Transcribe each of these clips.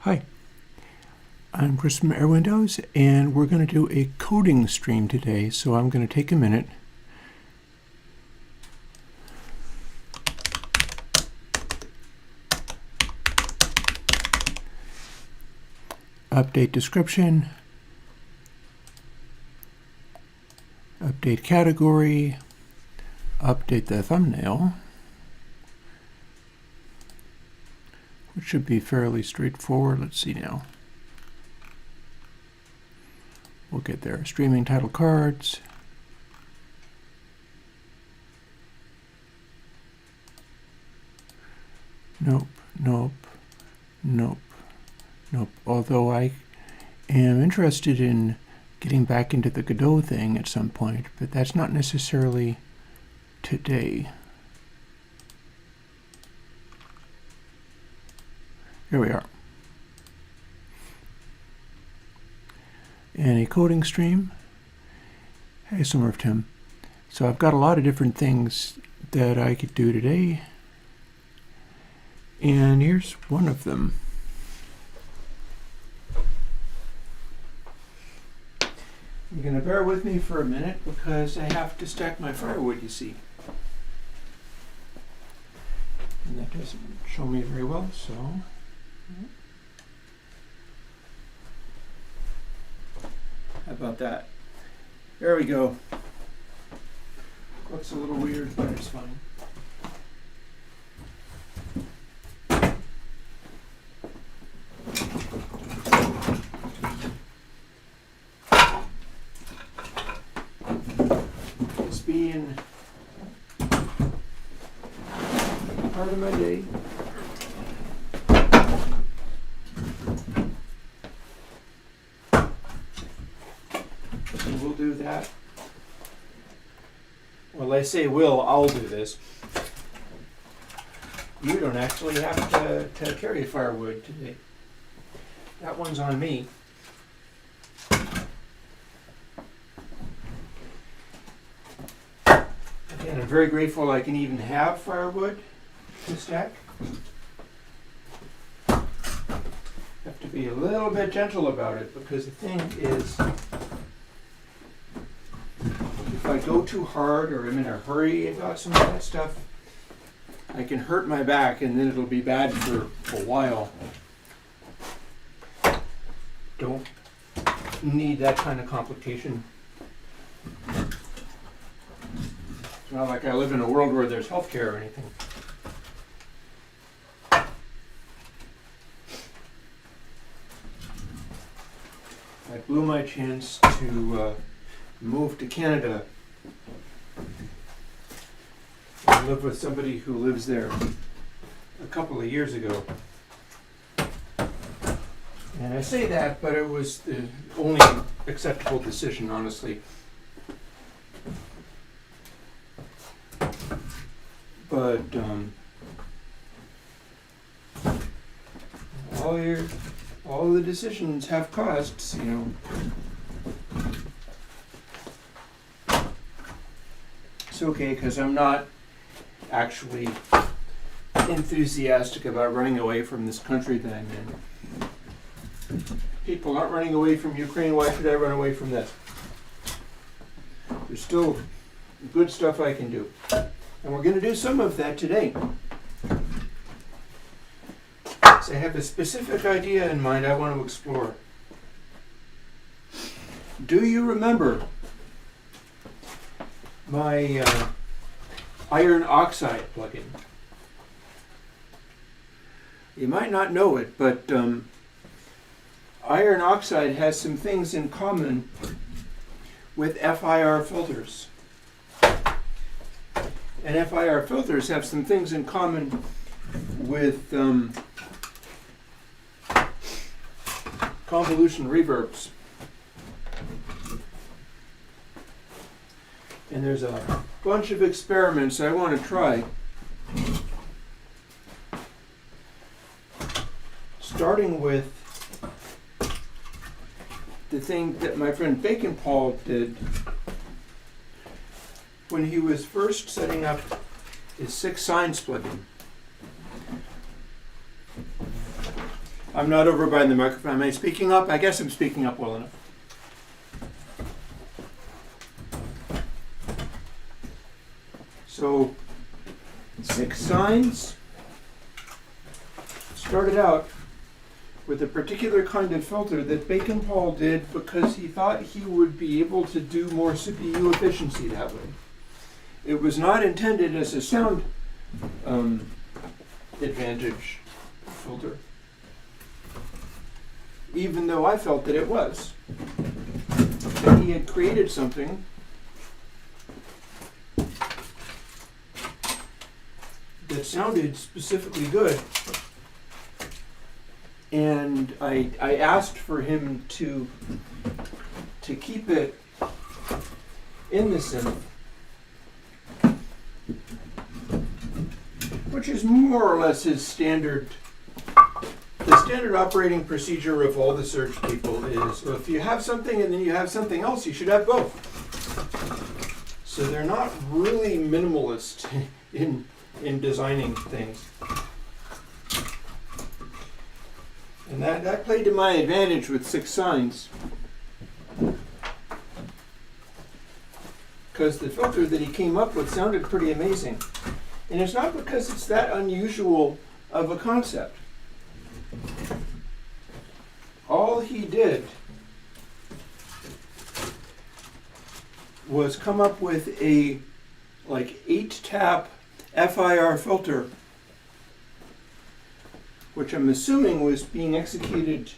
Hi, I'm Chris from Airwindows, and we're going to do a coding stream today, so I'm going to take a minute. Update description, update category, update the thumbnail, which should be fairly straightforward. Let's see now. We'll get there. Streaming title cards. Nope, nope, nope, nope. Although I am interested in getting back into the Godot thing at some point, but that's not necessarily today. Here we are. And a coding stream. Hey, Summer of Tim. So I've got a lot of different things that I could do today. And here's one of them. You're going to bear with me for a minute because I have to stack my firewood, you see. And that doesn't show me very well, so... How about that? There we go. Looks a little weird, but it's fine. It's been part of my day. We'll do that. Well, I say I'll do this. You don't actually have to carry firewood today. That one's on me. Again, I'm very grateful I can even have firewood to stack. Have to be a little bit gentle about it because the thing is, if I go too hard or I'm in a hurry about some of that stuff, I can hurt my back and then it'll be bad for a while. Don't need that kind of complication. It's not like I live in a world where there's healthcare or anything. I blew my chance to move to Canada and live with somebody who lives there a couple of years ago. And I say that, but it was the only acceptable decision, honestly. But all the decisions have costs, you know. It's okay, because I'm not actually enthusiastic about running away from this country that I'm in. People aren't running away from Ukraine. Why should I run away from this? There's still good stuff I can do. And we're going to do some of that today. So I have a specific idea in mind I want to explore. Do you remember my iron oxide plugin? You might not know it, but iron oxide has some things in common with FIR filters. And FIR filters have some things in common with convolution reverbs. And there's a bunch of experiments I want to try. Starting with the thing that my friend Bacon Paul did when he was first setting up his 6 signs plugin. I'm not over by the microphone. Am I speaking up? I guess I'm speaking up well enough. So 6 signs started out with a particular kind of filter that Bacon Paul did because he thought he would be able to do more CPU efficiency that way. It was not intended as a sound advantage filter, even though I felt that it was. And he had created something that sounded specifically good. And I asked for him to keep it in the synth, which is more or less his standard. The standard operating procedure of all the search people is, well, if you have something and then you have something else, you should have both. So they're not really minimalist in designing things. And that played to my advantage with 6 signs. Because the filter that he came up with sounded pretty amazing. And it's not because it's that unusual of a concept. All he did was come up with a 8-tap FIR filter, which I'm assuming was being executed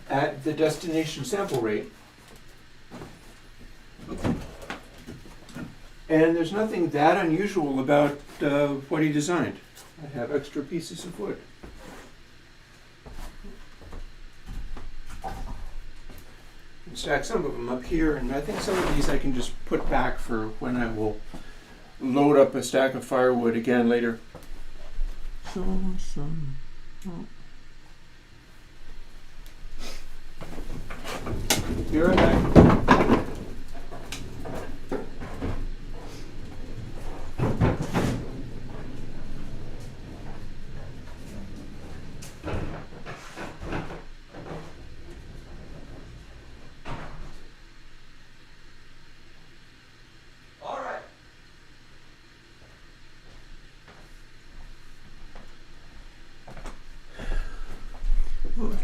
at the destination sample rate. And there's nothing that unusual about what he designed. I have extra pieces of wood. And stack some of them up here, and I think some of these I can just put back for when I will load up a stack of firewood again later. Be right back.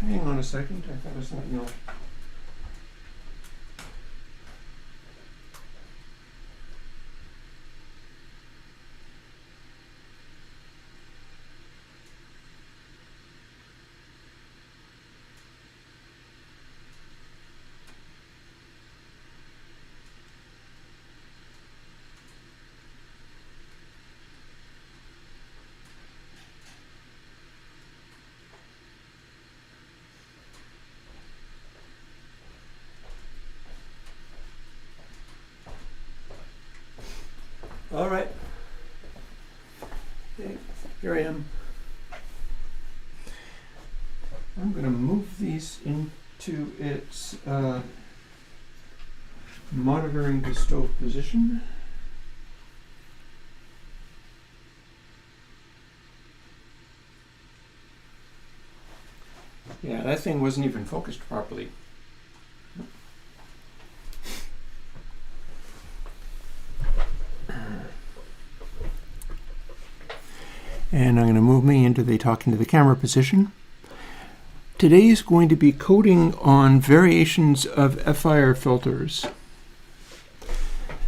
Hang on a second, I thought it was something else. All right. Okay, here I am. I'm going to move these into its monitoring the stove position. Yeah, that thing wasn't even focused properly. And I'm going to move me into the talking to the camera position. Today is going to be coding on variations of FIR filters.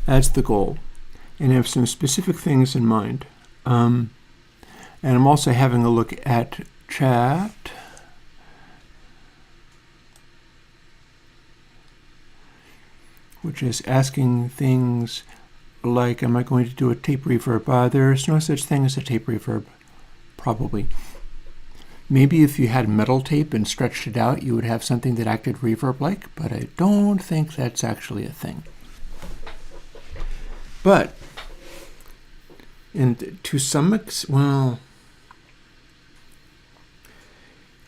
That's the goal. And I have some specific things in mind. And I'm also having a look at chat. Which is asking things like, am I going to do a tape reverb? There's no such thing as a tape reverb, probably. Maybe if you had metal tape and stretched it out, you would have something that acted reverb-like, but I don't think that's actually a thing. But, and to some extent, well,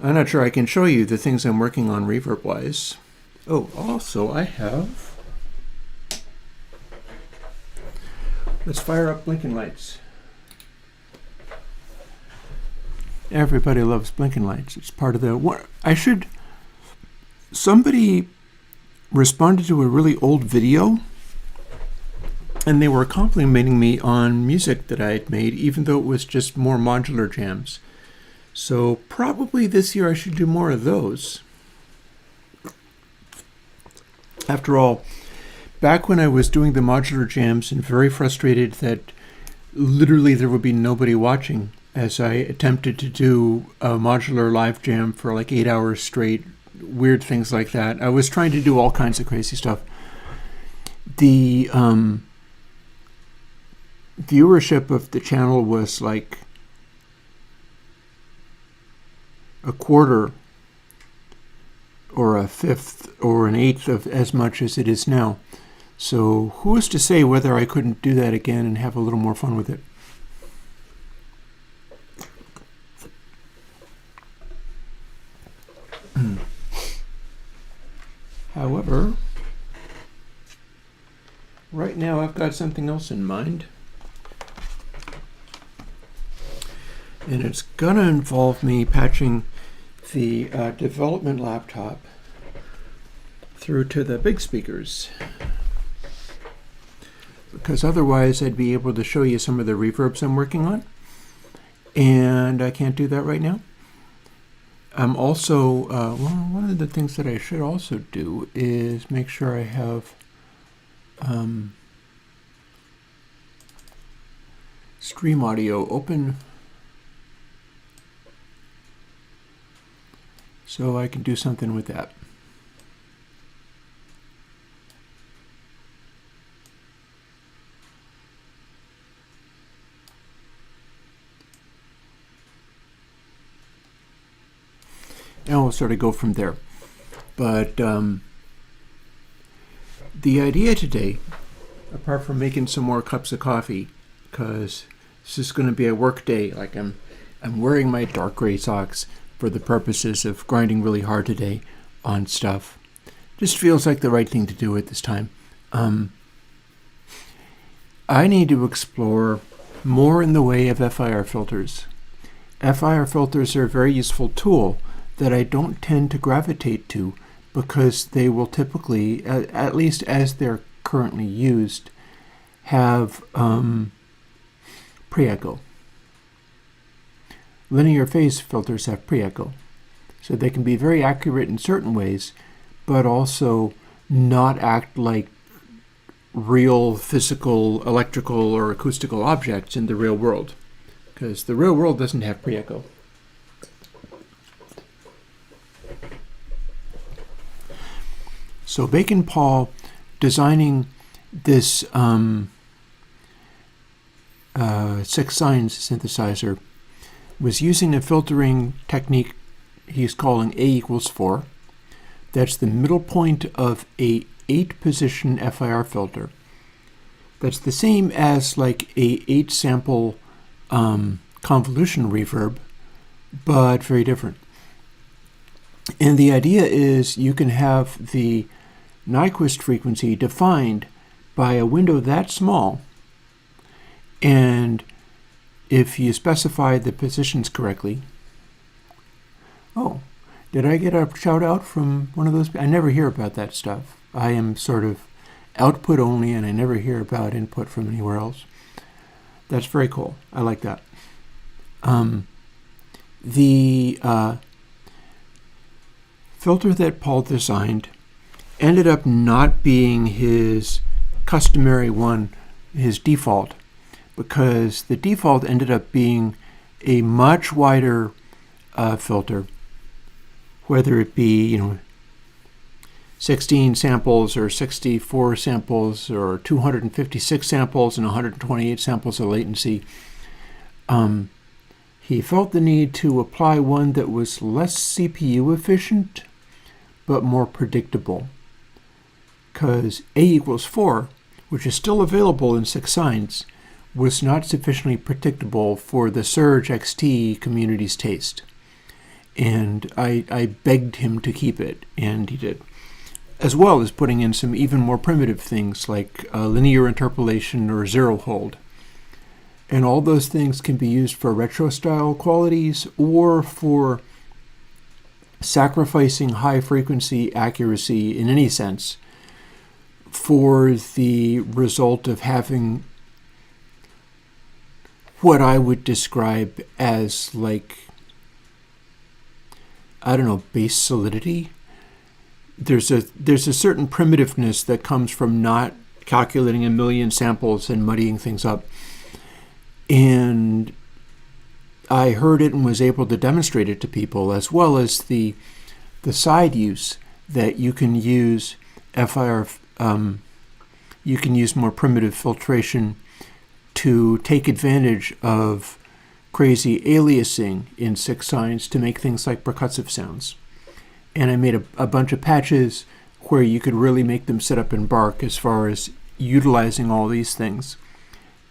I'm not sure I can show you the things I'm working on reverb-wise. Oh, also I have, let's fire up blinking lights. Everybody loves blinking lights. It's part of the... Somebody responded to a really old video, and they were complimenting me on music that I had made, even though it was just more modular jams. So probably this year I should do more of those. After all, back when I was doing the modular jams and very frustrated that literally there would be nobody watching as I attempted to do a modular live jam for like 8 hours straight, weird things like that. I was trying to do all kinds of crazy stuff. The viewership of the channel was like a quarter or a fifth or an eighth of as much as it is now. So who is to say whether I couldn't do that again and have a little more fun with it? However, right now I've got something else in mind. And it's going to involve me patching the development laptop through to the big speakers. Because otherwise I'd be able to show you some of the reverbs I'm working on. And I can't do that right now. I'm also, one of the things that I should also do is make sure I have stream audio open so I can do something with that. And we'll sort of go from there. But the idea today, apart from making some more cups of coffee, because this is going to be a work day, like I'm wearing my dark gray socks for the purposes of grinding really hard today on stuff. Just feels like the right thing to do at this time. I need to explore more in the way of FIR filters. FIR filters are a very useful tool that I don't tend to gravitate to because they will typically, at least as they're currently used, have pre-echo. Linear phase filters have pre-echo. So they can be very accurate in certain ways, but also not act like real physical, electrical, or acoustical objects in the real world, because the real world doesn't have pre-echo. So Bacon Paul, designing this 6 signs synthesizer, was using a filtering technique he's calling A equals 4. That's the middle point of a 8-position FIR filter. That's the same as like a 8-sample convolution reverb, but very different. And the idea is you can have the Nyquist frequency defined by a window that small, and if you specify the positions correctly. Oh, did I get a shout out from one of those? I never hear about that stuff. I am sort of output only, and I never hear about input from anywhere else. That's very cool. I like that. The filter that Paul designed ended up not being his customary one, his default, because the default ended up being a much wider filter, whether it be 16 samples or 64 samples or 256 samples and 128 samples of latency. He felt the need to apply one that was less CPU efficient but more predictable, because A equals 4, which is still available in 6 signs, was not sufficiently predictable for the Surge XT community's taste. And I begged him to keep it, and he did. As well as putting in some even more primitive things like linear interpolation or zero hold. And all those things can be used for retro style qualities or for sacrificing high frequency accuracy in any sense for the result of having what I would describe as, like, I don't know, base solidity. There's a certain primitiveness that comes from not calculating a million samples and muddying things up. And I heard it and was able to demonstrate it to people, as well as the side use that you can use FIR. You can use more primitive filtration to take advantage of crazy aliasing in 6 signs to make things like percussive sounds. And I made a bunch of patches where you could really make them sit up and bark as far as utilizing all these things.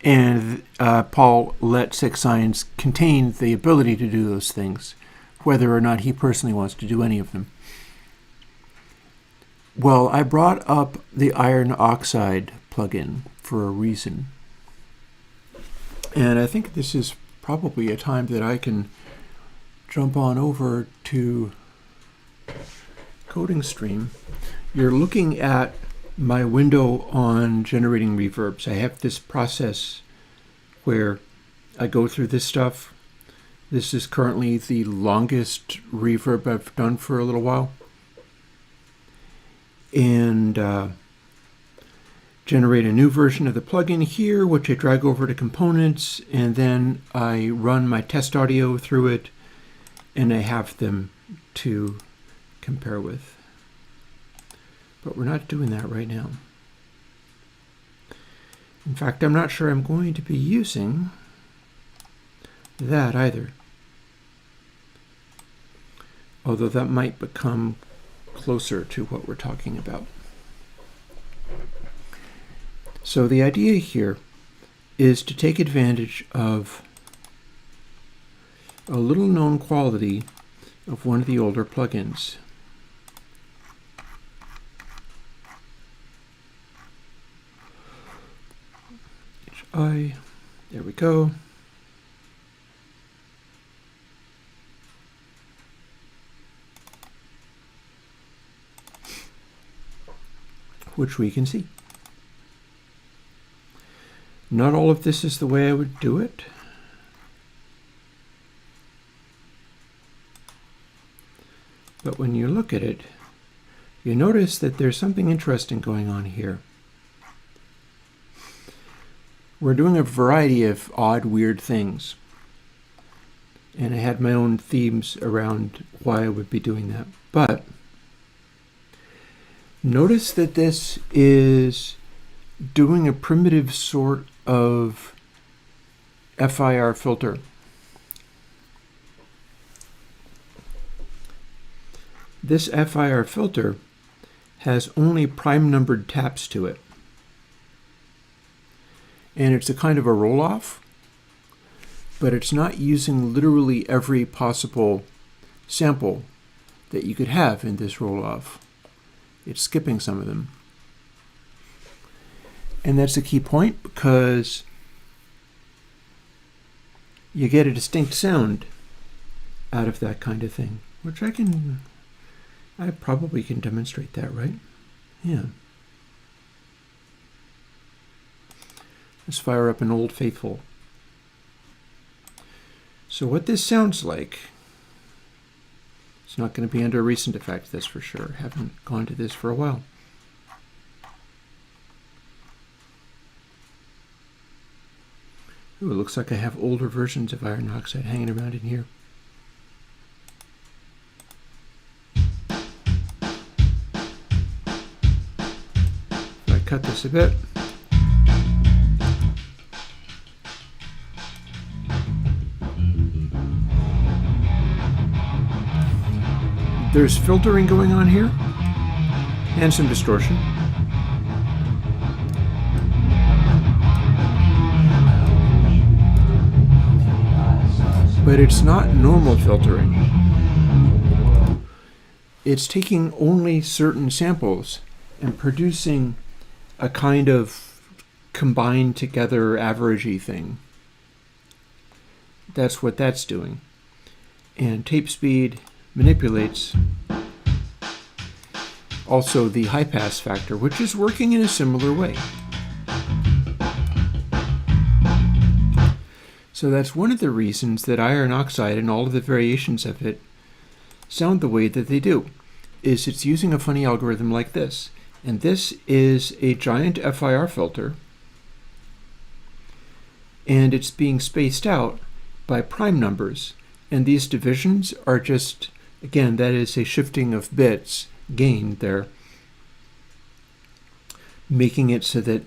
And Paul let 6 signs contain the ability to do those things, whether or not he personally wants to do any of them. Well, I brought up the iron oxide plugin for a reason. And I think this is probably a time that I can jump on over to Coding Stream. You're looking at my window on generating reverbs. I have this process where I go through this stuff. This is currently the longest reverb I've done for a little while. And generate a new version of the plugin here, which I drag over to components, and then I run my test audio through it, and I have them to compare with. But we're not doing that right now. In fact, I'm not sure I'm going to be using that either. Although that might become closer to what we're talking about. So the idea here is to take advantage of a little known quality of one of the older plugins. There we go. Which we can see. Not all of this is the way I would do it. But when you look at it, you notice that there's something interesting going on here. We're doing a variety of odd, weird things. And I had my own themes around why I would be doing that. But notice that this is doing a primitive sort of FIR filter. This FIR filter has only prime numbered taps to it. And it's a kind of a roll-off, but it's not using literally every possible sample that you could have in this roll-off. It's skipping some of them. And that's a key point because you get a distinct sound out of that kind of thing, which I probably can demonstrate that, right? Yeah. Let's fire up an Old Faithful. So what this sounds like, it's not going to be under a recent effect, that's for sure. Haven't gone to this for a while. Ooh, it looks like I have older versions of iron oxide hanging around in here. If I cut this a bit. There's filtering going on here, and some distortion. But it's not normal filtering. It's taking only certain samples and producing a kind of combined together averagey thing. that's what that's doing. And tape speed manipulates also the high pass factor, which is working in a similar way. So that's one of the reasons that iron oxide and all of the variations of it sound the way that they do, is it's using a funny algorithm like this. And this is a giant FIR filter, and it's being spaced out by prime numbers. And these divisions are just, again, that is a shifting of bits gained there, making it so that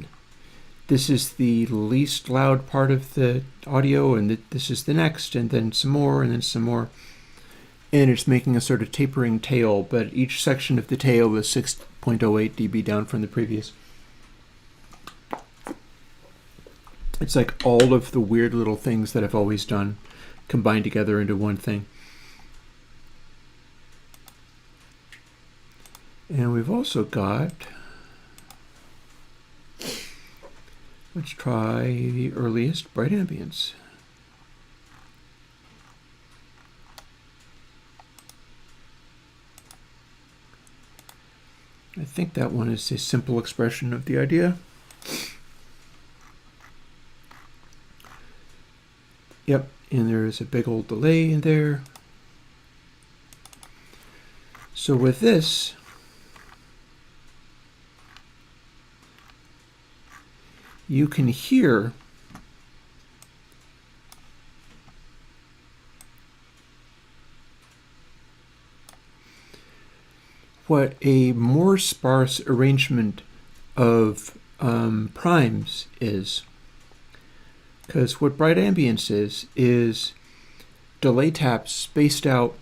this is the least loud part of the audio, and this is the next, and then some more, and then some more. And it's making a sort of tapering tail, but each section of the tail is 6.08 dB down from the previous. It's like all of the weird little things that I've always done combined together into one thing. And we've also got, let's try the earliest bright ambience. I think that one is a simple expression of the idea. Yep, and there is a big old delay in there. So with this, you can hear what a more sparse arrangement of primes is. Because what bright ambience is delay taps spaced out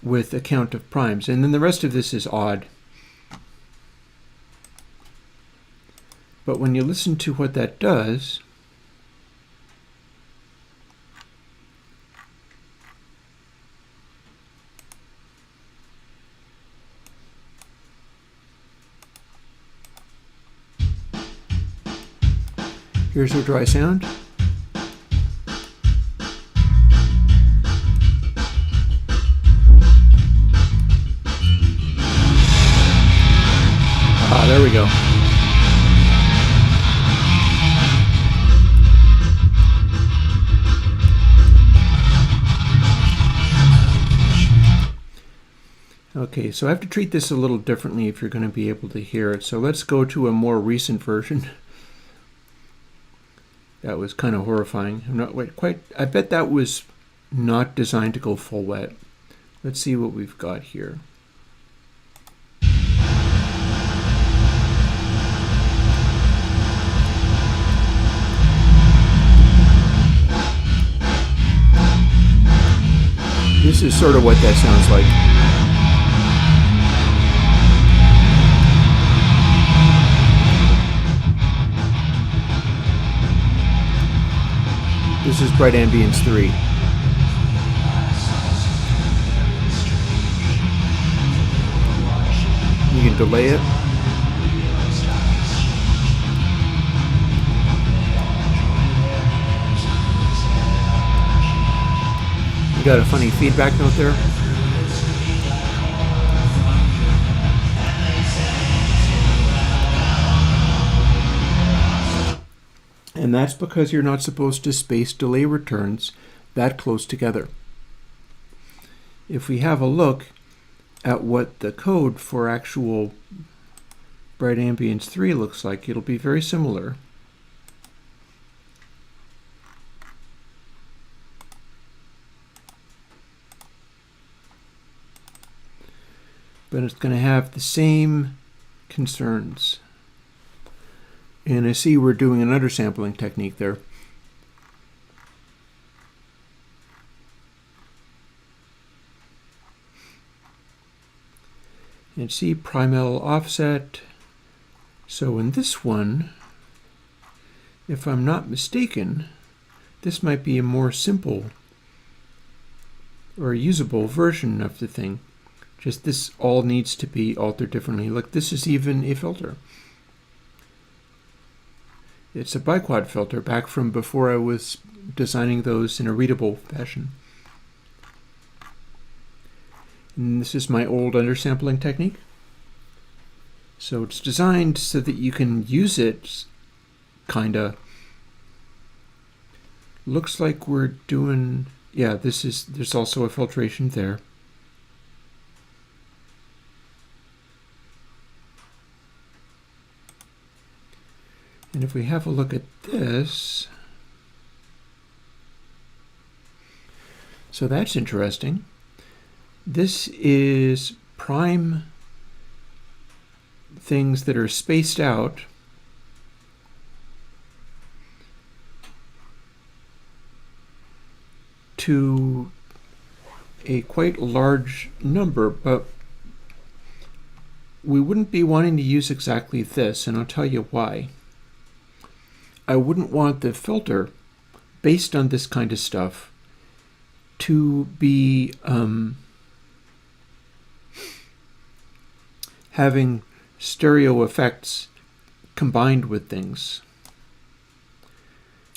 with a count of primes. And then the rest of this is odd. But when you listen to what that does, here's a dry sound. Ah, there we go. Okay, so I have to treat this a little differently if you're going to be able to hear it. So let's go to a more recent version. That was kind of horrifying. I bet that was not designed to go full wet. Let's see what we've got here. This is sort of what that sounds like. This is Bright Ambience 3. You can delay it. You got a funny feedback note there. And that's because you're not supposed to space delay returns that close together. If we have a look at what the code for actual Bright Ambience 3 looks like, it'll be very similar. But it's going to have the same concerns. And I see we're doing an undersampling technique there. And see primel offset. So in this one, if I'm not mistaken, this might be a more simple or usable version of the thing. Just this all needs to be altered differently. Look, this is even a filter. It's a biquad filter back from before I was designing those in a readable fashion. And this is my old undersampling technique. So it's designed so that you can use it, kinda. Looks like we're doing, yeah, there's also a filtration there. And if we have a look at this, so that's interesting. This is prime things that are spaced out to a quite large number, but we wouldn't be wanting to use exactly this, and I'll tell you why. I wouldn't want the filter, based on this kind of stuff, to be having stereo effects combined with things.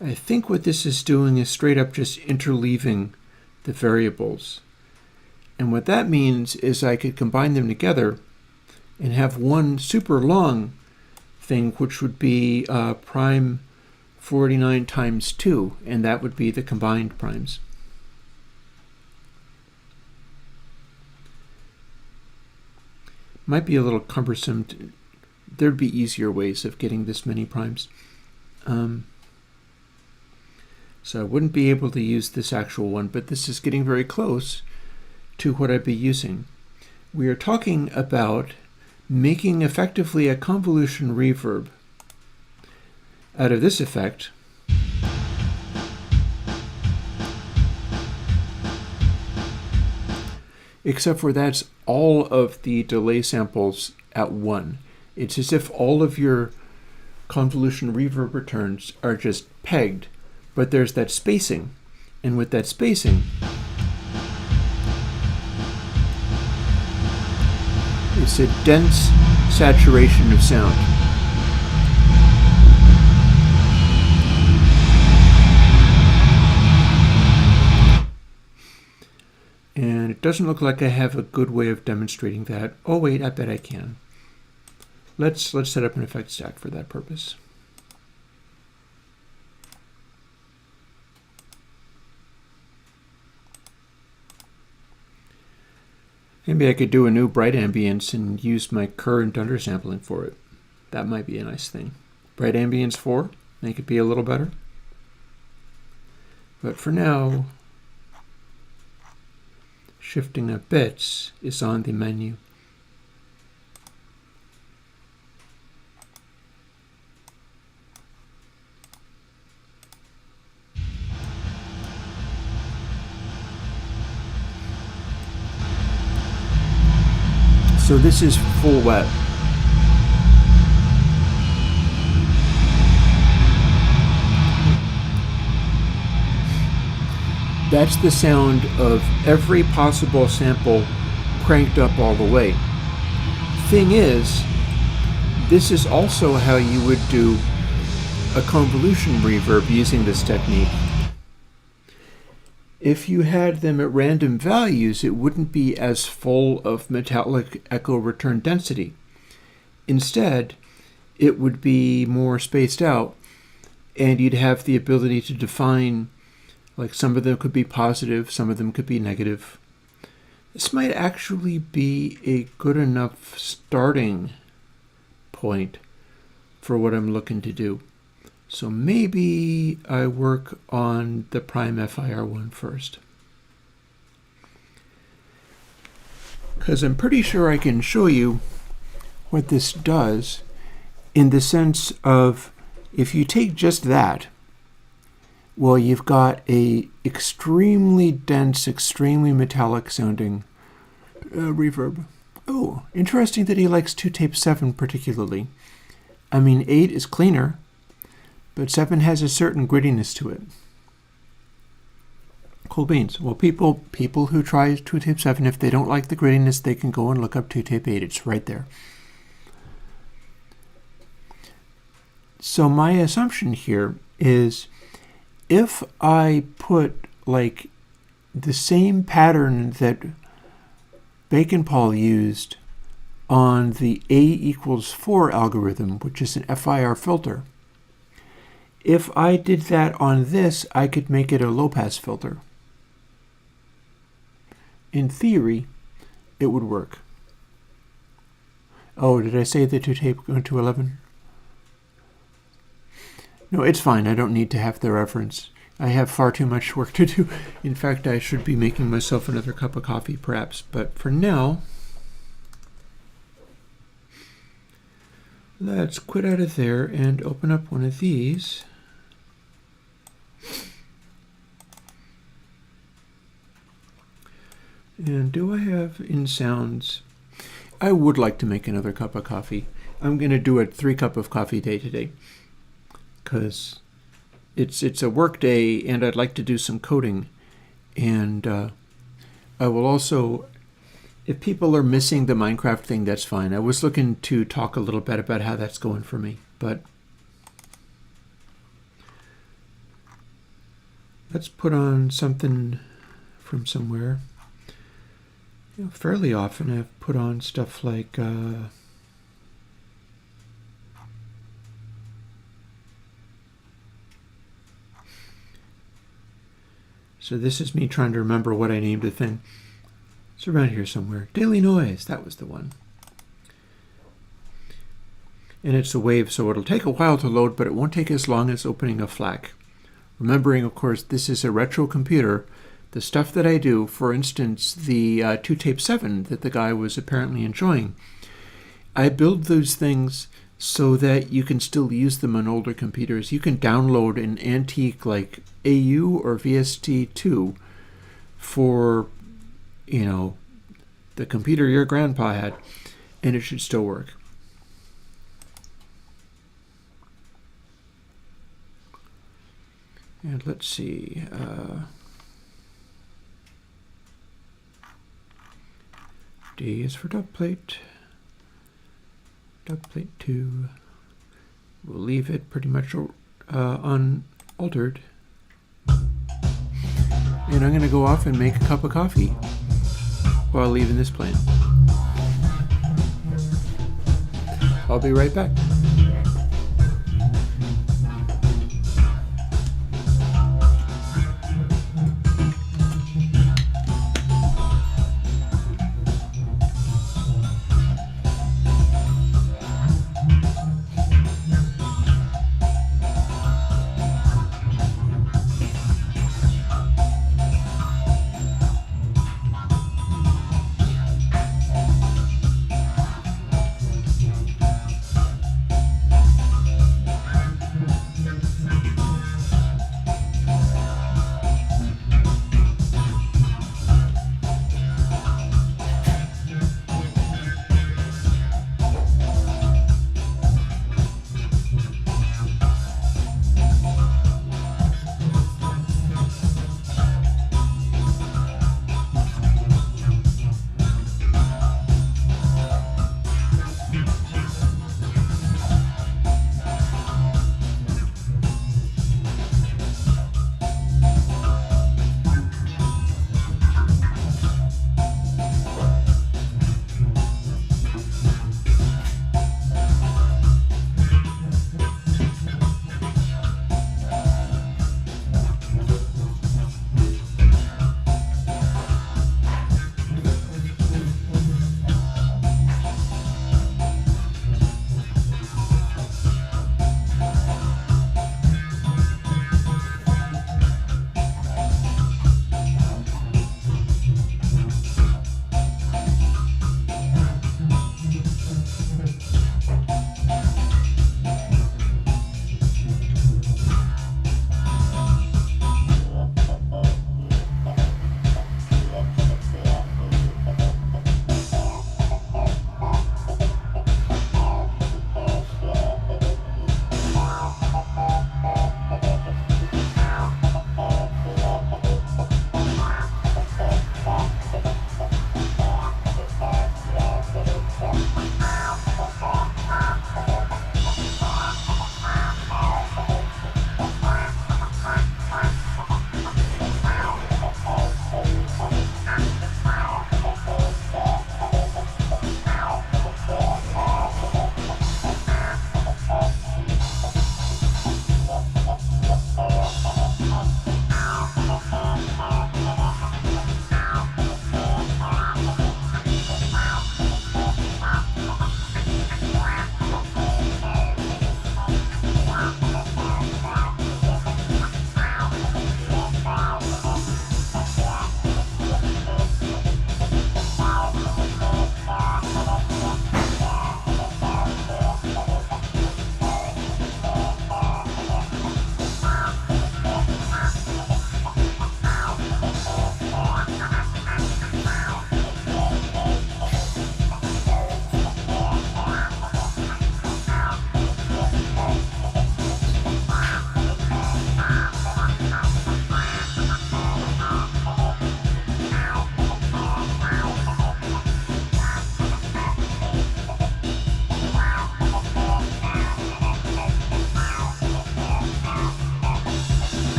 I think what this is doing is straight up just interleaving the variables. And what that means is I could combine them together and have one super long thing, which would be prime 49 times 2, and that would be the combined primes. Might be a little cumbersome. There'd be easier ways of getting this many primes. So I wouldn't be able to use this actual one, but this is getting very close to what I'd be using. We are talking about making effectively a convolution reverb out of this effect. Except for that's all of the delay samples at one. It's as if all of your convolution reverb returns are just pegged, but there's that spacing. And with that spacing, it's a dense saturation of sound. And it doesn't look like I have a good way of demonstrating that. Oh wait, I bet I can. Let's set up an effect stack for that purpose. Maybe I could do a new bright ambience and use my current undersampling for it. That might be a nice thing. Bright ambience 4, make it be a little better. But for now, shifting of bits is on the menu. So this is full wet. That's the sound of every possible sample cranked up all the way. Thing is, this is also how you would do a convolution reverb using this technique. If you had them at random values, it wouldn't be as full of metallic echo return density. Instead, it would be more spaced out, and you'd have the ability to define, like some of them could be positive, some of them could be negative. This might actually be a good enough starting point for what I'm looking to do. So maybe I work on the prime FIR one first. Because I'm pretty sure I can show you what this does in the sense of if you take just that, well, you've got a extremely dense, extremely metallic sounding reverb. Oh, interesting that he likes 2 tape 7 particularly. I mean, 8 is cleaner, but 7 has a certain grittiness to it. Cool beans. Well, people who try 2 tape 7, if they don't like the grittiness, they can go and look up 2 tape 8. It's right there. So my assumption here is if I put like the same pattern that Bacon Paul used on the A equals 4 algorithm, which is an FIR filter, if I did that on this, I could make it a low-pass filter. In theory, it would work. Oh, did I say the two tape went to 11? No, it's fine. I don't need to have the reference. I have far too much work to do. In fact, I should be making myself another cup of coffee, perhaps. But for now, let's quit out of there and open up one of these. And do I have in sounds? I would like to make another cup of coffee. I'm going to do a 3-cup of coffee day today because it's a work day and I'd like to do some coding. And I will also, if people are missing the Minecraft thing, that's fine. I was looking to talk a little bit about how that's going for me, but let's put on something from somewhere. You know, fairly often I've put on stuff like so this is me trying to remember what I named the thing. It's around here somewhere. Daily Noise, that was the one. And it's a wave, so it'll take a while to load, but it won't take as long as opening a FLAC. Remembering, of course, this is a retro computer. The stuff that I do, for instance, the 2Tape7 that the guy was apparently enjoying, I build those things so that you can still use them on older computers. You can download an antique like AU or VST2 for, you know, the computer your grandpa had, and it should still work. And let's see. D is for dubplate. Dubplate 2. We'll leave it pretty much unaltered. And I'm going to go off and make a cup of coffee while leaving this playing. I'll be right back.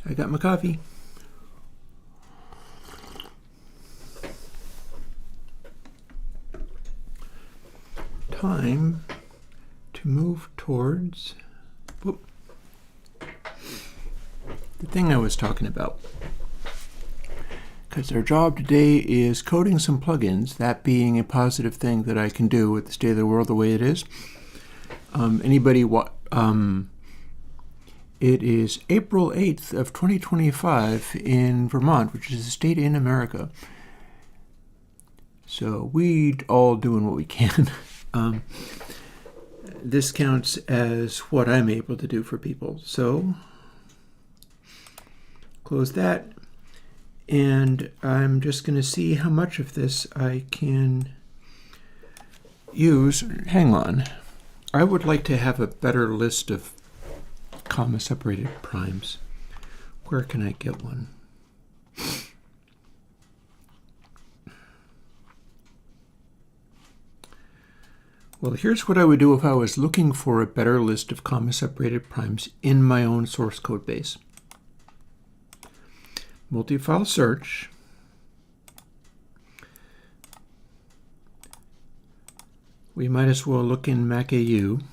I got my coffee. Time to move towards the thing I was talking about. Because our job today is coding some plugins, that being a positive thing that I can do with the state of the world the way it is. It is April 8th of 2025 in Vermont, which is a state in America. So we all doing what we can. This counts as what I'm able to do for people. So close that. And I'm just going to see how much of this I can use. Hang on. I would like to have a better list of comma-separated primes. Where can I get one? Well, here's what I would do if I was looking for a better list of comma-separated primes in my own source code base. Multi-file search. We might as well look in MacAU.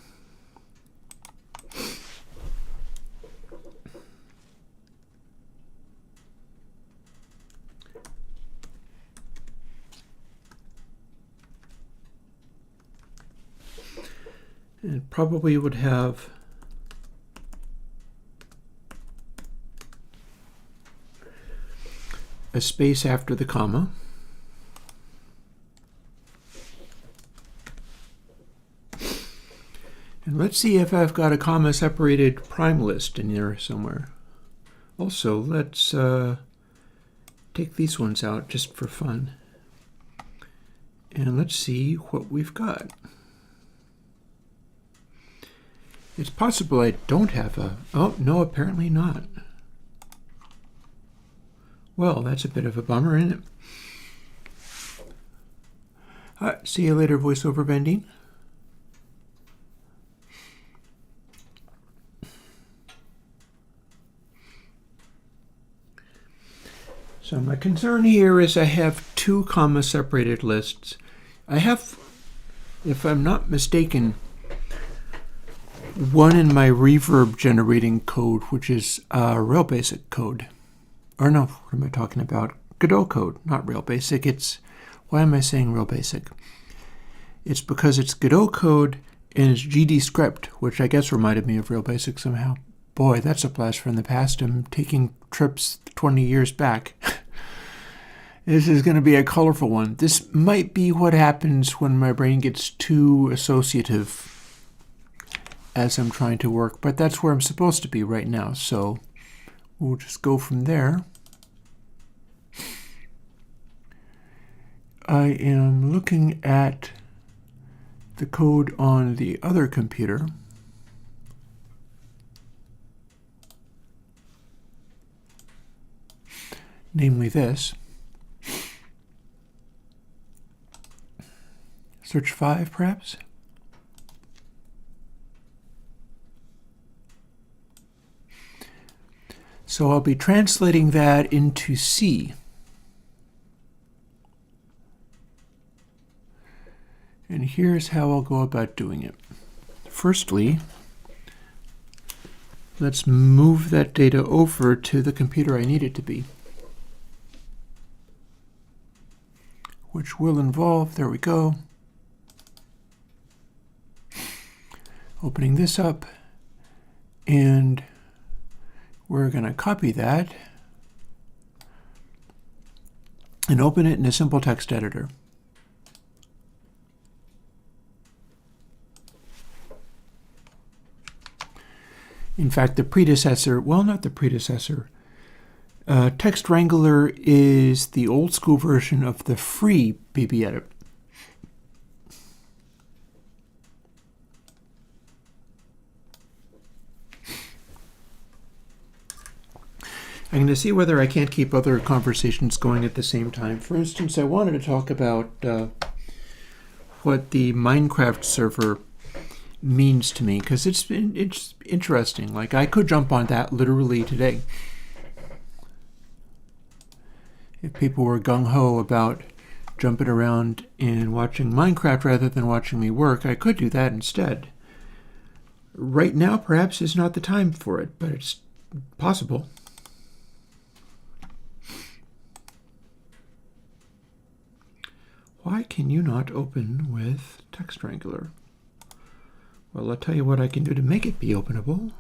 And probably would have a space after the comma. And let's see if I've got a comma-separated prime list in there somewhere. Also, let's take these ones out just for fun. And let's see what we've got. It's possible I don't have a... Oh, no, apparently not. Well, that's a bit of a bummer, isn't it? See you later, voiceover vending. So my concern here is I have two comma-separated lists. I have, if I'm not mistaken, one in my reverb generating code, which is real basic code. Or no, what am I talking about? Godot code, not real basic. Why am I saying real basic? It's because it's Godot code and it's GD script, which I guess reminded me of real basic somehow. Boy, that's a blast from the past. I'm taking trips 20 years back. This is going to be a colorful one. This might be what happens when my brain gets too associative as I'm trying to work, but that's where I'm supposed to be right now, so we'll just go from there. I am looking at the code on the other computer. Namely this. Search 5, perhaps? So I'll be translating that into C. And here's how I'll go about doing it. Firstly, let's move that data over to the computer I need it to be, which will involve, there we go, opening this up, and we're going to copy that and open it in a simple text editor. In fact, the predecessor, well, not the predecessor, Text Wrangler is the old school version of the free BBEdit. I'm going to see whether I can't keep other conversations going at the same time. For instance, I wanted to talk about what the Minecraft server means to me, because it's interesting. Like, I could jump on that literally today. if people were gung-ho about jumping around and watching Minecraft rather than watching me work, I could do that instead. Right now, perhaps, is not the time for it, but it's possible. Why can you not open with Text Wrangler? Well, I'll tell you what I can do to make it be openable.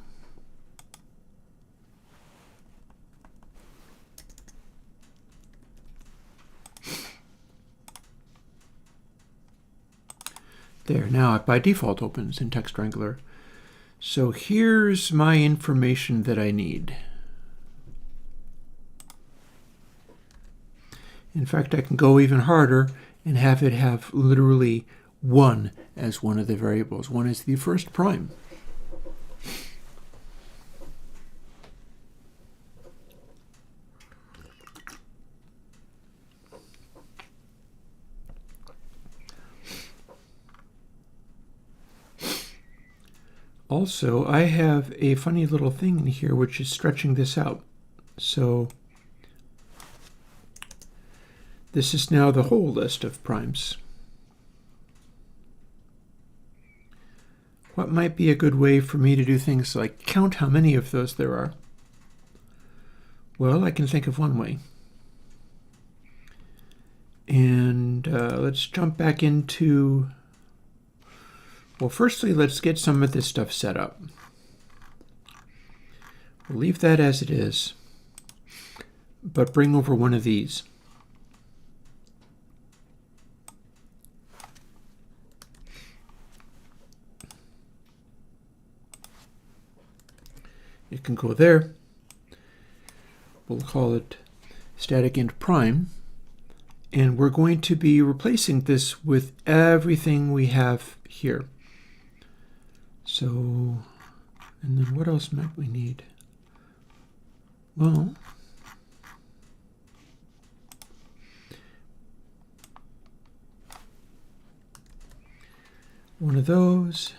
There, now it by default opens in Text Wrangler. So here's my information that I need. In fact, I can go even harder and have it have literally 1 as one of the variables. 1 is the first prime. Also, I have a funny little thing in here which is stretching this out. So this is now the whole list of primes. What might be a good way for me to do things like count how many of those there are? Well, I can think of one way. And let's jump back into... Well, firstly, let's get some of this stuff set up. We'll leave that as it is, but bring over one of these. It can go there. We'll call it static int prime. And we're going to be replacing this with everything we have here. So, and then what else might we need? Well, one of those.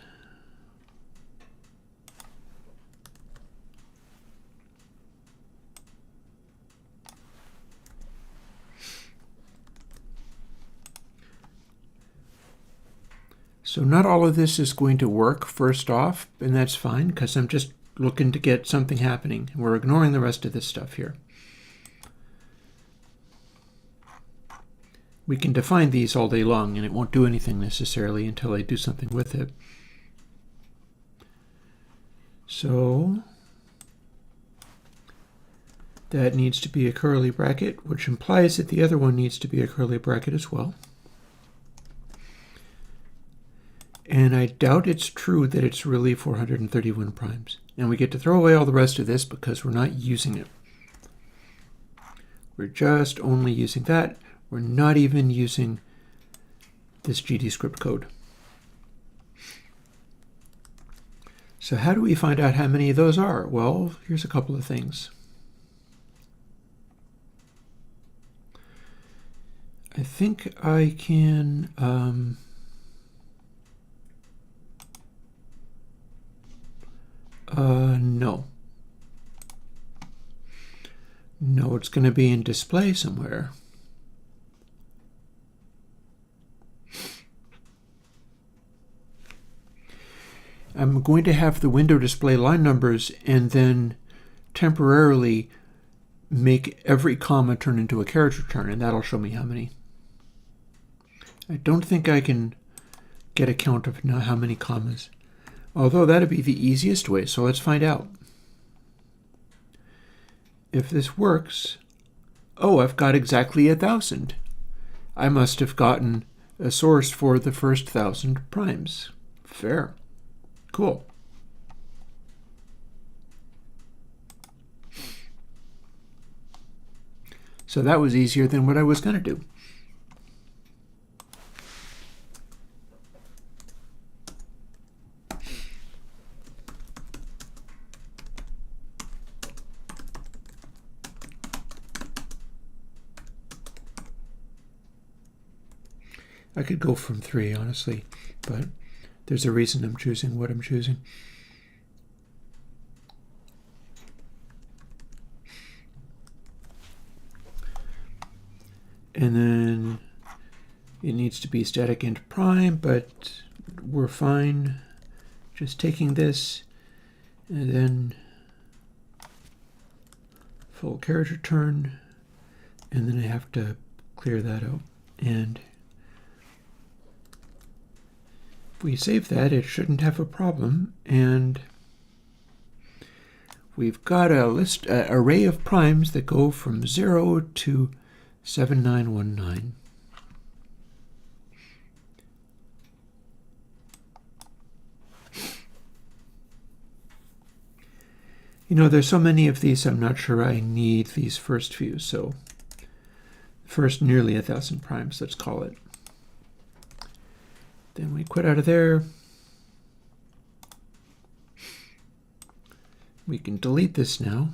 So not all of this is going to work first off, and that's fine because I'm just looking to get something happening. We're ignoring the rest of this stuff here. We can define these all day long, and it won't do anything necessarily until I do something with it. So that needs to be a curly bracket, which implies that the other one needs to be a curly bracket as well. And I doubt it's true that it's really 431 primes. And we get to throw away all the rest of this because we're not using it. We're just only using that. We're not even using this GDScript code. So how do we find out how many of those are? Well, here's a couple of things. I think I can... no. No, it's going to be in display somewhere. I'm going to have the window display line numbers and then temporarily make every comma turn into a carriage return, and that'll show me how many. I don't think I can get a count of how many commas. Although that'd be the easiest way, so let's find out. If this works, oh, I've got exactly 1,000. I must have gotten a source for the first 1,000 primes. Fair. Cool. So that was easier than what I was going to do. I could go from 3, honestly, but there's a reason I'm choosing what I'm choosing. And then it needs to be static int prime, but we're fine just taking this and then full carriage return, and then I have to clear that out. And if we save that, it shouldn't have a problem. And we've got a list, array of primes that go from 0 to 7919. You know, there's so many of these, I'm not sure I need these first few. So first nearly 1,000 primes, let's call it. Then we quit out of there. We can delete this now.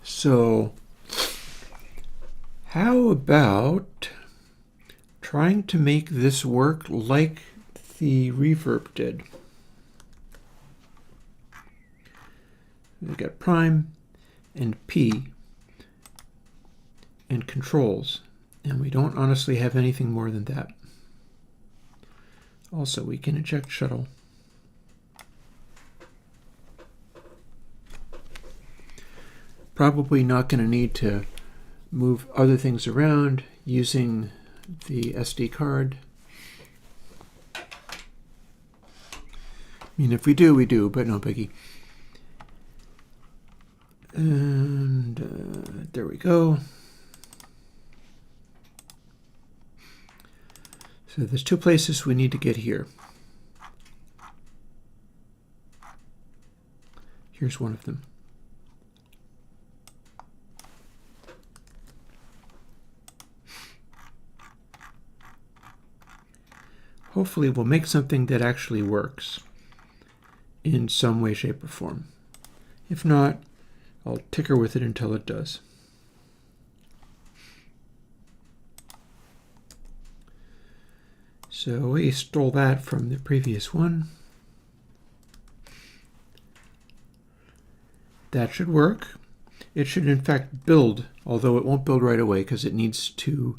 So how about trying to make this work like the reverb did? We got prime and P and controls, and we don't honestly have anything more than that. Also, we can eject shuttle. Probably not going to need to move other things around using the SD card. I mean, if we do, we do, but no biggie. And there we go. So there's two places we need to get here. Here's one of them. Hopefully we'll make something that actually works in some way, shape, or form. If not, I'll tinker with it until it does. So we stole that from the previous one. That should work. It should in fact build, although it won't build right away because it needs to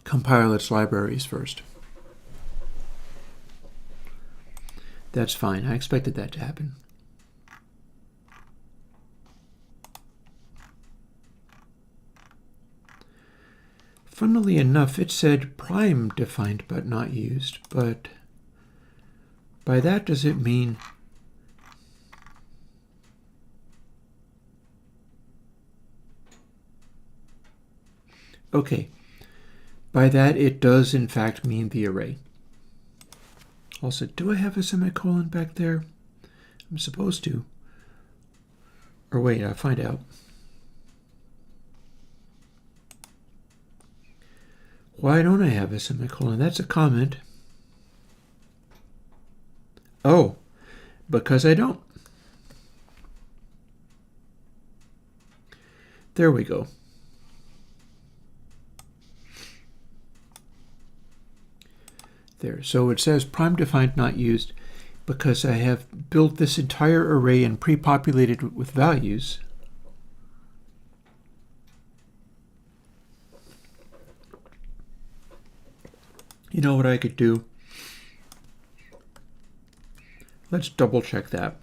compile its libraries first. That's fine. I expected that to happen. Funnily enough, it said prime defined but not used, but by that does it mean okay. By that it does in fact mean the array. Also, do I have a semicolon back there? I'm supposed to. Or wait, I'll find out. Why don't I have a semicolon? That's a comment. Oh, because I don't. There we go. There. So it says prime defined not used because I have built this entire array and pre-populated it with values. You know what I could do? Let's double check that.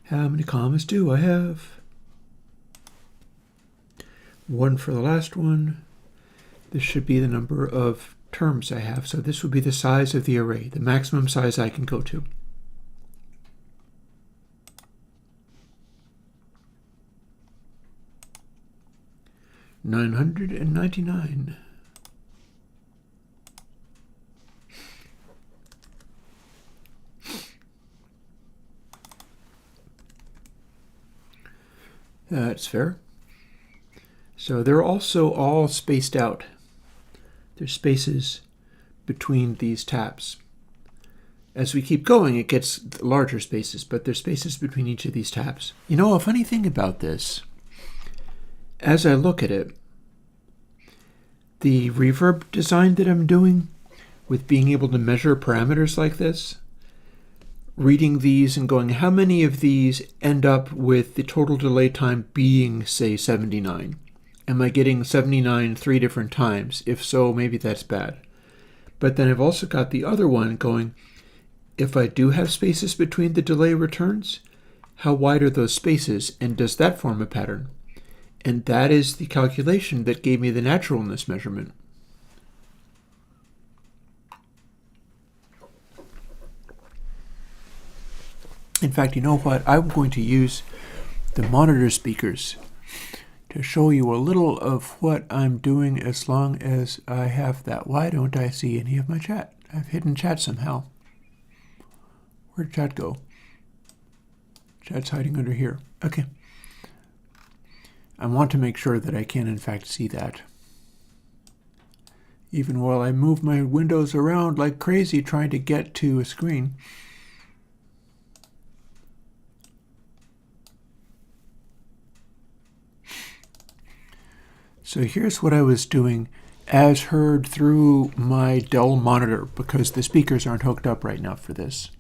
How many commas do I have? One for the last one. This should be the number of terms I have. So this would be the size of the array, the maximum size I can go to. $999. That's fair. So they're also all spaced out. There's spaces between these tabs. As we keep going, it gets larger spaces, but there's spaces between each of these tabs. You know, a funny thing about this as I look at it, the reverb design that I'm doing with being able to measure parameters like this, reading these and going, how many of these end up with the total delay time being, say, 79? Am I getting 79 3 different times? If so, maybe that's bad. But then I've also got the other one going, if I do have spaces between the delay returns, how wide are those spaces, and does that form a pattern? And that is the calculation that gave me the naturalness measurement. In fact, you know what? I'm going to use the monitor speakers to show you a little of what I'm doing as long as I have that. Why don't I see any of my chat? I've hidden chat somehow. Where'd chat go? Chat's hiding under here. Okay. I want to make sure that I can in fact see that. Even while I move my windows around like crazy trying to get to a screen. So here's what I was doing as heard through my Dell monitor, because the speakers aren't hooked up right now for this.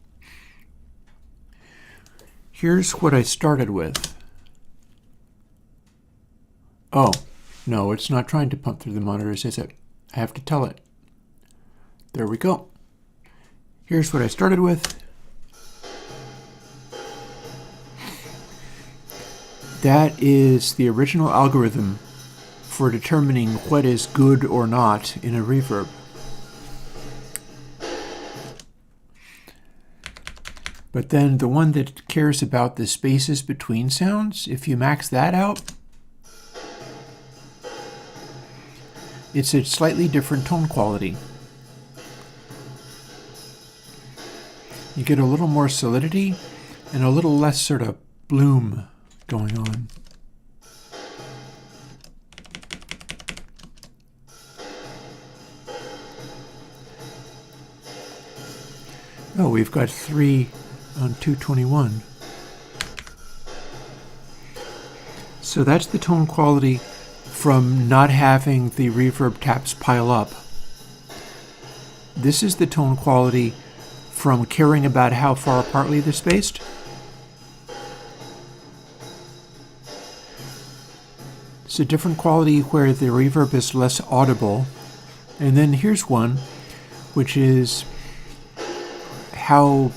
Here's what I started with. Oh, no, it's not trying to pump through the monitors, is it? I have to tell it. There we go. Here's what I started with. That is the original algorithm for determining what is good or not in a reverb. But then the one that cares about the spaces between sounds, if you max that out, it's a slightly different tone quality. You get a little more solidity and a little less sort of bloom going on. Oh, we've got 3 on 221. So that's the tone quality from not having the reverb taps pile up. This is the tone quality from caring about how far apartly they're spaced. It's a different quality where the reverb is less audible. And then here's one, which is how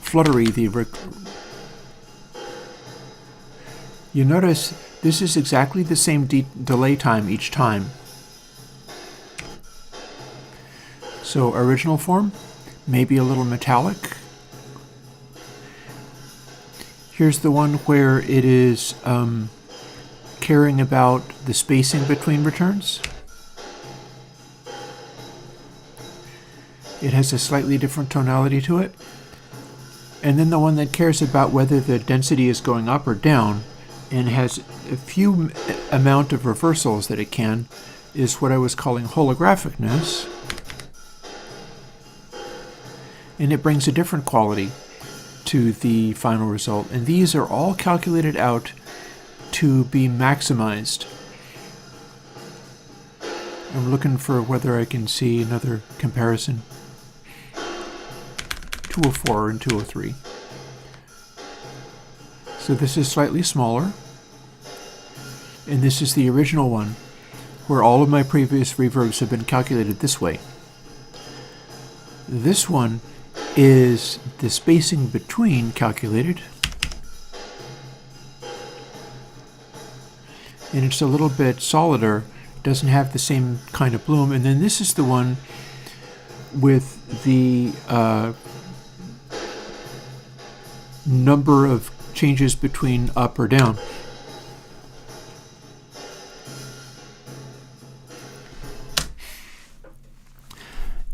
fluttery you notice this is exactly the same delay time each time. So original form, maybe a little metallic. Here's the one where it is caring about the spacing between returns. It has a slightly different tonality to it. And then the one that cares about whether the density is going up or down and has a few amount of reversals that it can is what I was calling holographicness. And it brings a different quality to the final result. And these are all calculated out to be maximized. I'm looking for whether I can see another comparison. 204 and 203. So this is slightly smaller. And this is the original one, where all of my previous reverbs have been calculated this way. This one is the spacing between calculated. And it's a little bit solider, doesn't have the same kind of bloom. And then this is the one with the number of changes between up or down.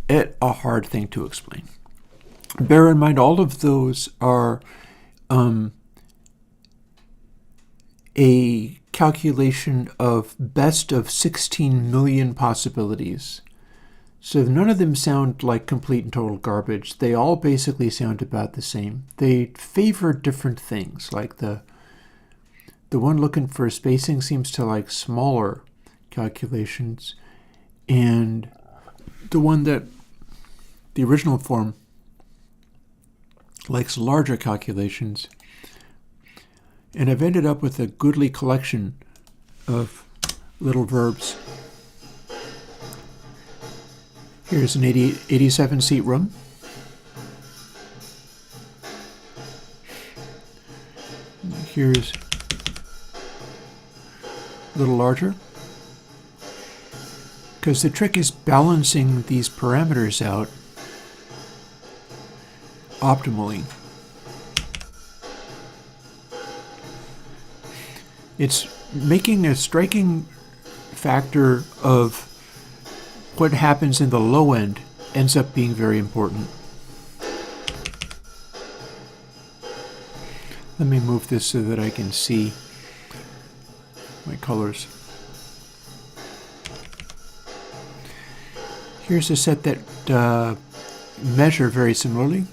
It's a hard thing to explain. Bear in mind, all of those are a calculation of best of 16 million possibilities. So none of them sound like complete and total garbage. They all basically sound about the same. They favor different things, like the the one looking for spacing seems to like smaller calculations, and the one that the original form likes larger calculations. And I've ended up with a goodly collection of little verbs. Here's an 87 seat room. Here's a little larger. Because the trick is balancing these parameters out optimally. It's making a striking factor of what happens in the low end ends up being very important. Let me move this so that I can see my colors. Here's a set that measure very similarly,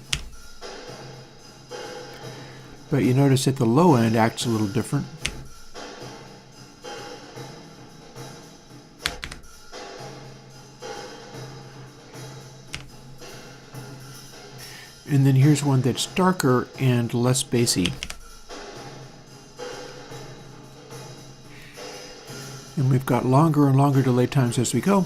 but you notice that the low end acts a little different. And then here's one that's darker and less bassy. And we've got longer and longer delay times as we go.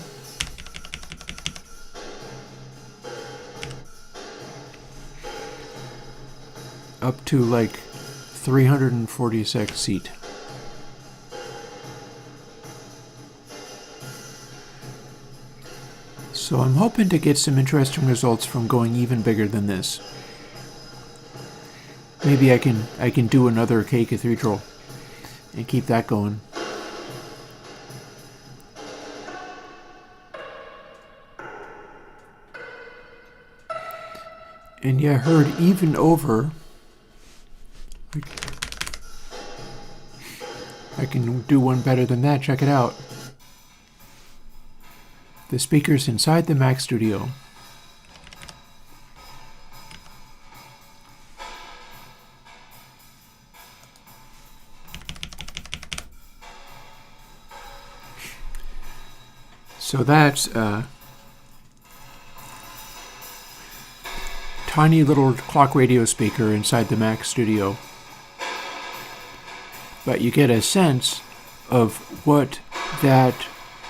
Up to like 346 seat. So I'm hoping to get some interesting results from going even bigger than this. Maybe I can do another K cathedral and keep that going. And yeah, I heard even over. I can do one better than that. Check it out. The speakers inside the Mac Studio. So that's a tiny little clock radio speaker inside the Mac Studio. But you get a sense of what that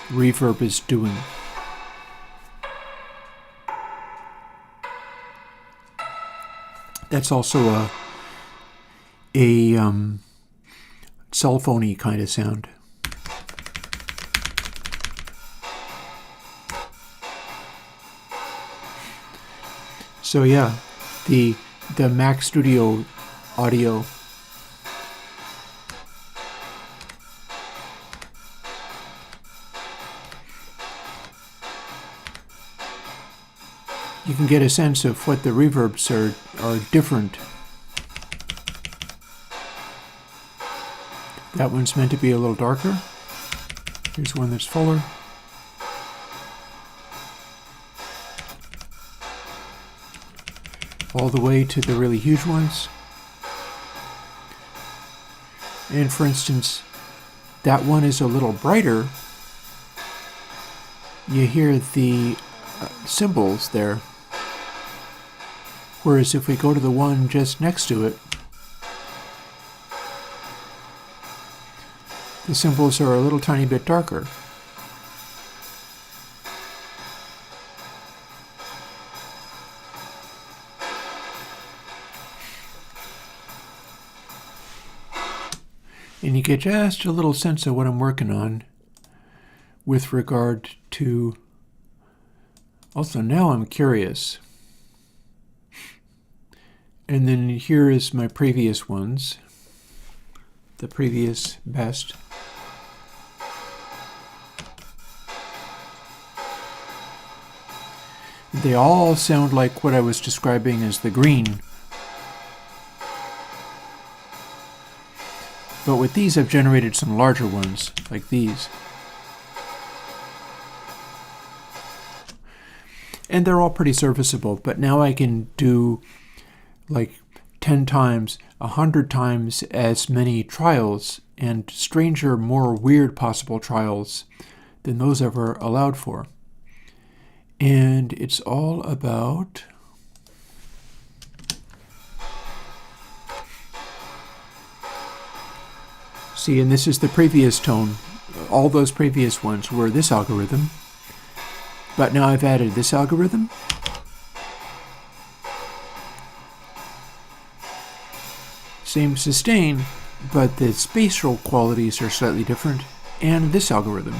reverb is doing. That's also a cell phone-y kind of sound. So yeah, the Mac Studio audio. You can get a sense of what the reverbs are different. That one's meant to be a little darker. Here's one that's fuller. All the way to the really huge ones. And for instance, that one is a little brighter. You hear the cymbals there. Whereas if we go to the one just next to it, the cymbals are a little tiny bit darker. And you get just a little sense of what I'm working on with regard to... Also, now I'm curious. And then here is my previous ones. The previous best. They all sound like what I was describing as the green. But with these, I've generated some larger ones, like these. And they're all pretty serviceable, but now I can do like 10 times, 100 times as many trials and stranger, more weird possible trials than those ever allowed for. And it's all about see, and this is the previous tone. All those previous ones were this algorithm, but now I've added this algorithm. Same sustain, but the spatial qualities are slightly different, and this algorithm.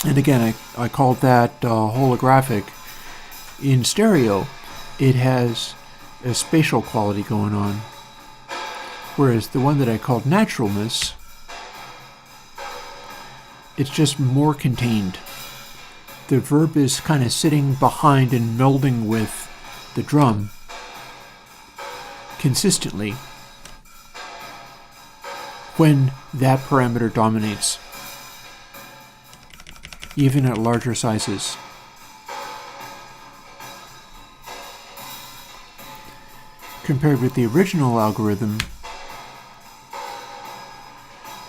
And again, I called that holographic. In stereo, it has a spatial quality going on, whereas the one that I called naturalness, it's just more contained. The verb is kind of sitting behind and melding with the drum consistently when that parameter dominates, even at larger sizes. Compared with the original algorithm,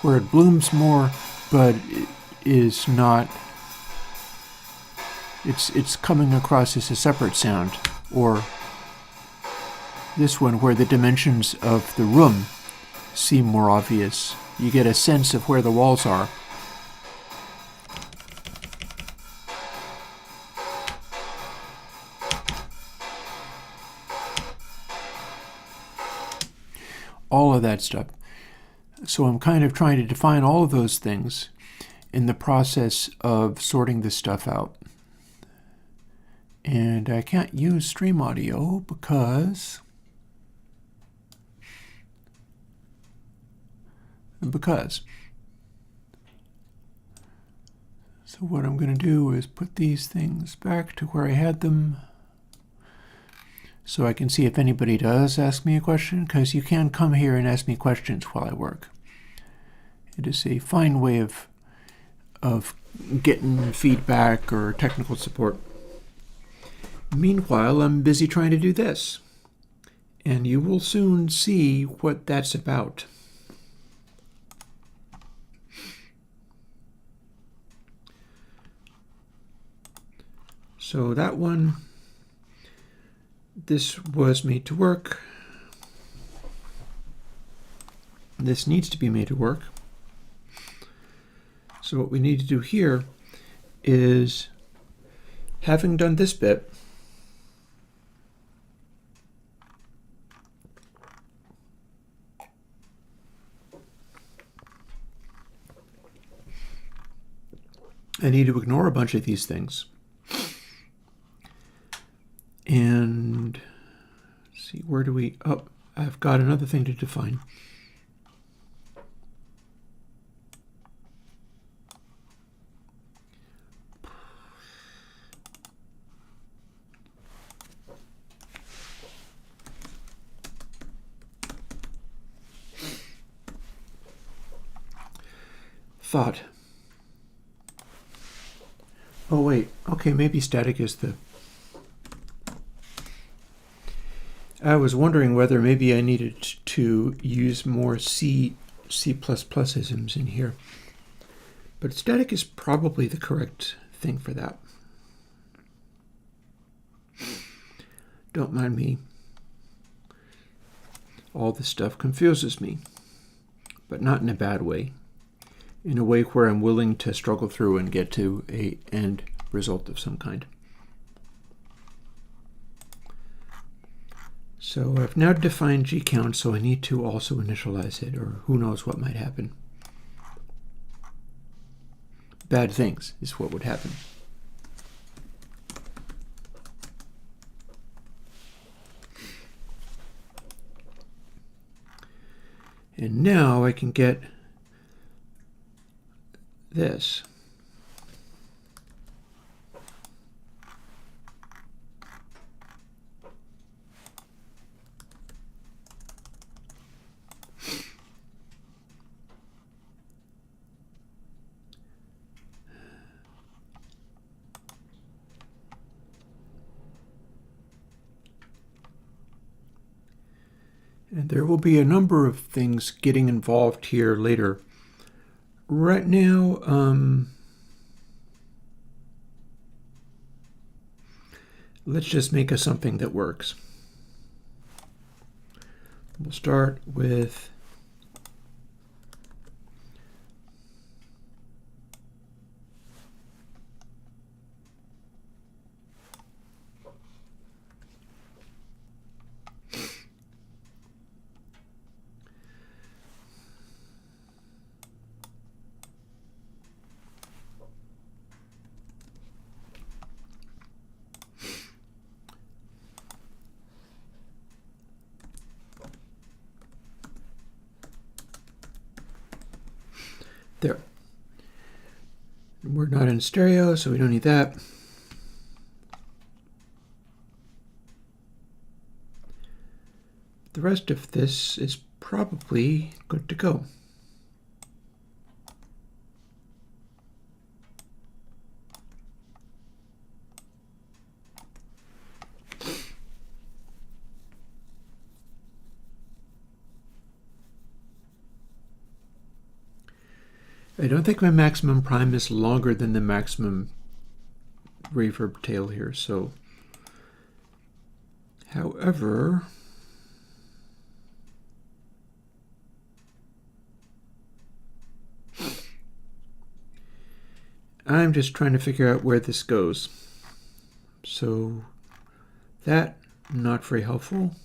where it blooms more, but it is not, it's coming across as a separate sound, or this one where the dimensions of the room seem more obvious. You get a sense of where the walls are. All of that stuff. So I'm kind of trying to define all of those things in the process of sorting this stuff out. And I can't use stream audio because So what I'm going to do is put these things back to where I had them, so I can see if anybody does ask me a question, because you can come here and ask me questions while I work. It is a fine way of getting feedback or technical support. Meanwhile, I'm busy trying to do this, and you will soon see what that's about. So that one, this was made to work. This needs to be made to work. So what we need to do here is, having done this bit, I need to ignore a bunch of these things. And let's see, where do we, oh, I've got another thing to define. Thought. Oh wait, okay, maybe static is the... I was wondering whether maybe I needed to use more C++ isms in here. But static is probably the correct thing for that. Don't mind me. All this stuff confuses me, but not in a bad way. In a way where I'm willing to struggle through and get to an end result of some kind. So I've now defined gcount, so I need to also initialize it, or who knows what might happen. Bad things is what would happen. And now I can get this. And there will be a number of things getting involved here later. Right now, let's just make a something that works. We'll start with there. We're not in stereo, so we don't need that. The rest of this is probably good to go. I don't think my maximum prime is longer than the maximum reverb tail here, so however, I'm just trying to figure out where this goes. So that, not very helpful.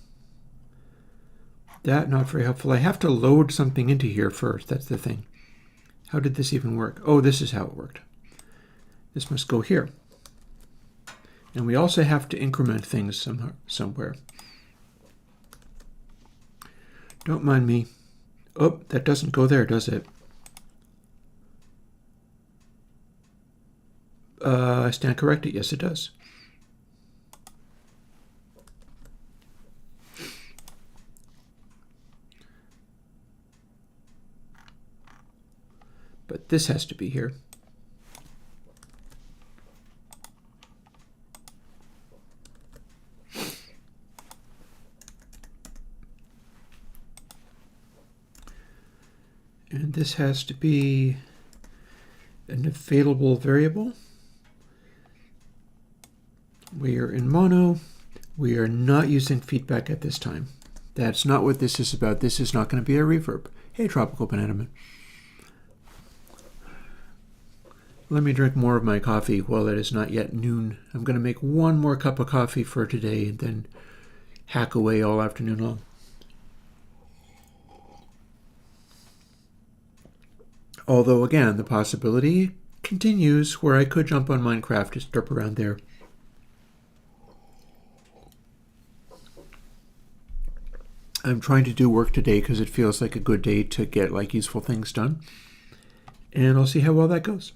That, not very helpful. I have to load something into here first, that's the thing. How did this even work? Oh, this is how it worked. This must go here. And we also have to increment things somewhere. Don't mind me. Oh, that doesn't go there, does it? I stand corrected. Yes, it does. But this has to be here. And this has to be an available variable. We are in mono. We are not using feedback at this time. That's not what this is about. This is not going to be a reverb. Hey, Tropical Banana Man. Let me drink more of my coffee while it is not yet noon. I'm going to make one more cup of coffee for today and then hack away all afternoon long. Although, again, the possibility continues where I could jump on Minecraft to derp around there. I'm trying to do work today because it feels like a good day to get like useful things done. And I'll see how well that goes.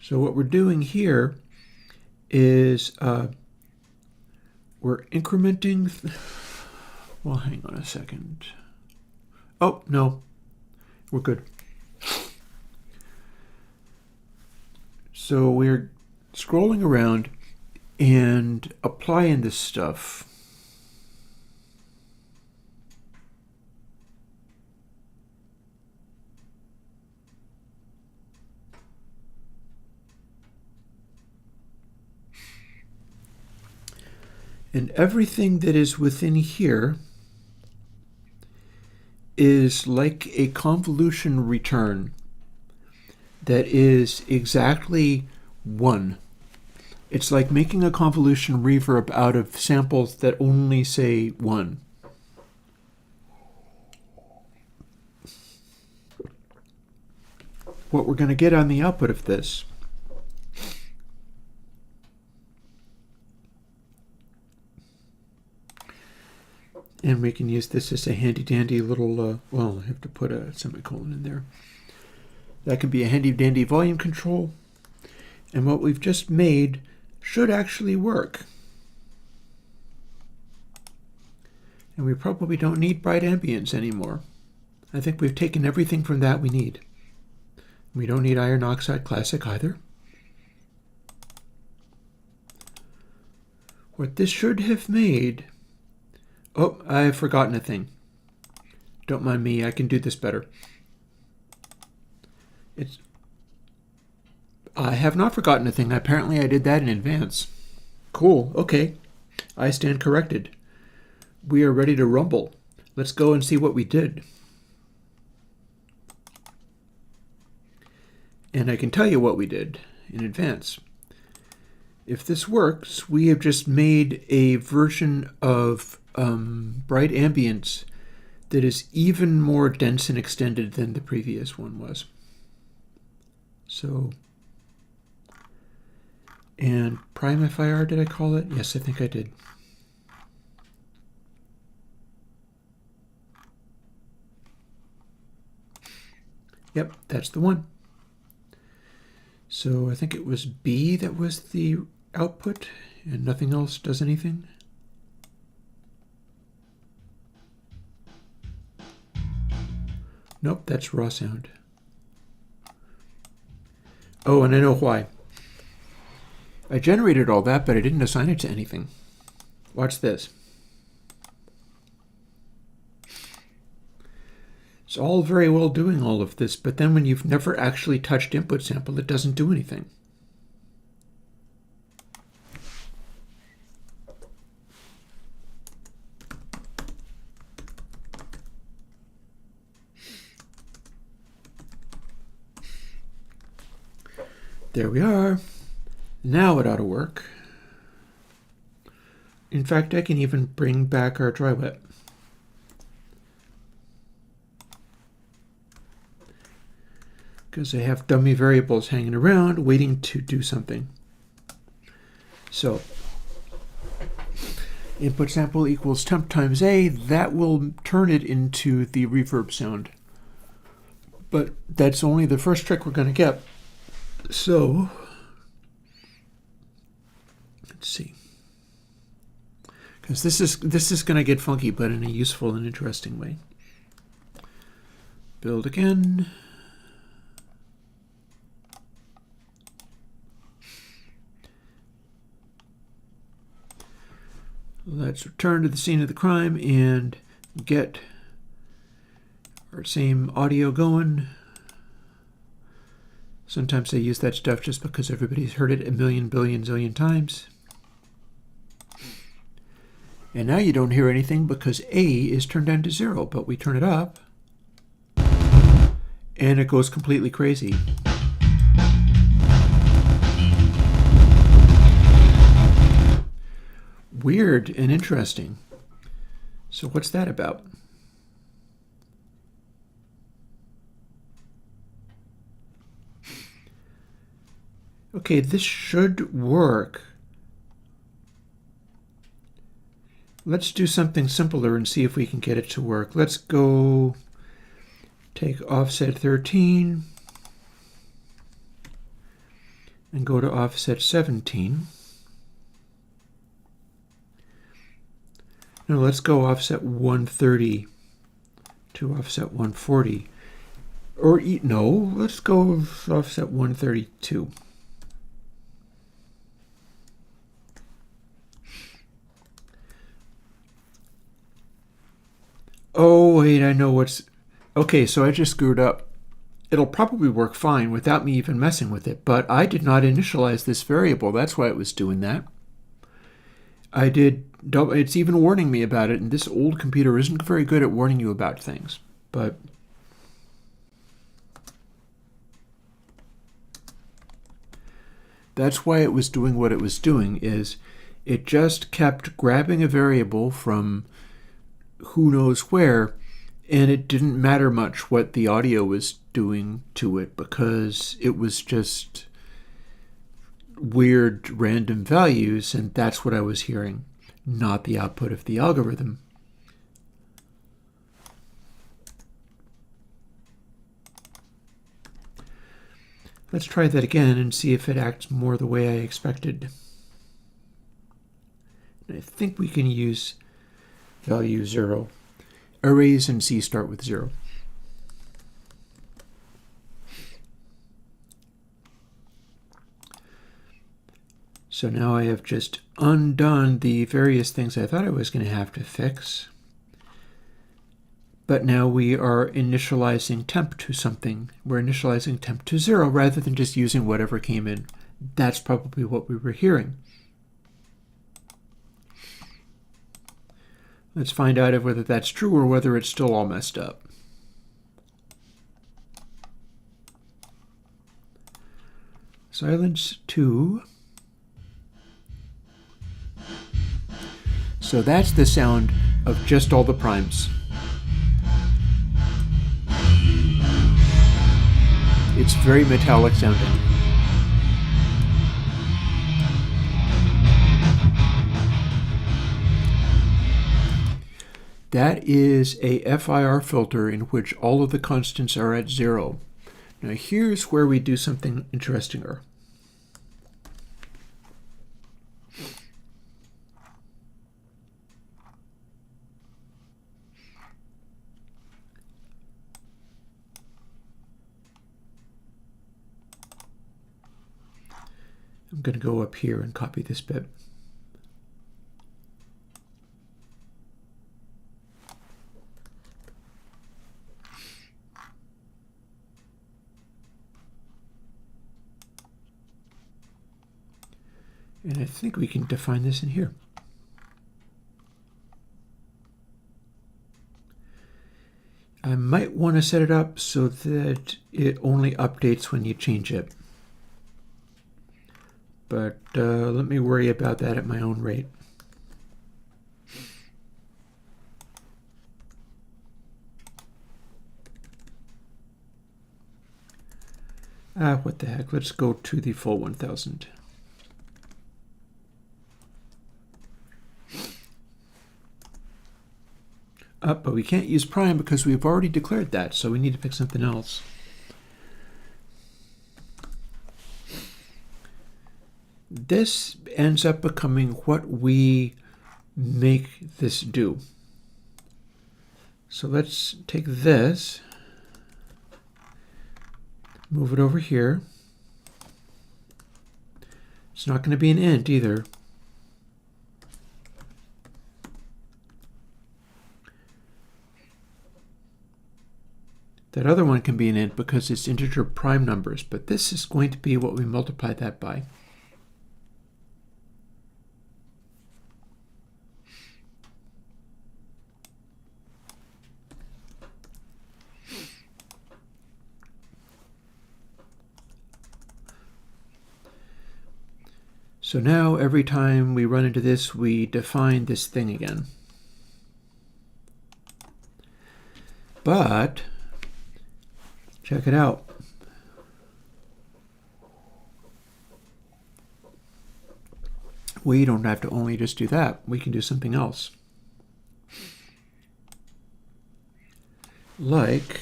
So what we're doing here is we're incrementing. Well, hang on a second. Oh, no, we're good. So we're scrolling around and applying this stuff. And everything that is within here is like a convolution return that is exactly 1. It's like making a convolution reverb out of samples that only say 1. What we're going to get on the output of this and we can use this as a handy-dandy little, well, I have to put a semicolon in there. That can be a handy-dandy volume control. And what we've just made should actually work. And we probably don't need bright ambience anymore. I think we've taken everything from that we need. We don't need Iron Oxide Classic either. What this should have made... Oh, I've forgotten a thing. Don't mind me, I can do this better. I have not forgotten a thing. Apparently I did that in advance. Cool, okay. I stand corrected. We are ready to rumble. Let's go and see what we did. And I can tell you what we did in advance. If this works, we have just made a version of bright ambience that is even more dense and extended than the previous one was. So, and prime FIR, did I call it? Yes, I think I did. Yep, that's the one. So I think it was B that was the output, and nothing else does anything. Nope, that's raw sound. Oh, and I know why. I generated all that, but I didn't assign it to anything. Watch this. It's all very well doing all of this, but then when you've never actually touched input sample, it doesn't do anything. There we are. Now it ought to work. In fact, I can even bring back our dry wet. Because I have dummy variables hanging around waiting to do something. So input sample equals temp times A. That will turn it into the reverb sound. But that's only the first trick we're going to get. So let's see. Because this is going to get funky, but in a useful and interesting way. Build again. Let's return to the scene of the crime and get our same audio going. Sometimes I use that stuff just because everybody's heard it a million, billion, zillion times. And now you don't hear anything because A is turned down to 0, but we turn it up and it goes completely crazy. Weird and interesting. So what's that about? Okay, this should work. Let's do something simpler and see if we can get it to work. Let's go take offset 13 and go to offset 17. No, let's go offset 130 to offset 140. Or no, let's go offset 132. Oh, wait, I know what's... Okay, so I just screwed up. It'll probably work fine without me even messing with it, but I did not initialize this variable. That's why it was doing that. I did... It's even warning me about it, and this old computer isn't very good at warning you about things, but... That's why it was doing what it was doing, is it just kept grabbing a variable from who knows where, and it didn't matter much what the audio was doing to it because it was just weird random values, and that's what I was hearing, not the output of the algorithm. Let's try that again and see if it acts more the way I expected. I think we can use value 0. Arrays in C start with 0. So now I have just undone the various things I thought I was going to have to fix. But now we are initializing temp to something. We're initializing temp to 0 rather than just using whatever came in. That's probably what we were hearing. Let's find out whether that's true or whether it's still all messed up. Silence 2. So that's the sound of just all the primes. It's very metallic sounding. That is a FIR filter in which all of the constants are at 0. Now here's where we do something interestinger. I'm going to go up here and copy this bit. And I think we can define this in here. I might want to set it up so that it only updates when you change it. But let me worry about that at my own rate. What the heck? Let's go to the full 1000. But we can't use prime because we've already declared that, so we need to pick something else. This ends up becoming what we make this do. So let's take this, move it over here. It's not going to be an int either. That other one can be an int because it's integer prime numbers, but this is going to be what we multiply that by. So now every time we run into this, we define this thing again. But check it out. We don't have to only just do that. We can do something else. Like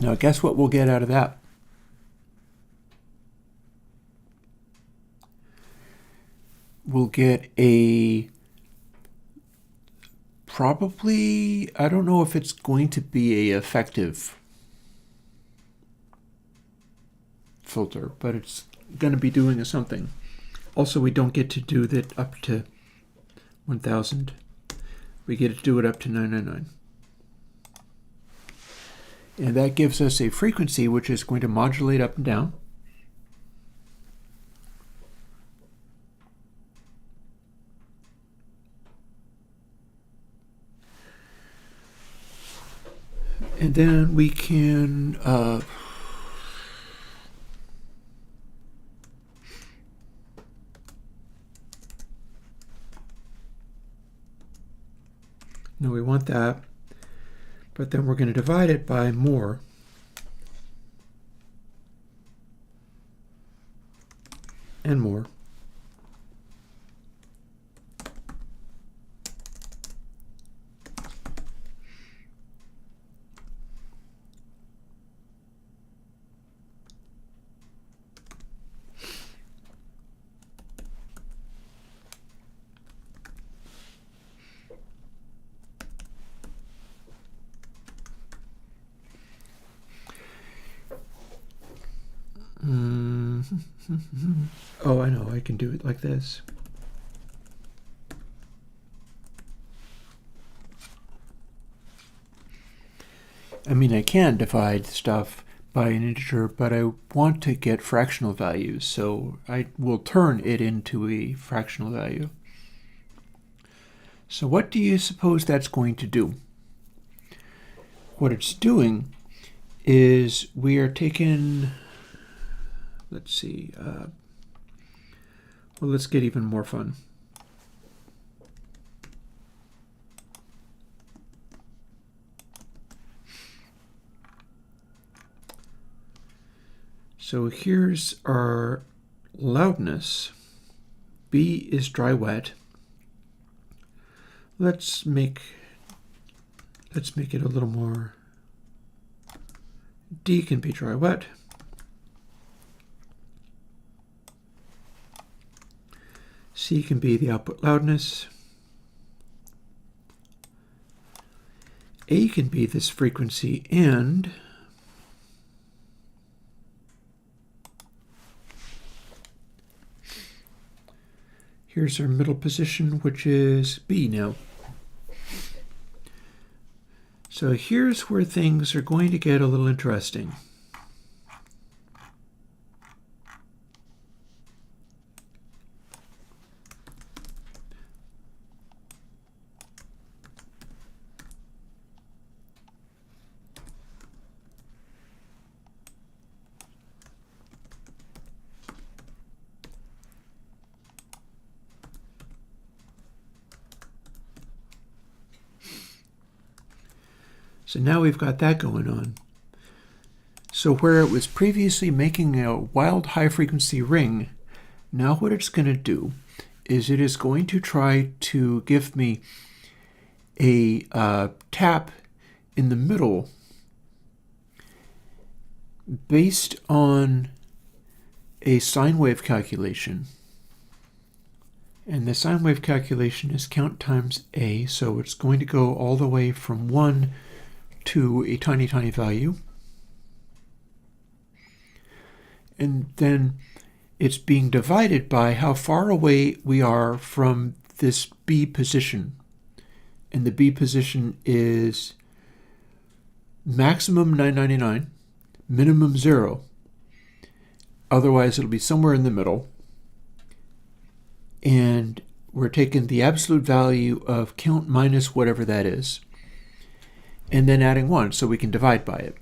now guess what we'll get out of that? We'll get a probably, I don't know if it's going to be a effective filter, but it's going to be doing something. Also, we don't get to do that up to 1000. We get to do it up to 999. And that gives us a frequency which is going to modulate up and down. And then we can no, we want that, but then we're going to divide it by more. And more. Oh, I know, I can do it like this. I mean, I can divide stuff by an integer, but I want to get fractional values, so I will turn it into a fractional value. So what do you suppose that's going to do? What it's doing is we are taking, let's see, well, let's get even more fun. So here's our loudness. B is dry wet. Let's make it a little more. D can be dry wet. C can be the output loudness. A can be this frequency, and here's our middle position, which is B now. So here's where things are going to get a little interesting. So now we've got that going on. So where it was previously making a wild high frequency ring, now what it's going to do is it is going to try to give me a tap in the middle based on a sine wave calculation. And the sine wave calculation is count times A, so it's going to go all the way from 1 to a tiny, tiny value. And then it's being divided by how far away we are from this B position. And the B position is maximum 999, minimum 0. Otherwise, it'll be somewhere in the middle. And we're taking the absolute value of count minus whatever that is, and then adding 1 so we can divide by it.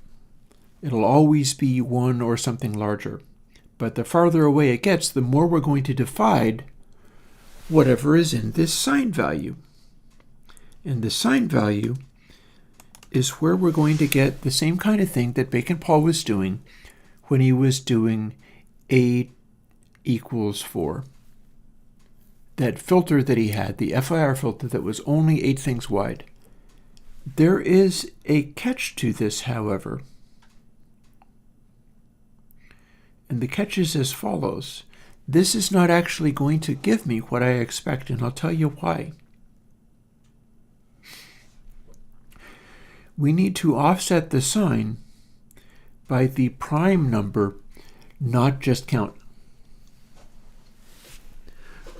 It'll always be 1 or something larger. But the farther away it gets, the more we're going to divide whatever is in this sine value. And the sine value is where we're going to get the same kind of thing that Bacon-Paul was doing when he was doing A equals 4. That filter that he had, the FIR filter that was only 8 things wide. There is a catch to this, however. And the catch is as follows. This is not actually going to give me what I expect, and I'll tell you why. We need to offset the sine by the prime number, not just count.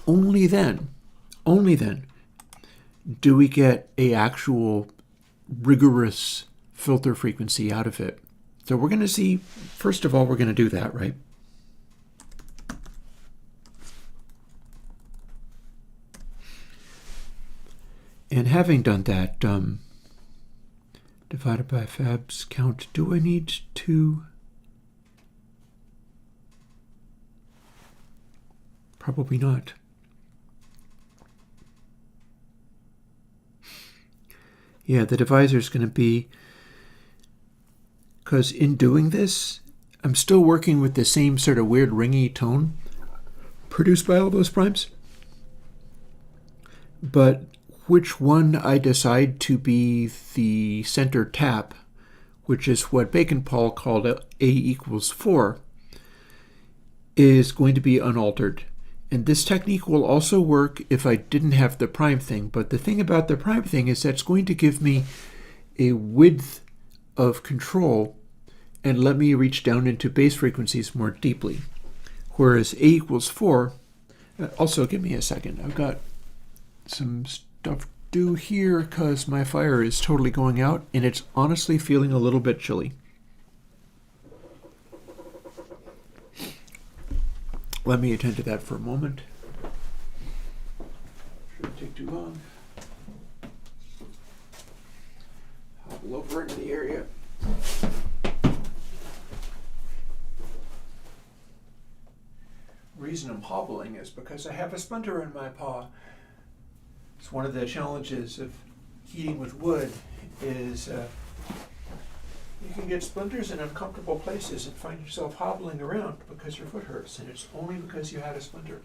Only then do we get an actual rigorous filter frequency out of it. So we're going to see, first of all, we're going to do that, right? And having done that, divided by fabs count, do I need to? Probably not. Yeah, the divisor is going to be, because in doing this, I'm still working with the same sort of weird ringy tone produced by all those primes. But which one I decide to be the center tap, which is what Bacon-Paul called A equals 4, is going to be unaltered. And this technique will also work if I didn't have the prime thing. But the thing about the prime thing is that's going to give me a width of control and let me reach down into bass frequencies more deeply. whereas a equals 4. Also, give me a second. I've got some stuff to do here because my fire is totally going out, and it's honestly feeling a little bit chilly. Let me attend to that for a moment. Shouldn't take too long. Hobble over into the area. Reason I'm hobbling is because I have a splinter in my paw. It's one of the challenges of heating with wood is you can get splinters in uncomfortable places and find yourself hobbling around because your foot hurts, and it's only because you had a splinter.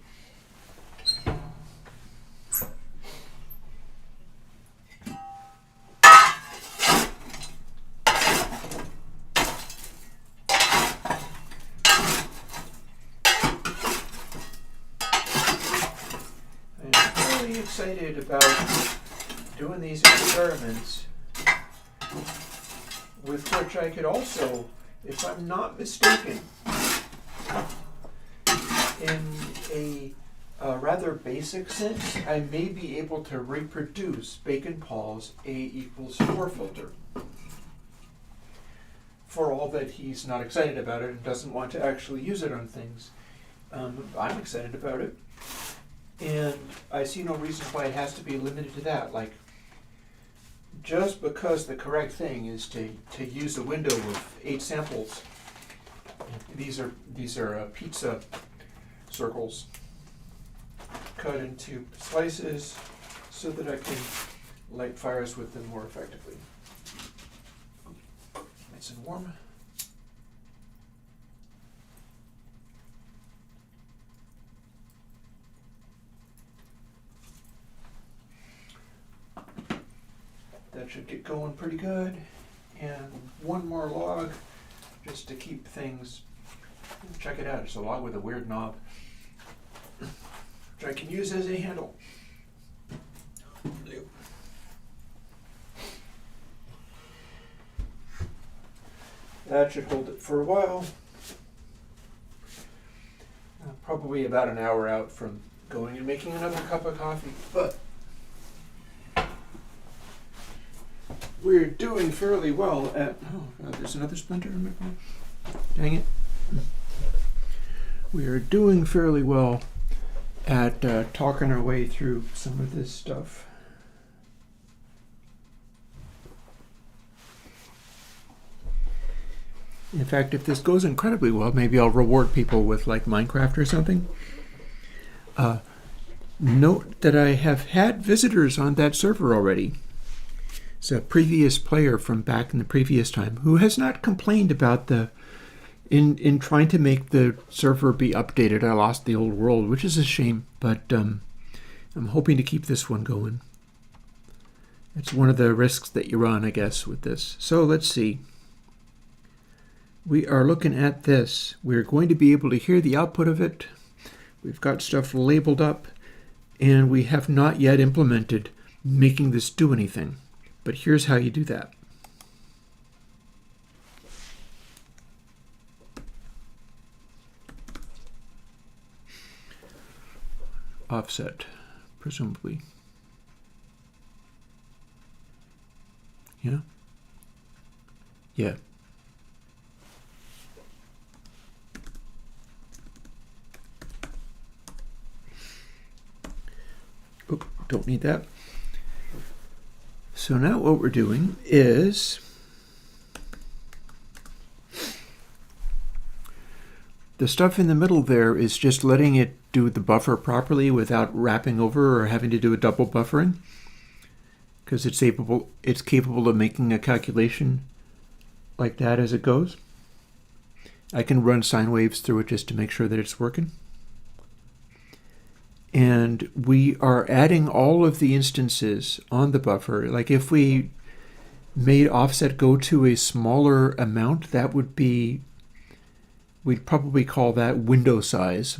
I'm really excited about doing these experiments, with which I could also, if I'm not mistaken, in a rather basic sense, I may be able to reproduce Bacon-Paul's A equals 4 filter. For all that he's not excited about it and doesn't want to actually use it on things, I'm excited about it. And I see no reason why it has to be limited to that. Like, just because the correct thing is to use a window with 8 samples. These are pizza circles cut into slices so that I can light fires with them more effectively. Nice and warm. That should get going pretty good. And one more log just to keep things, check it out, it's a log with a weird knob, which I can use as a handle. That should hold it for a while. Probably about an hour out from going and making another cup of coffee, but we're doing fairly well at, oh God, there's another splinter in my phone. Dang it. We are doing fairly well at talking our way through some of this stuff. In fact, if this goes incredibly well, maybe I'll reward people with like Minecraft or something. Note that I have had visitors on that server already. It's a previous player from back in the previous time who has not complained about in trying to make the server be updated. I lost the old world, which is a shame, but I'm hoping to keep this one going. It's one of the risks that you run, I guess, with this. So let's see. We are looking at this. We're going to be able to hear the output of it. We've got stuff labeled up, and we have not yet implemented making this do anything. But here's how you do that. Offset, presumably. Yeah? Yeah. Oh, don't need that. So now what we're doing is the stuff in the middle there is just letting it do the buffer properly without wrapping over or having to do a double buffering, because it's capable of making a calculation like that as it goes. I can run sine waves through it just to make sure that it's working. And we are adding all of the instances on the buffer. Like if we made offset go to a smaller amount, that would be, we'd probably call that window size.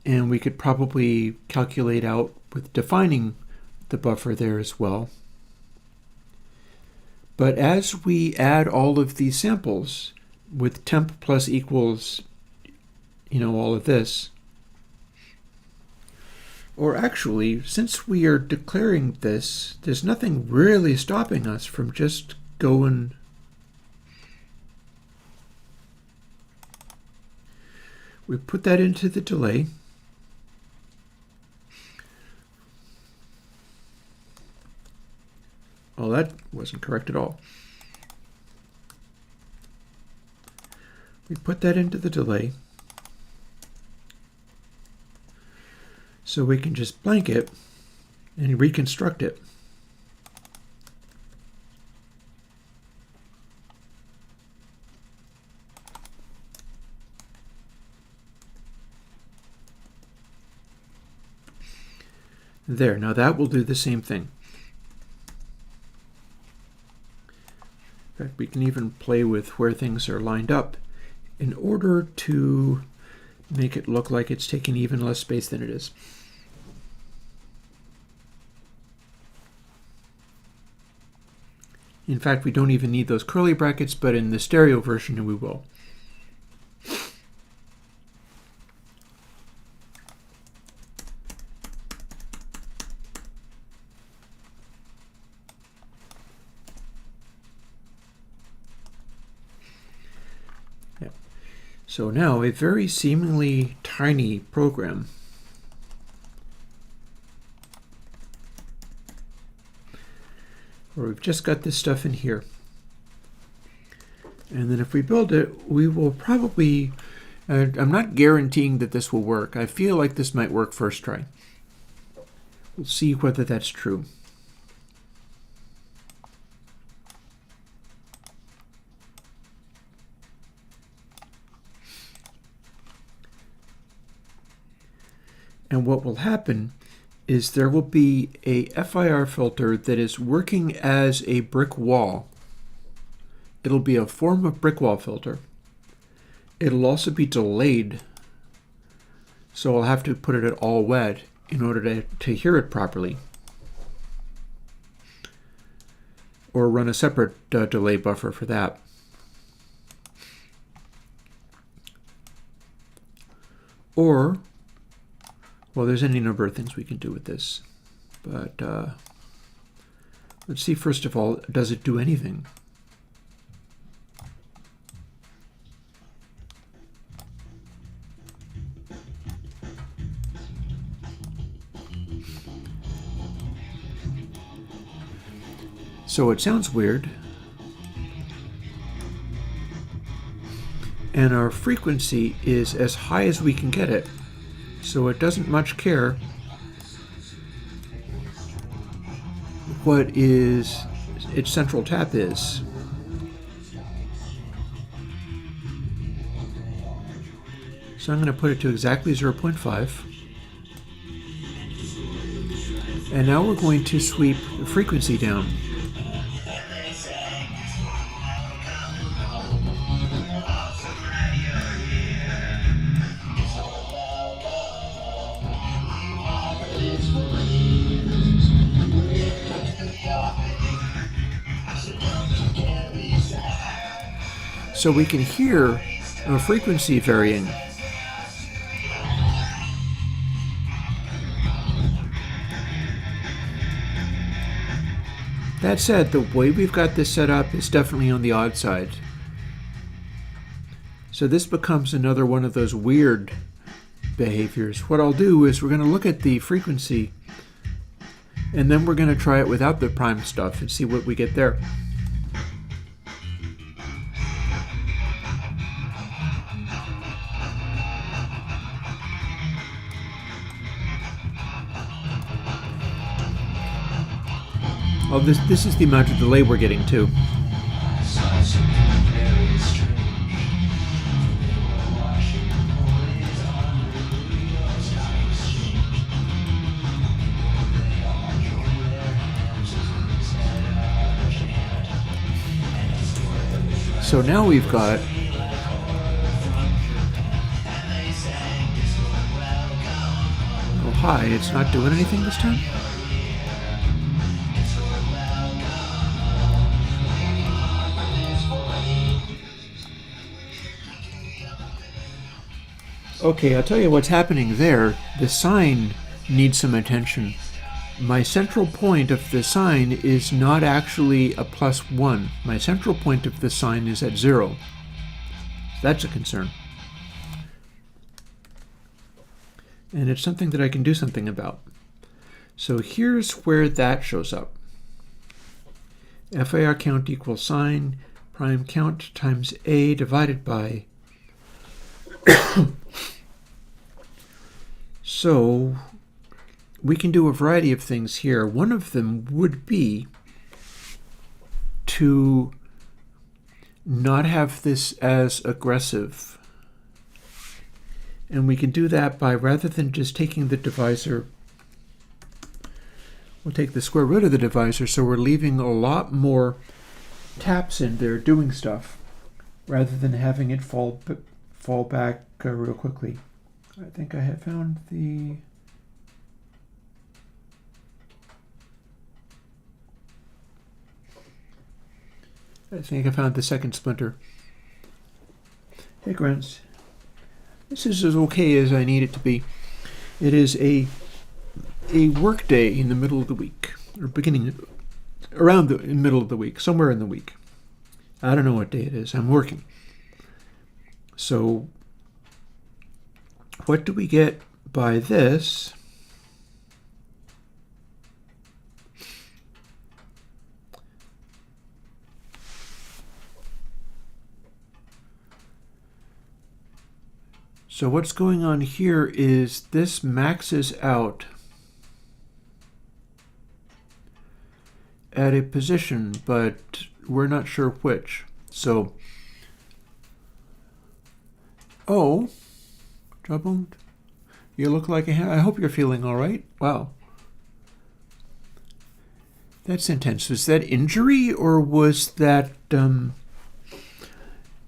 And we could probably calculate out with defining the buffer there as well. But as we add all of these samples, with temp plus equals, all of this. Or actually, since we are declaring this, there's nothing really stopping us from just going we put that into the delay. Oh, that wasn't correct at all. We put that into the delay. So we can just blank it and reconstruct it. There, now that will do the same thing. In fact, we can even play with where things are lined up in order to make it look like it's taking even less space than it is. In fact, we don't even need those curly brackets, but in the stereo version we will. So now a very seemingly tiny program where we've just got this stuff in here. And then if we build it, we will probably, I'm not guaranteeing that this will work. I feel like this might work first try. We'll see whether that's true. And what will happen is there will be a FIR filter that is working as a brick wall. It'll be a form of brick wall filter. It'll also be delayed, so I'll have to put it at all wet in order to hear it properly. Or run a separate delay buffer for that. Or, well, there's any number of things we can do with this. But let's see, first of all, does it do anything? So it sounds weird. And our frequency is as high as we can get it. So it doesn't much care what its central tap is. So I'm going to put it to exactly 0.5. And now we're going to sweep the frequency down. So we can hear a frequency varying. That said, the way we've got this set up is definitely on the odd side. So this becomes another one of those weird behaviors. What I'll do is we're going to look at the frequency and then we're going to try it without the prime stuff and see what we get there. Oh, this is the amount of delay we're getting too. So now we've got oh hi, it's not doing anything this time? Okay, I'll tell you what's happening there. The sign needs some attention. My central point of the sign is not actually a +1. My central point of the sign is at 0. That's a concern. And it's something that I can do something about. So here's where that shows up. FAR count equals sign prime count times A divided by. So we can do a variety of things here. One of them would be to not have this as aggressive. And we can do that by, rather than just taking the divisor, we'll take the square root of the divisor, so we're leaving a lot more taps in there doing stuff, rather than having it fall back real quickly. I think I have found the... I think I found the second splinter. Hey, Grants. This is as okay as I need it to be. It is a work day in the middle of the week, or beginning around the middle of the week, somewhere in the week. I don't know what day it is. I'm working. So what do we get by this? So what's going on here is this maxes out at a position, but we're not sure which. So, oh, trouble. You look like I hope you're feeling all right. Wow. That's intense. Was that injury, or was that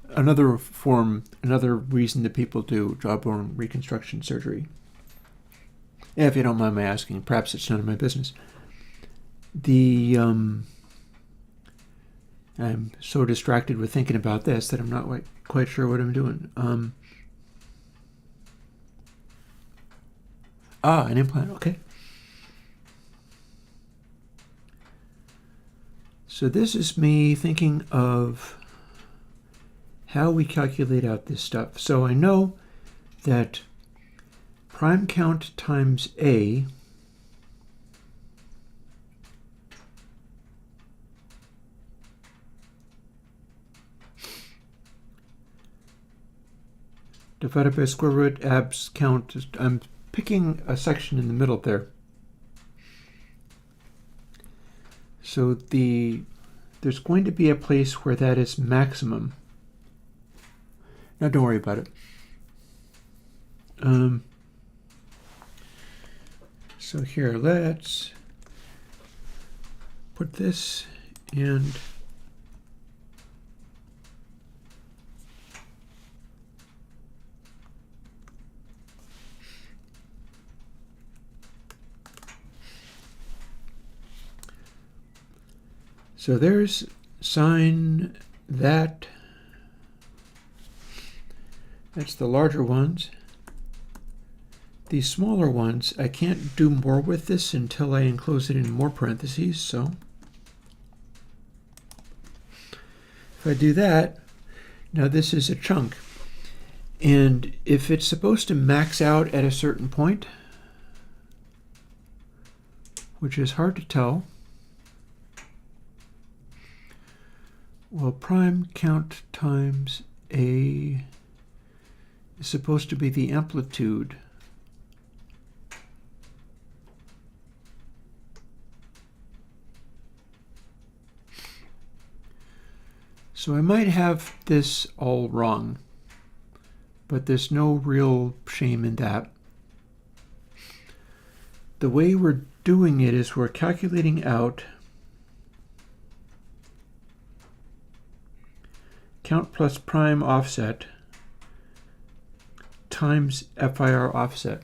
another reason that people do jawbone reconstruction surgery? If you don't mind my asking, perhaps it's none of my business. I'm so distracted with thinking about this that I'm not quite sure what I'm doing. An implant, okay. So this is me thinking of how we calculate out this stuff. So I know that prime count times A divided by square root abs count. I'm picking a section in the middle there. So there's going to be a place where that is maximum. Now don't worry about it. So here, let's put this and so there's sign that. That's the larger ones. These smaller ones, I can't do more with this until I enclose it in more parentheses, so if I do that, now this is a chunk. And if it's supposed to max out at a certain point, which is hard to tell, well, prime count times A is supposed to be the amplitude. So I might have this all wrong, but there's no real shame in that. The way we're doing it is we're calculating out count plus prime offset times FIR offset.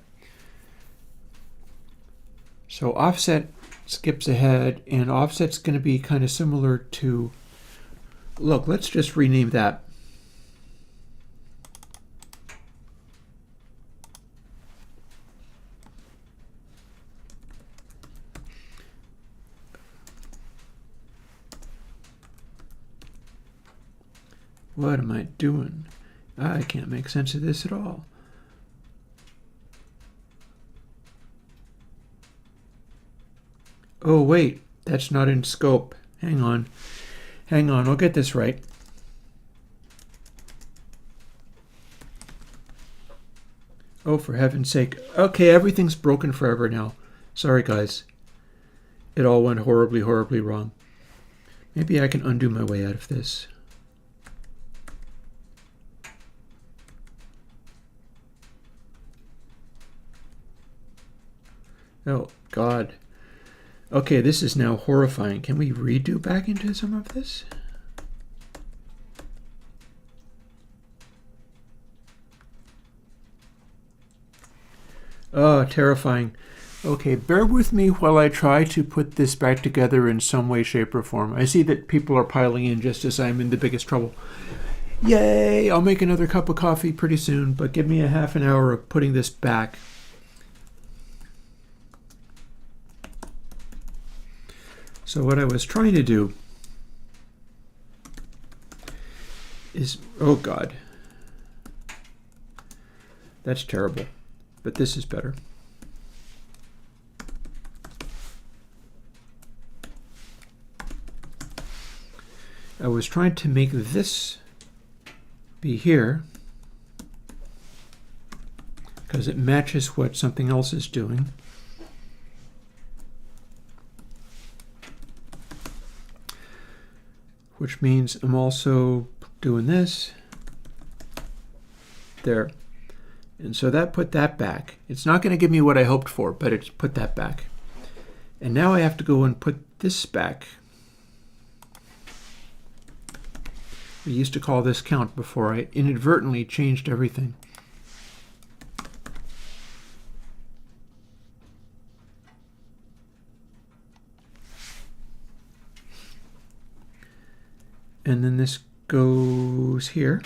So offset skips ahead, and offset's going to be kind of similar to, look, let's just rename that. What am I doing? I can't make sense of this at all. Oh, wait, that's not in scope. Hang on. Hang on, I'll get this right. Oh, for heaven's sake. Okay, everything's broken forever now. Sorry, guys. It all went horribly, horribly wrong. Maybe I can undo my way out of this. Oh, God. Okay, this is now horrifying. Can we redo back into some of this? Oh, terrifying. Okay, bear with me while I try to put this back together in some way, shape, or form. I see that people are piling in just as I'm in the biggest trouble. Yay! I'll make another cup of coffee pretty soon, but give me a half an hour of putting this back. So what I was trying to do is, oh God, that's terrible, but this is better. I was trying to make this be here because it matches what something else is doing. Which means I'm also doing this there. And so that put that back. It's not going to give me what I hoped for, but it's put that back. And now I have to go and put this back. We used to call this count before I inadvertently changed everything. And then this goes here.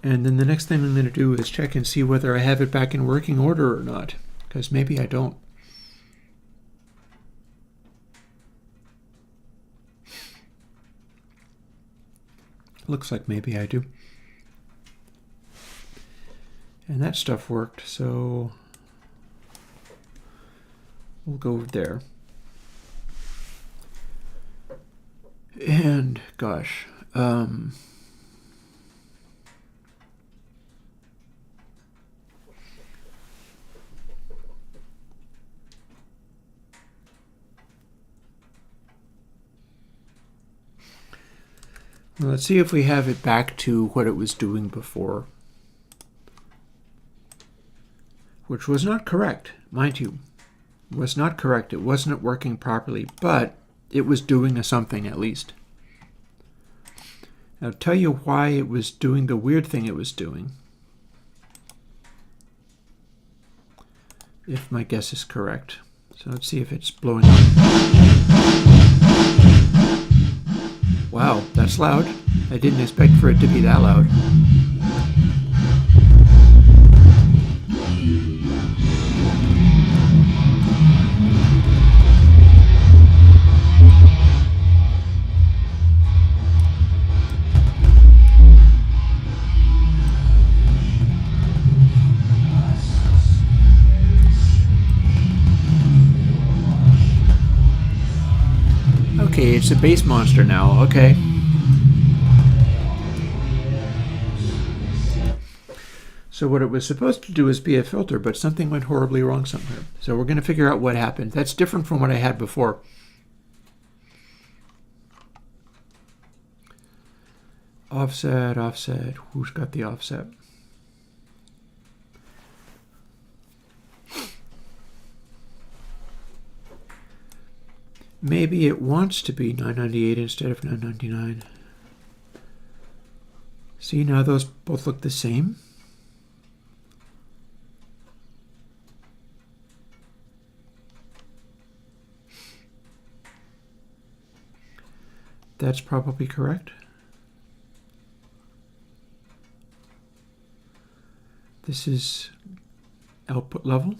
And then the next thing I'm going to do is check and see whether I have it back in working order or not, because maybe I don't. Looks like maybe I do. And that stuff worked, so we'll go there. And gosh, well, let's see if we have it back to what it was doing before, which was not correct, mind you. It was not correct. It wasn't working properly, but it was doing something at least. I'll tell you why it was doing the weird thing it was doing, if my guess is correct. So let's see if it's blowing up. Wow, that's loud. I didn't expect for it to be that loud. Okay, it's a base monster now, okay. So what it was supposed to do is be a filter, but something went horribly wrong somewhere. So we're going to figure out what happened. That's different from what I had before. Offset, offset. Who's got the offset? Maybe it wants to be 998 instead of 999. See, now those both look the same. That's probably correct. This is output level.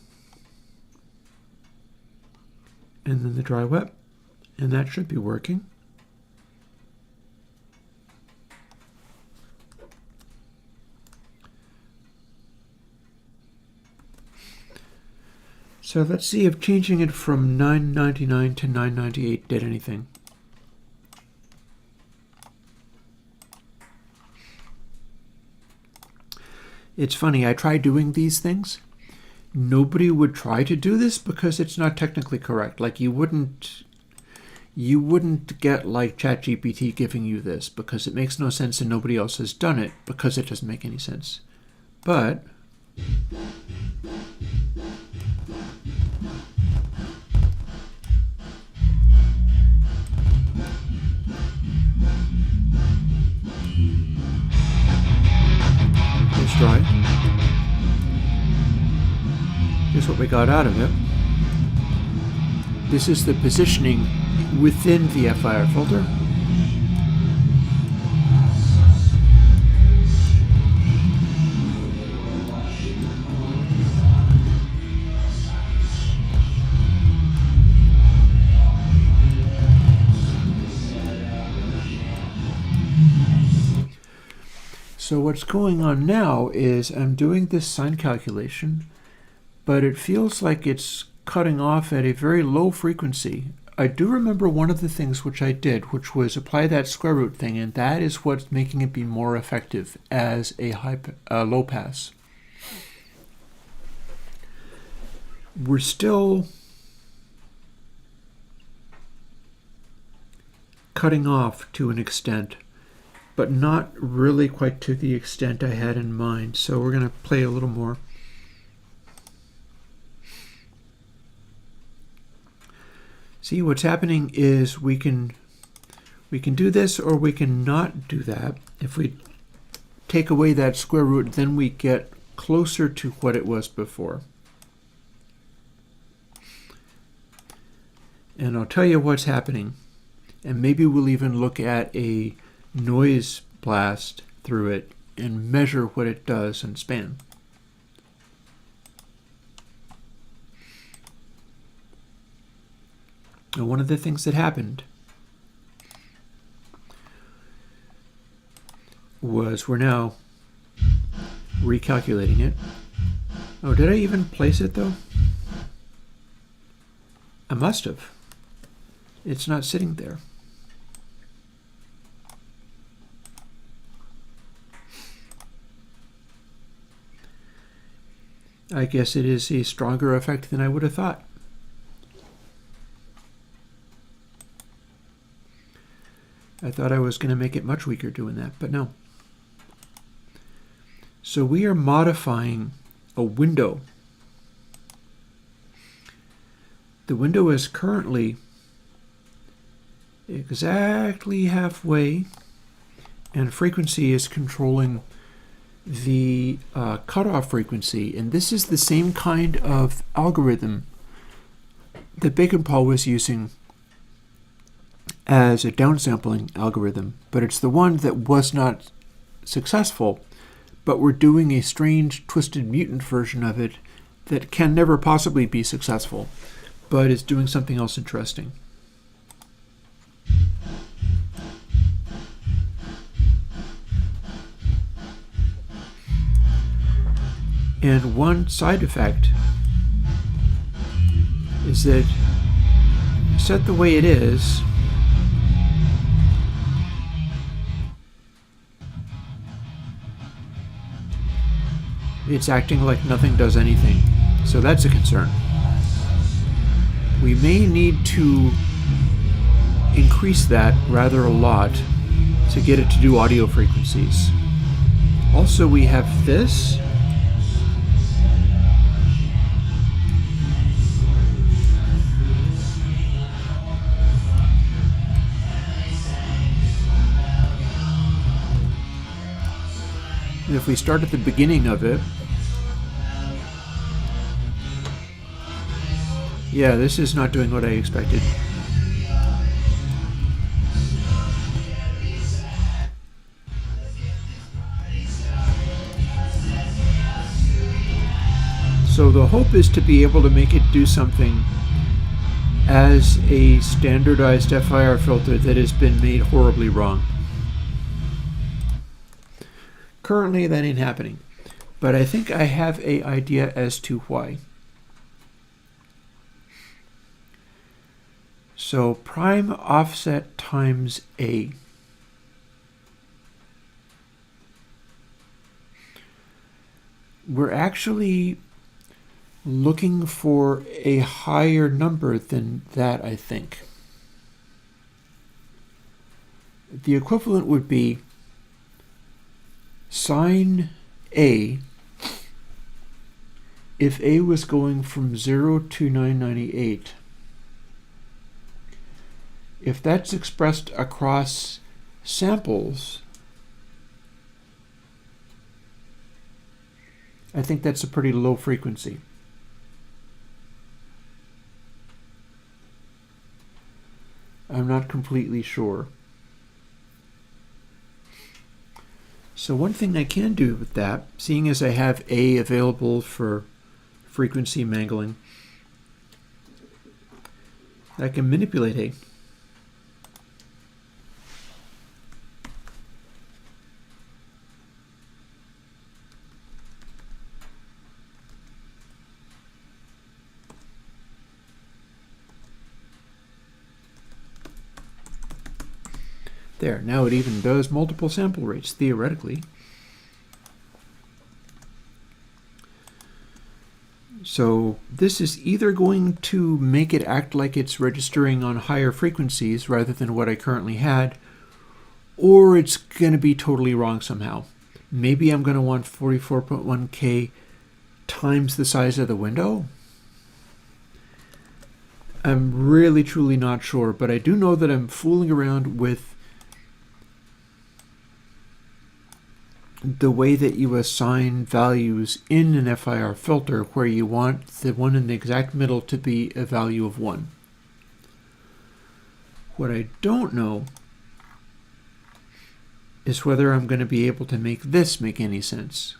And then the dry wet. And that should be working. So let's see if changing it from 999 to 998 did anything. It's funny, I tried doing these things. Nobody would try to do this because it's not technically correct. Like you wouldn't get like ChatGPT giving you this because it makes no sense and nobody else has done it because it doesn't make any sense. But let's try. Here's what we got out of it. This is the positioning within the FIR filter. So what's going on now is I'm doing this sine calculation, but it feels like it's cutting off at a very low frequency. I do remember one of the things which I did, which was apply that square root thing, and that is what's making it be more effective as a low pass. We're still cutting off to an extent, but not really quite to the extent I had in mind. So we're going to play a little more. See, what's happening is we can do this or we can not do that. If we take away that square root, then we get closer to what it was before. And I'll tell you what's happening. And maybe we'll even look at a noise blast through it and measure what it does in span. Now, one of the things that happened was we're now recalculating it. Oh, did I even place it though? I must have. It's not sitting there. I guess it is a stronger effect than I would have thought. I thought I was going to make it much weaker doing that, but no. So we are modifying a window. The window is currently exactly halfway, and frequency is controlling the cutoff frequency. And this is the same kind of algorithm that Bacon-Paul was using as a downsampling algorithm, but it's the one that was not successful, but we're doing a strange twisted mutant version of it that can never possibly be successful, but is doing something else interesting. And one side effect is that set the way it is, it's acting like nothing does anything. So that's a concern. We may need to increase that rather a lot to get it to do audio frequencies. Also, we have this. And if we start at the beginning of it, yeah, this is not doing what I expected. So the hope is to be able to make it do something as a standardized FIR filter that has been made horribly wrong. Currently, that ain't happening, but I think I have an idea as to why. So prime offset times A. We're actually looking for a higher number than that, I think. The equivalent would be sine A if A was going from 0 to 998. If that's expressed across samples, I think that's a pretty low frequency. I'm not completely sure. So one thing I can do with that, seeing as I have A available for frequency mangling, I can manipulate A. There, now it even does multiple sample rates, theoretically. So this is either going to make it act like it's registering on higher frequencies rather than what I currently had, or it's going to be totally wrong somehow. Maybe I'm going to want 44.1K times the size of the window. I'm really truly not sure, but I do know that I'm fooling around with the way that you assign values in an FIR filter, where you want the one in the exact middle to be a value of 1. What I don't know is whether I'm going to be able to make this make any sense.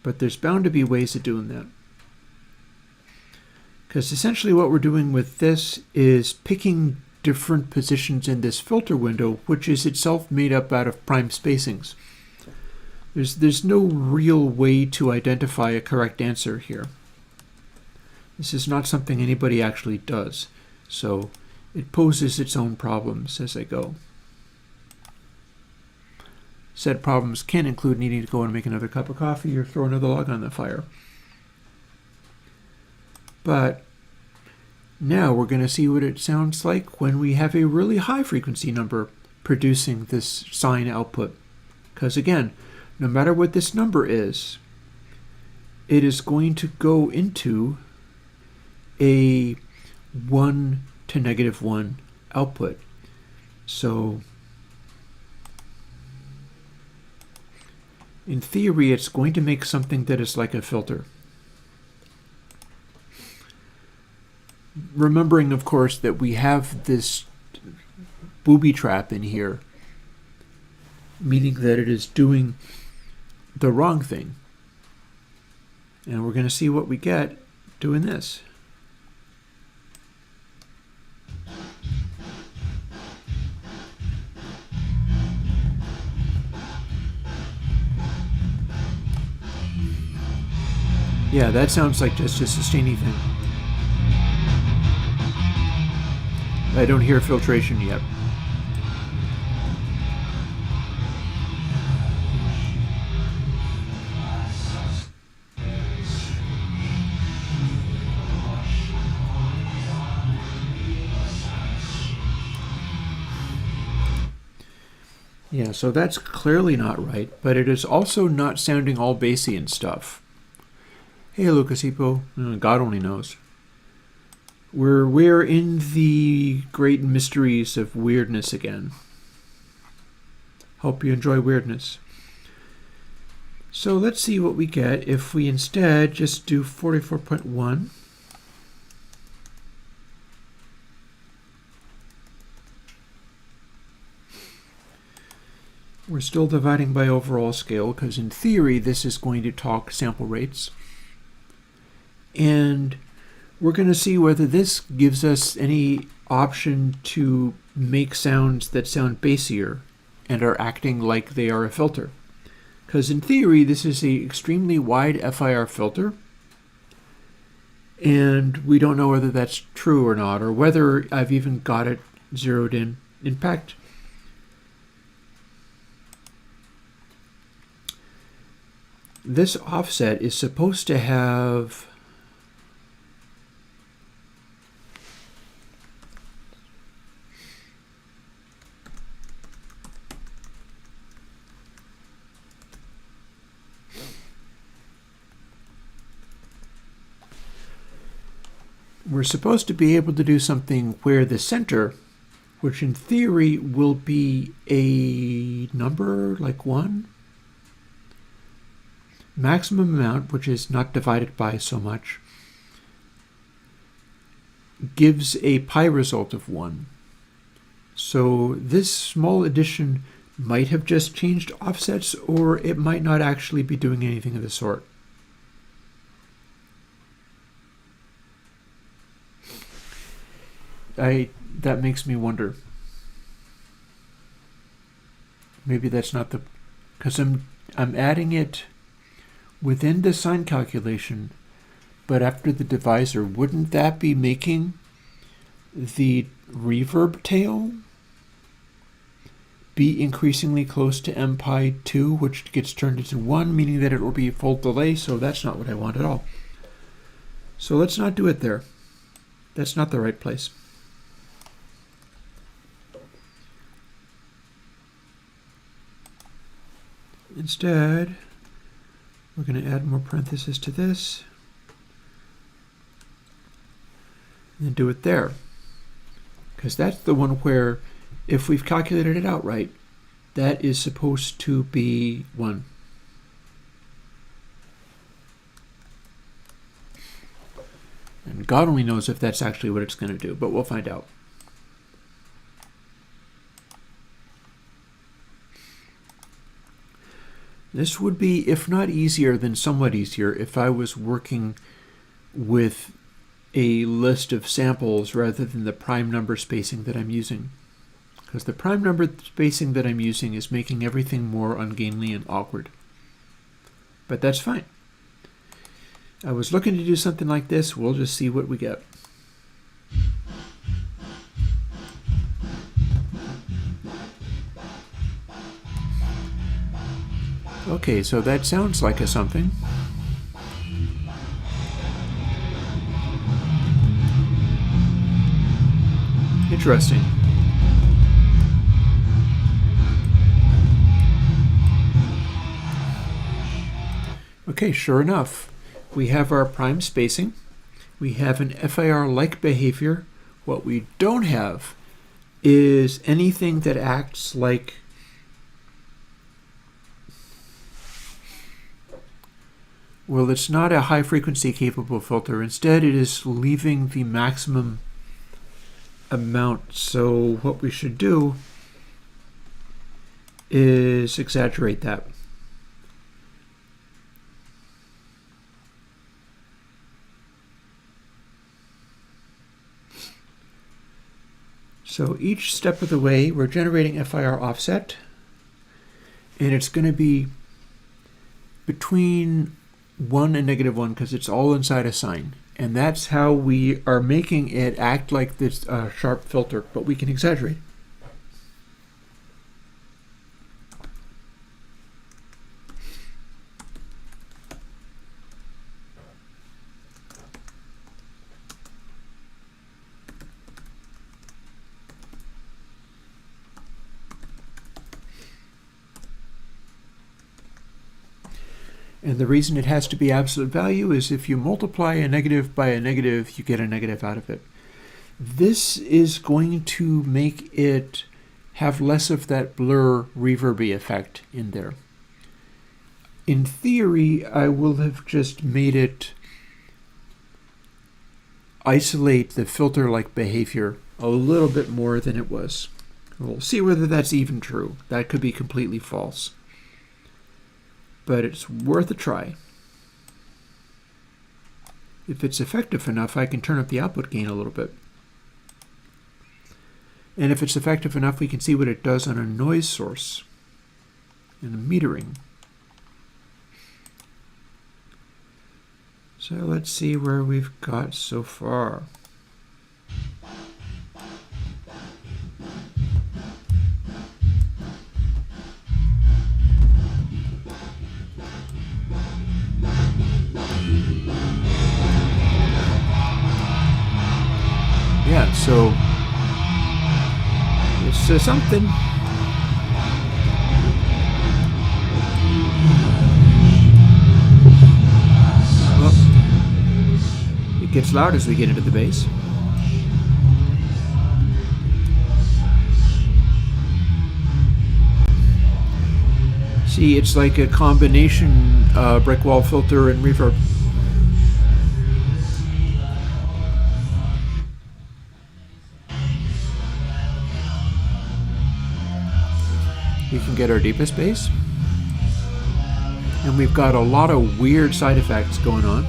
But there's bound to be ways of doing that. Because essentially what we're doing with this is picking different positions in this filter window, which is itself made up out of prime spacings. There's no real way to identify a correct answer here. This is not something anybody actually does, so it poses its own problems as I go. Said problems can include needing to go and make another cup of coffee or throw another log on the fire. But now we're going to see what it sounds like when we have a really high frequency number producing this sine output. Because again, no matter what this number is, it is going to go into a 1 to -1 output. So in theory, it's going to make something that is like a filter. Remembering, of course, that we have this booby trap in here, meaning that it is doing the wrong thing. And we're going to see what we get doing this. Yeah, that sounds like just a sustaining thing. I don't hear filtration yet. Yeah, so that's clearly not right, but it is also not sounding all bassy and stuff. Hey, Lucas Hippo. God only knows. We're in the great mysteries of weirdness again. Hope you enjoy weirdness. So let's see what we get if we instead just do 44.1. We're still dividing by overall scale because in theory this is going to talk sample rates. And we're going to see whether this gives us any option to make sounds that sound bassier and are acting like they are a filter. Because in theory this is an extremely wide FIR filter. And we don't know whether that's true or not, or whether I've even got it zeroed in. In fact, this offset is supposed to have we're supposed to be able to do something where the center, which in theory will be a number like 1, maximum amount, which is not divided by so much, gives a pi result of 1. So this small addition might have just changed offsets, or it might not actually be doing anything of the sort. That makes me wonder. Maybe that's not the, because I'm adding it within the sign calculation, but after the divisor, wouldn't that be making the reverb tail be increasingly close to m pi 2, which gets turned into 1, meaning that it will be full delay, so that's not what I want at all. So let's not do it there. That's not the right place. Instead, we're going to add more parentheses to this and do it there, because that's the one where, if we've calculated it out right, that is supposed to be 1. And God only knows if that's actually what it's going to do, but we'll find out. This would be, if not easier, then somewhat easier if I was working with a list of samples rather than the prime number spacing that I'm using. Because the prime number spacing that I'm using is making everything more ungainly and awkward. But that's fine. I was looking to do something like this. We'll just see what we get. Okay, so that sounds like a something. Interesting. Okay, sure enough, we have our prime spacing. We have an FIR-like behavior. What we don't have is anything that acts like well, it's not a high frequency capable filter. Instead, it is leaving the maximum amount. So what we should do is exaggerate that. So each step of the way, we're generating FIR offset, and it's going to be between 1 and -1 because it's all inside a sine. And that's how we are making it act like this sharp filter, but we can exaggerate. And the reason it has to be absolute value is if you multiply a negative by a negative, you get a negative out of it. This is going to make it have less of that blur reverby effect in there. In theory, I will have just made it isolate the filter-like behavior a little bit more than it was. We'll see whether that's even true. That could be completely false. But it's worth a try. If it's effective enough, I can turn up the output gain a little bit. And if it's effective enough, we can see what it does on a noise source and a metering. So let's see where we've got so far. Yeah, so it's something. Well, it gets loud as we get into the bass. See, it's like a combination brick wall filter and reverb. We can get our deepest bass. And we've got a lot of weird side effects going on.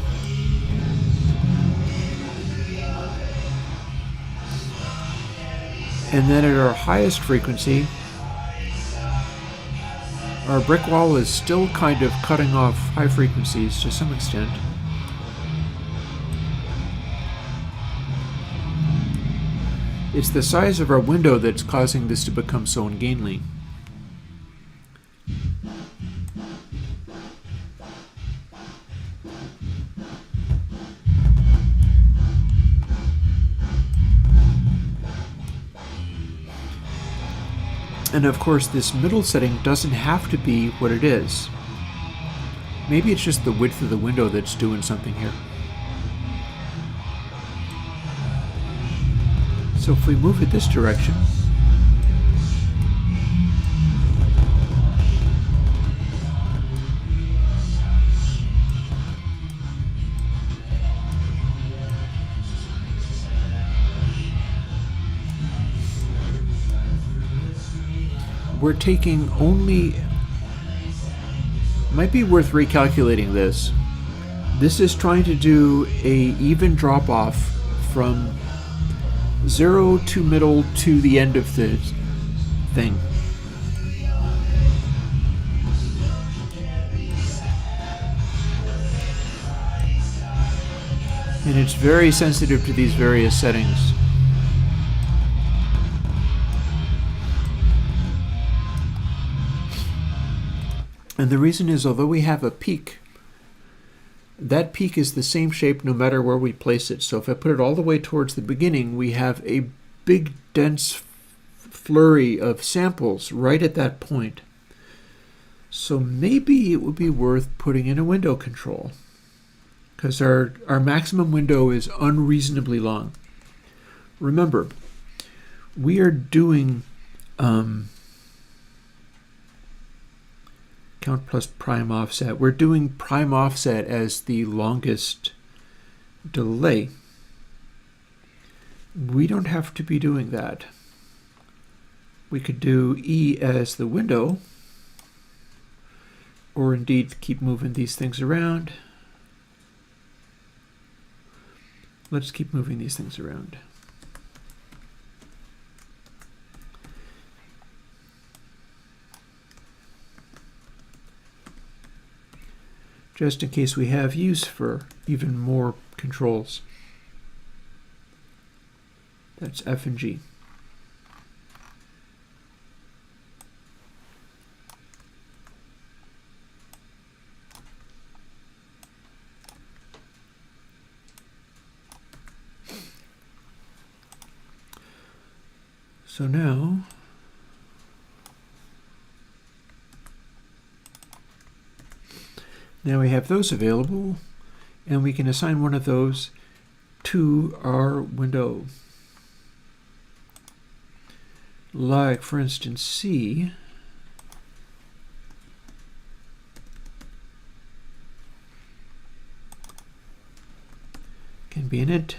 And then at our highest frequency, our brick wall is still kind of cutting off high frequencies to some extent. It's the size of our window that's causing this to become so ungainly. And of course, this middle setting doesn't have to be what it is. Maybe it's just the width of the window that's doing something here. So if we move it this direction, we're taking only, might be worth recalculating this. This is trying to do a even drop off from zero to middle to the end of the thing. And it's very sensitive to these various settings. And the reason is, although we have a peak, that peak is the same shape no matter where we place it. So if I put it all the way towards the beginning, we have a big, dense flurry of samples right at that point. So maybe it would be worth putting in a window control, because our maximum window is unreasonably long. Remember, we are doing count plus prime offset. We're doing prime offset as the longest delay. We don't have to be doing that. We could do E as the window, or indeed keep moving these things around. Let's keep moving these things around. Just in case we have use for even more controls. That's F and G. So now, we have those available, and we can assign one of those to our window. Like, for instance, C can be an int.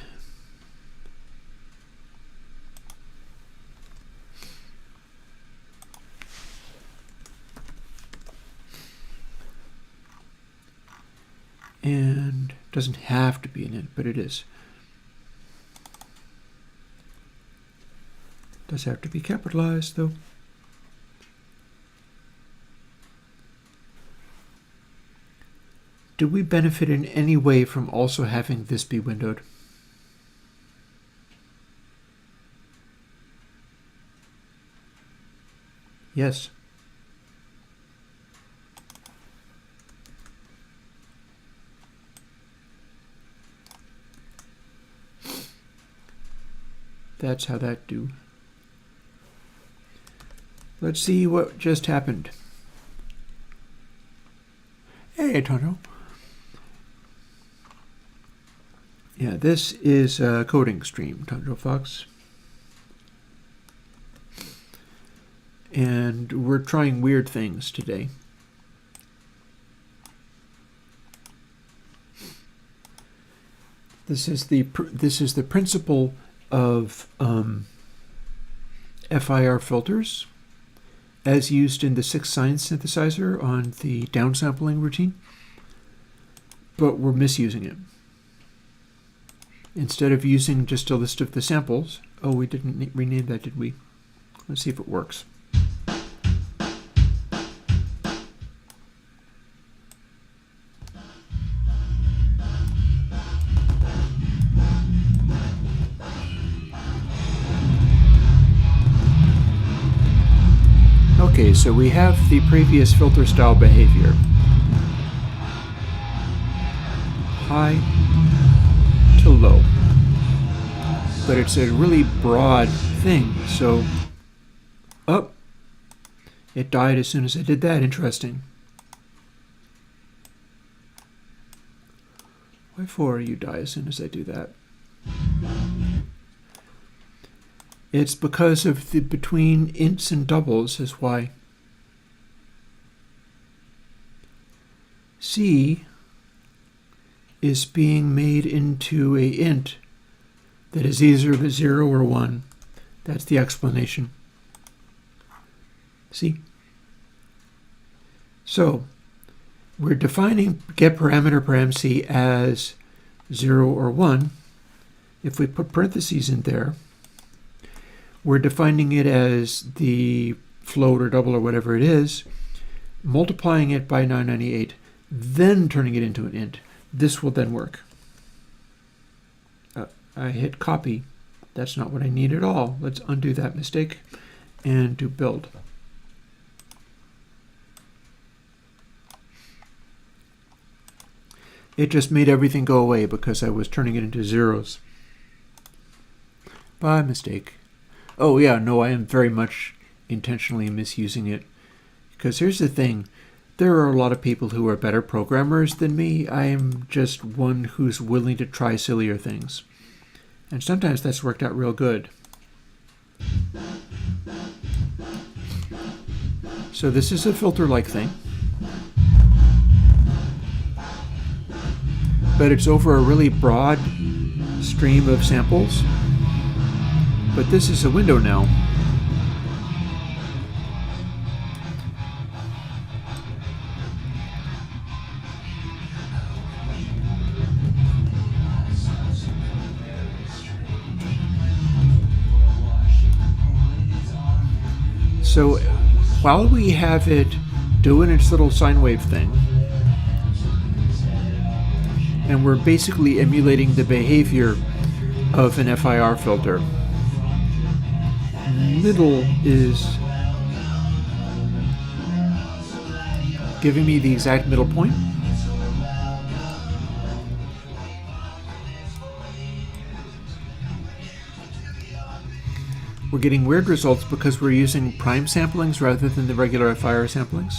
And doesn't have to be an int, but it is. Does have to be capitalized, though. do we benefit in any way from also having this be windowed? Yes. That's how that do. Let's see what just happened. Hey, Tonto. Yeah, this is a coding stream, Tonto Fox. And we're trying weird things today. This is the principle of FIR filters as used in the 6 sign synthesizer on the downsampling routine, but we're misusing it. Instead of using just a list of the samples, oh, we didn't rename that, did we? Let's see if it works. Okay, so we have the previous filter style behavior. High to low. But it's a really broad thing, so... Oh! It died as soon as I did that. Interesting. Why for you die as soon as I do that? It's because of the between ints and doubles is why. C is being made into a int that is either a 0 or 1. That's the explanation. See? So, we're defining getParameter_param_C as 0 or 1. If we put parentheses in there, we're defining it as the float or double or whatever it is, multiplying it by 998, then turning it into an int. This will then work. I hit copy. That's not what I need at all. Let's undo that mistake and do build. It just made everything go away because I was turning it into zeros. By mistake. Oh yeah, no, I am very much intentionally misusing it. Because here's the thing. There are a lot of people who are better programmers than me. I am just one who's willing to try sillier things. And sometimes that's worked out real good. So this is a filter-like thing. But it's over a really broad stream of samples. But this is a window now. So while we have it doing its little sine wave thing, and we're basically emulating the behavior of an FIR filter, middle is giving me the exact middle point. We're getting weird results because we're using prime samplings rather than the regular FIR samplings.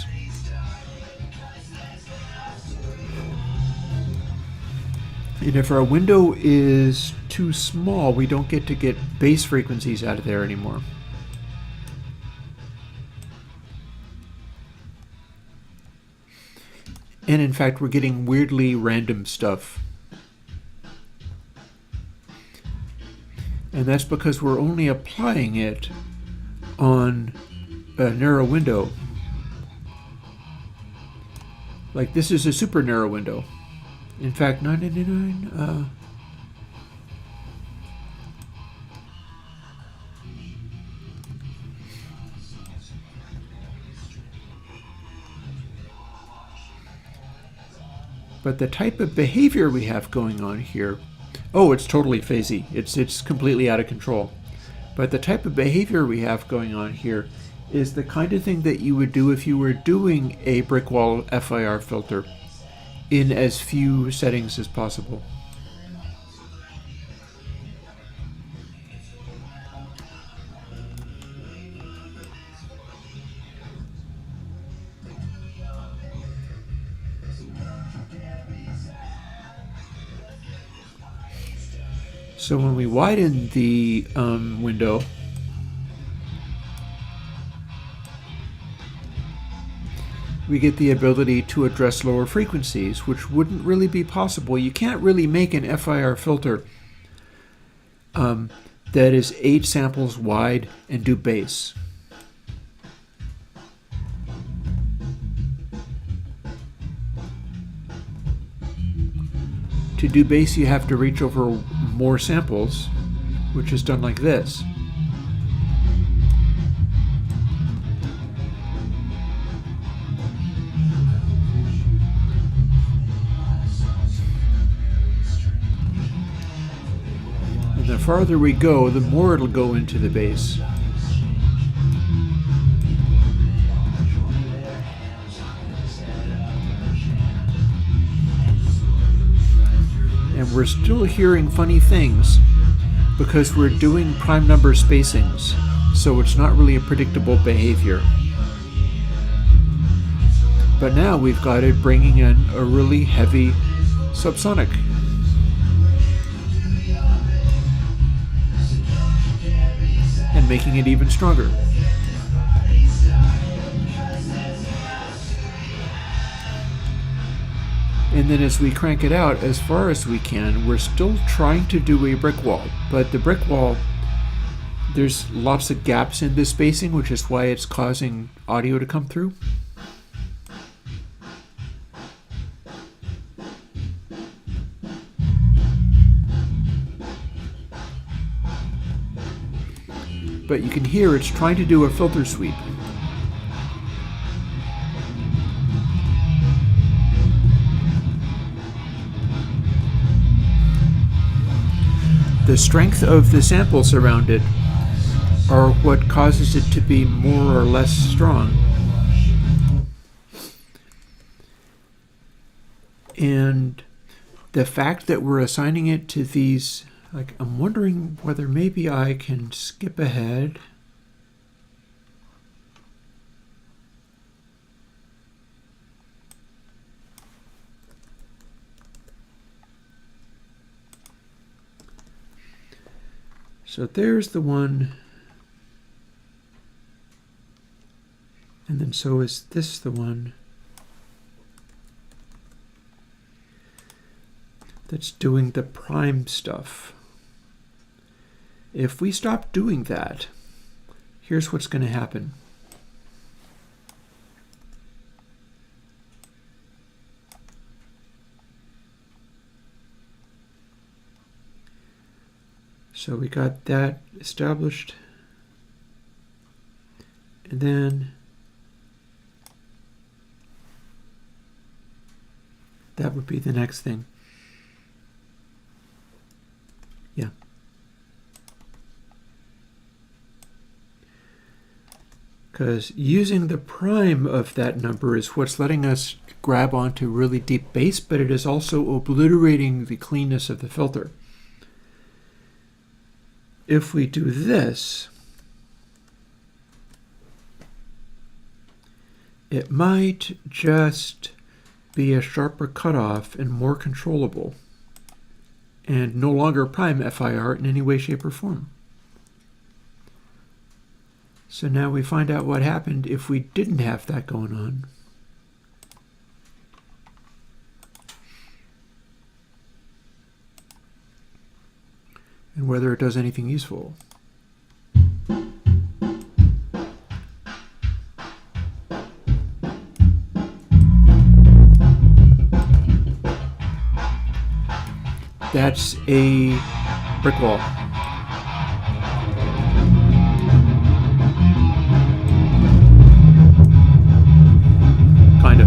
And if our window is too small, we don't get to get base frequencies out of there anymore. And in fact, we're getting weirdly random stuff. And that's because we're only applying it on a narrow window. Like this is a super narrow window. In fact, 999, But the type of behavior we have going on here, oh, it's totally phasey. It's completely out of control. But the type of behavior we have going on here is the kind of thing that you would do if you were doing a brick wall FIR filter in as few settings as possible. So when we widen the window, we get the ability to address lower frequencies, which wouldn't really be possible. You can't really make an FIR filter that is 8 samples wide and do bass. To do bass, you have to reach over more samples, which is done like this. And the farther we go, the more it'll go into the bass. And we're still hearing funny things because we're doing prime number spacings, so it's not really a predictable behavior. But now we've got it bringing in a really heavy subsonic. And making it even stronger. And then as we crank it out as far as we can, we're still trying to do a brick wall. But the brick wall, there's lots of gaps in the spacing, which is why it's causing audio to come through. But you can hear it's trying to do a filter sweep. The strength of the samples around it are what causes it to be more or less strong. And the fact that we're assigning it to these, like, I'm wondering whether maybe I can skip ahead. So there's the one, and then so is this the one that's doing the prime stuff. If we stop doing that, here's what's going to happen. So we got that established, and then that would be the next thing. Yeah. Because using the prime of that number is what's letting us grab onto really deep bass, but it is also obliterating the cleanness of the filter. If we do this, it might just be a sharper cutoff and more controllable, and no longer prime FIR in any way, shape, or form. So now we find out what happened if we didn't have that going on. And whether it does anything useful. That's a brick wall. Kinda.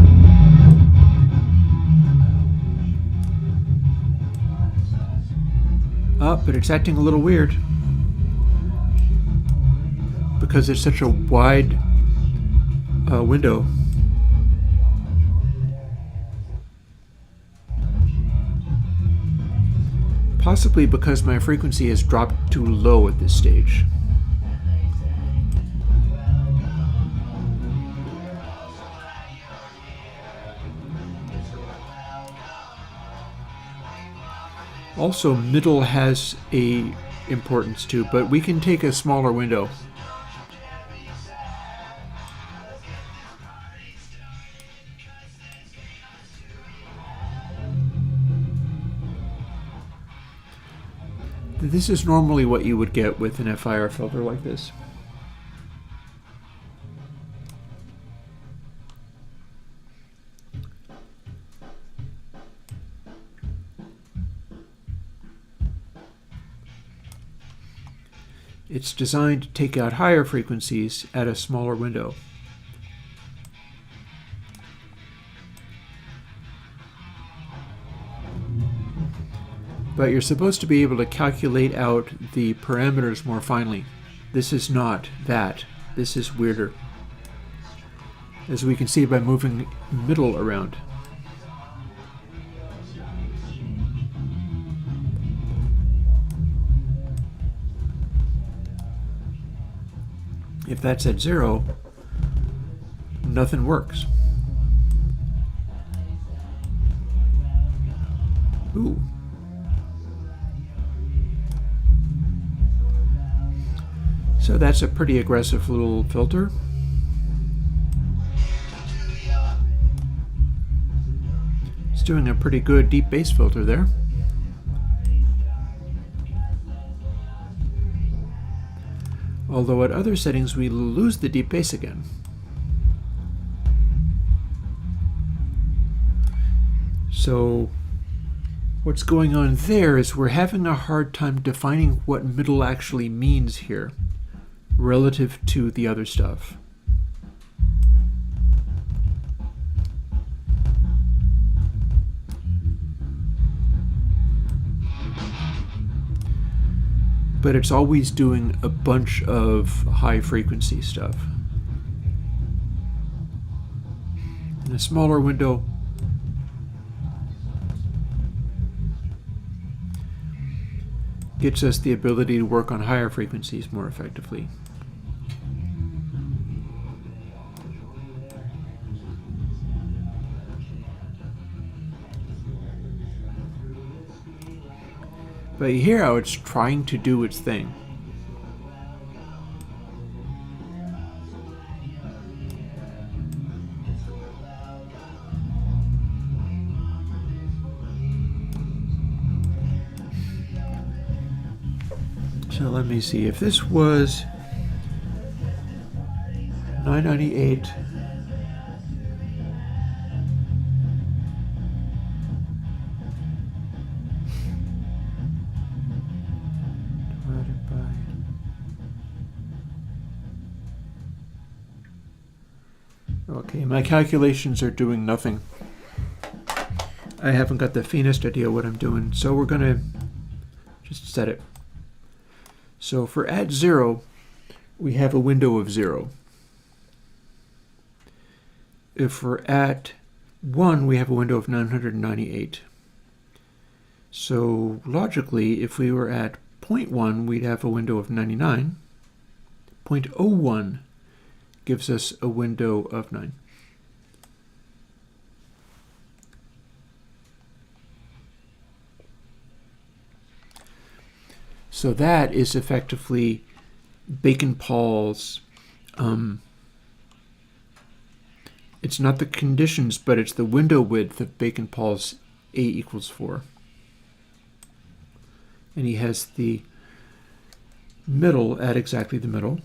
But it's acting a little weird because it's such a wide window. Possibly because my frequency has dropped too low at this stage. Also, middle has a importance too, but we can take a smaller window. This is normally what you would get with an FIR filter like this. It's designed to take out higher frequencies at a smaller window. But you're supposed to be able to calculate out the parameters more finely. This is not that. This is weirder, as we can see by moving middle around. If that's at 0, nothing works. Ooh. So that's a pretty aggressive little filter. It's doing a pretty good deep bass filter there. Although at other settings we lose the deep bass again. So what's going on there is we're having a hard time defining what middle actually means here relative to the other stuff. But it's always doing a bunch of high frequency stuff. In a smaller window, gets us the ability to work on higher frequencies more effectively. But you hear how it's trying to do its thing. So let me see, if this was 998, divided by, okay, my calculations are doing nothing. I haven't got the faintest idea what I'm doing, so we're gonna just set it. So for at 0, we have a window of 0. If we're at 1, we have a window of 998. So logically, if we were at 0.1, we'd have a window of 99. 0.01 gives us a window of 9. So that is effectively Bacon-Paul's, it's not the conditions, but it's the window width of Bacon-Paul's A equals 4. And he has the middle at exactly the middle.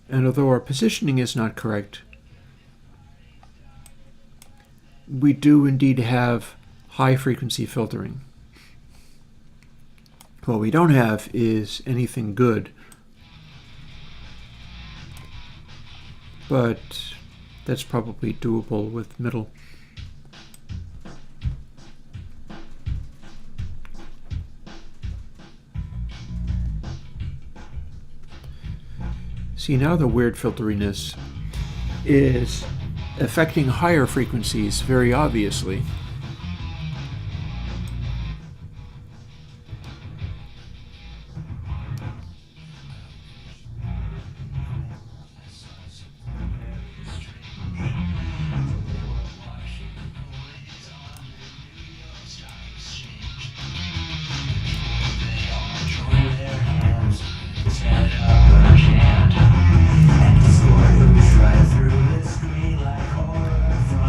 And although our positioning is not correct, we do indeed have high frequency filtering. What we don't have is anything good, but that's probably doable with middle. See, now the weird filteriness is affecting higher frequencies very obviously.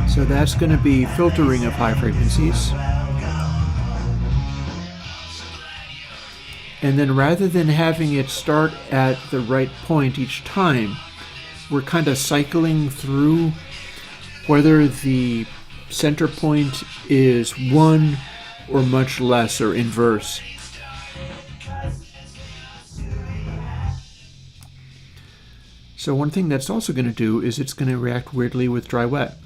So that's going to be filtering of high frequencies. And then rather than having it start at the right point each time, we're kind of cycling through whether the center point is 1 or much less or inverse. So one thing that's also going to do is it's going to react weirdly with dry-wet.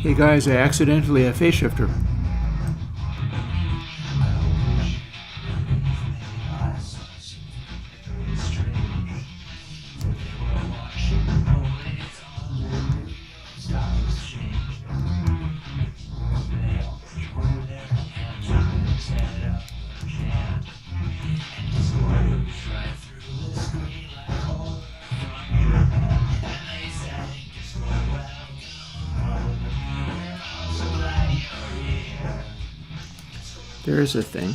Hey guys, I accidentally have phase shifter. There's a thing.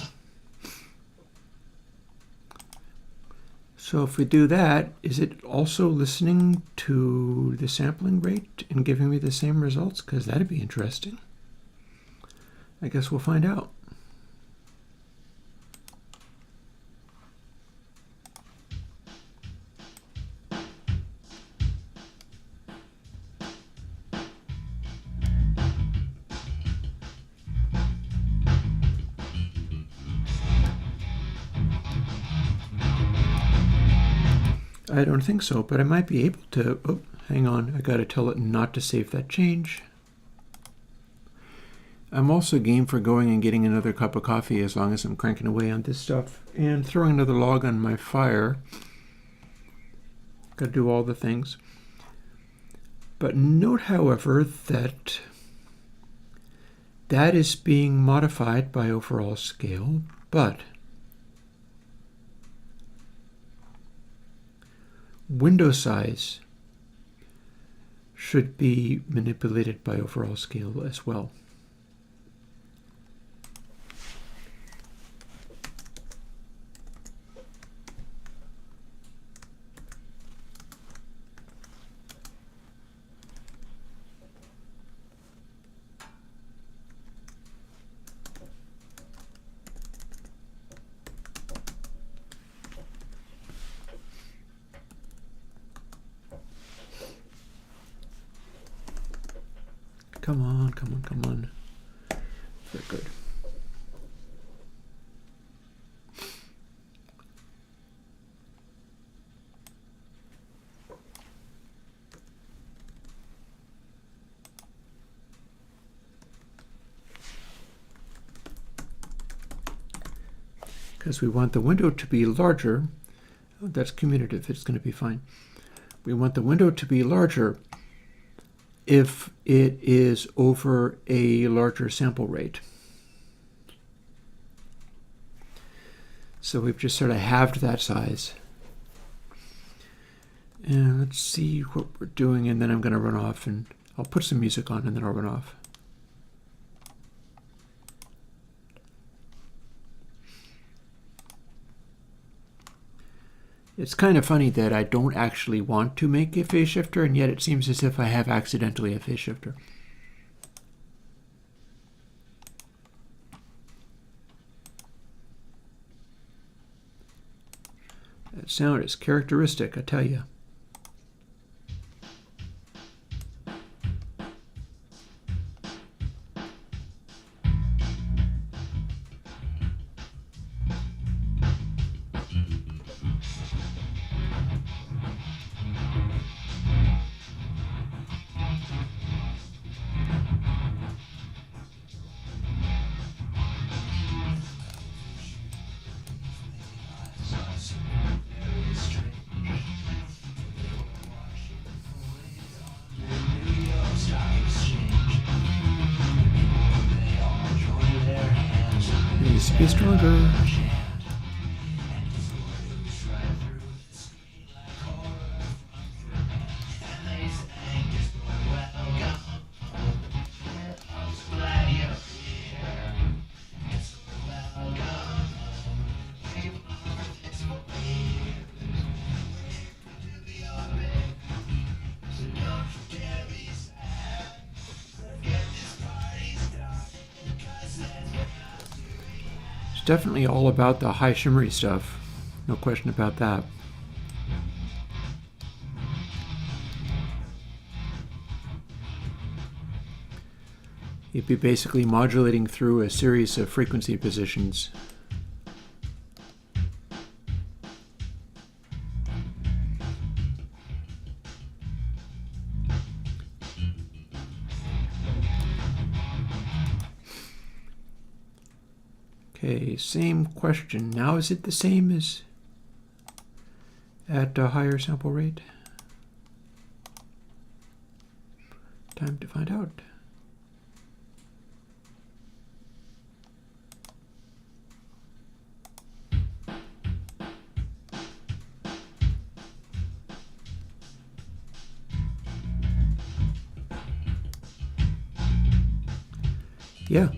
So if we do that, is it also listening to the sampling rate and giving me the same results? Because that'd be interesting. I guess we'll find out. I don't think so, but I might be able to. Oh, hang on. I got to tell it not to save that change. I'm also game for going and getting another cup of coffee as long as I'm cranking away on this stuff and throwing another log on my fire. Got to do all the things. But note, however, that that is being modified by overall scale, but window size should be manipulated by overall scale as well. Come on, come on, come on. Very good. Because we want the window to be larger. Oh, that's commutative, it's going to be fine. We want the window to be larger if it is over a larger sample rate. So we've just sort of halved that size. And let's see what we're doing, and then I'm going to run off, and I'll put some music on, and then I'll run off. It's kind of funny that I don't actually want to make a phase shifter, and yet it seems as if I have accidentally a phase shifter. That sound is characteristic, I tell you. be stronger. It's definitely all about the high shimmery stuff. No question about that. You'd be basically modulating through a series of frequency positions. Okay, same question. Now is it the same as at a higher sample rate? Time to find out. Yeah.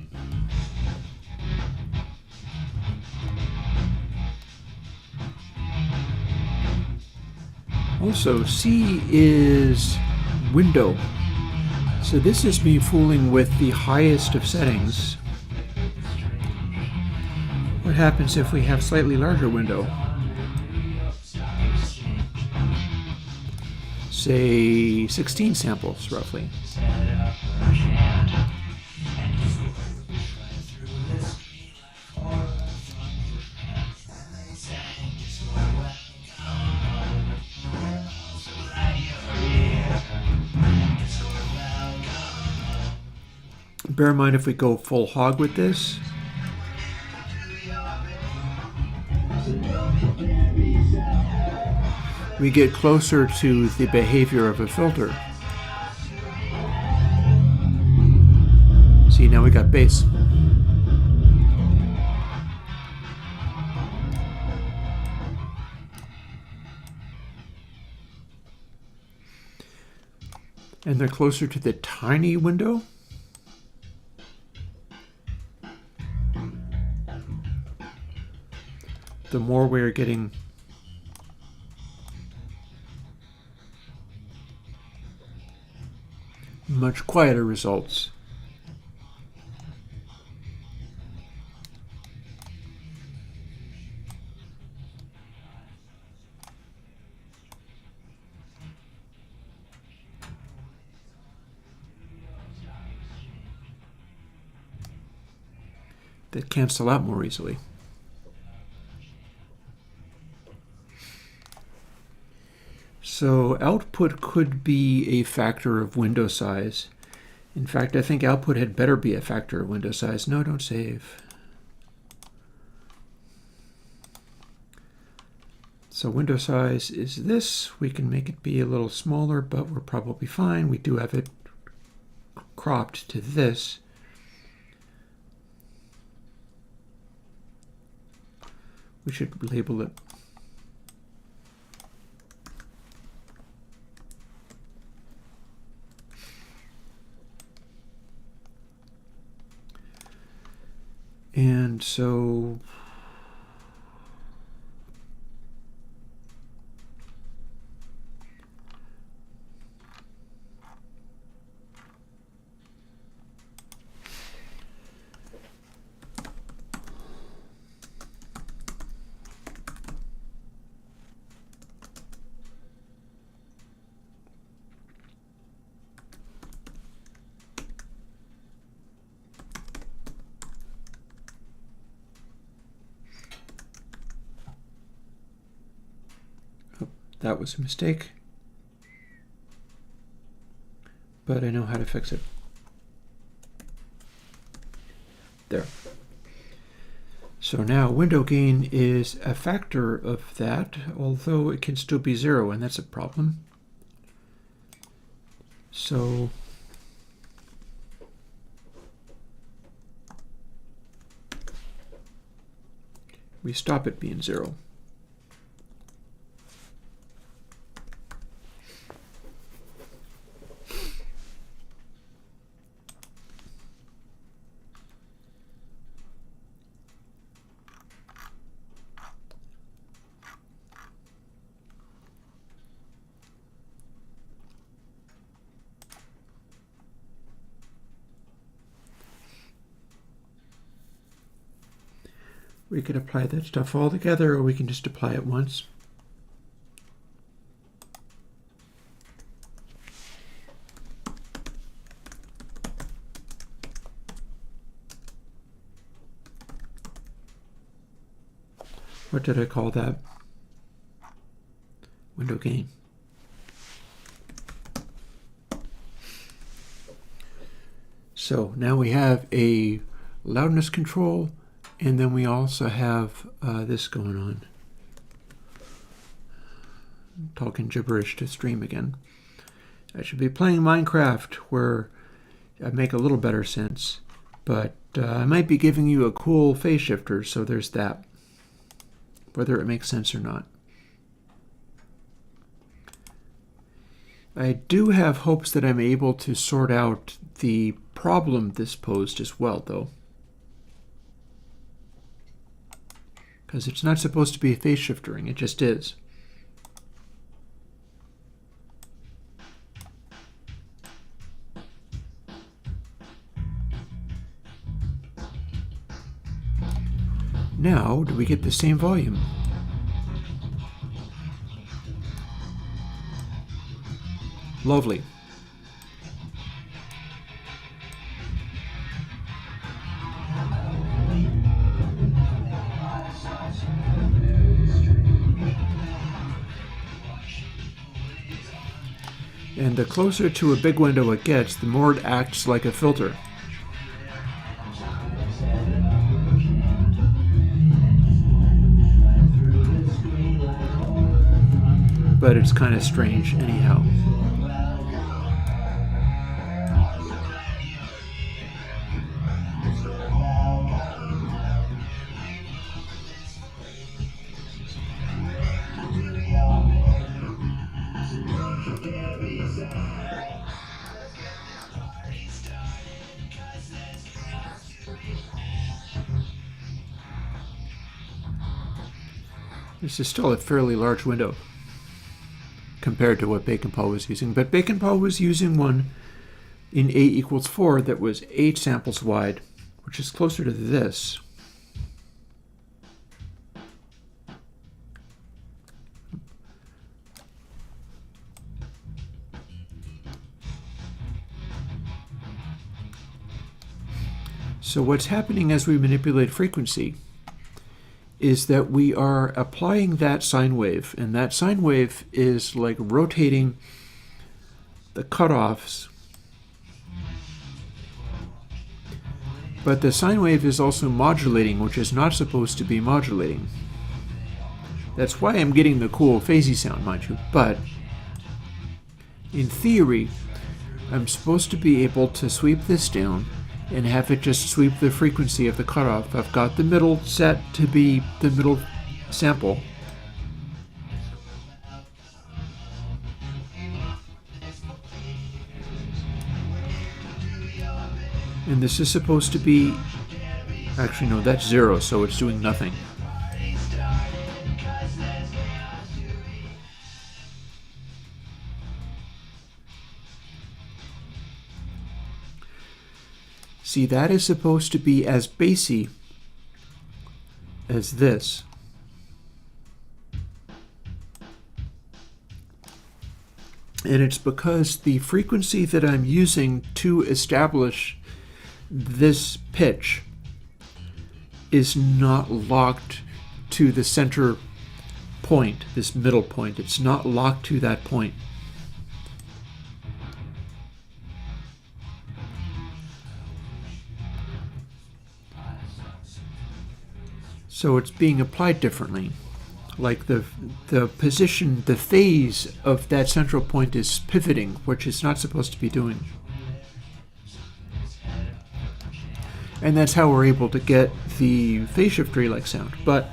Also, C is window. So this is me fooling with the highest of settings. What happens if we have slightly larger window? Say 16 samples, roughly. Bear in mind if we go full hog with this, we get closer to the behavior of a filter. See, now we got bass. And they're closer to the tiny window. The more we're getting much quieter results. That cancel out more easily. So output could be a factor of window size. In fact, I think output had better be a factor of window size. No, don't save. So window size is this. We can make it be a little smaller, but we're probably fine. We do have it cropped to this. We should label it. And so that was a mistake, but I know how to fix it. There. So now window gain is a factor of that, although it can still be 0, and that's a problem. So we stop it being 0. We could apply that stuff all together, or we can just apply it once. What did I call that? Window gain. So now we have a loudness control, and then we also have this going on. I'm talking gibberish to stream again. I should be playing Minecraft where I make a little better sense, but I might be giving you a cool phase shifter, so there's that, whether it makes sense or not. I do have hopes that I'm able to sort out the problem this posed as well, though. Because it's not supposed to be a phase shiftering, it just is. Now, do we get the same volume? Lovely. And the closer to a big window it gets, the more it acts like a filter. But it's kind of strange anyhow. This is still a fairly large window compared to what Bacon Paul was using. But Bacon Paul was using one in A = 4 that was 8 samples wide, which is closer to this. So what's happening as we manipulate frequency is that we are applying that sine wave, and that sine wave is like rotating the cutoffs. But the sine wave is also modulating, which is not supposed to be modulating. That's why I'm getting the cool phasey sound, mind you. But in theory, I'm supposed to be able to sweep this down and have it just sweep the frequency of the cutoff. I've got the middle set to be the middle sample. And this is supposed to be, actually no, that's 0, so it's doing nothing. See, that is supposed to be as bassy as this. And it's because the frequency that I'm using to establish this pitch is not locked to the center point, this middle point. It's not locked to that point. So it's being applied differently. Like the position, the phase of that central point is pivoting, which it's not supposed to be doing. And that's how we're able to get the phase shift relay sound. But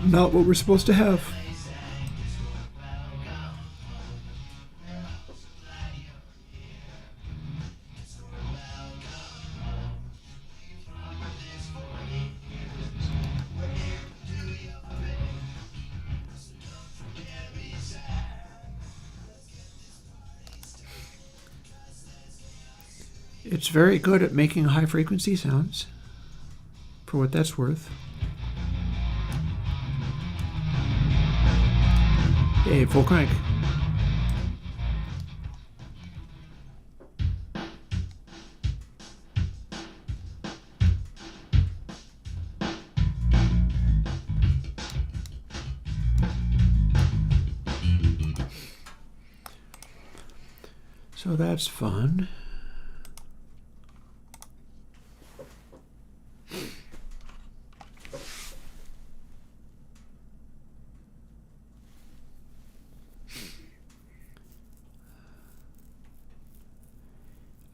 Not what we're supposed to have. It's very good at making high frequency sounds, for what that's worth. Hey, full crank. So that's fun.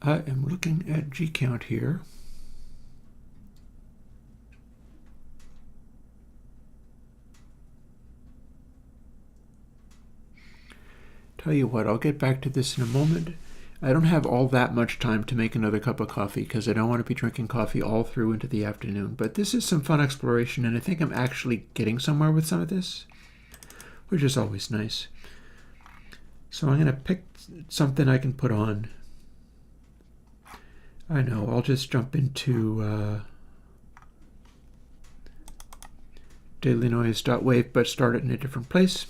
I am looking at G count here. Tell you what, I'll get back to this in a moment. I don't have all that much time to make another cup of coffee because I don't want to be drinking coffee all through into the afternoon. But this is some fun exploration, and I think I'm actually getting somewhere with some of this, which is always nice. So I'm going to pick something I can put on. I know, I'll just jump into dailynoise.wave, but start it in a different place.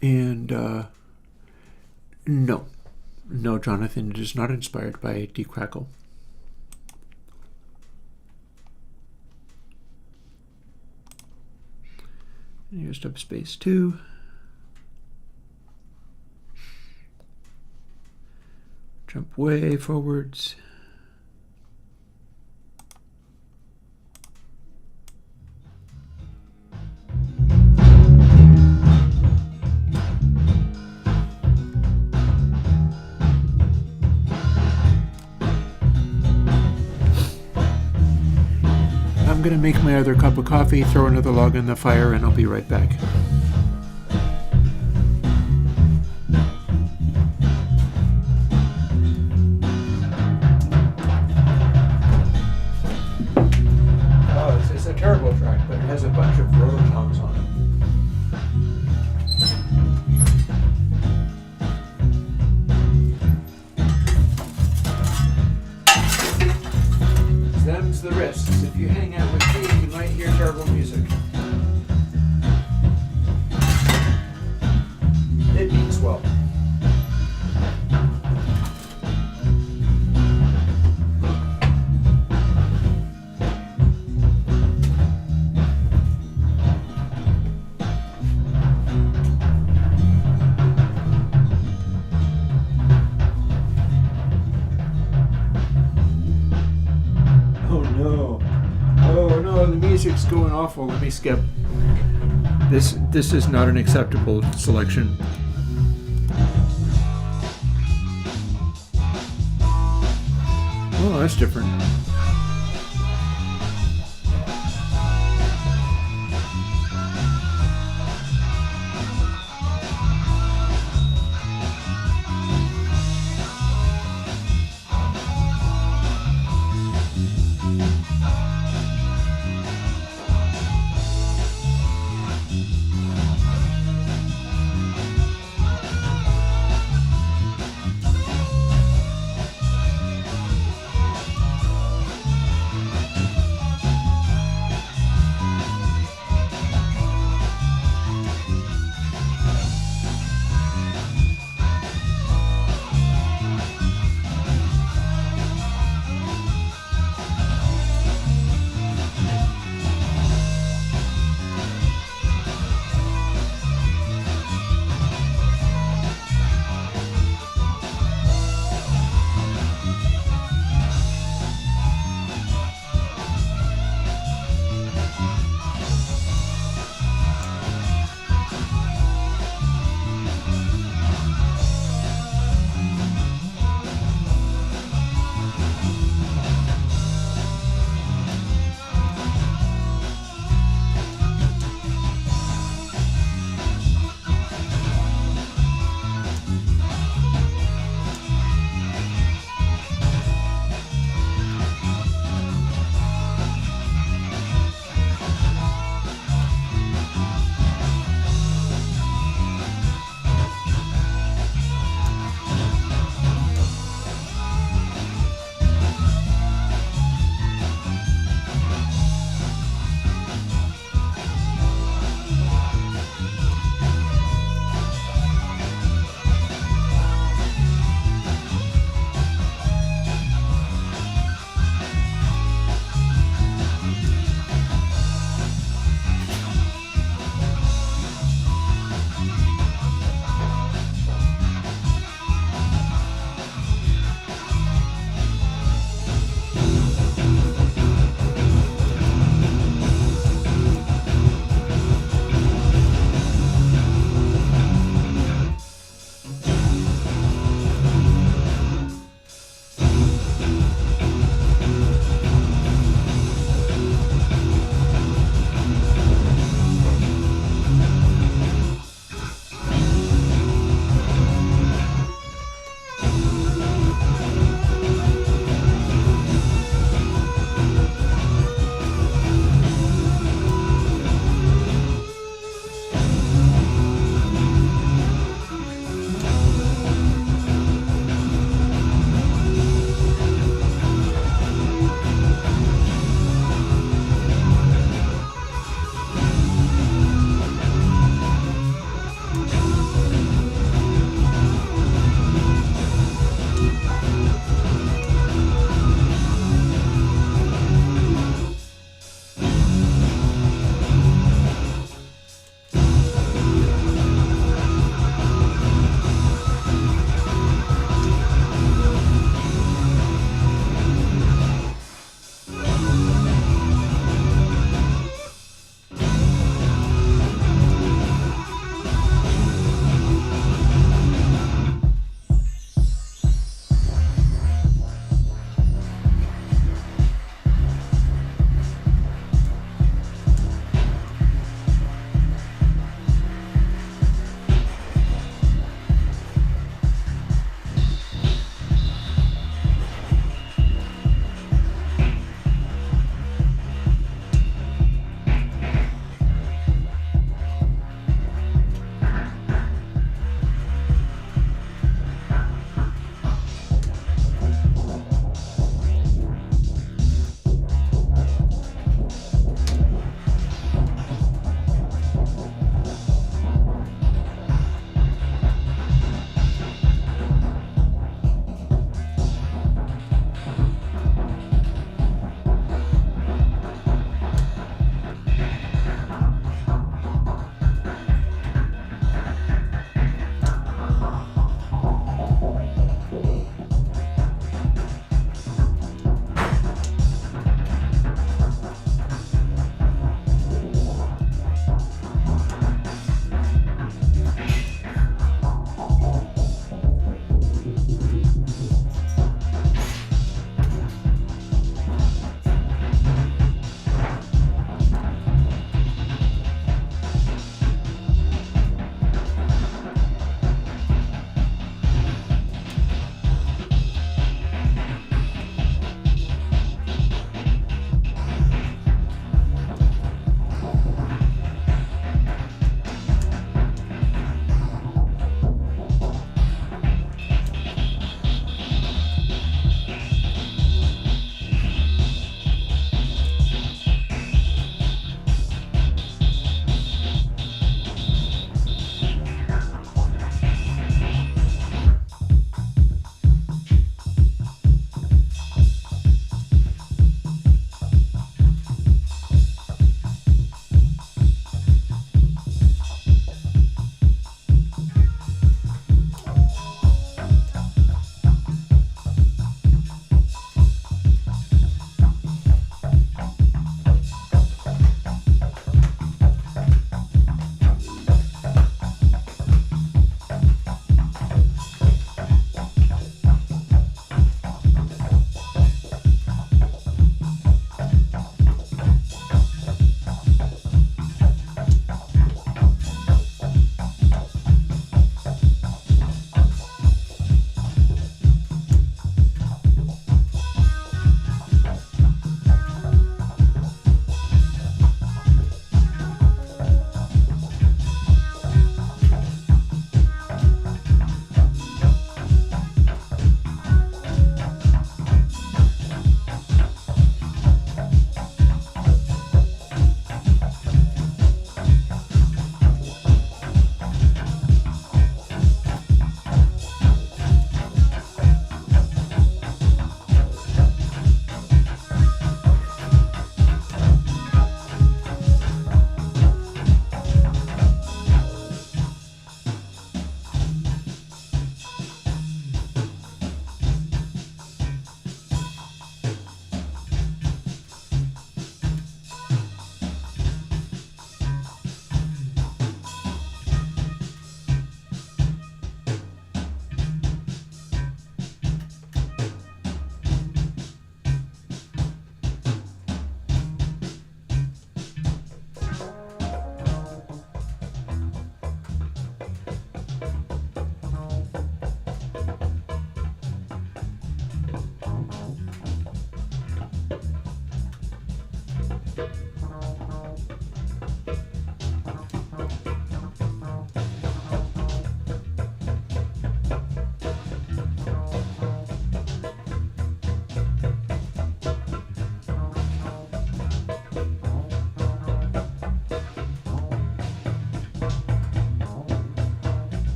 And no, Jonathan, it is not inspired by Decrackle. Here's Dubspace 2. Jump way forwards. I'm going to make my other cup of coffee, throw another log in the fire, and I'll be right back. Oh, it's a terrible track, but it has a bunch of rototoms on it. Them's the risks. If you hang out with me, you might hear terrible music. It means well. Music's going awful. Let me skip. This is not an acceptable selection. Oh, that's different.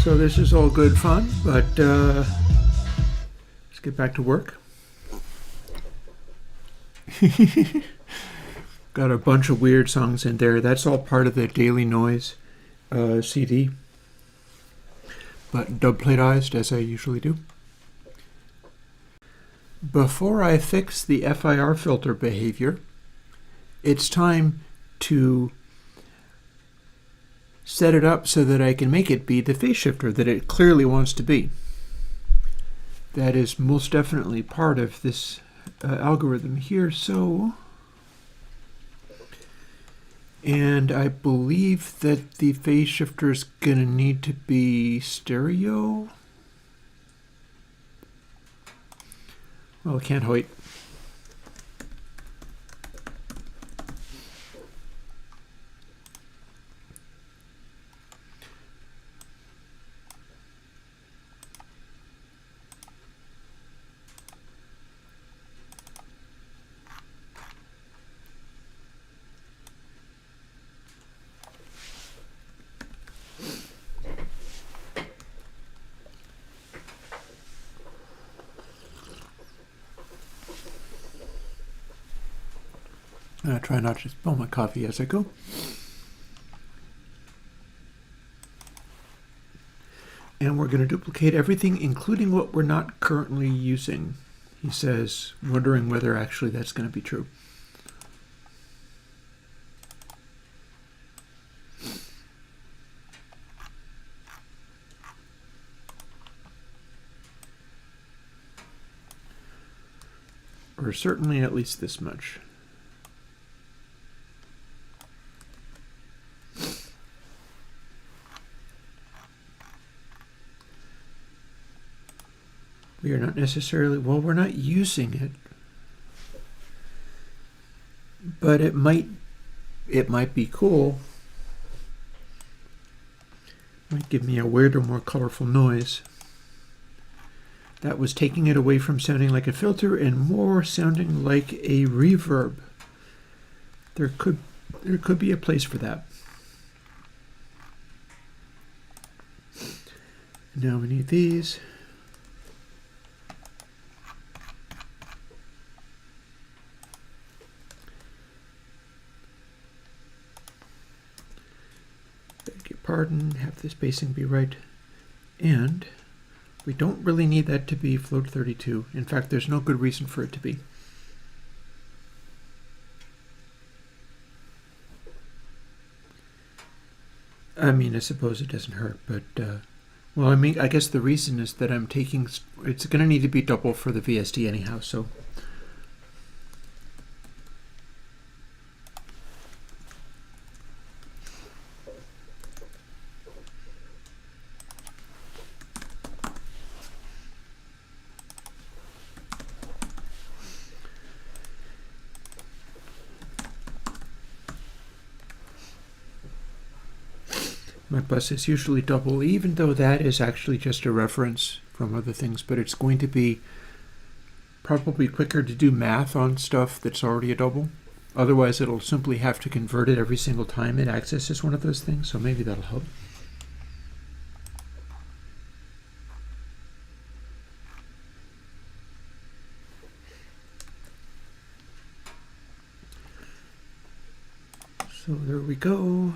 So this is all good fun, but let's get back to work. Got a bunch of weird songs in there. That's all part of the Daily Noise CD, but dubplateized as I usually do. Before I fix the FIR filter behavior, it's time to set it up so that I can make it be the phase shifter that it clearly wants to be. That is most definitely part of this algorithm here. And I believe that the phase shifter is going to need to be stereo. Well, I can't wait. I try not to spill my coffee as I go. And we're going to duplicate everything, including what we're not currently using, he says, wondering whether actually that's going to be true. Or certainly at least this much. We are not necessarily, well, we're not using it, but it might be cool. Might give me a weirder, more colorful noise. That was taking it away from sounding like a filter and more sounding like a reverb. There could be a place for that. Now we need these. Pardon, have the spacing be right, and we don't really need that to be float 32. In fact, there's no good reason for it to be. I mean, I suppose it doesn't hurt, but well, I mean, I guess the reason is that I'm taking, it's going to need to be double for the VSD anyhow, so. My bus is usually double, even though that is actually just a reference from other things, but it's going to be probably quicker to do math on stuff that's already a double. Otherwise, it'll simply have to convert it every single time it accesses one of those things, so maybe that'll help. So there we go.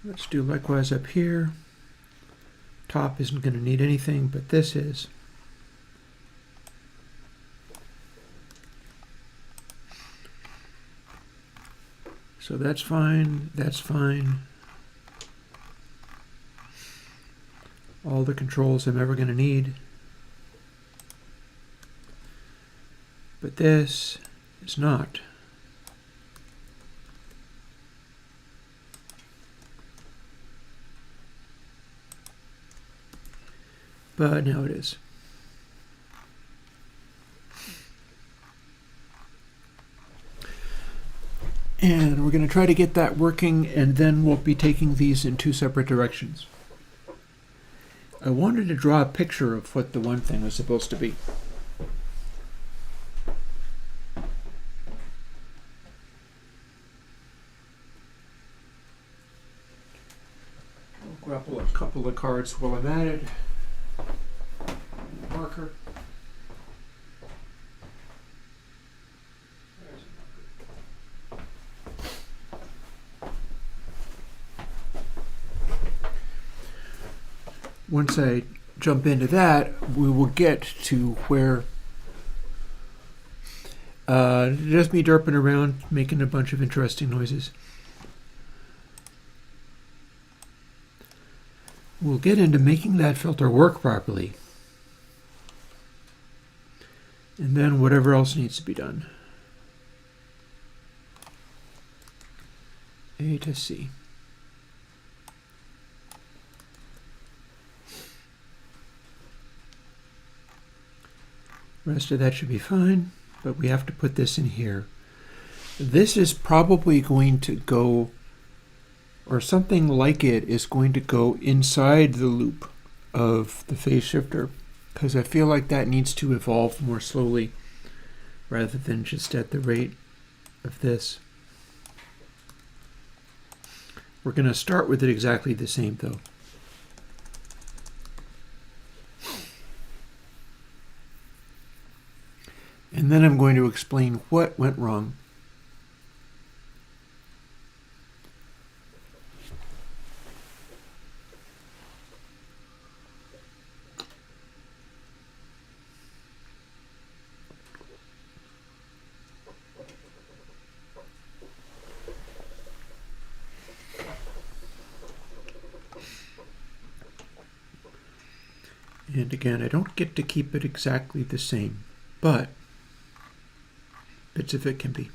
Let's do likewise up here. Top isn't going to need anything, but this is. So that's fine, that's fine. All the controls I'm ever going to need. But this is not. But now it is. And we're going to try to get that working, and then we'll be taking these in two separate directions. I wanted to draw a picture of what the one thing was supposed to be. couple of cards while I'm at it. Marker. There's a marker. Once I jump into that, we will get to where just me derping around, making a bunch of interesting noises. We'll get into making that filter work properly. And then whatever else needs to be done. A to C. Rest of that should be fine, but we have to put this in here. This is probably going to go, or something like it is going to go inside the loop of the phase shifter, because I feel like that needs to evolve more slowly rather than just at the rate of this. We're going to start with it exactly the same though. And then I'm going to explain what went wrong. And again, I don't get to keep it exactly the same, but bits of it can be.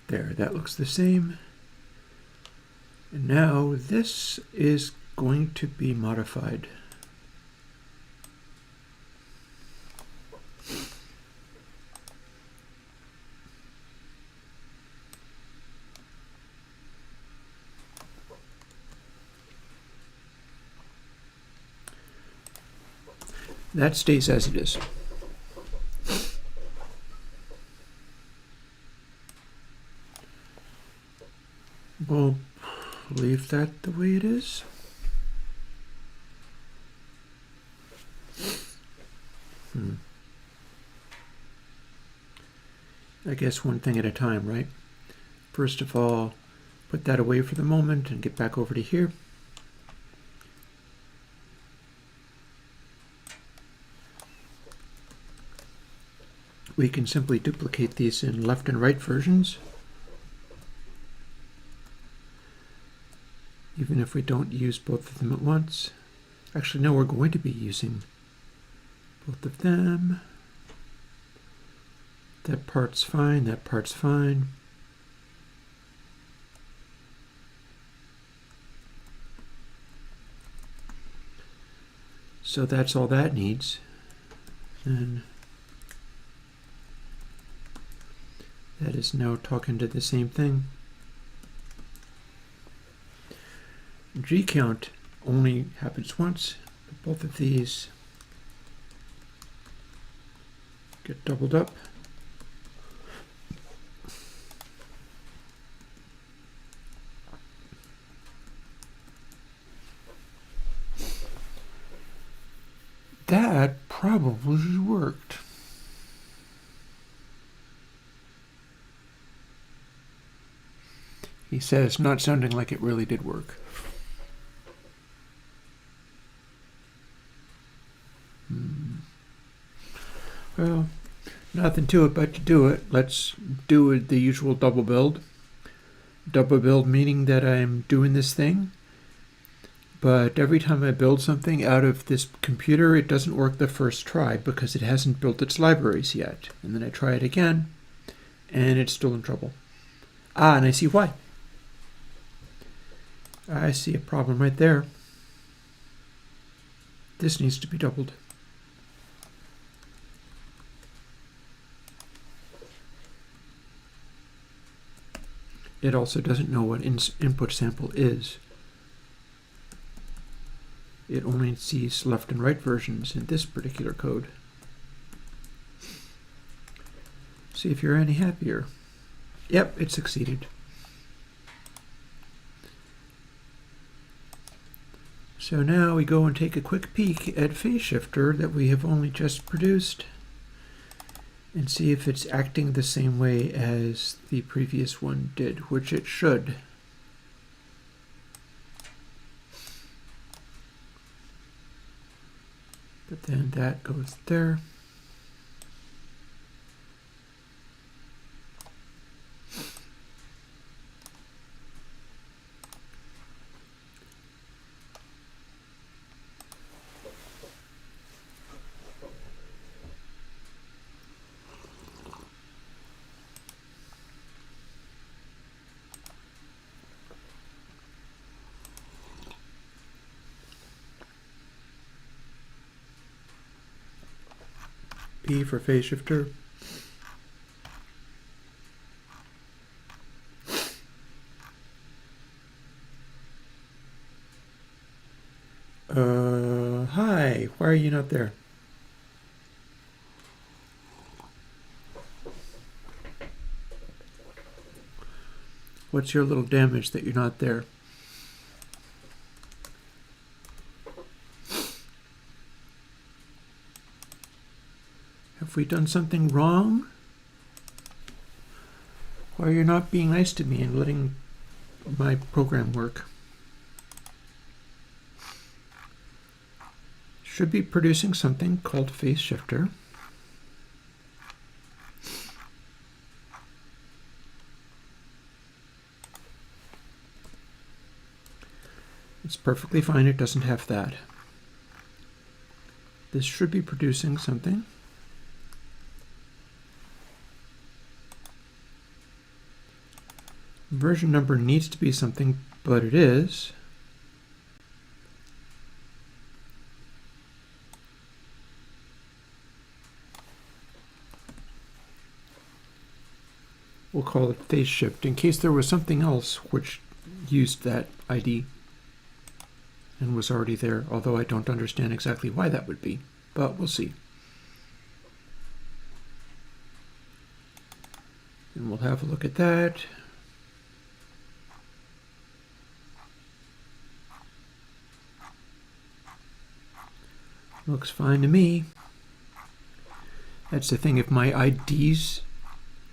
There, that looks the same. And now this is going to be modified. That stays as it is. We'll leave that the way it is. I guess one thing at a time, right? First of all, put that away for the moment and get back over to here. We can simply duplicate these in left and right versions, even if we don't use both of them at once. Actually, no, we're going to be using both of them. That part's fine, that part's fine. So that's all that needs. And that is now talking to the same thing. G count only happens once, but both of these get doubled up. That probably worked. He says, not sounding like it really did work. Well, nothing to it but to do it. Let's do the usual double build. Double build meaning that I'm doing this thing, but every time I build something out of this computer, it doesn't work the first try because it hasn't built its libraries yet. And then I try it again, and it's still in trouble. Ah, and I see why. I see a problem right there. This needs to be doubled. it also doesn't know what input sample is. It only sees left and right versions in this particular code. See if you're any happier. Yep, it succeeded. So now we go and take a quick peek at Phase Shifter that we have only just produced and see if it's acting the same way as the previous one did, which it should. But then that goes there. P for Phase Shifter. Hi, why are you not there? What's your little damage that you're not there? Have we done something wrong? Why are you not being nice to me and letting my program work? Should be producing something called Phase Shifter. It's perfectly fine, it doesn't have that. This should be producing something. Version number needs to be something, but it is. We'll call it Phase Shift in case there was something else which used that ID and was already there, although I don't understand exactly why that would be, but we'll see. And we'll have a look at that. Looks fine to me. That's the thing, if my IDs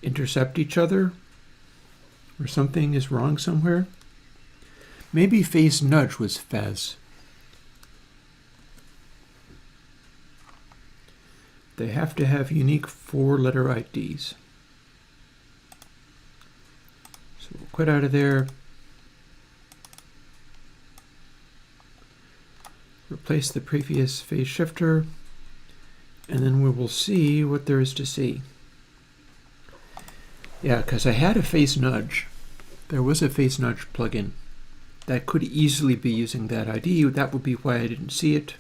intercept each other or something is wrong somewhere. Maybe Phase Nudge was Fez. They have to have unique 4-letter IDs. So we'll quit out of there. Replace the previous Phase Shifter, and then we will see what there is to see. Yeah, because I had a Phase Nudge. There was a Phase Nudge plugin that could easily be using that ID. That would be why I didn't see it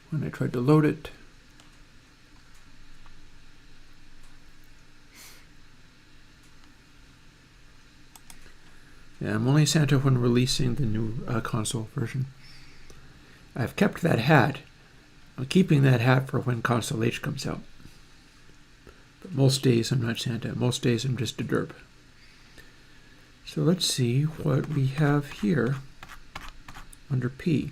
when I tried to load it. Yeah, I'm only Santa when releasing the new console version. I've kept that hat. I'm keeping that hat for when Console H comes out. But most days I'm not Santa. Most days I'm just a derp. So let's see what we have here under P.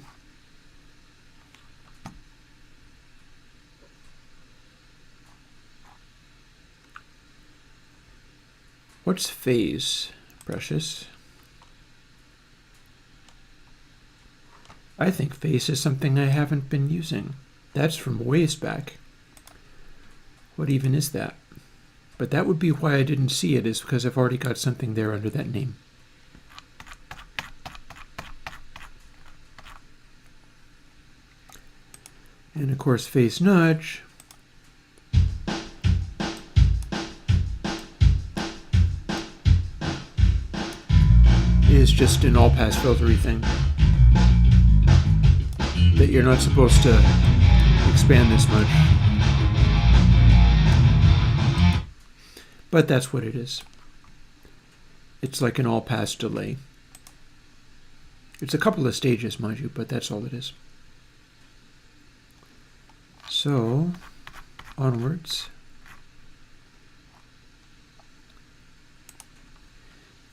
What's phase, Precious? I think phase is something I haven't been using. That's from ways back. What even is that? But that would be why I didn't see it, is because I've already got something there under that name. And of course, Phase Nudge is just an all-pass filtery thing that you're not supposed to expand this much. But that's what it is. it's like an all-pass delay. It's a couple of stages, mind you, but that's all it is. So, onwards.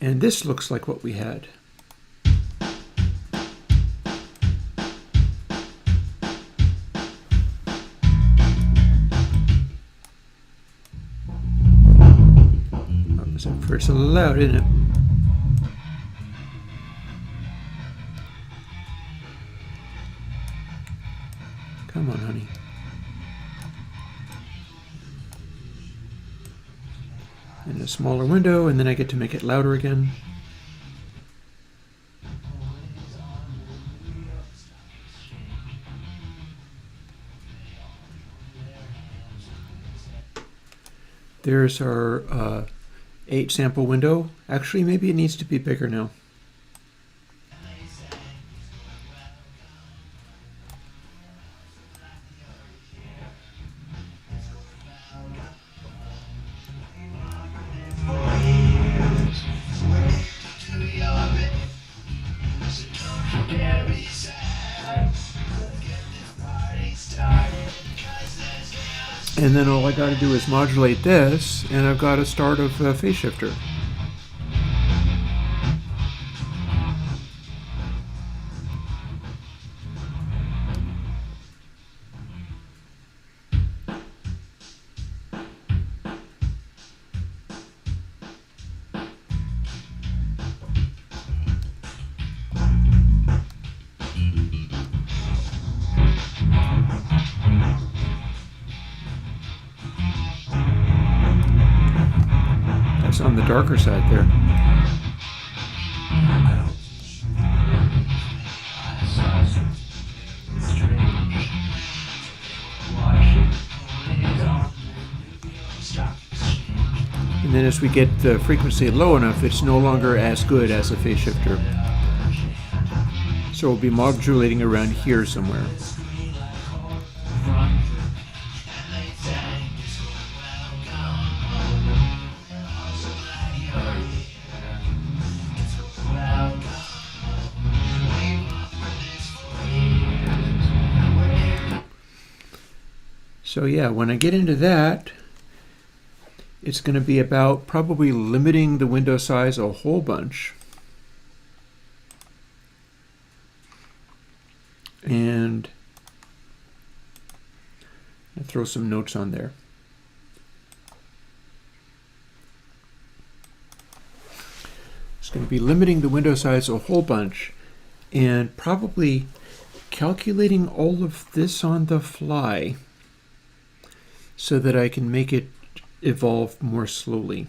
And this looks like what we had. It's a little loud, isn't it? Come on, honey. And a smaller window, and then I get to make it louder again. There's our 8 sample window. Actually, maybe it needs to be bigger now. And then all I got to do is modulate this, and I've got a start of a phase shifter. On the darker side there. And then as we get the frequency low enough, it's no longer as good as a phase shifter. So we'll be modulating around here somewhere. So yeah, when I get into that, it's going to be about probably limiting the window size a whole bunch. And I'll throw some notes on there. It's going to be limiting the window size a whole bunch and probably calculating all of this on the fly, so that I can make it evolve more slowly.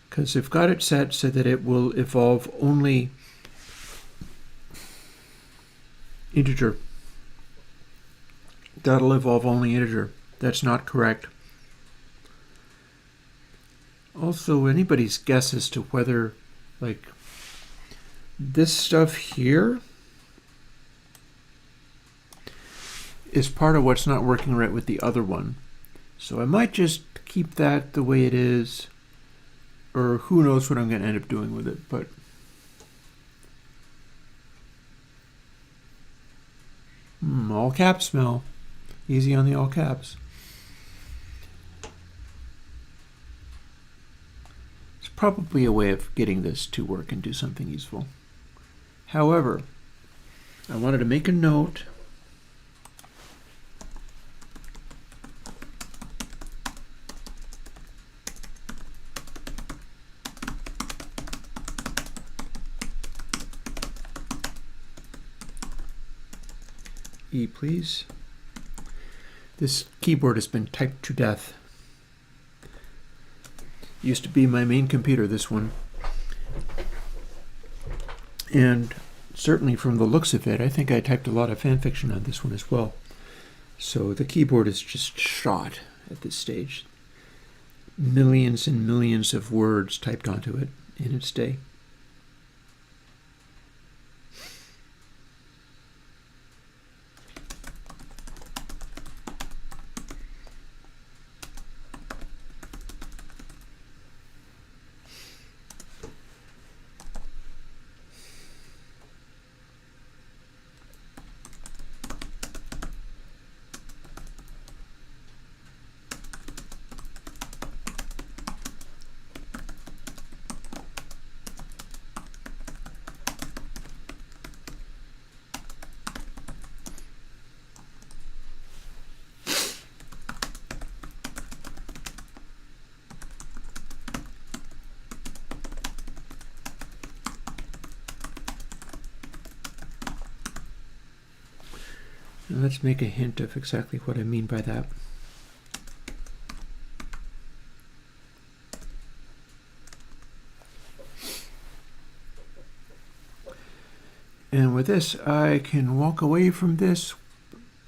Because I've got it set so that it will evolve only integer. That'll evolve only integer. That's not correct. Also, anybody's guess as to whether, like, this stuff here is part of what's not working right with the other one. So I might just keep that the way it is, or who knows what I'm going to end up doing with it. But all caps, Mel. Easy on the all caps. It's probably a way of getting this to work and do something useful. However, I wanted to make a note . E, please. This keyboard has been typed to death. Used to be my main computer, this one. And certainly from the looks of it, I think I typed a lot of fan fiction on this one as well. So the keyboard is just shot at this stage. Millions and millions of words typed onto it in its day. And let's make a hint of exactly what I mean by that. And with this, I can walk away from this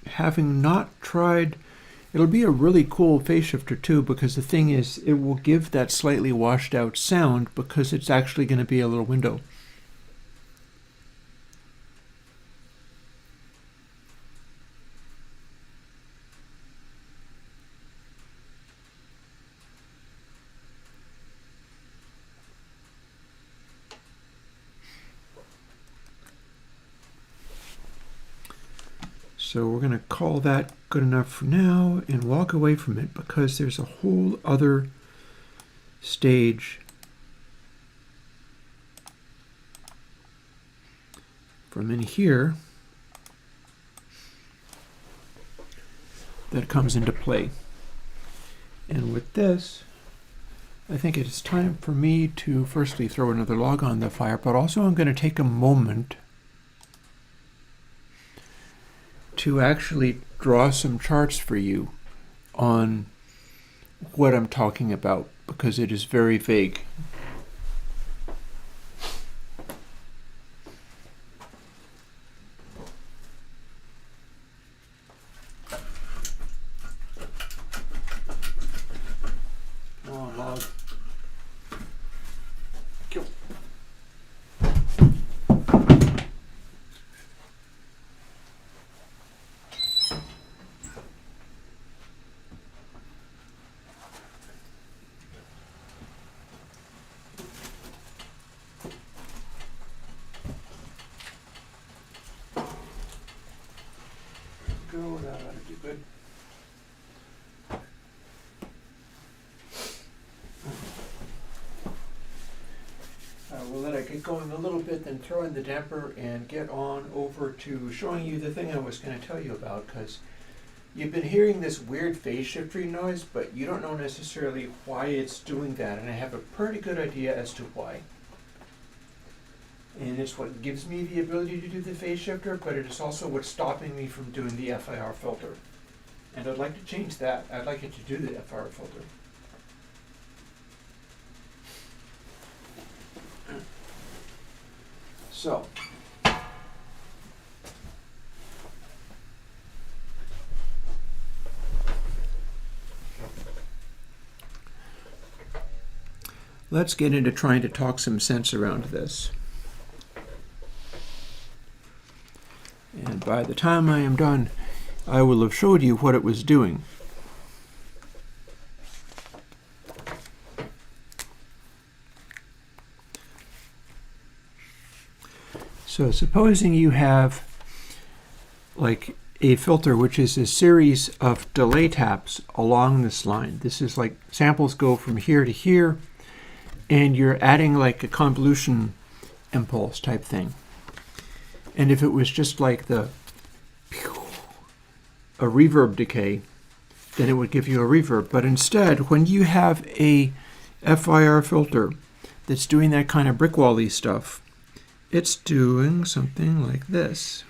having not tried. It'll be a really cool phase shifter too, because the thing is, it will give that slightly washed out sound because it's actually going to be a little window. So we're going to call that good enough for now and walk away from it, because there's a whole other stage from in here that comes into play. And with this, I think it is time for me to firstly throw another log on the fire, but also I'm going to take a moment to actually draw some charts for you on what I'm talking about, because it is very vague. Come on, log. Kill. Go, that ought to do good. We'll let it get going a little bit, then throw in the damper and get on over to showing you the thing I was going to tell you about, because you've been hearing this weird phase shifting noise, but you don't know necessarily why it's doing that, and I have a pretty good idea as to why. And it's what gives me the ability to do the phase shifter, but it is also what's stopping me from doing the FIR filter. And I'd like to change that. I'd like it to do the FIR filter. So, let's get into trying to talk some sense around this. And by the time I am done, I will have showed you what it was doing. So supposing you have like a filter which is a series of delay taps along this line. This is like samples go from here to here, and you're adding like a convolution impulse type thing. And if it was just like a reverb decay, then it would give you a reverb. But instead, when you have a FIR filter that's doing that kind of brick wall-y stuff, it's doing something like this.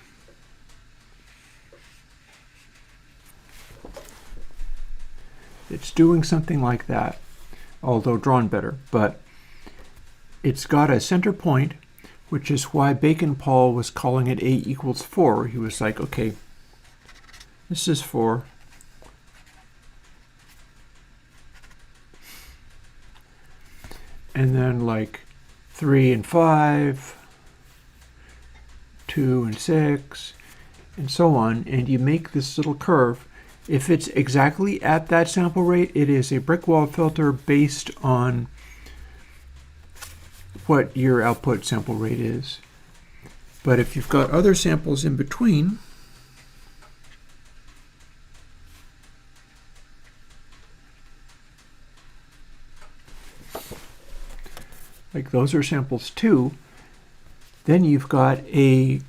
It's doing something like that, although drawn better. But it's got a center point, which is why Bacon Paul was calling it A equals 4. He was like, okay, this is 4. And then like 3 and 5, 2 and 6, and so on. And you make this little curve. If it's exactly at that sample rate, it is a brick wall filter based on what your output sample rate is. But if you've got other samples in between, like those are samples too, then you've got a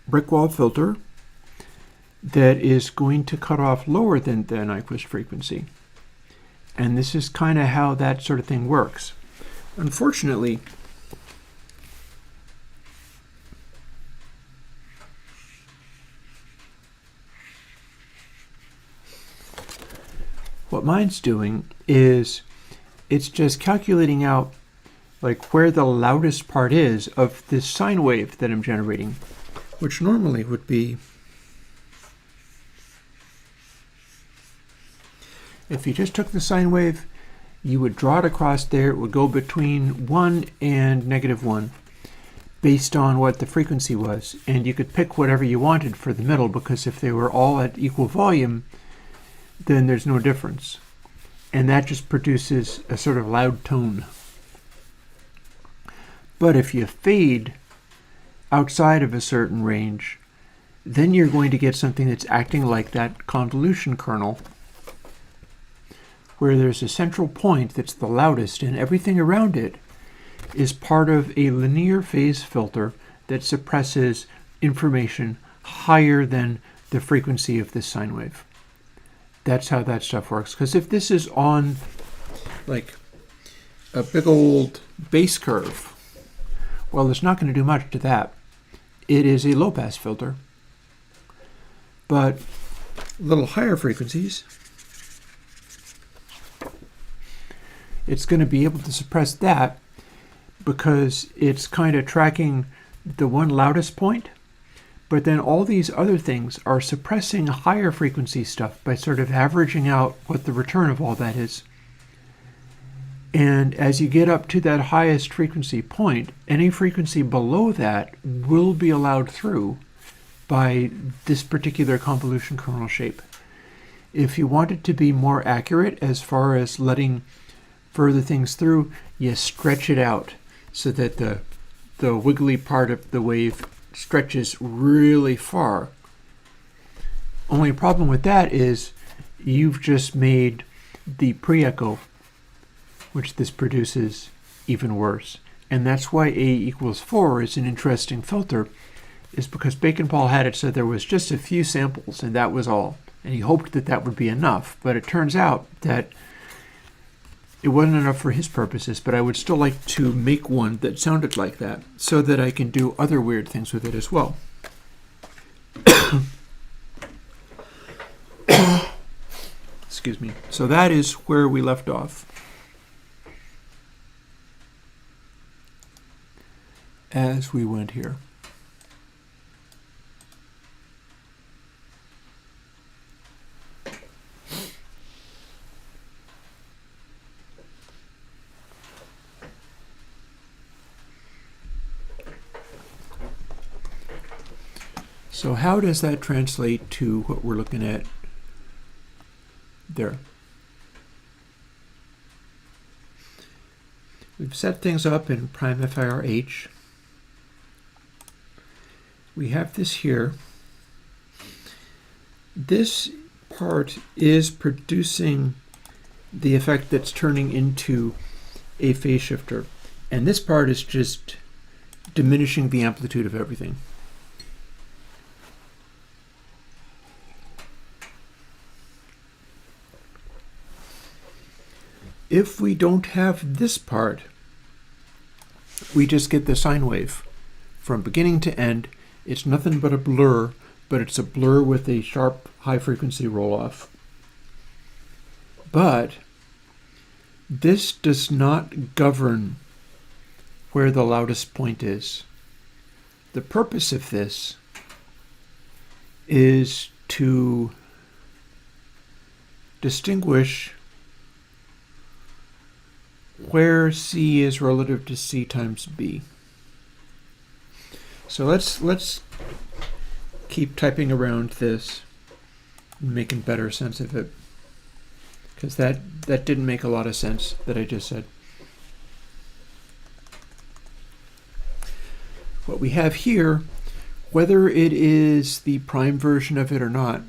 brick wall filter that is going to cut off lower than the Nyquist frequency. And this is kind of how that sort of thing works. Unfortunately, what mine's doing is it's just calculating out like where the loudest part is of this sine wave that I'm generating, which normally would be, if you just took the sine wave, you would draw it across there. It would go between 1 and -1 based on what the frequency was. And you could pick whatever you wanted for the middle, because if they were all at equal volume, then there's no difference. And that just produces a sort of loud tone. But if you fade outside of a certain range, then you're going to get something that's acting like that convolution kernel, where there's a central point that's the loudest and everything around it is part of a linear phase filter that suppresses information higher than the frequency of this sine wave. That's how that stuff works. Because if this is on like a big old bass curve, well, it's not going to do much to that. It is a low-pass filter. But little higher frequencies, it's going to be able to suppress that because it's kind of tracking the one loudest point, but then all these other things are suppressing higher frequency stuff by sort of averaging out what the return of all that is. And as you get up to that highest frequency point, any frequency below that will be allowed through by this particular convolution kernel shape. If you want it to be more accurate as far as letting further things through, you stretch it out so that the wiggly part of the wave stretches really far. Only problem with that is you've just made the pre-echo, which this produces, even worse. And that's why A = 4 is an interesting filter, is because Bacon Paul had it so there was just a few samples and that was all. And he hoped that that would be enough, but it turns out that it wasn't enough for his purposes, but I would still like to make one that sounded like that so that I can do other weird things with it as well. Excuse me. So that is where we left off. As we went here. So how does that translate to what we're looking at there? We've set things up in prime FIRH. We have this here. This part is producing the effect that's turning into a phase shifter. And this part is just diminishing the amplitude of everything. If we don't have this part, we just get the sine wave from beginning to end. It's nothing but a blur, but it's a blur with a sharp high frequency roll-off. But this does not govern where the loudest point is. The purpose of this is to distinguish where C is relative to C times B. So let's keep typing around this and making better sense of it, because that didn't make a lot of sense that I just said. What we have here, whether it is the prime version of it or not,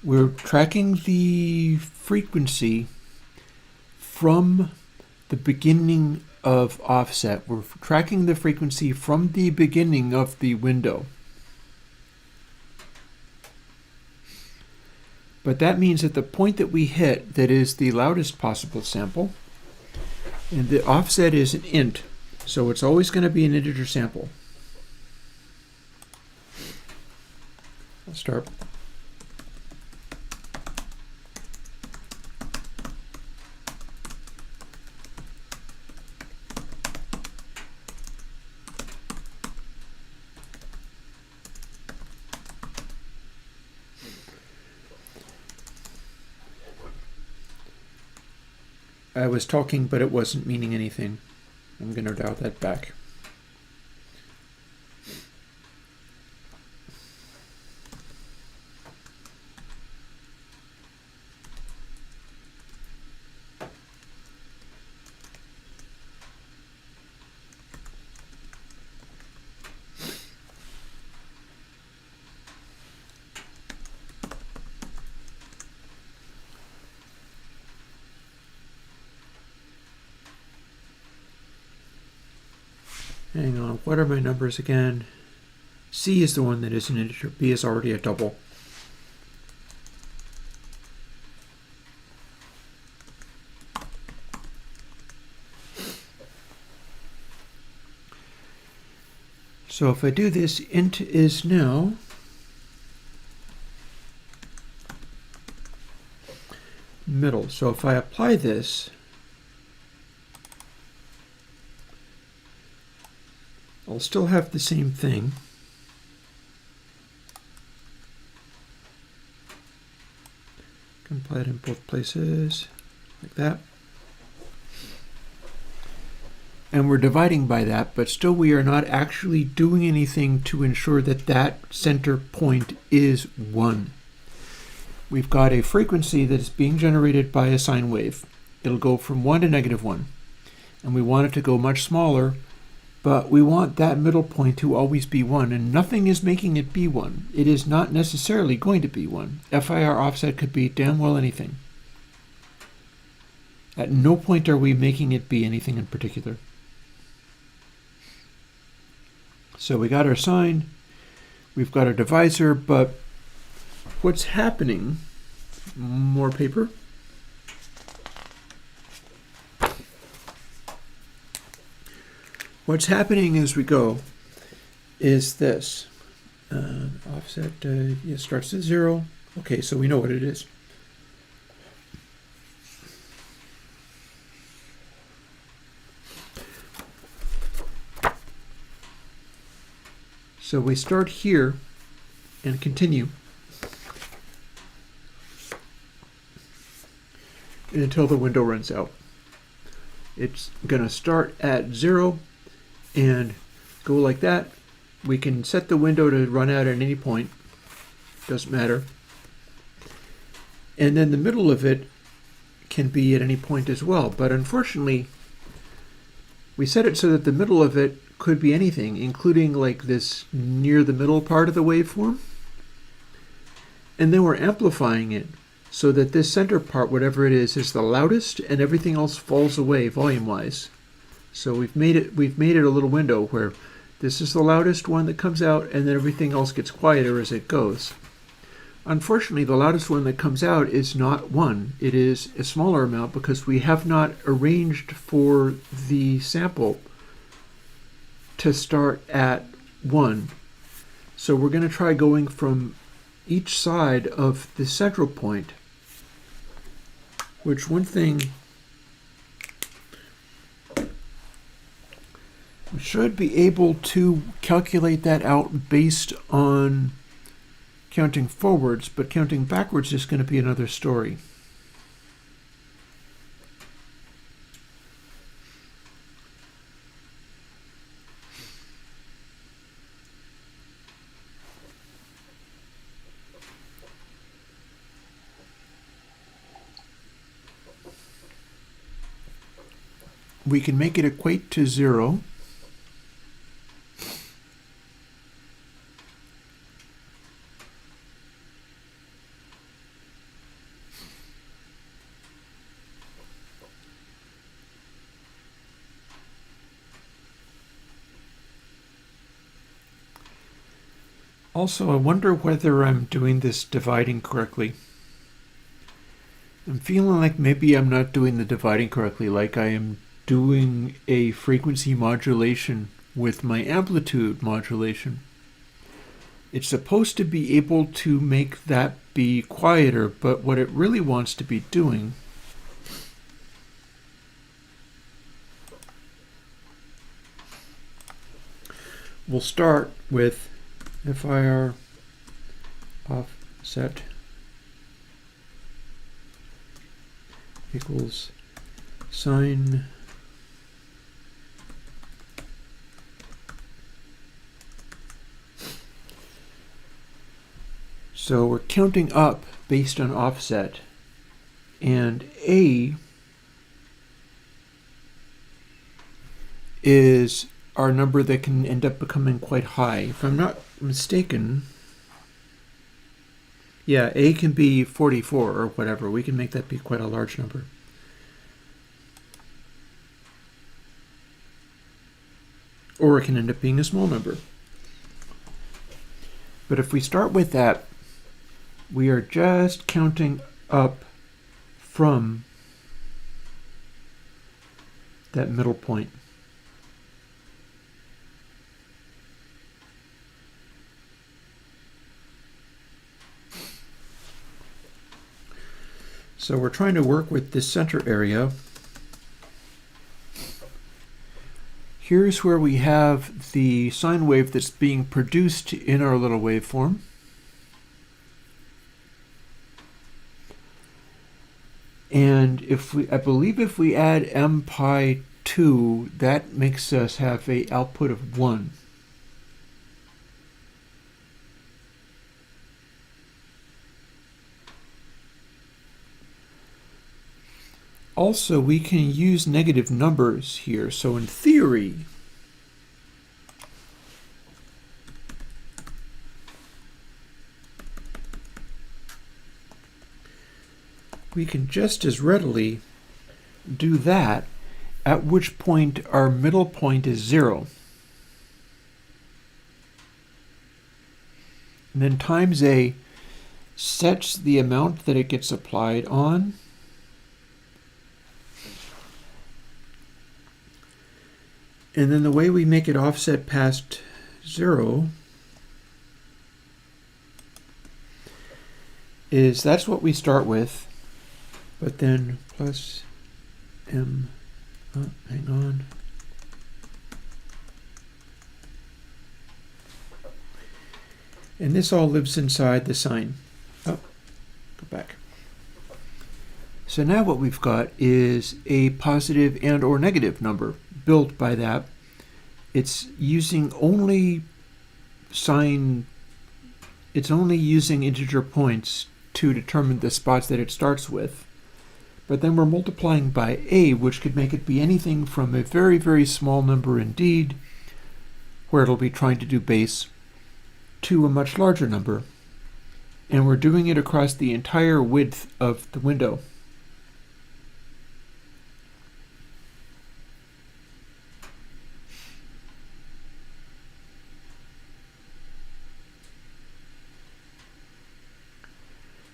we're tracking the frequency from the beginning of offset. We're tracking the frequency from the beginning of the window. But that means that the point that we hit, that is the loudest possible sample, and the offset is an int, so it's always going to be an integer sample. I'll start. I was talking, but it wasn't meaning anything. I'm going to dial that back. Hang on, what are my numbers again? C is the one that is an integer, B is already a double. So if I do this, int is now middle. So if I apply this, I'll still have the same thing. Compile it in both places, like that. And we're dividing by that, but still we are not actually doing anything to ensure that that center point is 1. We've got a frequency that is being generated by a sine wave. It'll go from 1 to -1. And we want it to go much smaller, but we want that middle point to always be 1, and nothing is making it be 1. It is not necessarily going to be 1. FIR offset could be damn well anything. At no point are we making it be anything in particular. So we got our sine, we've got our divisor, but what's happening, more paper. What's happening as we go is this. Offset it starts at 0. Okay, so we know what it is. So we start here and continue until the window runs out. It's going to start at 0 and go like that. We can set the window to run out at any point. Doesn't matter. And then the middle of it can be at any point as well. But unfortunately, we set it so that the middle of it could be anything, including like this near the middle part of the waveform. And then we're amplifying it so that this center part, whatever it is the loudest, and everything else falls away volume-wise. So we've made it a little window where this is the loudest one that comes out, and then everything else gets quieter as it goes. Unfortunately, the loudest one that comes out is not 1. It is a smaller amount because we have not arranged for the sample to start at 1. So we're going to try going from each side of the central point, which one thing we should be able to calculate that out based on counting forwards, but counting backwards is going to be another story. We can make it equate to 0. Also, I wonder whether I'm doing this dividing correctly. I'm feeling like maybe I'm not doing the dividing correctly, like I am doing a frequency modulation with my amplitude modulation. It's supposed to be able to make that be quieter, but what it really wants to be doing we'll start with FIR offset equals sine so we're counting up based on offset, and A is our number that can end up becoming quite high. If I'm not mistaken, yeah, A can be 44 or whatever. We can make that be quite a large number. Or it can end up being a small number. But if we start with that, we are just counting up from that middle point. So we're trying to work with this center area. Here's where we have the sine wave that's being produced in our little waveform. And I believe if we add m pi 2, that makes us have an output of 1. Also, we can use negative numbers here. So in theory, we can just as readily do that, at which point our middle point is 0. And then times A sets the amount that it gets applied on. And then the way we make it offset past 0 is that's what we start with, but then plus m, hang on. And this all lives inside the sine. Oh, go back. So now what we've got is a positive and or negative number built by that. It's using only it's only using integer points to determine the spots that it starts with. But then we're multiplying by A, which could make it be anything from a very, very small number indeed, where it'll be trying to do base, to a much larger number. And we're doing it across the entire width of the window.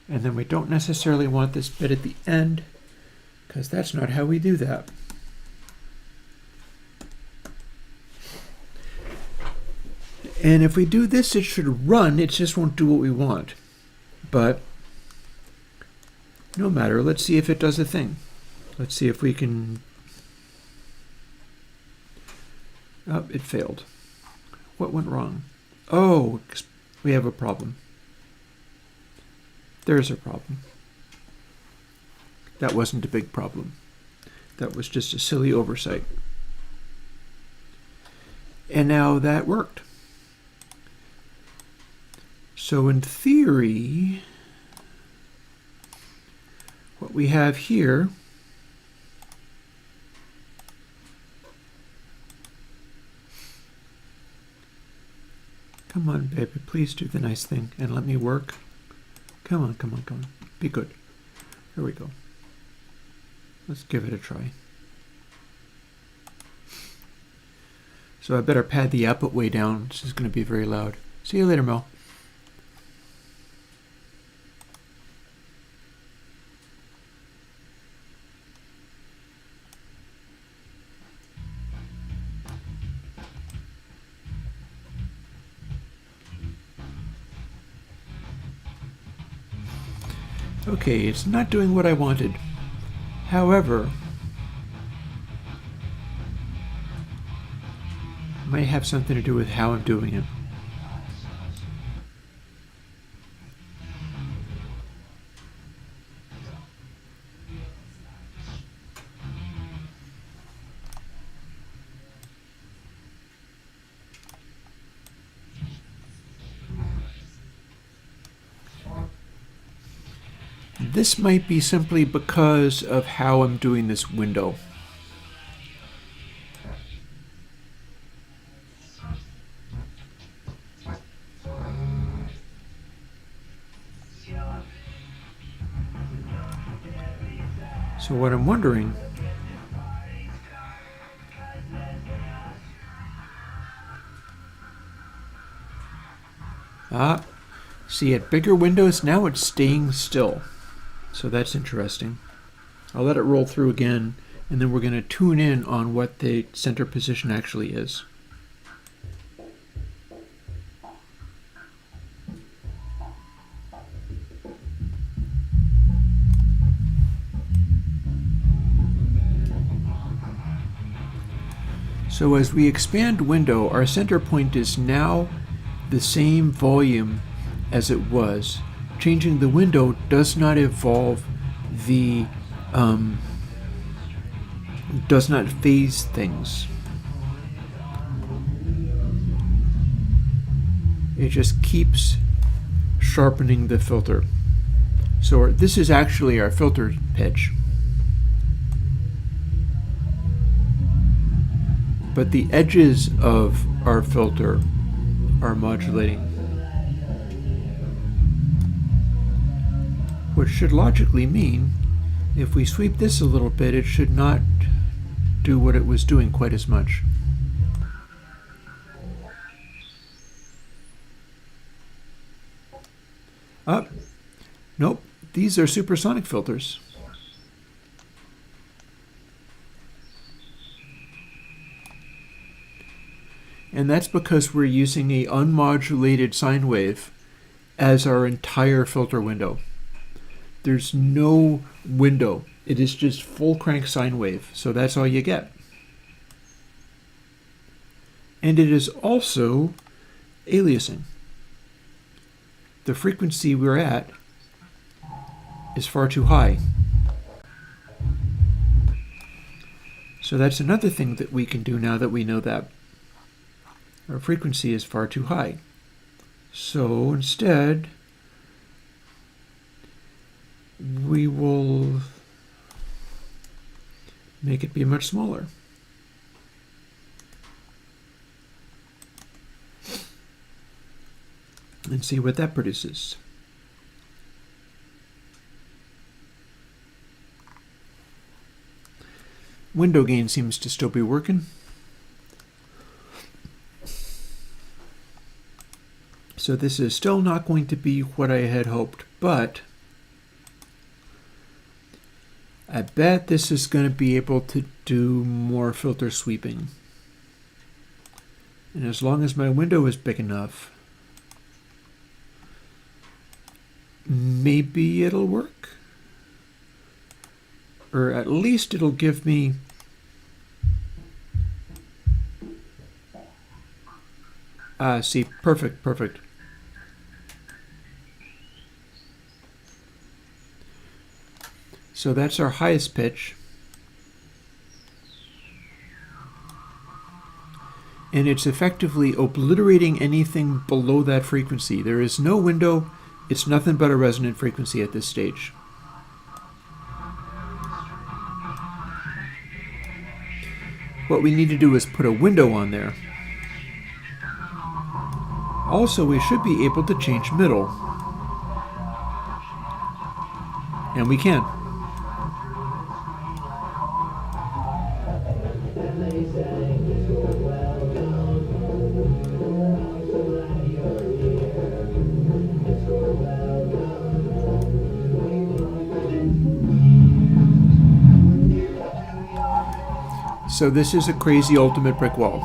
And then we don't necessarily want this bit at the end, because that's not how we do that. And if we do this, it should run. It just won't do what we want. But no matter. Let's see if it does a thing. Let's see if we can... Oh, it failed. What went wrong? Oh, we have a problem. There's a problem. That wasn't a big problem. That was just a silly oversight. And now that worked. So in theory, what we have here come on, baby, please do the nice thing and let me work. Come on, come on, come on. Be good. Here we go. Let's give it a try. So I better pad the output way down. This is going to be very loud. See you later, Mel. Okay, it's not doing what I wanted. However, it might have something to do with how I'm doing it. This might be simply because of how I'm doing this window. So what I'm wondering see, at bigger windows now it's staying still. So that's interesting. I'll let it roll through again, and then we're going to tune in on what the center position actually is. So as we expand window, our center point is now the same volume as it was. Changing the window does not evolve the, does not phase things. It just keeps sharpening the filter. So this is actually our filter pitch. But the edges of our filter are modulating, which should logically mean if we sweep this a little bit, it should not do what it was doing quite as much. Nope, these are supersonic filters. And that's because we're using an unmodulated sine wave as our entire filter window. There's no window. It is just full crank sine wave. So that's all you get. And it is also aliasing. The frequency we're at is far too high. So that's another thing that we can do now that we know that. Our frequency is far too high. So instead, we will make it be much smaller. And see what that produces. Window gain seems to still be working. So this is still not going to be what I had hoped, but I bet this is going to be able to do more filter sweeping. And as long as my window is big enough, maybe it'll work. Or at least it'll give me see, perfect. So that's our highest pitch. And it's effectively obliterating anything below that frequency. There is no window. It's nothing but a resonant frequency at this stage. What we need to do is put a window on there. Also, we should be able to change middle. And we can. So this is a crazy ultimate brick wall.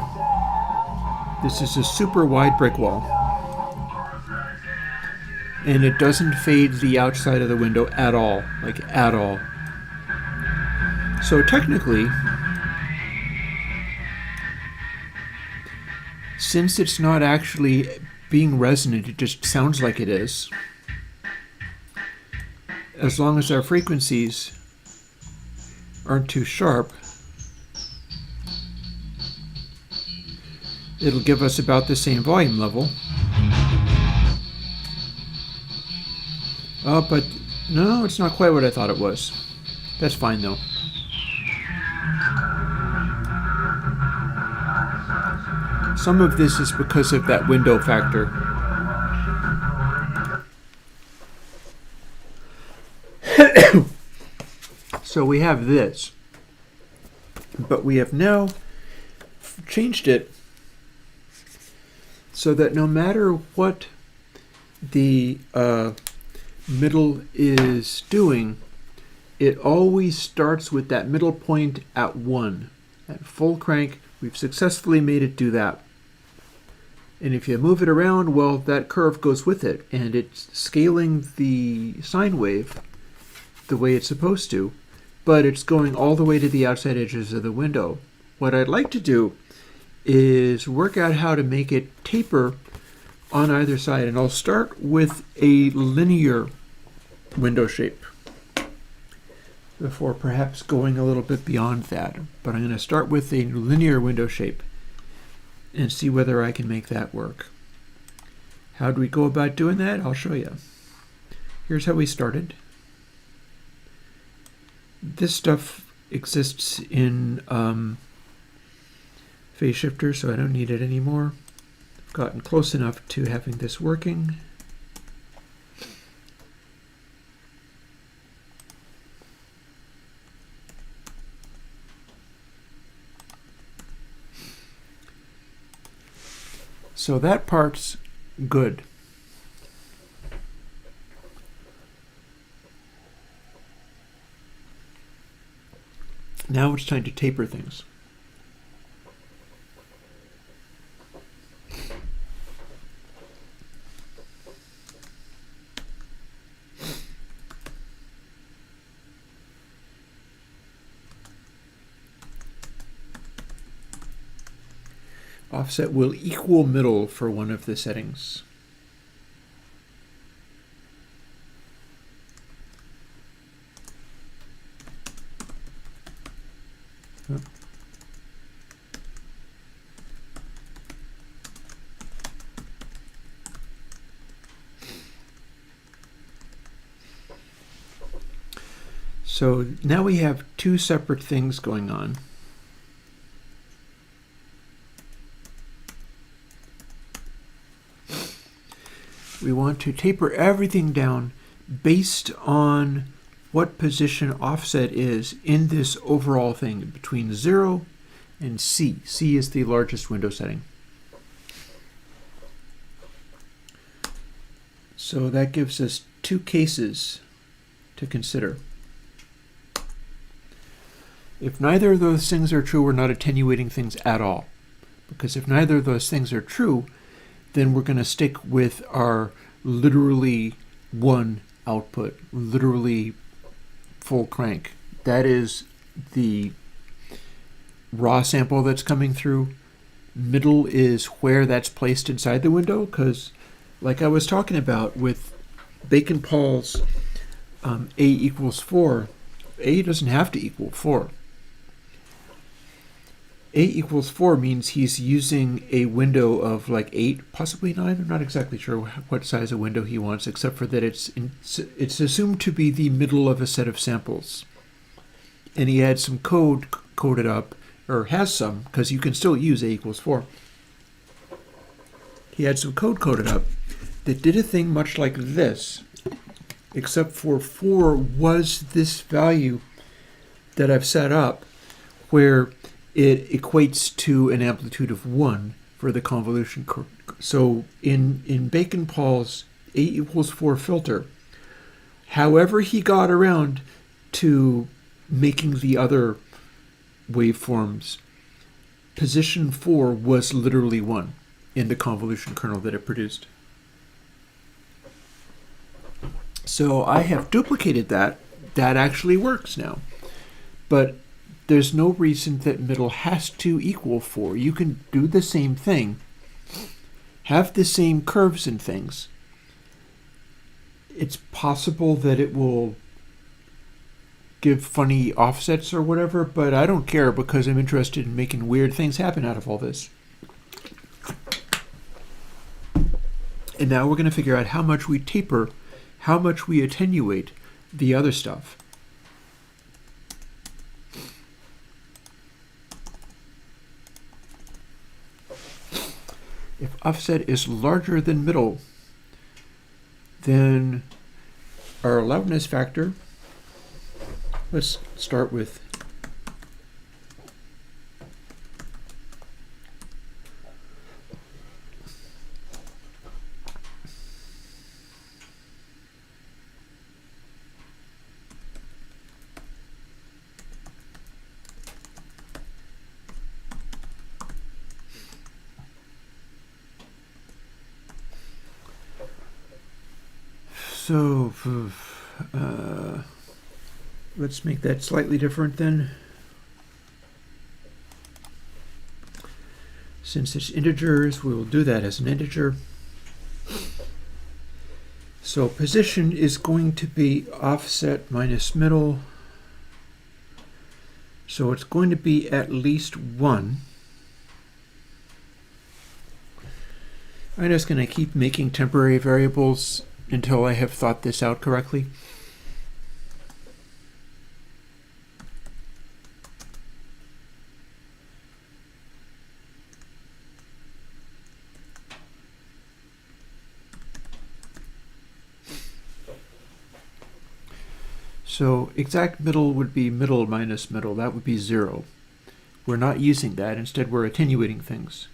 This is a super wide brick wall. and it doesn't fade the outside of the window at all, like at all. So technically, since it's not actually being resonant, it just sounds like it is. As long as our frequencies aren't too sharp, it'll give us about the same volume level. Oh, but no, it's not quite what I thought it was. That's fine though. Some of this is because of that window factor. So we have this, but we have now changed it so that no matter what the middle is doing, it always starts with that middle point at 1. At full crank, we've successfully made it do that. And if you move it around, well, that curve goes with it, and it's scaling the sine wave the way it's supposed to, but it's going all the way to the outside edges of the window. What I'd like to do is work out how to make it taper on either side, and I'll start with a linear window shape before perhaps going a little bit beyond that. But I'm going to start with a linear window shape and see whether I can make that work. How do we go about doing that? I'll show you. Here's how we started. This stuff exists in phase shifter, so I don't need it anymore. I've gotten close enough to having this working. So that part's good. Now it's time to taper things. Offset will equal middle for one of the settings. So now we have two separate things going on. We want to taper everything down based on what position offset is in this overall thing between 0 and C. C is the largest window setting. So that gives us two cases to consider. If neither of those things are true, we're not attenuating things at all. Because if neither of those things are true, then we're going to stick with our literally 1 output, literally full crank. That is the raw sample that's coming through. Middle is where that's placed inside the window, because like I was talking about with Bacon-Paul's A equals 4, A doesn't have to equal 4. A equals 4 means he's using a window of like 8, possibly 9. I'm not exactly sure what size of window he wants, except for that it's assumed to be the middle of a set of samples. And he had some code coded up, or has some, because you can still use A equals 4. He had some code coded up that did a thing much like this, except for 4 was this value that I've set up, where it equates to an amplitude of 1 for the convolution. So in Bacon-Paul's A equals 4 filter, however he got around to making the other waveforms, position 4 was literally 1 in the convolution kernel that it produced. So I have duplicated that. That actually works now. But there's no reason that middle has to equal 4. You can do the same thing, have the same curves and things. It's possible that it will give funny offsets or whatever, but I don't care because I'm interested in making weird things happen out of all this. And now we're going to figure out how much we taper, how much we attenuate the other stuff. If offset is larger than middle, then our loudness factor, let's start with let's make that slightly different then. Since it's integers, we will do that as an integer. So position is going to be offset minus middle. So it's going to be at least 1. I'm just going to keep making temporary variables until I have thought this out correctly. So exact middle would be middle minus middle. That would be 0. We're not using that. Instead, we're attenuating things.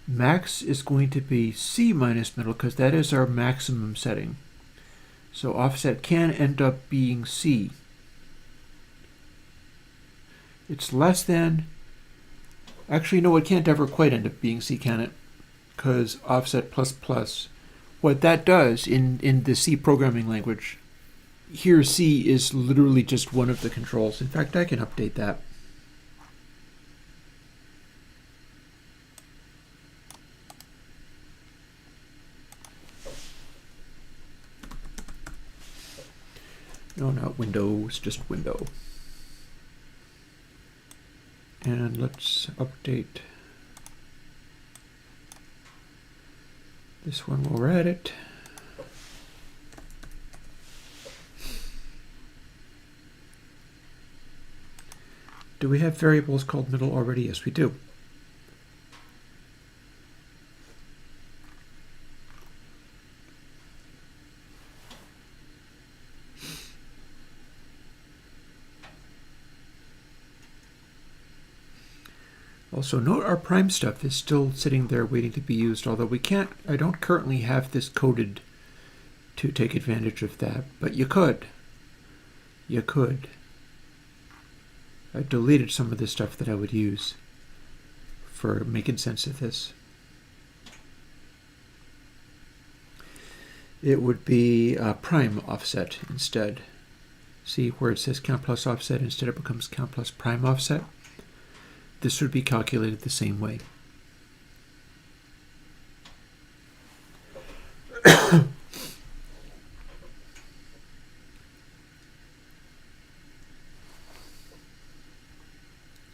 Max is going to be C minus middle because that is our maximum setting. So offset can end up being C. It's less than, actually no, it can't ever quite end up being C, can it? Because offset plus plus. What that does in the C programming language, here C is literally just one of the controls. In fact, I can update that. No, not Windows, just window. And let's update this one while we're at it. Do we have variables called middle already? Yes, we do. Also, note our prime stuff is still sitting there waiting to be used, although we can't, I don't currently have this coded to take advantage of that, but you could. You could. I deleted some of the stuff that I would use for making sense of this. It would be prime offset instead. See where it says count plus offset, instead it becomes count plus prime offset. This would be calculated the same way.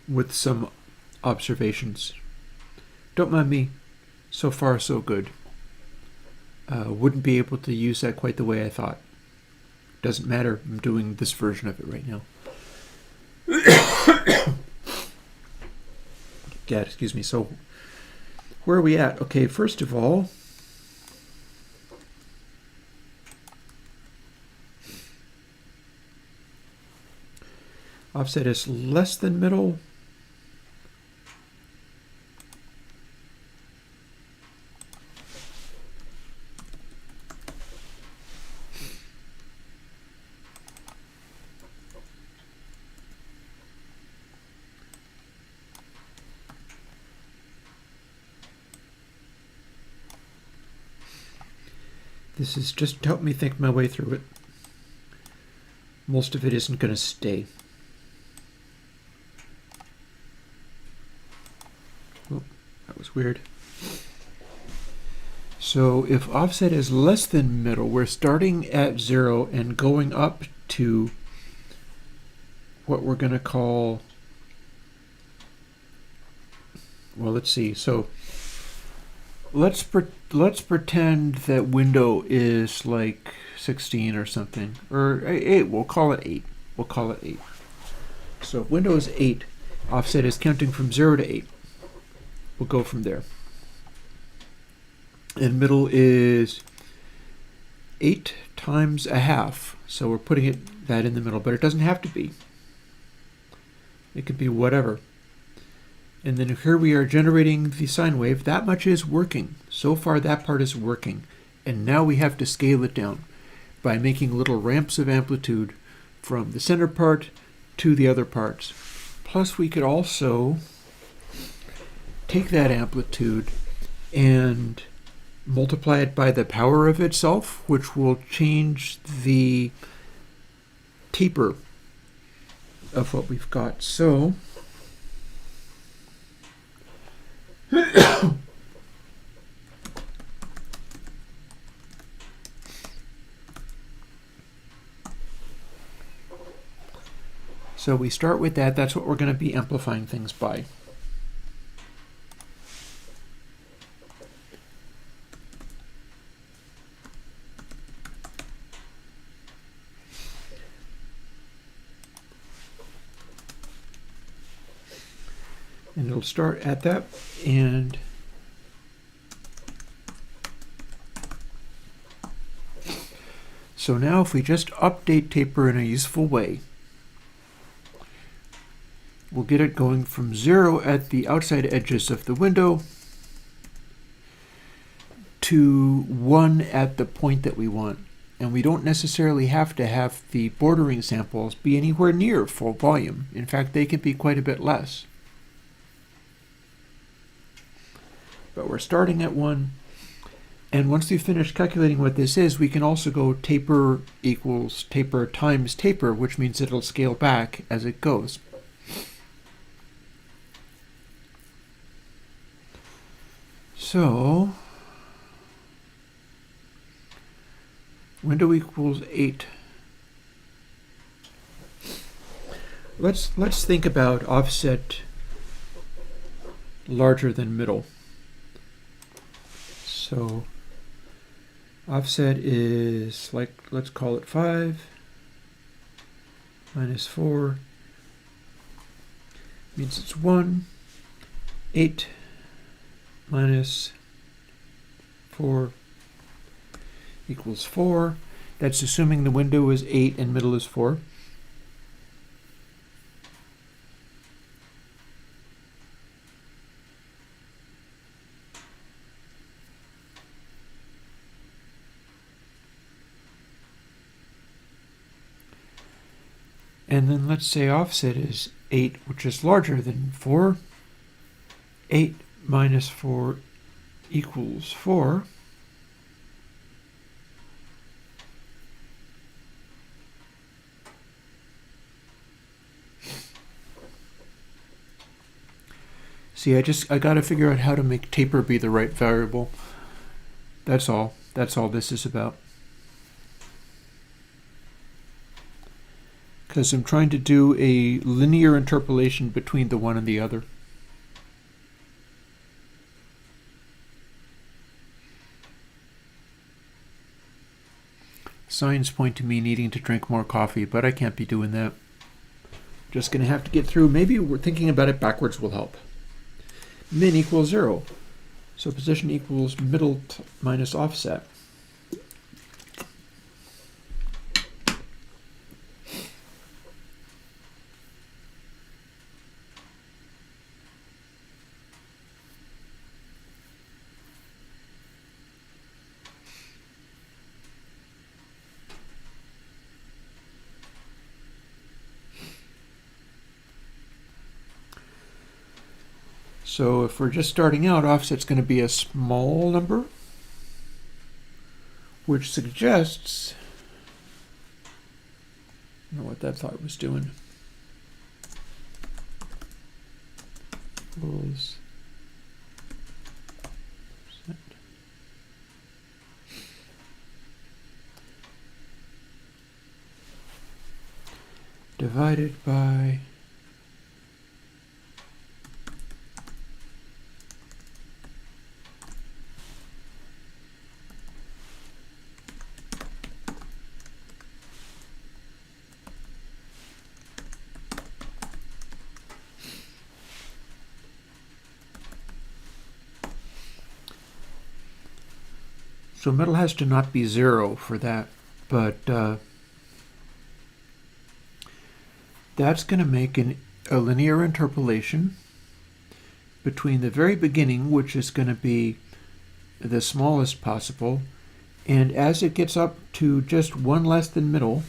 With some observations. Don't mind me. So far, so good. Wouldn't be able to use that quite the way I thought. Doesn't matter. I'm doing this version of it right now. Yeah, excuse me. So where are we at? Okay, first of all, offset is less than middle. This is just to help me think my way through it. most of it isn't going to stay. Oh, that was weird. So if offset is less than middle, we're starting at 0 and going up to what we're going to call, well, let's see. So let's pretend that window is like 16 or something, or 8. We'll call it 8. We'll call it 8. So if window is 8, offset is counting from 0 to 8. We'll go from there. And middle is 8 times a half. So we're putting that in the middle, but it doesn't have to be. It could be whatever. And then here we are generating the sine wave. That much is working. So far that part is working. And now we have to scale it down by making little ramps of amplitude from the center part to the other parts. Plus we could also take that amplitude and multiply it by the power of itself, which will change the taper of what we've got. So we start with that. That's what we're going to be amplifying things by. And it'll start at that, and so now if we just update taper in a useful way, we'll get it going from 0 at the outside edges of the window to 1 at the point that we want. And we don't necessarily have to have the bordering samples be anywhere near full volume. In fact, they can be quite a bit less. But we're starting at 1. And once we finish calculating what this is, we can also go taper equals taper times taper, which means it'll scale back as it goes. So window equals 8. Let's think about offset larger than middle. So offset is, like, let's call it 5 minus 4 means it's 1. 8 minus 4 equals 4. That's assuming the window is 8 and middle is 4. And then let's say offset is 8, which is larger than 4. 8 minus 4 equals 4. See, I got to figure out how to make taper be the right variable. That's all. That's all this is about. Because I'm trying to do a linear interpolation between the one and the other. Signs point to me needing to drink more coffee, but I can't be doing that. Just going to have to get through. Maybe we're thinking about it backwards will help. Min equals 0. So position equals middle minus offset. So if we're just starting out, offset's going to be a small number, which suggests I don't know what that thought was doing. Equals percent. Divided by so middle has to not be 0 for that, but that's going to make a linear interpolation between the very beginning, which is going to be the smallest possible, and as it gets up to just one less than middle,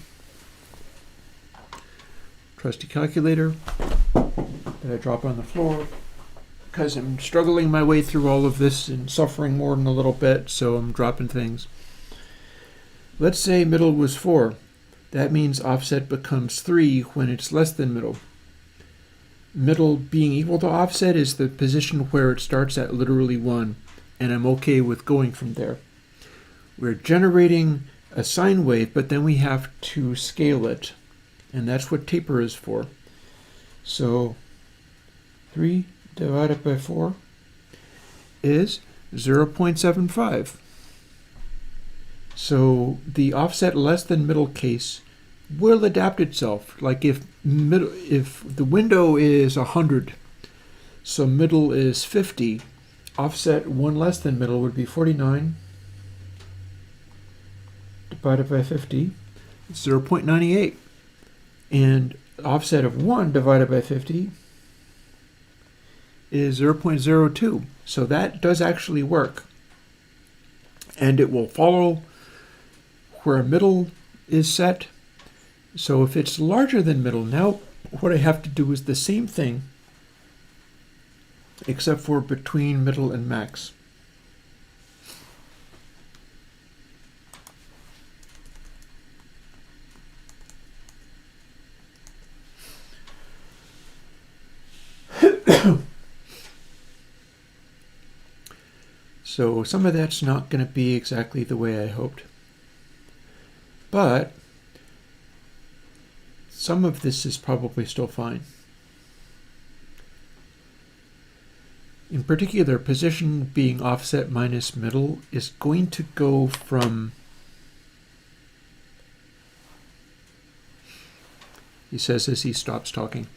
trusty calculator that I drop on the floor because I'm struggling my way through all of this and suffering more than a little bit, so I'm dropping things. Let's say middle was 4. That means offset becomes 3 when it's less than middle. Middle being equal to offset is the position where it starts at literally 1, and I'm okay with going from there. We're generating a sine wave, but then we have to scale it, and that's what taper is for. So 3 divided by 4 is 0.75. So the offset less than middle case will adapt itself. Like if the window is 100, so middle is 50, offset 1 less than middle would be 49 divided by 50, 0.98. And offset of 1 divided by 50 is 0.02. So that does actually work. And it will follow where middle is set. So if it's larger than middle, now what I have to do is the same thing, except for between middle and max. So some of that's not going to be exactly the way I hoped. But some of this is probably still fine. In particular, position being offset minus middle is going to go from, he says as he stops talking.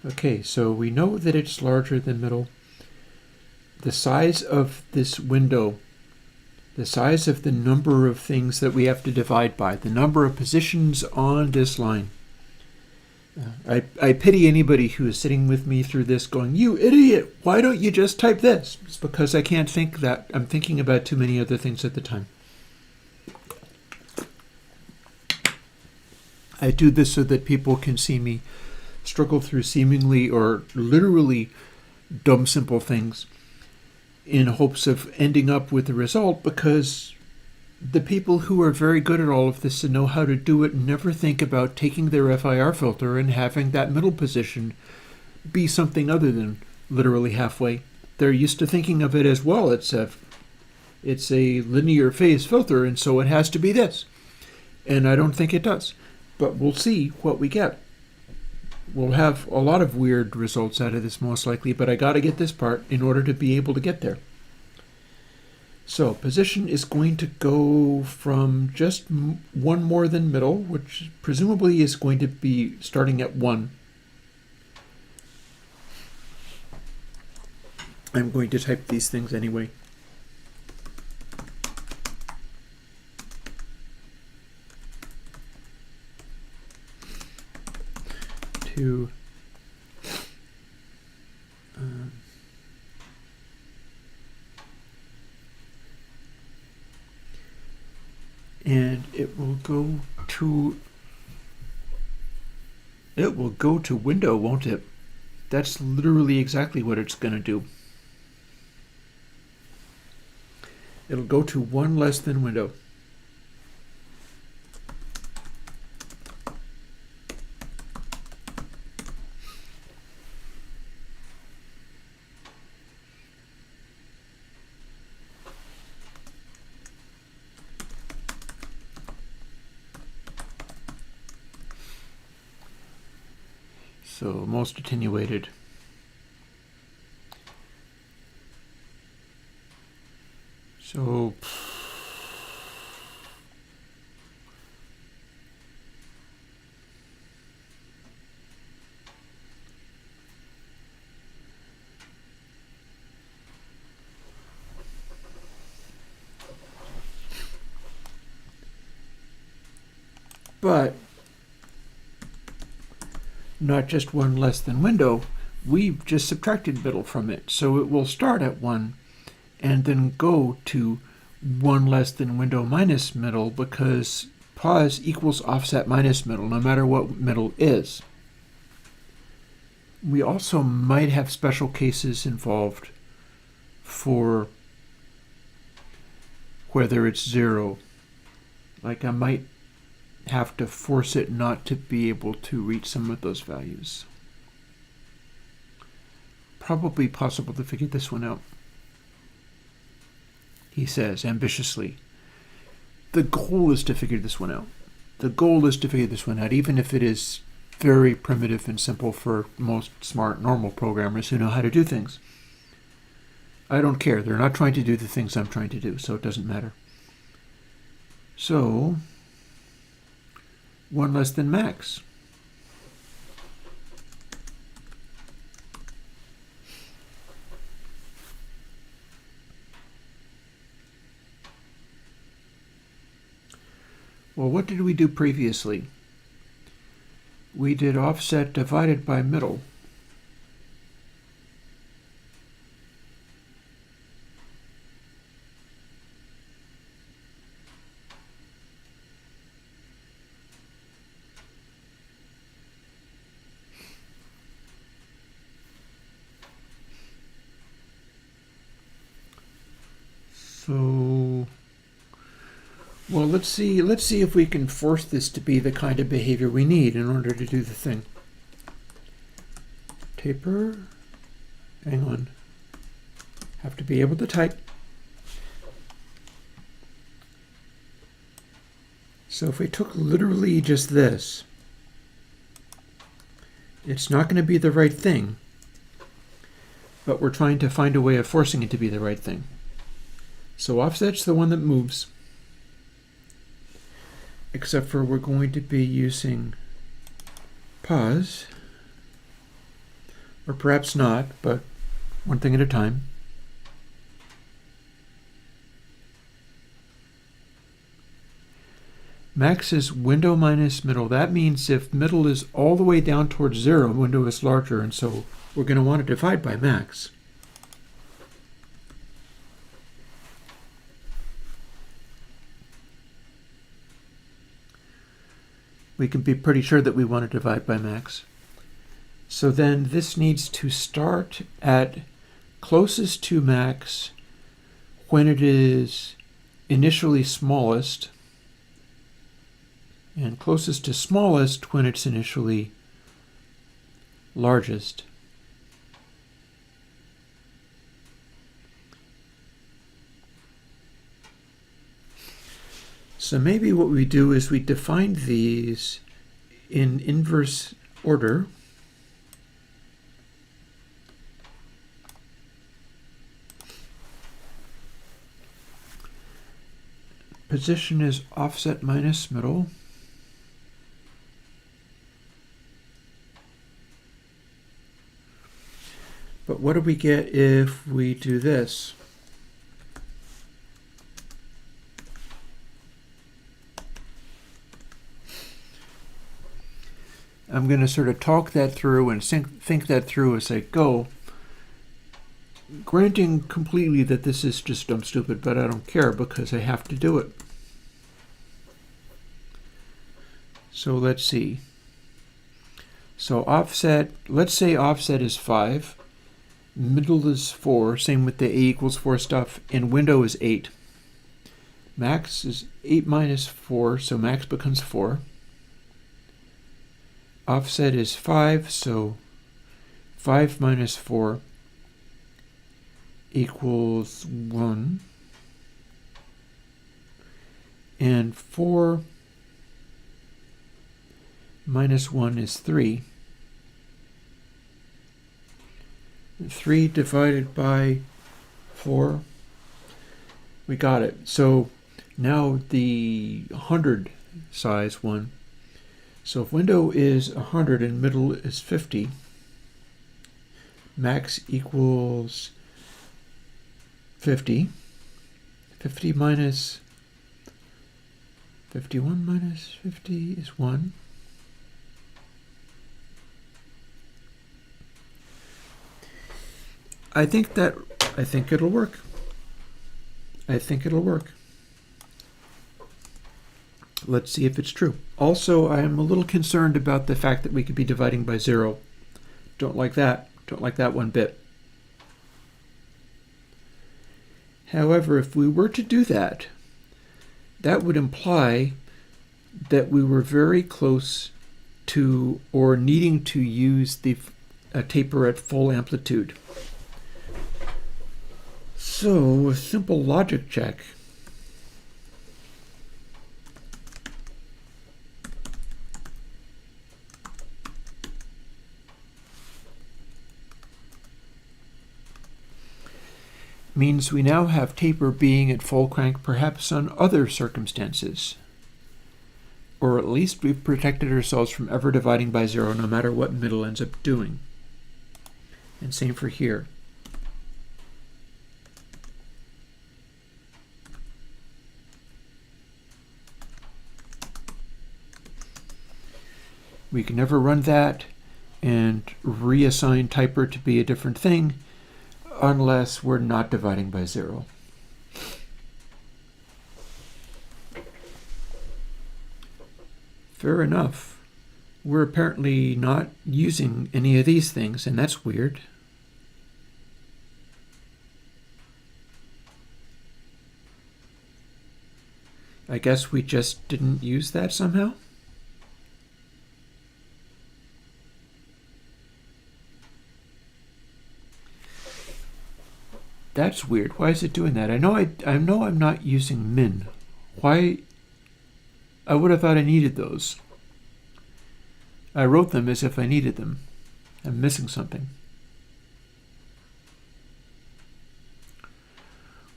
Okay, so we know that it's larger than middle. The size of this window, the size of the number of things that we have to divide by, the number of positions on this line. I pity anybody who is sitting with me through this going, "You idiot, why don't you just type this?" It's because I can't think that. I'm thinking about too many other things at the time. I do this so that people can see me struggle through seemingly or literally dumb, simple things in hopes of ending up with the result, because the people who are very good at all of this and know how to do it never think about taking their FIR filter and having that middle position be something other than literally halfway. They're used to thinking of it as, well, it's a linear phase filter, and so it has to be this. And I don't think it does. But we'll see what we get. We'll have a lot of weird results out of this most likely, but I got to get this part in order to be able to get there. So position is going to go from just 1 more than middle, which presumably is going to be starting at 1. I'm going to type these things anyway. And it will go to window, won't it? That's literally exactly what it's going to do. It'll go to one less than window. So most attenuated. So but not just one less than window, we've just subtracted middle from it. So it will start at 1 and then go to 1 less than window minus middle, because pause equals offset minus middle, no matter what middle is. We also might have special cases involved for whether it's 0. Like I might have to force it not to be able to reach some of those values. Probably possible to figure this one out. He says ambitiously. The goal is to figure this one out. The goal is to figure this one out, even if it is very primitive and simple for most smart, normal programmers who know how to do things. I don't care. They're not trying to do the things I'm trying to do, so it doesn't matter. So 1 less than max. Well, what did we do previously? We did offset divided by middle. So, well, let's see if we can force this to be the kind of behavior we need in order to do the thing. Taper, hang on, have to be able to type. So if we took literally just this, it's not going to be the right thing, but we're trying to find a way of forcing it to be the right thing. So offset's the one that moves, except for we're going to be using pause, or perhaps not, but one thing at a time. Max is window minus middle. That means if middle is all the way down towards 0, window is larger, and so we're going to want to divide by max. We can be pretty sure that we want to divide by max. So then this needs to start at closest to max when it is initially smallest, and closest to smallest when it's initially largest. So maybe what we do is we define these in inverse order. Position is offset minus middle. But what do we get if we do this? I'm going to sort of talk that through and think that through as I go, granting completely that this is just dumb stupid, but I don't care because I have to do it. So let's see. So offset, let's say offset is 5, middle is 4, same with the a equals 4 stuff, and window is 8. Max is 8 minus 4, so max becomes 4. Offset is 5, so 5 minus 4 equals 1. And 4 minus 1 is 3. 3 divided by 4, we got it. So now the 100 size one. So if window is 100 and middle is 50, max equals 50. 50 minus 51 minus 50 is 1. I think it'll work. I think it'll work. Let's see if it's true. Also, I am a little concerned about the fact that we could be dividing by 0. Don't like that. Don't like that one bit. However, if we were to do that, that would imply that we were very close to or needing to use the taper at full amplitude. So a simple logic check means we now have taper being at full crank perhaps on other circumstances. Or at least we've protected ourselves from ever dividing by 0 no matter what middle ends up doing. And same for here. We can never run that and reassign typer to be a different thing unless we're not dividing by 0. Fair enough. We're apparently not using any of these things, and that's weird. I guess we just didn't use that somehow? That's weird. Why is it doing that? I know I'm not using min. Why? I would have thought I needed those. I wrote them as if I needed them. I'm missing something.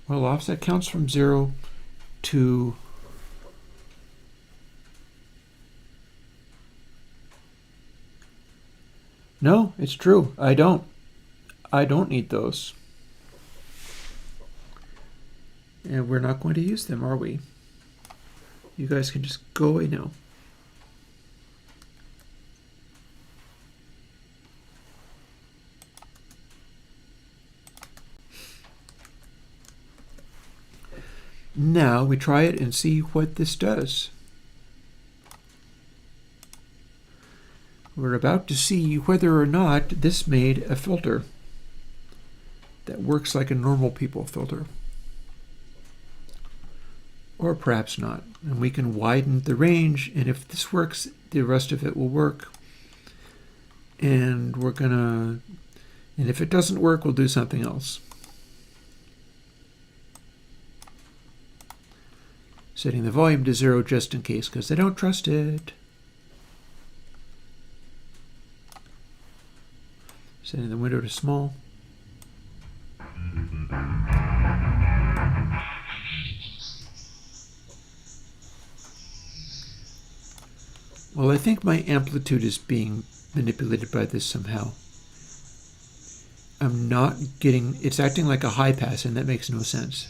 Well, offset counts from 0 to no, it's true. I don't need those. And we're not going to use them, are we? You guys can just go away now. Now we try it and see what this does. We're about to see whether or not this made a filter that works like a normal people filter. Or perhaps not. And we can widen the range, and if this works, the rest of it will work. And and if it doesn't work, we'll do something else. Setting the volume to 0 just in case, because I don't trust it. Setting the window to small. Well, I think my amplitude is being manipulated by this somehow. I'm not getting, it's acting like a high pass, and that makes no sense.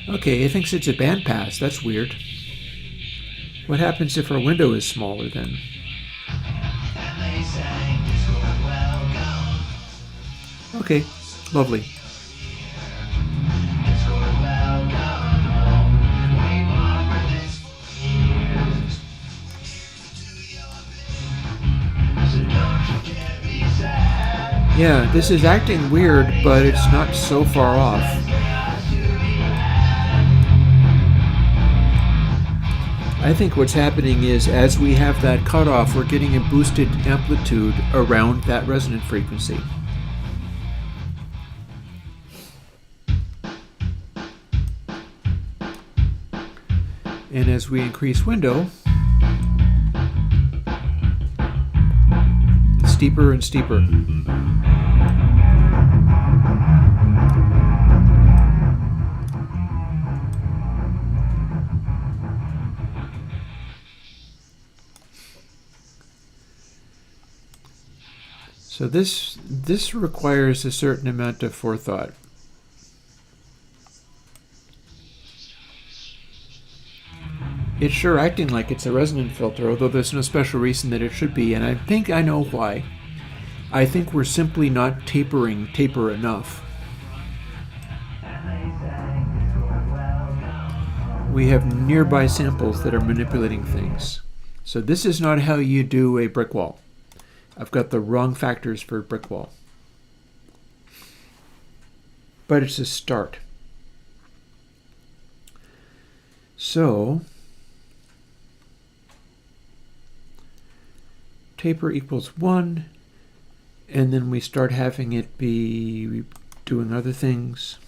Okay, it thinks it's a band pass. That's weird. What happens if our window is smaller then? Okay, lovely. Yeah, this is acting weird, but it's not so far off. I think what's happening is as we have that cutoff, we're getting a boosted amplitude around that resonant frequency. And as we increase window, it's steeper and steeper. So this requires a certain amount of forethought. It's sure acting like it's a resonant filter, although there's no special reason that it should be, and I think I know why. I think we're simply not tapering taper enough. We have nearby samples that are manipulating things. So this is not how you do a brick wall. I've got the wrong factors for a brick wall. But it's a start. So taper equals 1, and then we start having it be doing other things.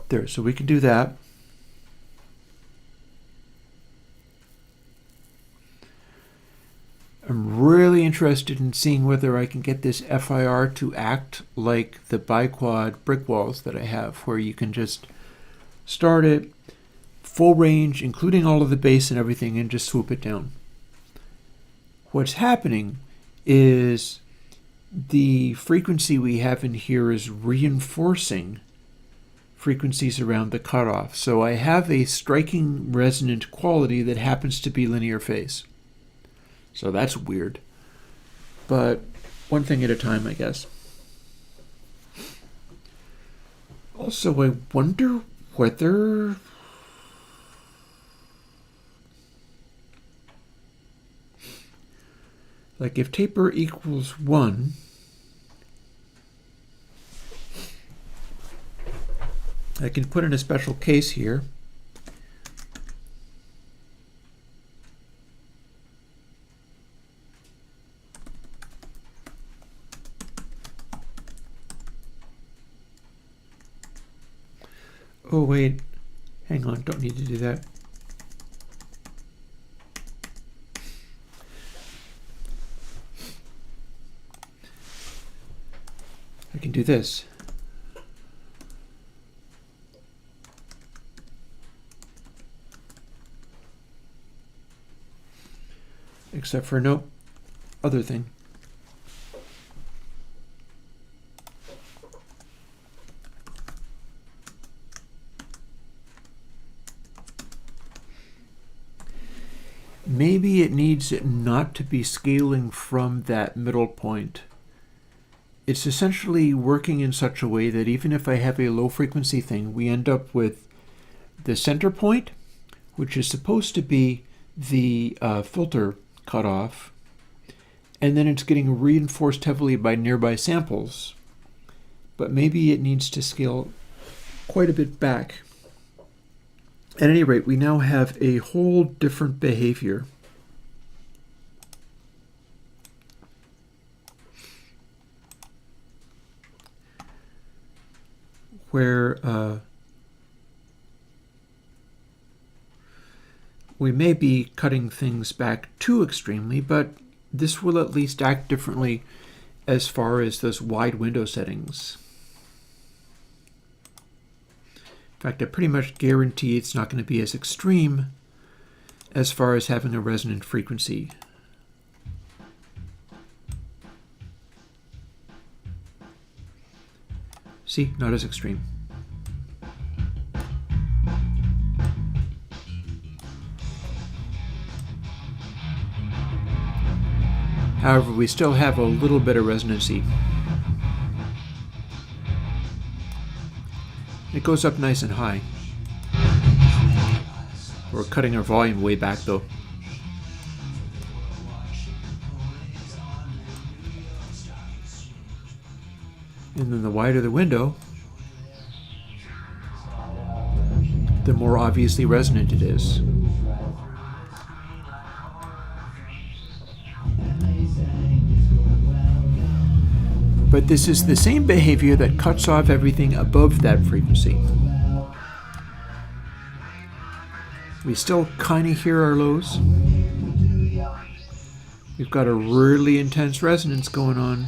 There, so we can do that. I'm really interested in seeing whether I can get this FIR to act like the biquad brick walls that I have, where you can just start it, full range, including all of the bass and everything, and just swoop it down. What's happening is the frequency we have in here is reinforcing frequencies around the cutoff. So I have a striking resonant quality that happens to be linear phase. So that's weird. But one thing at a time, I guess. Also, I wonder whether like if taper equals 1, I can put in a special case here. Oh wait, hang on, don't need to do that. I can do this. Except for no other thing. Maybe it needs it not to be scaling from that middle point. It's essentially working in such a way that even if I have a low frequency thing, we end up with the center point, which is supposed to be the filter cutoff, and then it's getting reinforced heavily by nearby samples. But maybe it needs to scale quite a bit back. At any rate, we now have a whole different behavior. Where we may be cutting things back too extremely, but this will at least act differently as far as those wide window settings. In fact, I pretty much guarantee it's not going to be as extreme as far as having a resonant frequency. See, not as extreme. However, we still have a little bit of resonancy. It goes up nice and high. We're cutting our volume way back though. And then the wider the window, the more obviously resonant it is. But this is the same behavior that cuts off everything above that frequency. We still kind of hear our lows. We've got a really intense resonance going on.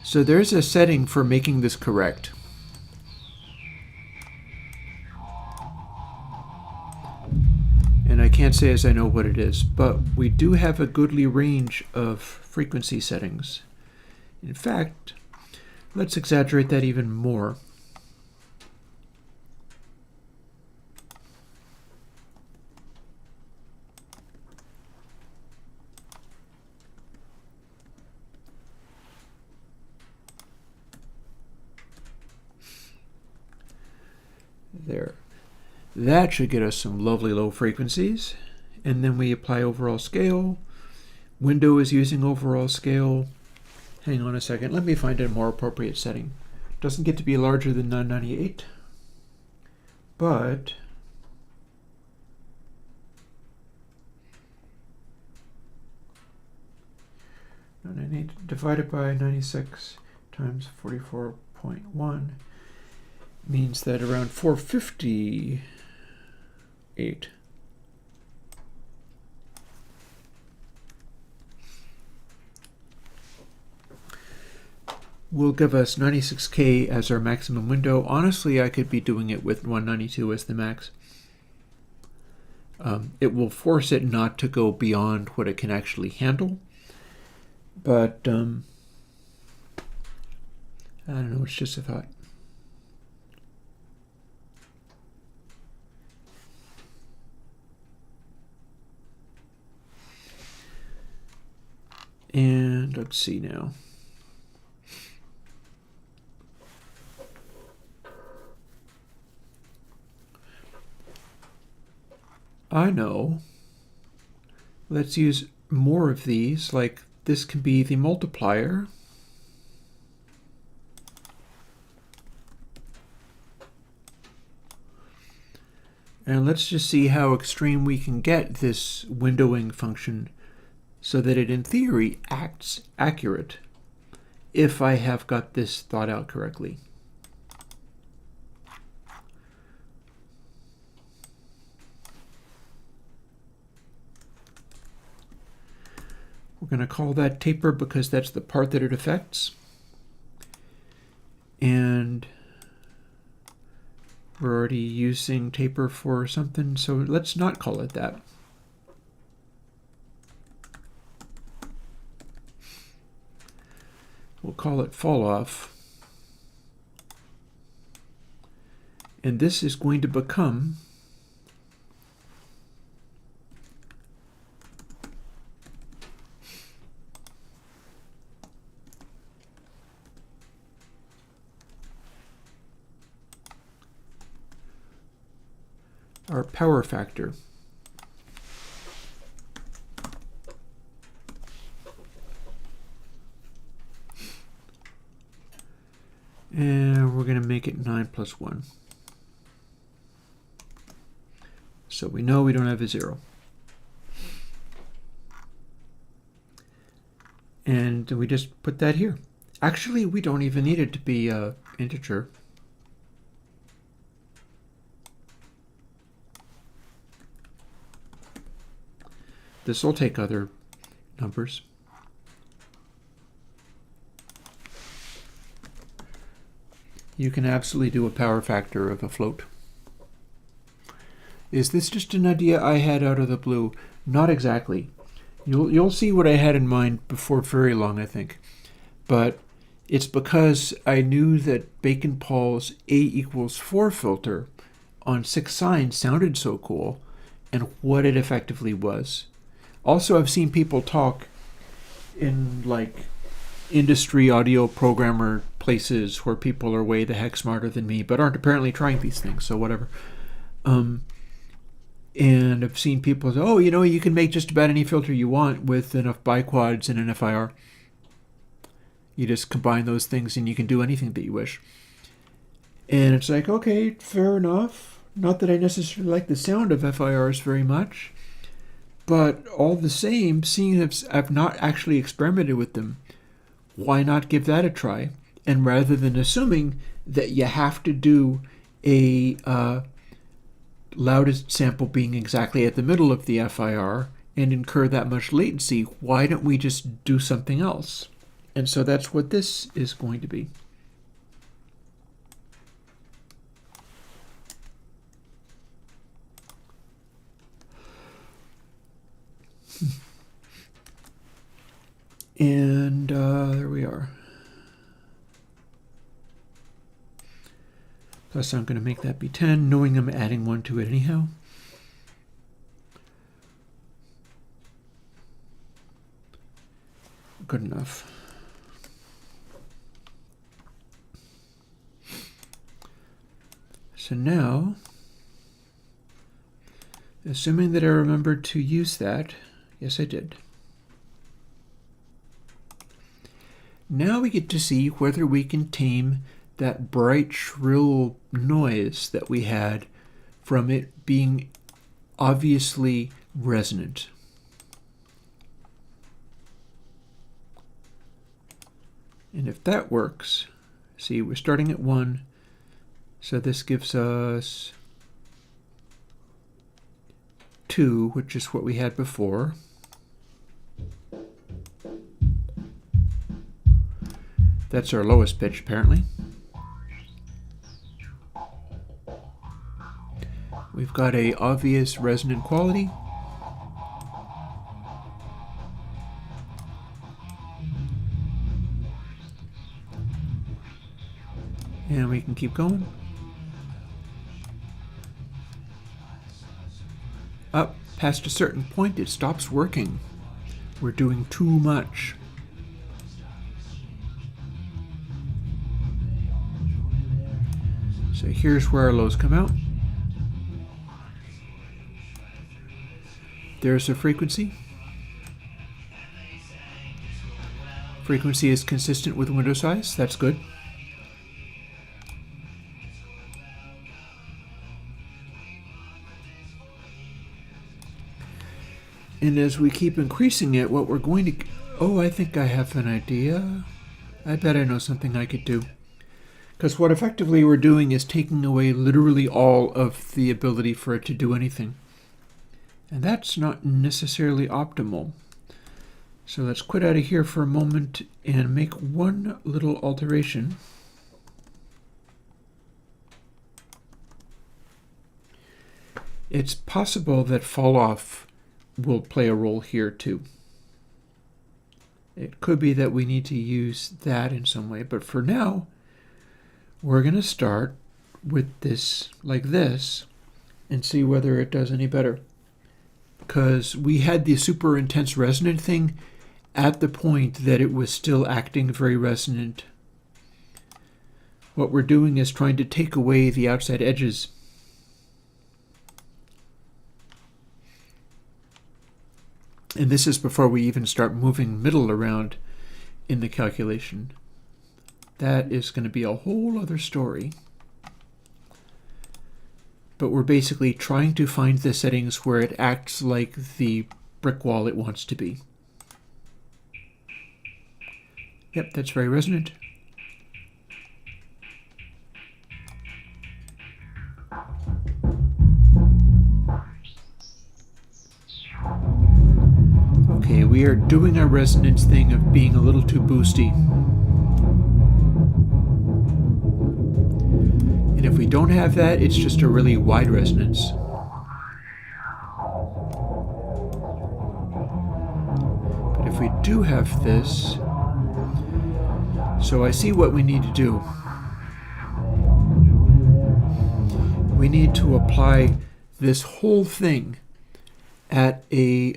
So there's a setting for making this correct. And I can't say as I know what it is, but we do have a goodly range of frequency settings. In fact, let's exaggerate that even more. There. That should get us some lovely low frequencies. And then we apply overall scale. Window is using overall scale. Hang on a second. Let me find a more appropriate setting. Doesn't get to be larger than 998. But divided by 96 times 44.1 means that around 458 will give us 96K as our maximum window. Honestly, I could be doing it with 192 as the max. It will force it not to go beyond what it can actually handle. But I don't know, it's just a thought. And let's see now. I know. Let's use more of these, like this can be the multiplier. And let's just see how extreme we can get this windowing function so that it, in theory, acts accurate if I have got this thought out correctly. We're going to call that taper because that's the part that it affects. And we're already using taper for something, so let's not call it that. We'll call it fall off. And this is going to become our power factor. And we're going to make it 9 plus 1. So we know we don't have a 0. And we just put that here. Actually, we don't even need it to be an integer. This will take other numbers. You can absolutely do a power factor of a float. Is this just an idea I had out of the blue? Not exactly. You'll see what I had in mind before very long, I think. But it's because I knew that Bacon-Paul's A equals 4 filter on 6 sine sounded so cool, and what it effectively was. Also, I've seen people talk in like industry audio programmer places where people are way the heck smarter than me, but aren't apparently trying these things, so whatever. And I've seen people say, oh, you can make just about any filter you want with enough biquads and an FIR. You just combine those things and you can do anything that you wish. And it's like, okay, fair enough. Not that I necessarily like the sound of FIRs very much, but all the same, seeing as I've not actually experimented with them, why not give that a try? And rather than assuming that you have to do a loudest sample being exactly at the middle of the FIR and incur that much latency, why don't we just do something else? And so that's what this is going to be. And there we are. Plus I'm going to make that be 10, knowing I'm adding 1 to it anyhow. Good enough. So now, assuming that I remembered to use that, yes I did. Now we get to see whether we can tame that bright, shrill noise that we had from it being obviously resonant. And if that works, see, we're starting at 1, so this gives us 2, which is what we had before. That's our lowest pitch, apparently. We've got a obvious resonant quality. And we can keep going. Up past a certain point, it stops working. We're doing too much. So here's where our lows come out. There's a frequency. Frequency is consistent with window size. That's good. And as we keep increasing it, what we're going to... Oh, I think I have an idea. I bet I know something I could do. Because what effectively we're doing is taking away literally all of the ability for it to do anything. And that's not necessarily optimal. So let's quit out of here for a moment and make one little alteration. It's possible that fall off will play a role here too. It could be that we need to use that in some way, but for now, we're going to start with this like this and see whether it does any better. Because we had the super intense resonant thing at the point that it was still acting very resonant. What we're doing is trying to take away the outside edges. And this is before we even start moving middle around in the calculation. That is going to be a whole other story. But we're basically trying to find the settings where it acts like the brick wall it wants to be. Yep, that's very resonant. Okay, we are doing our resonance thing of being a little too boosty. And if we don't have that, it's just a really wide resonance. But if we do have this, so I see what we need to do. We need to apply this whole thing at a,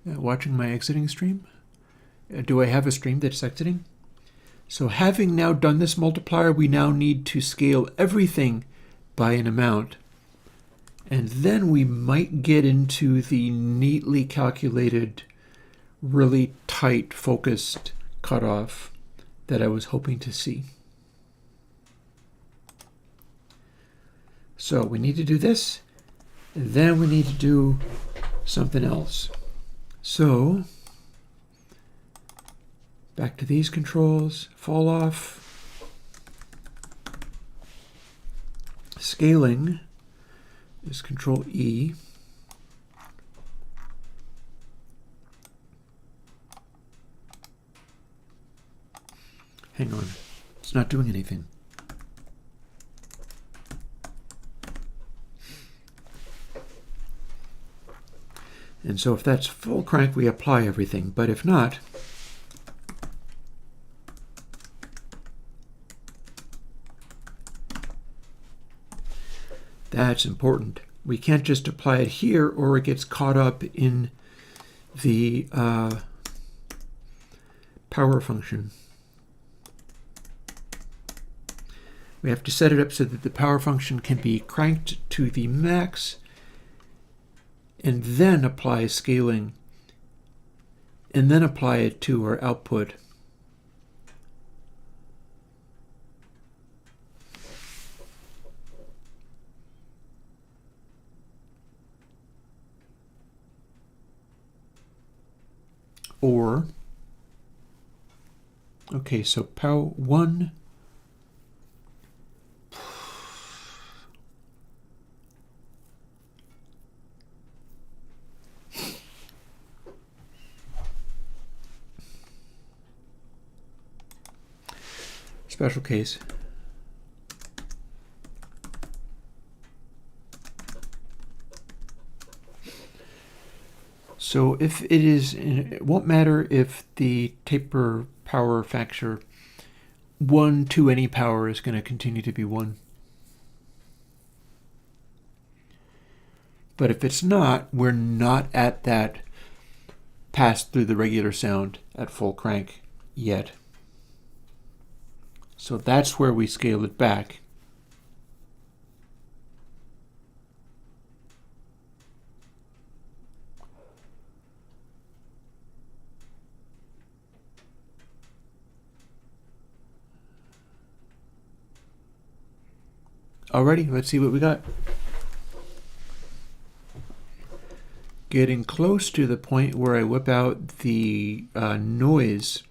watching my exiting stream? Do I have a stream that's exiting? So having now done this multiplier, we now need to scale everything by an amount. And then we might get into the neatly calculated, really tight, focused cutoff that I was hoping to see. So we need to do this, and then we need to do something else. So back to these controls, fall off, scaling is Control E. Hang on, it's not doing anything. And so if that's full crank, we apply everything, but if not, that's important. We can't just apply it here or it gets caught up in the power function. We have to set it up so that the power function can be cranked to the max and then apply scaling and then apply it to our output. Or, okay, so power 1, special case. So if it is, it won't matter if the taper power factor 1 to any power is going to continue to be 1. But if it's not, we're not at that pass through the regular sound at full crank yet. So that's where we scale it back. Alrighty, let's see what we got. Getting close to the point where I whip out the noise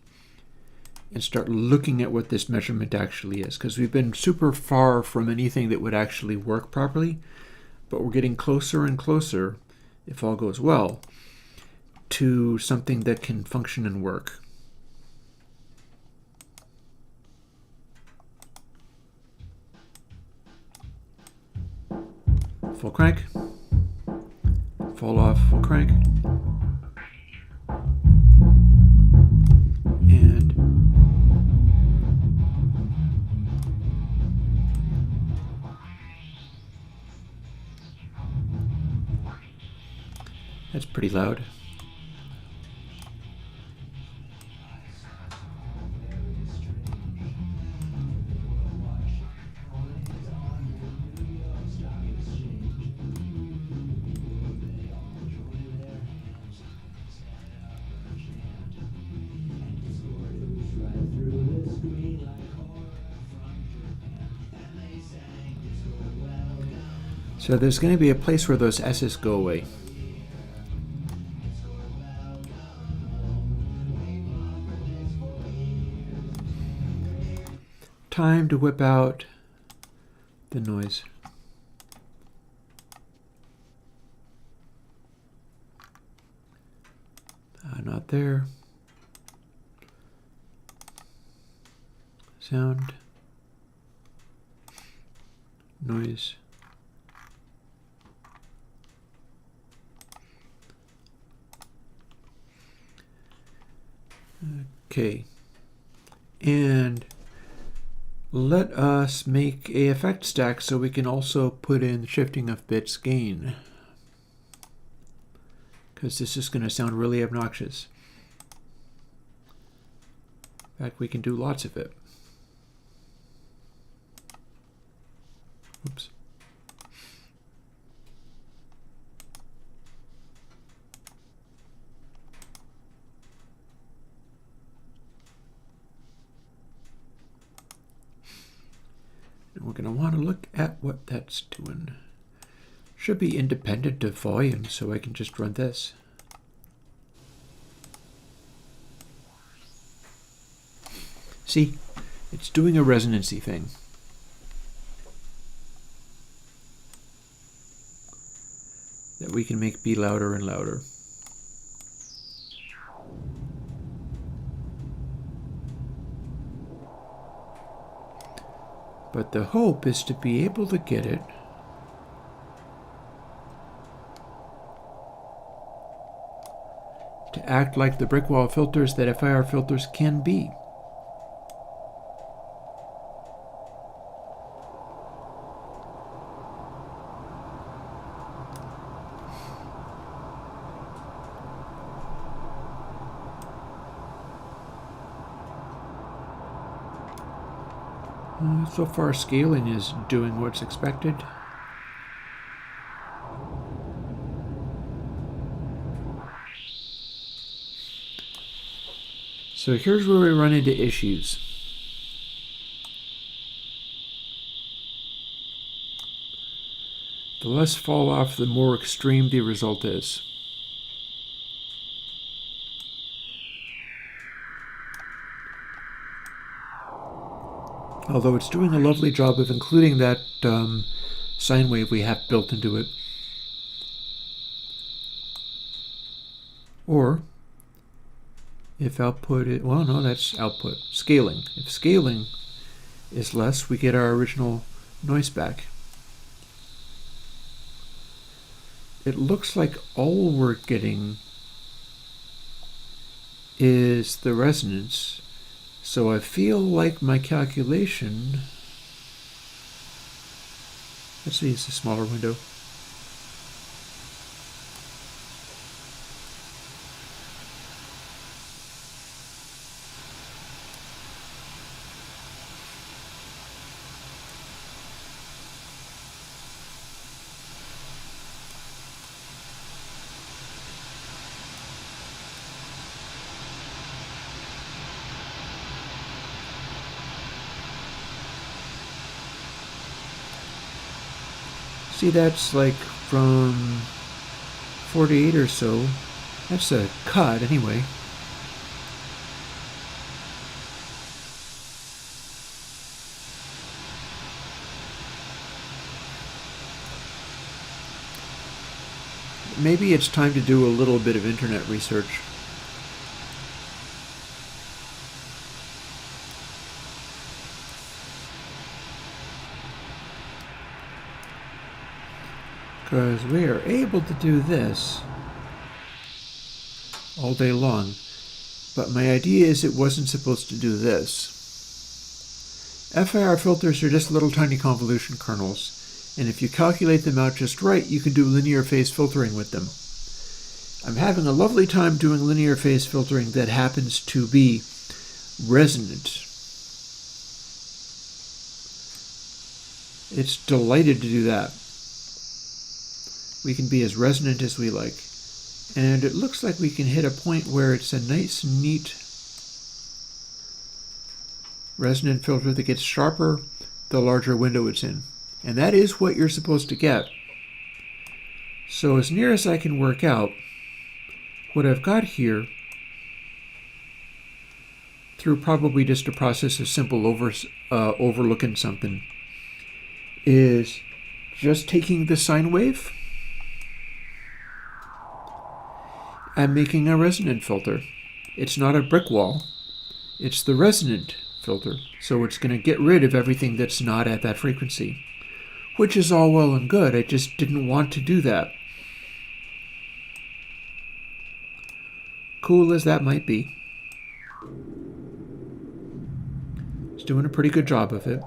and start looking at what this measurement actually is, because we've been super far from anything that would actually work properly, but we're getting closer and closer, if all goes well, to something that can function and work. Full crank, fall off, full crank, and that's pretty loud. So there's going to be a place where those S's go away. Time to whip out the noise. Not there. Sound. Noise. Okay, and let us make a effect stack so we can also put in shifting of bits gain, because this is going to sound really obnoxious. In fact, we can do lots of it. Oops. And we're going to want to look at what that's doing. Should be independent of volume, so I can just run this. See, it's doing a resonancy thing. That we can make be louder and louder. But the hope is to be able to get it to act like the brick wall filters that FIR filters can be. So far, scaling is doing what's expected. So here's where we run into issues. The less fall off, the more extreme the result is. Although it's doing a lovely job of including that sine wave we have built into it. Or, if output, well, no, that's output. Scaling. If scaling is less, we get our original noise back. It looks like all we're getting is the resonance. So I feel like my calculation, let's use a smaller window. See, that's like from 48 or so. That's a cut anyway. Maybe it's time to do a little bit of internet research. Because we are able to do this all day long. But my idea is it wasn't supposed to do this. FIR filters are just little tiny convolution kernels, and if you calculate them out just right, you can do linear phase filtering with them. I'm having a lovely time doing linear phase filtering that happens to be resonant. It's delighted to do that. We can be as resonant as we like. And it looks like we can hit a point where it's a nice, neat resonant filter that gets sharper the larger window it's in. And that is what you're supposed to get. So as near as I can work out, what I've got here, through probably just a process of simple overlooking something, is just taking the sine wave and making a resonant filter. It's not a brick wall, it's the resonant filter. So it's going to get rid of everything that's not at that frequency, which is all well and good. I just didn't want to do that. Cool as that might be. It's doing a pretty good job of it.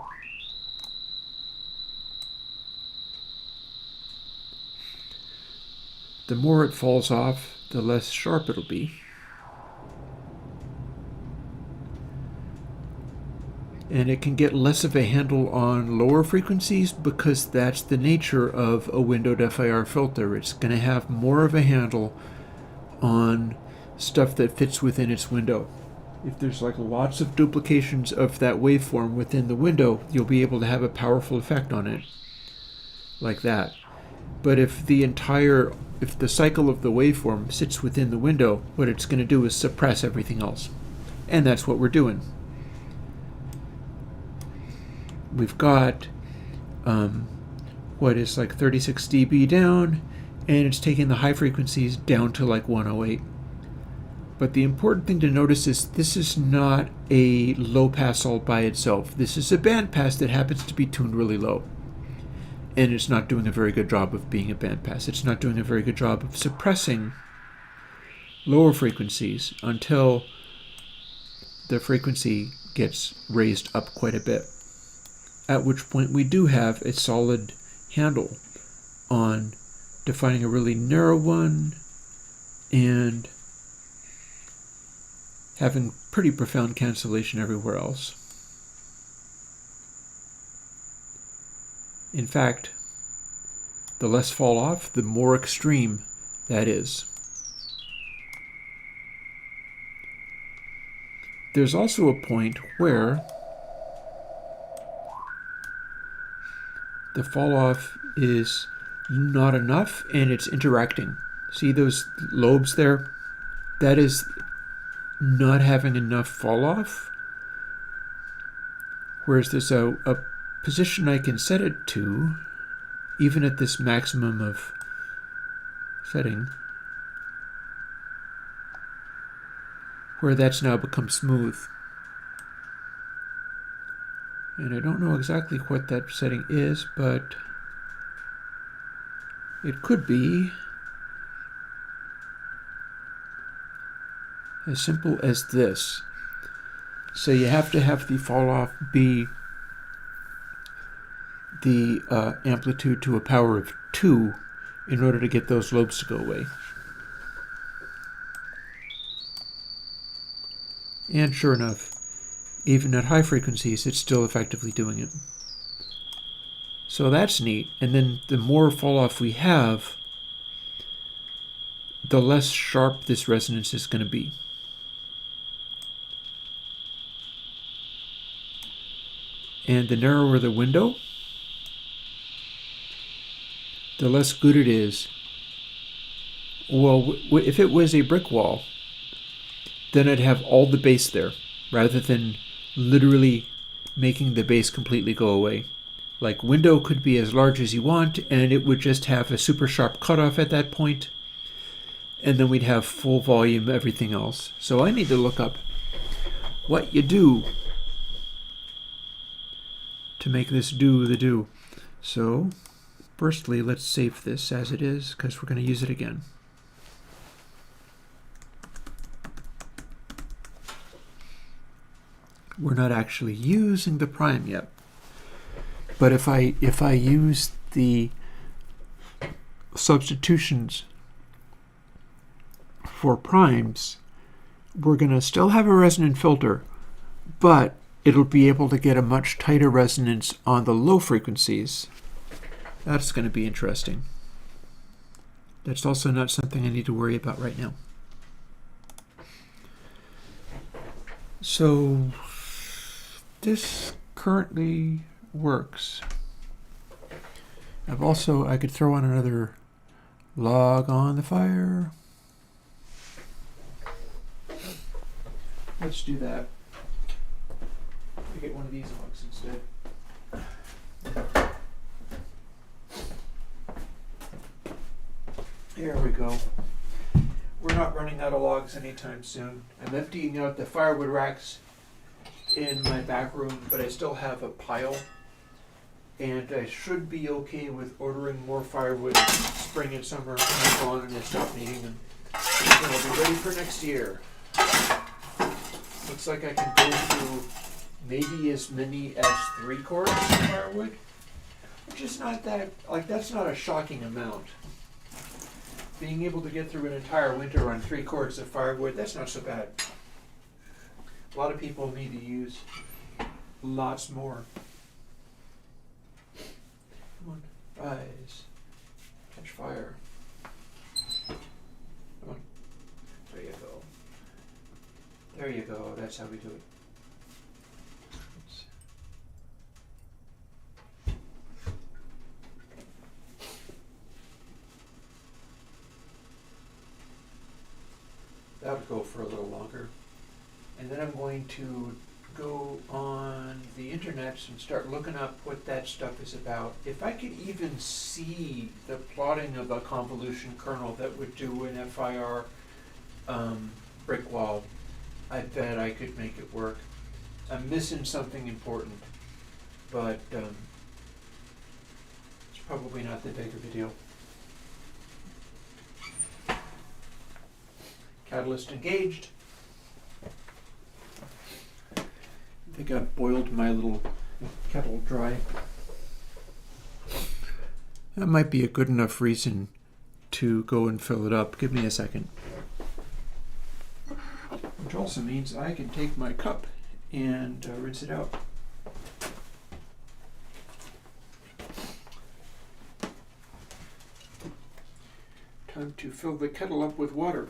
The more it falls off, the less sharp it'll be. And it can get less of a handle on lower frequencies because that's the nature of a windowed FIR filter. It's going to have more of a handle on stuff that fits within its window. If there's like lots of duplications of that waveform within the window, you'll be able to have a powerful effect on it like that. But if the cycle of the waveform sits within the window, what it's going to do is suppress everything else. And that's what we're doing. We've got what is like 36 dB down, and it's taking the high frequencies down to like 108. But the important thing to notice is this is not a low pass all by itself. This is a band pass that happens to be tuned really low. And it's not doing a very good job of being a band pass. It's not doing a very good job of suppressing lower frequencies until the frequency gets raised up quite a bit. At which point we do have a solid handle on defining a really narrow one and having pretty profound cancellation everywhere else. In fact, the less fall off, the more extreme that is. There's also a point where the fall off is not enough and it's interacting. See those lobes there? That is not having enough fall off. Whereas there's a position I can set it to, even at this maximum of setting, where that's now become smooth. And I don't know exactly what that setting is, but it could be as simple as this. So you have to have the fall off be the amplitude to a power of 2 in order to get those lobes to go away. And sure enough, even at high frequencies, it's still effectively doing it. So that's neat. And then the more fall off we have, the less sharp this resonance is going to be. And the narrower the window, the less good it is. Well, if it was a brick wall, then I'd have all the bass there, rather than literally making the bass completely go away. Like, window could be as large as you want, and it would just have a super sharp cutoff at that point, and then we'd have full volume everything else. So I need to look up what you do to make this do the do. So, firstly, let's save this as it is, because we're going to use it again. We're not actually using the prime yet. But if I use the substitutions for primes, we're going to still have a resonant filter, but it'll be able to get a much tighter resonance on the low frequencies. That's going to be interesting. That's also not something I need to worry about right now. So this currently works. I could throw on another log on the fire. Let's do that. We get one of these logs instead. There we go. We're not running out of logs anytime soon. I'm emptying out the firewood racks in my back room, but I still have a pile. And I should be okay with ordering more firewood spring and summer when I'm gone and I stop needing them. And I'll be ready for next year. Looks like I can go through maybe as many as 3 cords of firewood, which is not that, like, that's not a shocking amount. Being able to get through an entire winter on 3 cords of firewood, that's not so bad. A lot of people need to use lots more. Come on, rise, catch fire. Come on, there you go. There you go, that's how we do it. That'll go for a little longer. And then I'm going to go on the internet and start looking up what that stuff is about. If I could even see the plotting of a convolution kernel that would do an FIR brick wall, I bet I could make it work. I'm missing something important, but it's probably not that big of a deal. Catalyst engaged. I think I've boiled my little kettle dry. That might be a good enough reason to go and fill it up. Give me a second. Which also means I can take my cup and rinse it out. Time to fill the kettle up with water.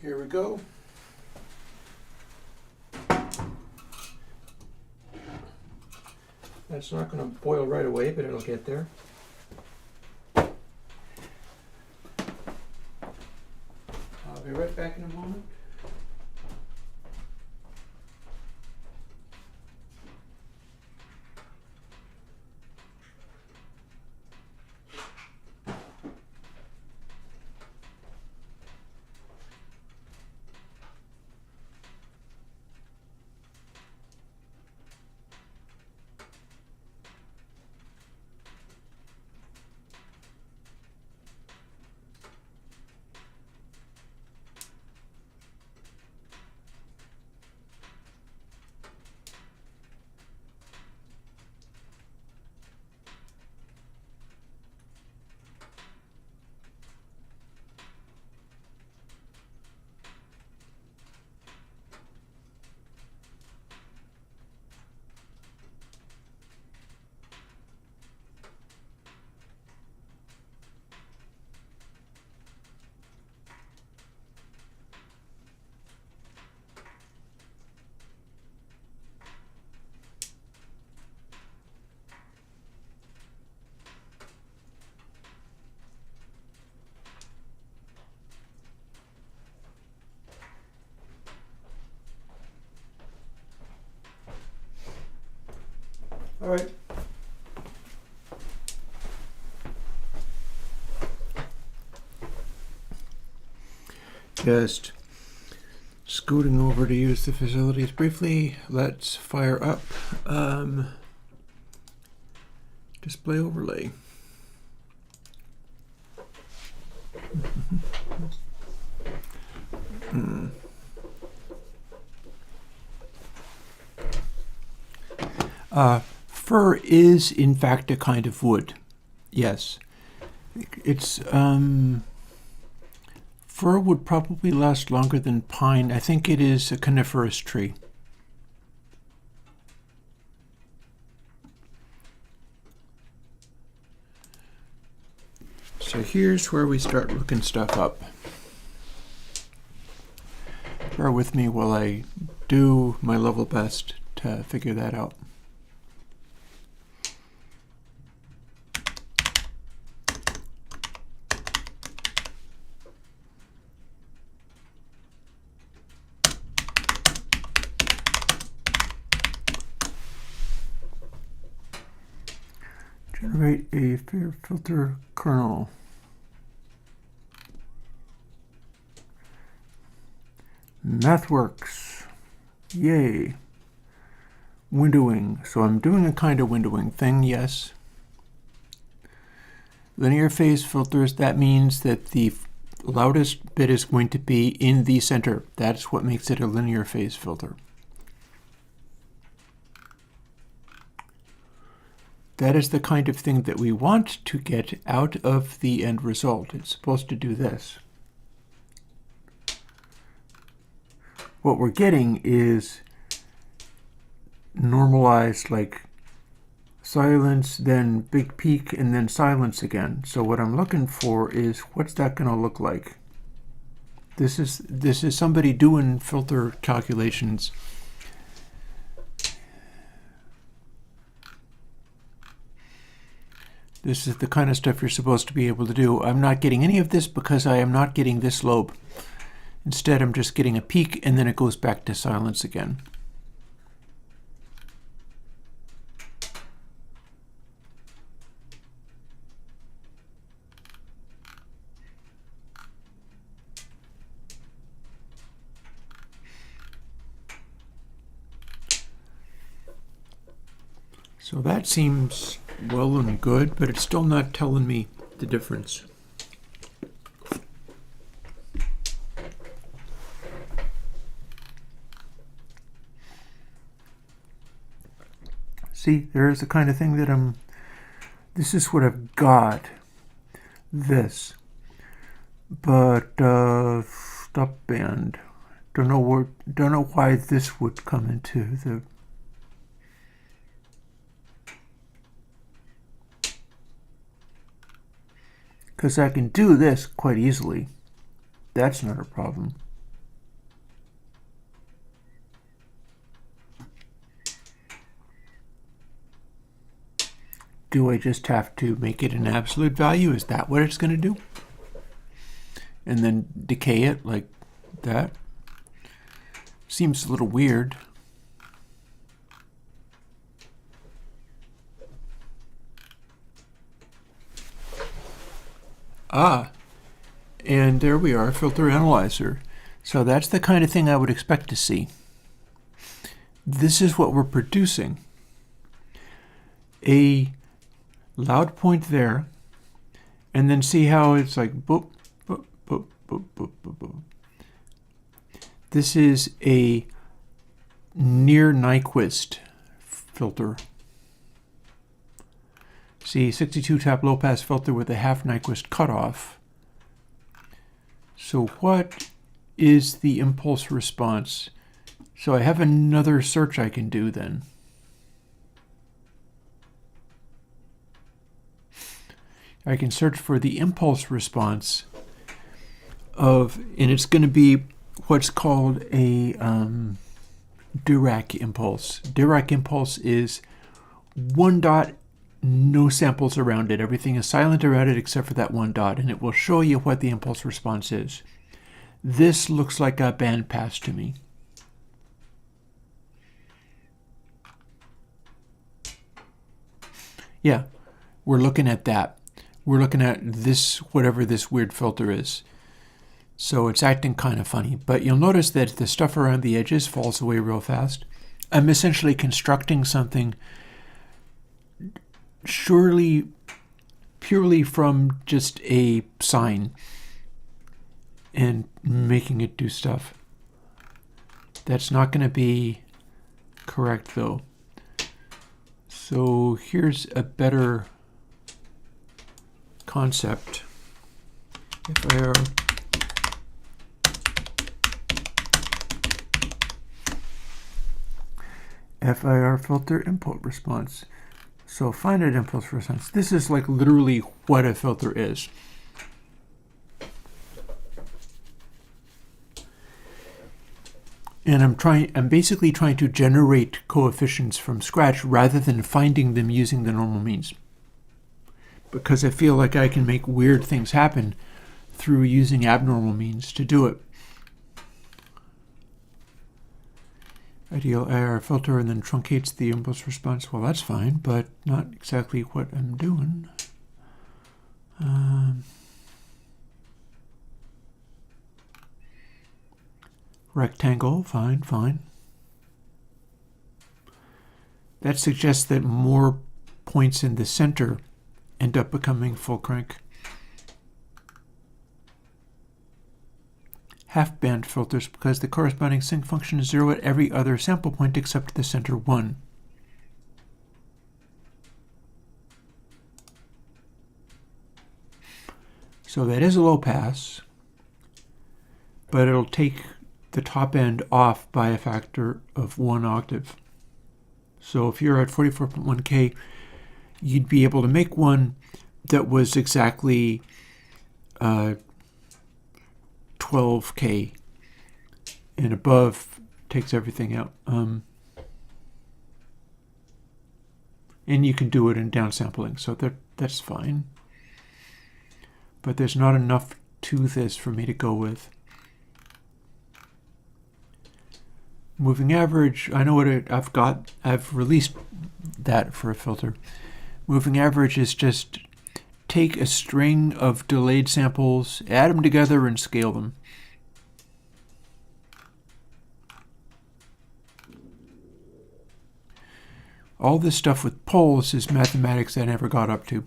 Here we go. That's not going to boil right away, but it'll get there. I'll be right back in a moment. All right. Just scooting over to use the facilities briefly. Let's fire up display overlay. Fir is in fact a kind of wood. Yes. It's fir would probably last longer than pine. I think it is a coniferous tree. So here's where we start looking stuff up. Bear with me while I do my level best to figure that out. Generate a fair filter kernel. MathWorks. Yay. Windowing. So I'm doing a kind of windowing thing, yes. Linear phase filters, that means that the loudest bit is going to be in the center. That's what makes it a linear phase filter. That is the kind of thing that we want to get out of the end result. It's supposed to do this. What we're getting is normalized, like silence, then big peak, and then silence again. So what I'm looking for is, what's that going to look like? This is somebody doing filter calculations. This is the kind of stuff you're supposed to be able to do. I'm not getting any of this because I am not getting this lobe. Instead, I'm just getting a peak, and then it goes back to silence again. So that seems well and good, but it's still not telling me the difference. See, there's the kind of thing that this is what I've got. This. But, stop band. Don't know why this would come into the... Because I can do this quite easily. That's not a problem. Do I just have to make it an absolute value? Is that what it's going to do? And then decay it like that? Seems a little weird. Ah, and there we are, filter analyzer. So that's the kind of thing I would expect to see. This is what we're producing. A loud point there, and then see how it's like boop, boop, boop, boop, boop, boop, boop. This is a near Nyquist filter. See, 62 tap low pass filter with a half Nyquist cutoff. So what is the impulse response? So I have another search I can do then. I can search for the impulse response of, and it's going to be what's called a Dirac impulse. Dirac impulse is one dot, no samples around it. Everything is silent around it except for that one dot, and it will show you what the impulse response is. This looks like a bandpass to me. Yeah, we're looking at that. We're looking at this, whatever this weird filter is. So it's acting kind of funny, but you'll notice that the stuff around the edges falls away real fast. I'm essentially constructing something surely purely from just a sine and making it do stuff. That's not going to be correct though. So here's a better concept. FIR filter input response. So finite impulse response. This is like literally what a filter is. And I'm basically trying to generate coefficients from scratch rather than finding them using the normal means. Because I feel like I can make weird things happen through using abnormal means to do it. Ideal IR filter and then truncates the impulse response. Well, that's fine, but not exactly what I'm doing. Rectangle, fine. That suggests that more points in the center end up becoming full crank. Half band filters because the corresponding sinc function is 0 at every other sample point except the center one. So that is a low pass, but it'll take the top end off by a factor of 1 octave. So if you're at 44.1K, you'd be able to make one that was exactly 12K and above takes everything out. And you can do it in downsampling, so that's fine. But there's not enough to this for me to go with. Moving average, I know what I've released that for a filter. Moving average is just take a string of delayed samples, add them together, and scale them. All this stuff with poles is mathematics I never got up to.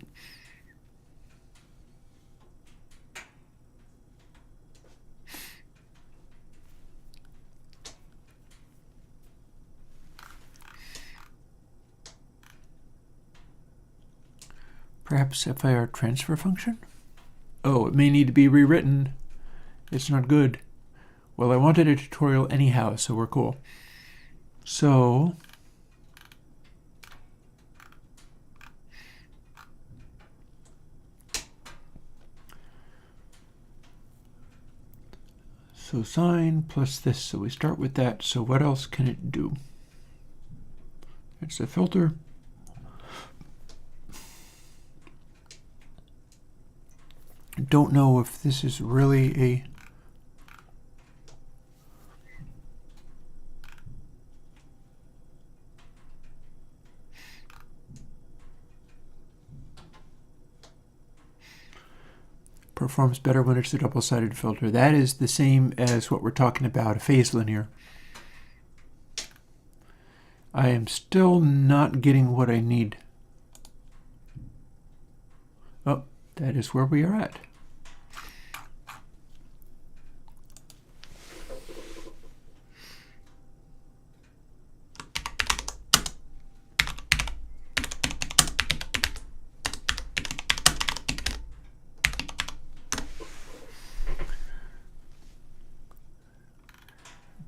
Perhaps FIR transfer function? Oh, it may need to be rewritten. It's not good. Well, I wanted a tutorial anyhow, so we're cool. So sine plus this, so we start with that. So what else can it do? It's a filter. Don't know if this is really a performs better when it's a double-sided filter. That is the same as what we're talking about, a phase linear. I am still not getting what I need. Oh, that is where we are at.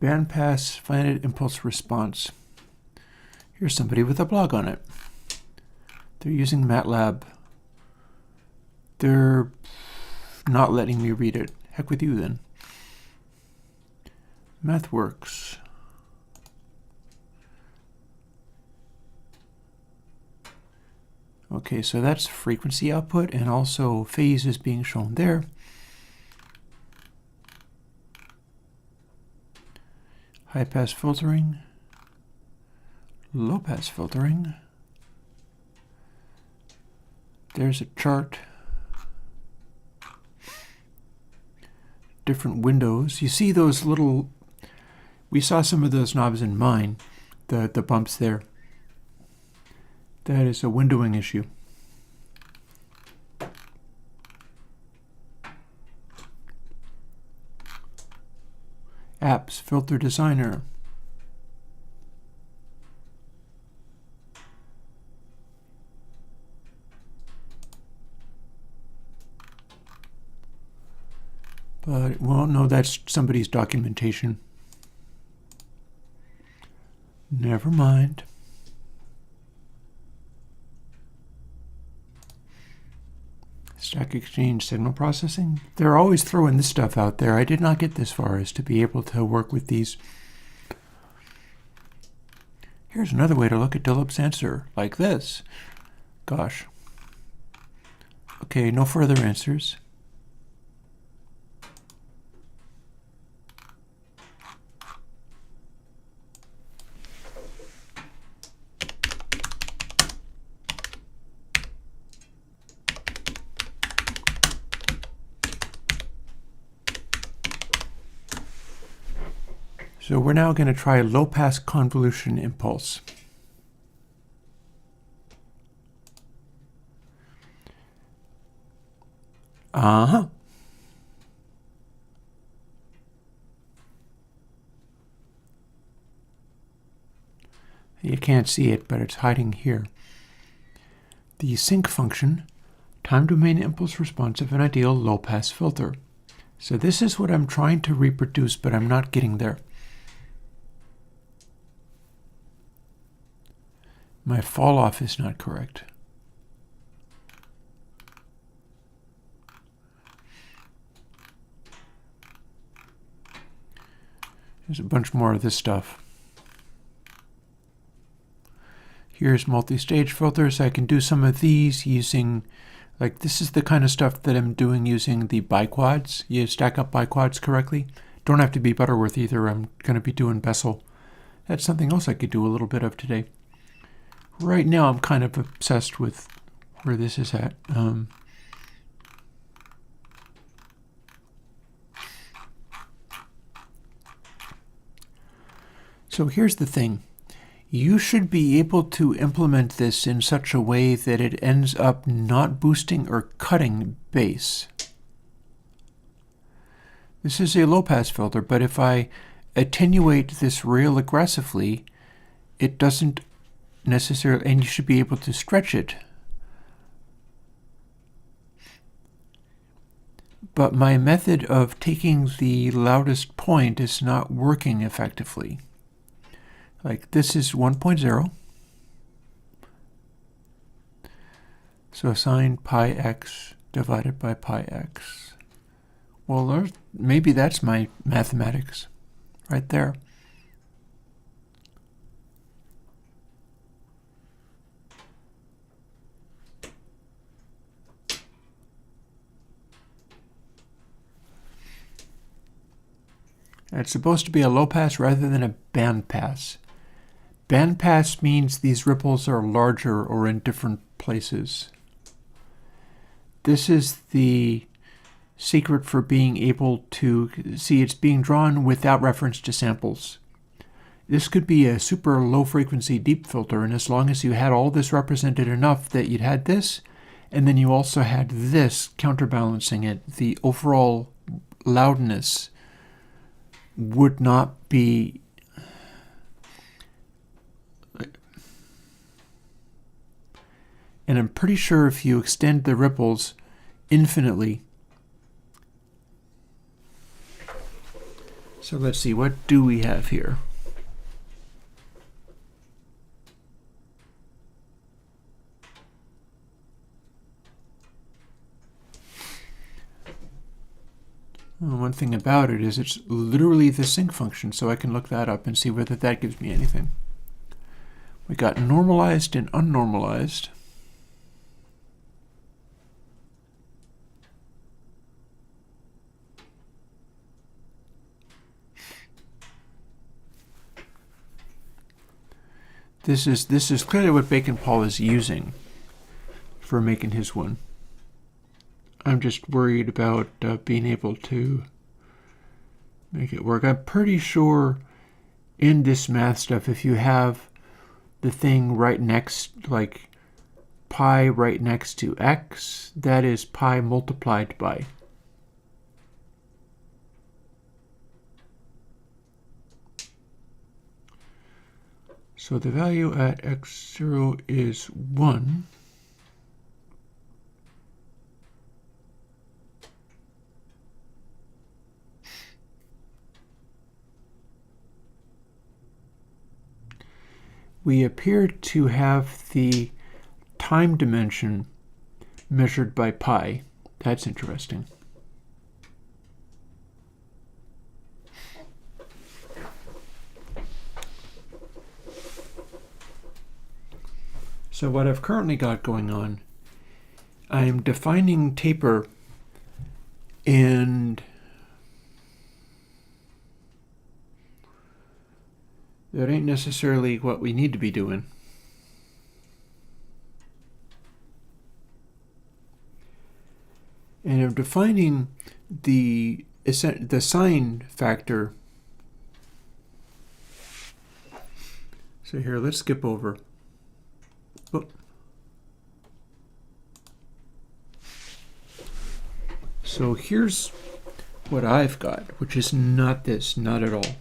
Bandpass finite impulse response. Here's somebody with a blog on it. They're using MATLAB. They're not letting me read it. Heck with you then. MathWorks. Okay, so that's frequency output, and also phase is being shown there. High pass filtering, low pass filtering. There's a chart. Different windows. You see those little, we saw some of those knobs in mine, the bumps there. That is a windowing issue. Apps, Filter Designer. But, well, no, that's somebody's documentation. Never mind. Stack Exchange signal processing. They're always throwing this stuff out there. I did not get this far as to be able to work with these Here's another way to look at Dilip's answer, like this. Gosh. Okay, no further answers. So we're now going to try low-pass convolution impulse. Uh-huh. You can't see it, but it's hiding here. The sync function, time domain impulse responsive and ideal low-pass filter. So this is what I'm trying to reproduce, but I'm not getting there. My fall off is not correct. There's a bunch more of this stuff. Here's multi-stage filters. I can do some of these using, like, this is the kind of stuff that I'm doing using the biquads. You stack up biquads correctly. Don't have to be Butterworth either. I'm going to be doing Bessel. That's something else I could do a little bit of today. Right now, I'm kind of obsessed with where this is at. So here's the thing. You should be able to implement this in such a way that it ends up not boosting or cutting bass. This is a low-pass filter, but if I attenuate this real aggressively, it doesn't necessarily, and you should be able to stretch it. But my method of taking the loudest point is not working effectively. Like this is 1.0. So sine pi x divided by pi x. Well, maybe that's my mathematics right there. It's supposed to be a low pass rather than a band pass. Band pass means these ripples are larger or in different places. This is the secret for being able to see it's being drawn without reference to samples. This could be a super low frequency deep filter, and as long as you had all this represented enough that you'd had this, and then you also had this counterbalancing it, the overall loudness would not be and I'm pretty sure if you extend the ripples infinitely. So let's see, what do we have here? Well, one thing about it is it's literally the sync function, so I can look that up and see whether that gives me anything. We got normalized and unnormalized. This is clearly what Bacon Paul is using for making his one. I'm just worried about being able to make it work. I'm pretty sure in this math stuff, if you have the thing right next, like pi right next to x, that is pi multiplied by. So the value at x0 is 1. We appear to have the time dimension measured by pi. That's interesting. So what I've currently got going on, I'm defining taper, and that ain't necessarily what we need to be doing. And I'm defining the sine factor. So here, let's skip over. Oh. So here's what I've got, which is not this, not at all.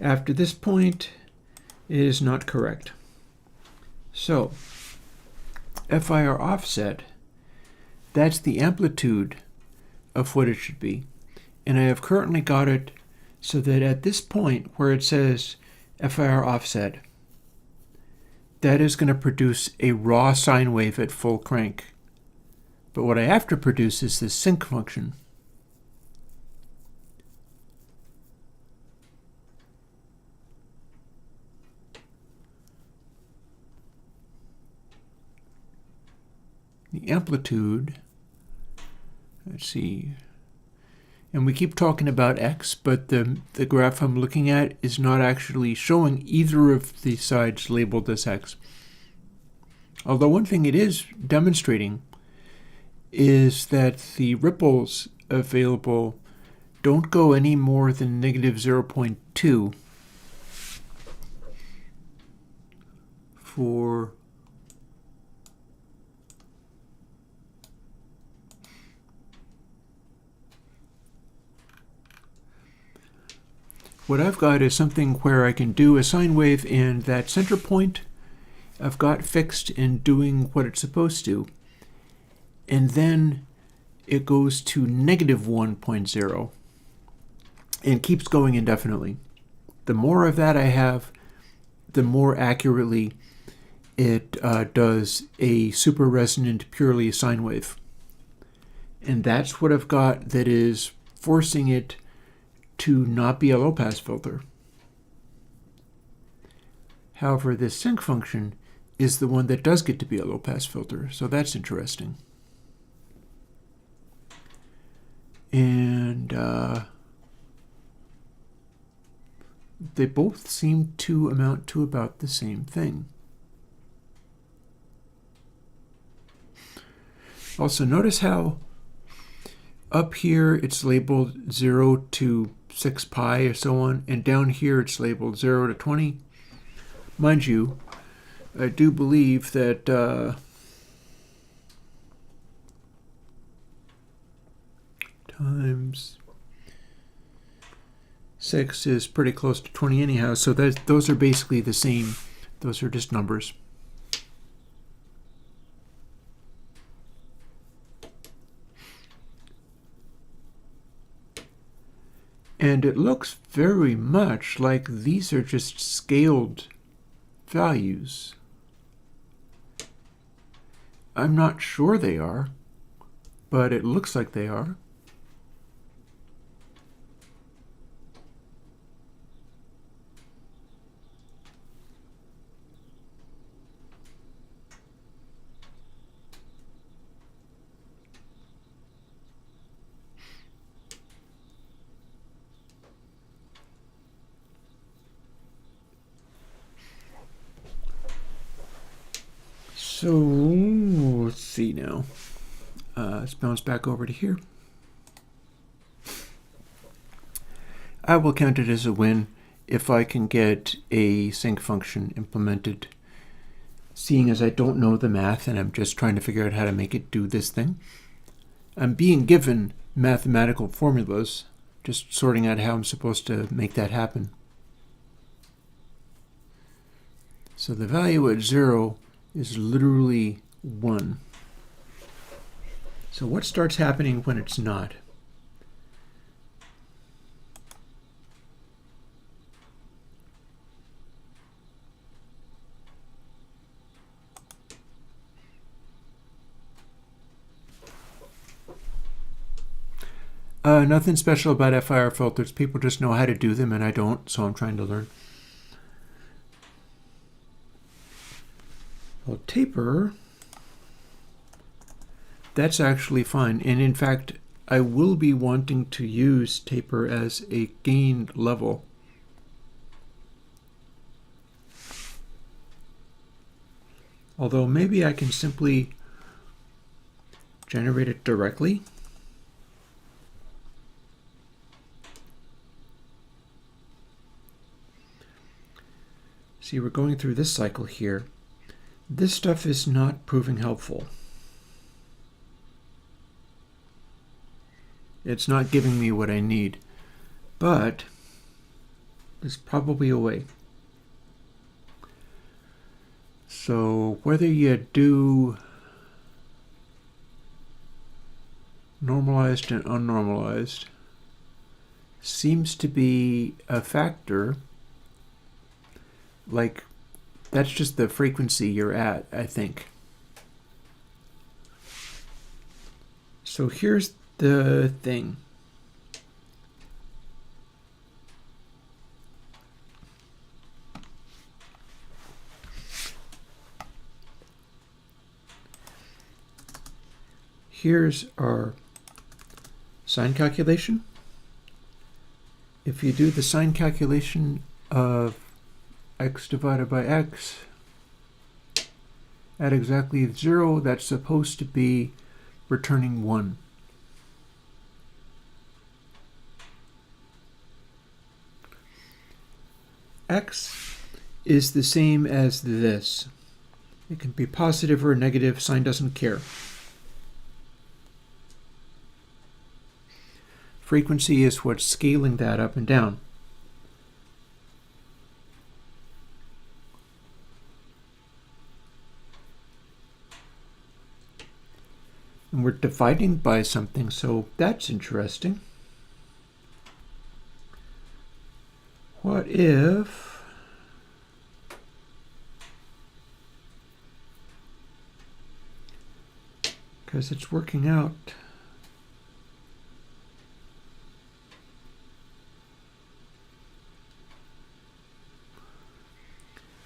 After this point, it is not correct. So, FIR offset, that's the amplitude of what it should be. And I have currently got it so that at this point where it says FIR offset, that is going to produce a raw sine wave at full crank. But what I have to produce is this sync function. The amplitude, let's see, and we keep talking about x, but the graph I'm looking at is not actually showing either of the sides labeled as x. Although one thing it is demonstrating is that the ripples available don't go any more than negative 0.2 for what I've got is something where I can do a sine wave, and that center point I've got fixed and doing what it's supposed to. And then it goes to negative 1.0 and keeps going indefinitely. The more of that I have, the more accurately it does a super resonant, purely sine wave. And that's what I've got that is forcing it to not be a low-pass filter. However, this sync function is the one that does get to be a low-pass filter, so that's interesting. And they both seem to amount to about the same thing. Also, notice how up here it's labeled 0 to 6 pi or so on, and down here it's labeled 0 to 20. Mind you, I do believe that times 6 is pretty close to 20 anyhow, so those are basically the same. Those are just numbers. And it looks very much like these are just scaled values. I'm not sure they are, but it looks like they are. So let's see now. Let's bounce back over to here. I will count it as a win if I can get a sync function implemented, seeing as I don't know the math and I'm just trying to figure out how to make it do this thing. I'm being given mathematical formulas, just sorting out how I'm supposed to make that happen. So the value at 0 is literally 1. So what starts happening when it's not? Nothing special about FIR filters. People just know how to do them, and I don't, so I'm trying to learn. Well, taper, that's actually fine. And in fact, I will be wanting to use taper as a gain level. Although maybe I can simply generate it directly. See, we're going through this cycle here. This stuff is not proving helpful. It's not giving me what I need, but there's probably a way. So whether you do normalized and unnormalized seems to be a factor. Like, that's just the frequency you're at, I think. So here's the thing. Here's our sine calculation. If you do the sine calculation of x divided by x at exactly 0, that's supposed to be returning 1. X is the same as this. It can be positive or negative, sine doesn't care. Frequency is what's scaling that up and down. And we're dividing by something, so that's interesting. What if because it's working out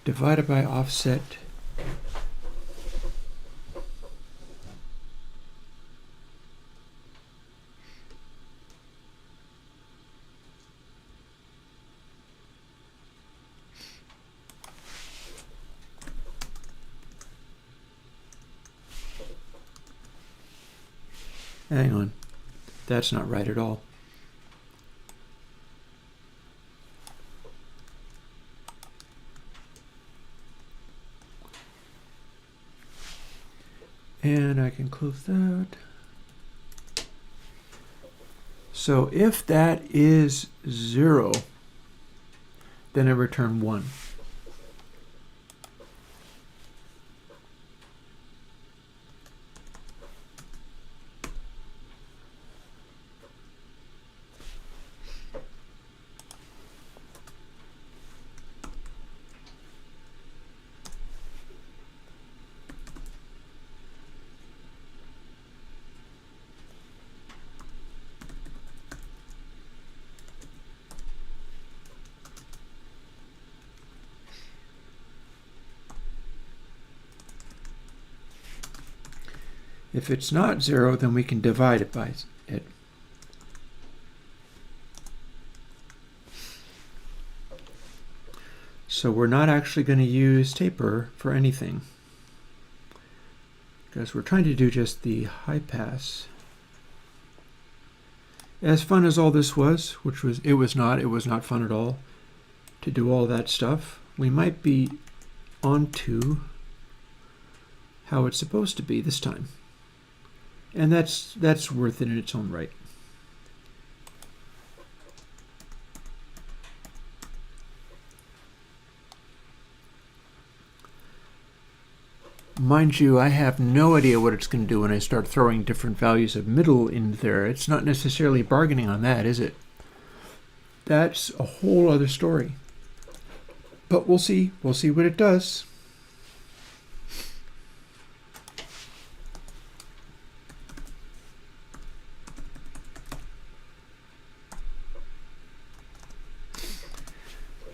divided by offset hang on, that's not right at all. And I can close that. So if that is 0, then I return 1. If it's not 0, then we can divide it by it. So we're not actually going to use taper for anything, because we're trying to do just the high pass. As fun as all this was, which was, it was not fun at all to do all that stuff. We might be onto how it's supposed to be this time. And that's worth it in its own right. Mind you, I have no idea what it's going to do when I start throwing different values of middle in there. It's not necessarily bargaining on that, is it? That's a whole other story. But we'll see. We'll see what it does.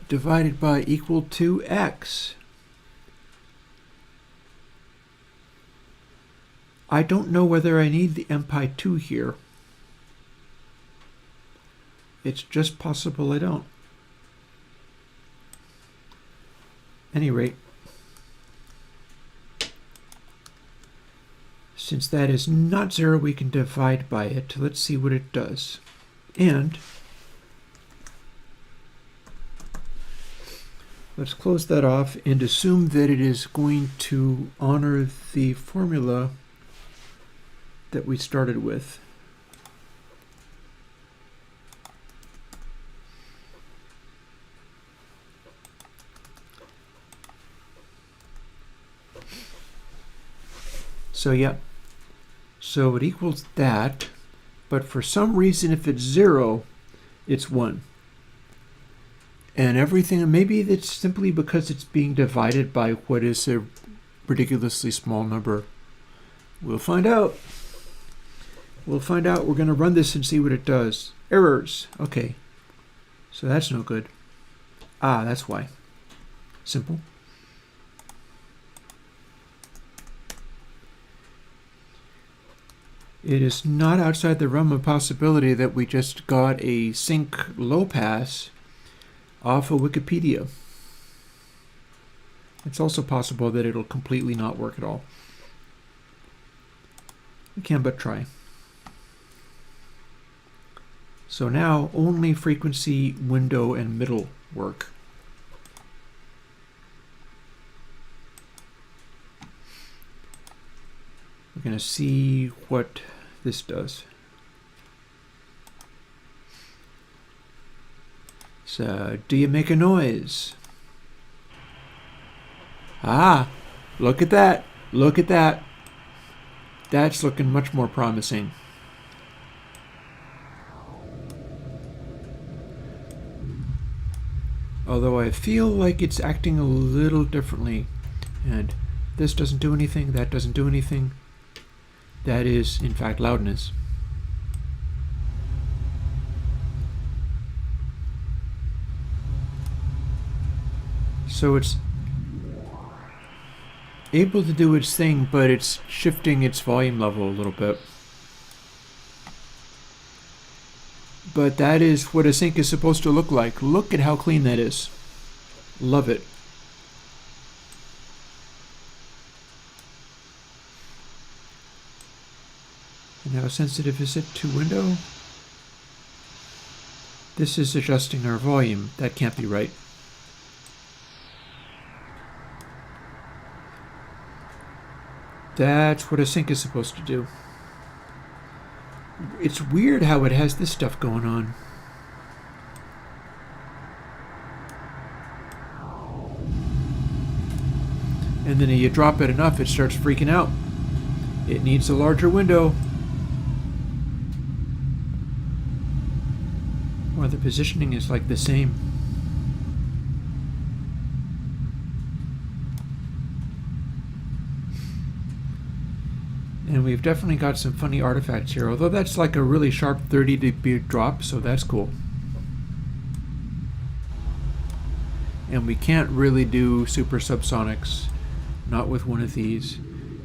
Divided by equal to x. I don't know whether I need the MPI 2 here. It's just possible I don't. Any rate, since that is not 0, we can divide by it. Let's see what it does. And let's close that off and assume that it is going to honor the formula that we started with. So yeah, so it equals that, but for some reason if it's 0, it's 1. And everything, maybe it's simply because it's being divided by what is a ridiculously small number. We'll find out. We'll find out. We're going to run this and see what it does. Errors. Okay. So that's no good. Ah, that's why. Simple. It is not outside the realm of possibility that we just got a sync low pass off of Wikipedia. It's also possible that it'll completely not work at all. We can but try. So now only frequency, window, and middle work. We're going to see what this does. So, do you make a noise? Ah, look at that. Look at that. That's looking much more promising. Although I feel like it's acting a little differently. And this doesn't do anything, that doesn't do anything. That is, in fact, loudness. So it's able to do its thing, but it's shifting its volume level a little bit. But that is what a sync is supposed to look like. Look at how clean that is. Love it. And how sensitive is it to window? This is adjusting our volume. That can't be right. That's what a sync is supposed to do. It's weird how it has this stuff going on. And then you drop it enough, it starts freaking out. It needs a larger window. Or the positioning is like the same. And we've definitely got some funny artifacts here, although that's like a really sharp 30 dB drop, so that's cool. And we can't really do super subsonics, not with one of these.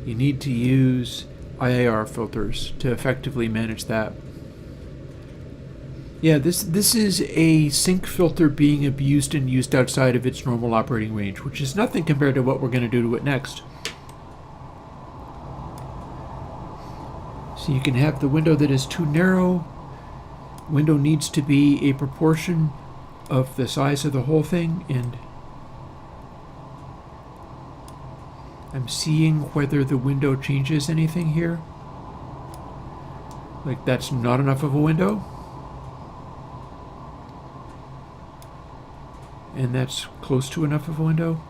You need to use IAR filters to effectively manage that. Yeah, this is a sync filter being abused and used outside of its normal operating range, which is nothing compared to what we're going to do to it next. So you can have the window that is too narrow. Window needs to be a proportion of the size of the whole thing, and I'm seeing whether the window changes anything here. Like that's not enough of a window. And that's close to enough of a window.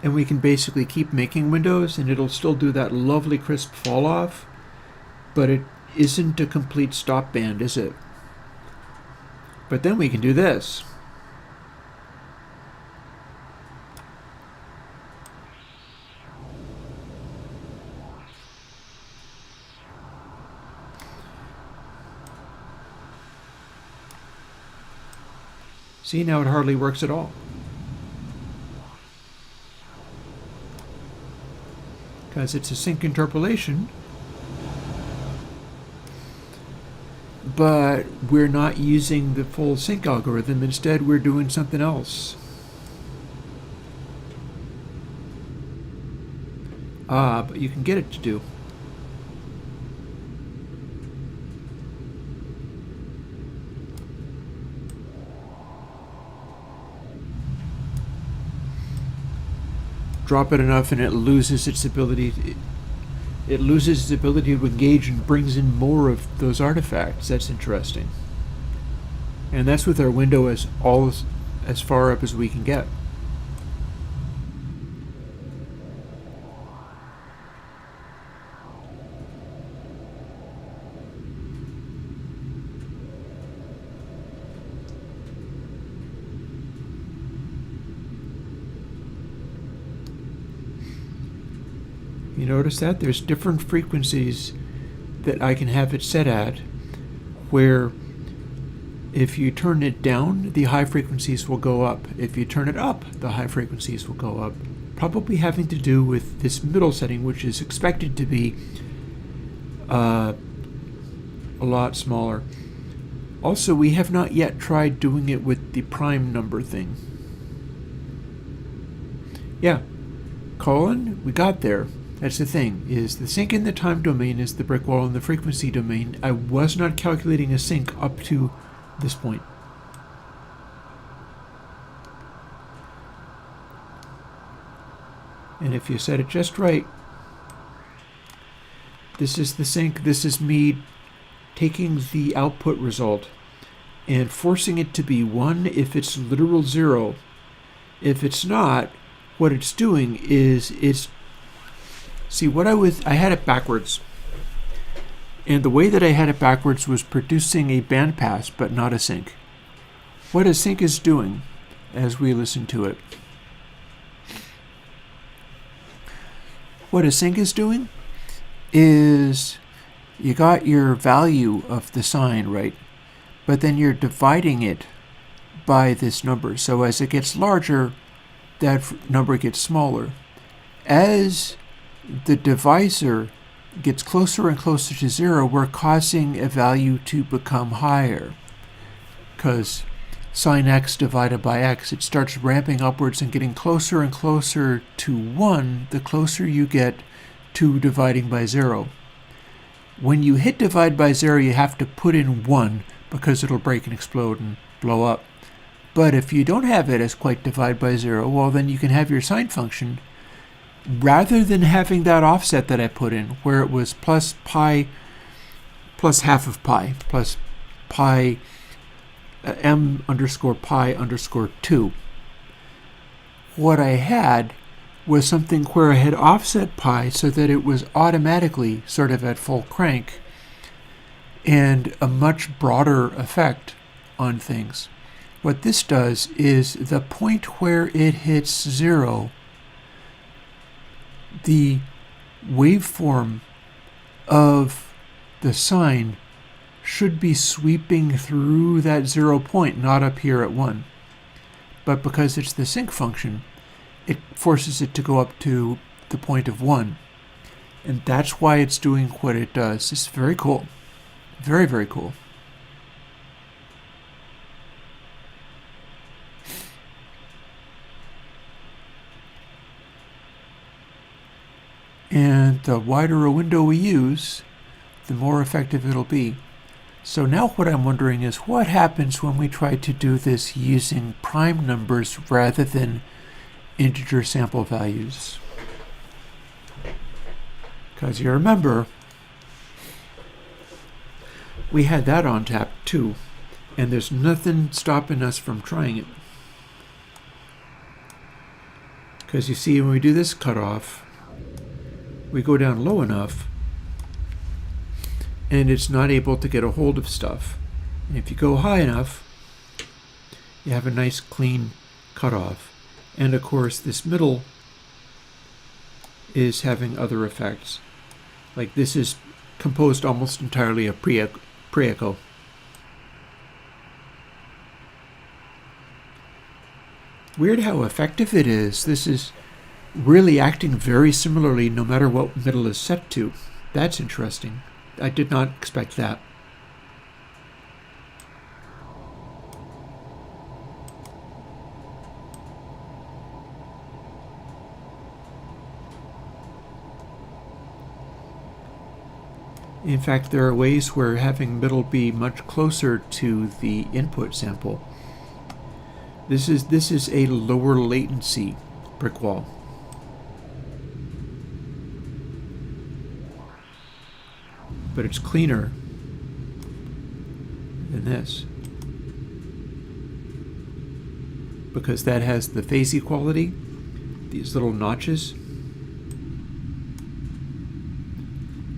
And we can basically keep making windows and it'll still do that lovely crisp fall off, but it isn't a complete stop band, is it? But then we can do this. See, now it hardly works at all. Because it's a sync interpolation, but we're not using the full sync algorithm. Instead, we're doing something else. But you can get it to do. Drop it enough and it loses its ability. It loses its ability to engage and brings in more of those artifacts. That's interesting. And that's with our window as far up as we can get. You notice that there's different frequencies that I can have it set at, where if you turn it down, the high frequencies will go up. If you turn it up, the high frequencies will go up. Probably having to do with this middle setting, which is expected to be a lot smaller. Also, we have not yet tried doing it with the prime number thing. Yeah, Colin, we got there. That's the thing, is the sync in the time domain is the brick wall in the frequency domain. I was not calculating a sync up to this point. And if you set it just right, this is the sync. This is me taking the output result and forcing it to be 1 if it's literal 0. If it's not, what it's doing is it's... See, I had it backwards. And the way that I had it backwards was producing a bandpass, but not a sync. What a sync is doing, as we listen to it. What a sync is doing is you got your value of the sine, right? But then you're dividing it by this number. So as it gets larger, that number gets smaller. As the divisor gets closer and closer to 0, we're causing a value to become higher. Because sine x divided by x, it starts ramping upwards and getting closer and closer to 1 the closer you get to dividing by 0. When you hit divide by 0, you have to put in 1 because it'll break and explode and blow up. But if you don't have it as quite divide by 0, well, then you can have your sine function. Rather than having that offset that I put in, where it was plus pi, plus half of pi, plus pi m underscore pi underscore 2. What I had was something where I had offset pi so that it was automatically sort of at full crank and a much broader effect on things. What this does is the point where it hits 0, the waveform of the sine should be sweeping through that 0 point, not up here at 1. But because it's the sync function, it forces it to go up to the point of 1. And that's why it's doing what it does. It's very cool. Very, very cool. And the wider a window we use, the more effective it'll be. So now what I'm wondering is what happens when we try to do this using prime numbers rather than integer sample values. Because you remember, we had that on tap too, and there's nothing stopping us from trying it. Because you see, when we do this cutoff, we go down low enough and it's not able to get a hold of stuff. And if you go high enough, you have a nice clean cutoff. And of course, this middle is having other effects. Like this is composed almost entirely of pre-echo. weird how effective it is. This is really acting very similarly no matter what middle is set to. That's interesting. I did not expect that. In fact, there are ways where having middle be much closer to the input sample. This is a lower latency brick wall. But it's cleaner than this, because that has the phase equality, these little notches,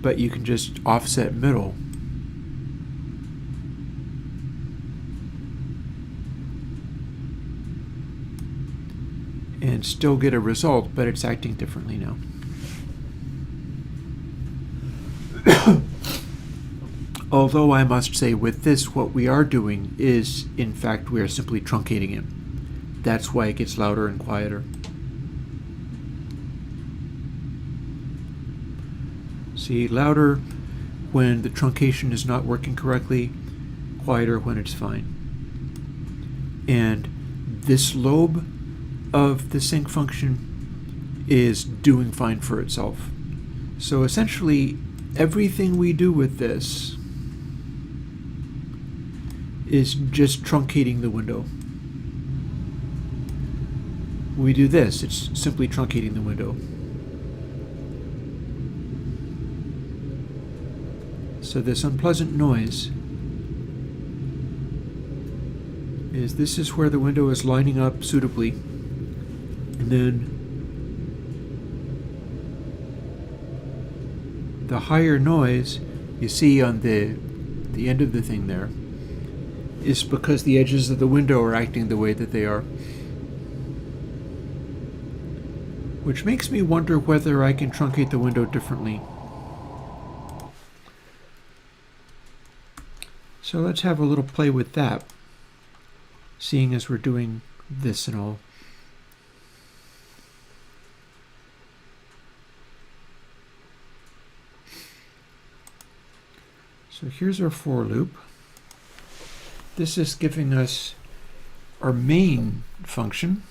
but you can just offset middle. And still get a result, but it's acting differently now. Although I must say with this, what we are doing is, in fact, we are simply truncating it. That's why it gets louder and quieter. See, louder when the truncation is not working correctly, quieter when it's fine. And this lobe of the sync function is doing fine for itself. So essentially, everything we do with this is just truncating the window. When we do this, it's simply truncating the window. So this unpleasant noise this is where the window is lining up suitably, and then the higher noise you see on the end of the thing there is because the edges of the window are acting the way that they are. Which makes me wonder whether I can truncate the window differently. So let's have a little play with that, seeing as we're doing this and all. So here's our for loop. This is giving us our main function.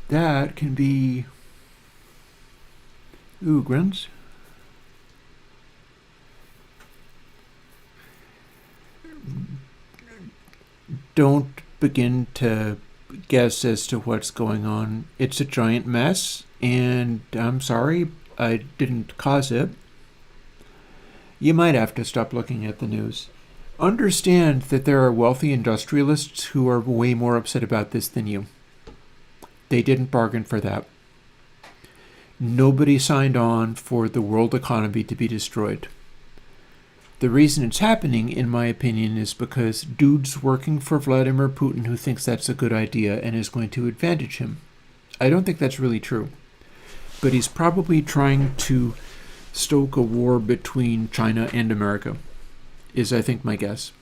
That can be grunts. Don't begin to guess as to what's going on. It's a giant mess, and I'm sorry I didn't cause it. You might have to stop looking at the news. Understand that there are wealthy industrialists who are way more upset about this than you. They didn't bargain for that. Nobody signed on for the world economy to be destroyed. The reason it's happening, in my opinion, is because dude's working for Vladimir Putin who thinks that's a good idea and is going to advantage him. I don't think that's really true. But he's probably trying to stoke a war between China and America, is I think my guess.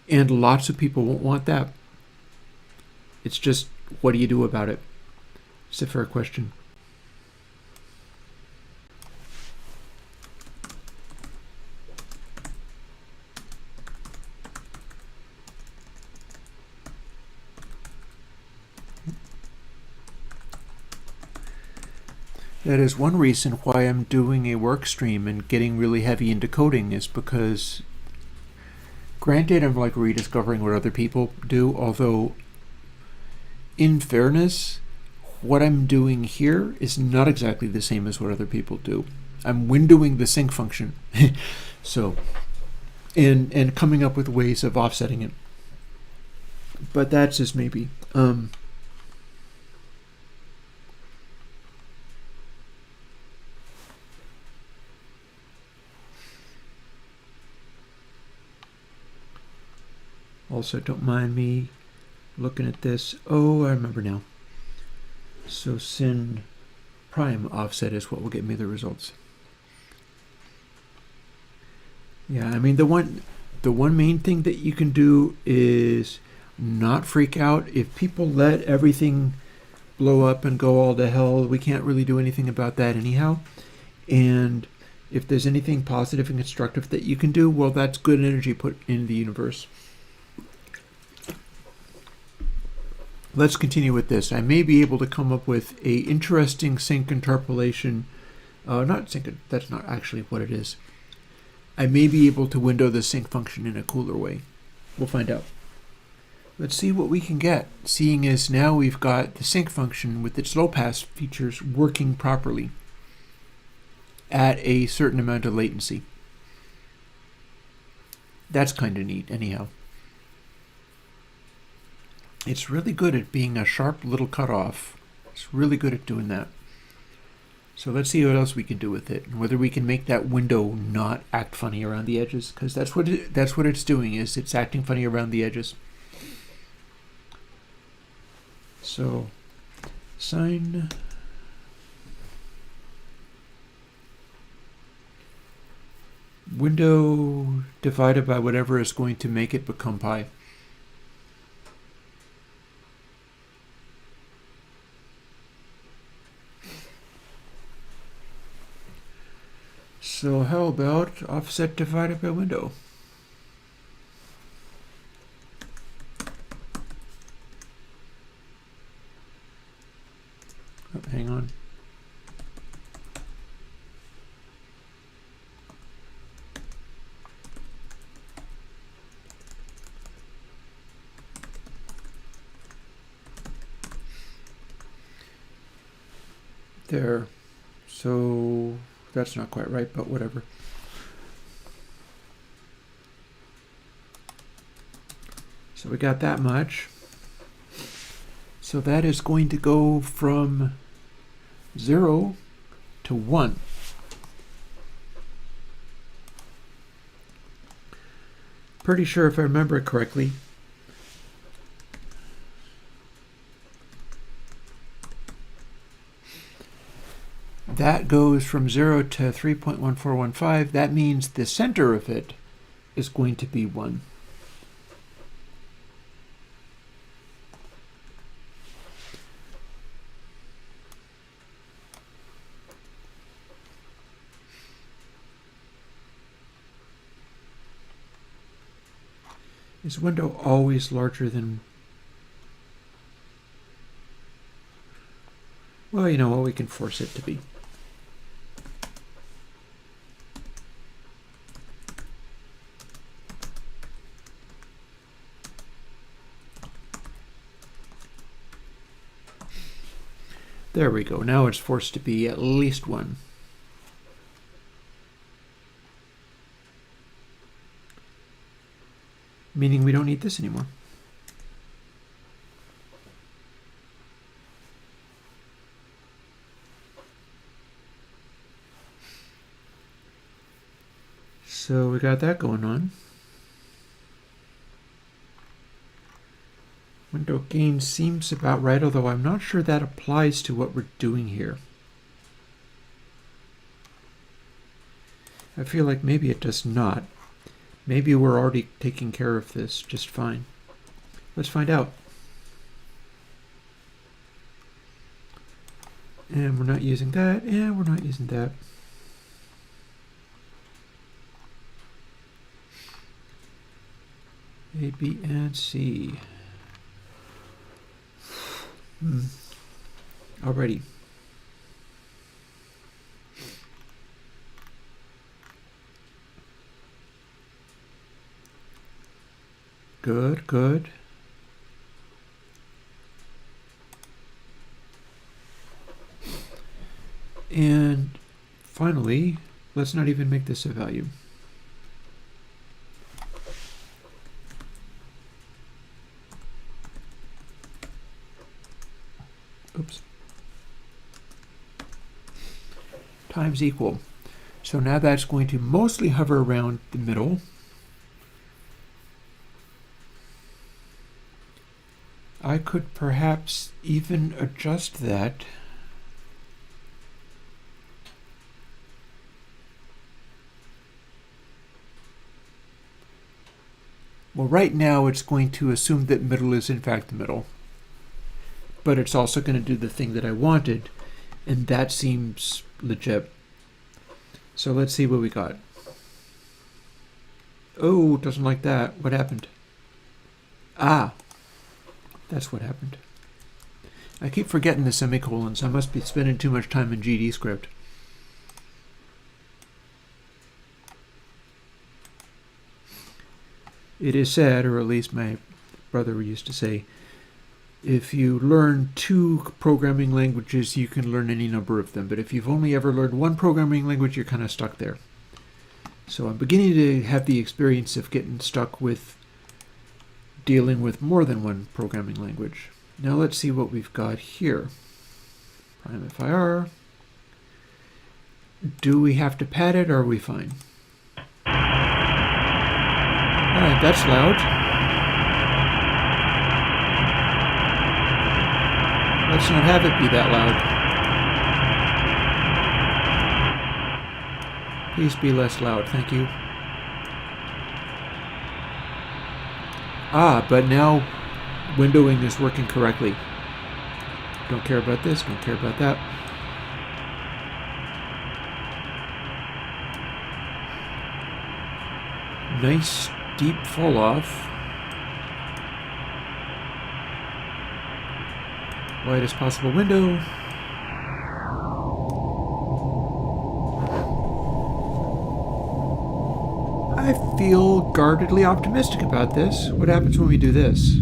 And lots of people won't want that. It's just, what do you do about it? It's a fair question. That is one reason why I'm doing a work stream and getting really heavy into coding, is because, granted, I'm like rediscovering what other people do, although in fairness, what I'm doing here is not exactly the same as what other people do. I'm windowing the sync function. So, and coming up with ways of offsetting it. But that's just maybe. Also, don't mind me looking at this. Oh, I remember now. So sin prime offset is what will get me the results. Yeah, I mean, the one main thing that you can do is not freak out. If people let everything blow up and go all to hell, we can't really do anything about that anyhow. And if there's anything positive and constructive that you can do, well, that's good energy put in the universe. Let's continue with this. I may be able to come up with a interesting sync interpolation. Not sync, that's not actually what it is. I may be able to window the sync function in a cooler way. We'll find out. Let's see what we can get, seeing as now we've got the sync function with its low pass features working properly at a certain amount of latency. That's kind of neat, anyhow. It's really good at being a sharp little cutoff. It's really good at doing that. So let's see what else we can do with it, and whether we can make that window not act funny around the edges, because that's what it's doing, is it's acting funny around the edges. So sine window divided by whatever is going to make it become pi. So how about offset divided by window? Oh, hang on. There. So that's not quite right, but whatever. So we got that much. So that is going to go from 0 to 1. Pretty sure, if I remember it correctly, that goes from 0 to 3.1415. That means the center of it is going to be 1. Is window always larger than... Well, you know what, we can force it to be. There we go. Now it's forced to be at least 1. Meaning we don't need this anymore. So we got that going on. Window gain seems about right, although I'm not sure that applies to what we're doing here. I feel like maybe it does not. Maybe we're already taking care of this just fine. Let's find out. And we're not using that, and we're not using that. A, B, and C. Alrighty. Good, good. And finally, let's not even make this a value. Oops. Times equal. So now that's going to mostly hover around the middle. I could perhaps even adjust that. Well, right now it's going to assume that middle is in fact the middle. But it's also going to do the thing that I wanted, and that seems legit. So let's see what we got. Oh, doesn't like that. What happened? Ah, that's what happened. I keep forgetting the semicolons. I must be spending too much time in GD script. It is said, or at least my brother used to say, if you learn 2 programming languages, you can learn any number of them. But if you've only ever learned 1 programming language, you're kind of stuck there. So I'm beginning to have the experience of getting stuck with dealing with more than 1 programming language. Now let's see what we've got here. Prime FIR. Do we have to pad it, or are we fine? Alright, that's loud. Let's not have it be that loud. Please be less loud, thank you. Ah, but now windowing is working correctly. Don't care about this, don't care about that. Nice deep fall off. Widest possible window. I feel guardedly optimistic about this. What happens when we do this?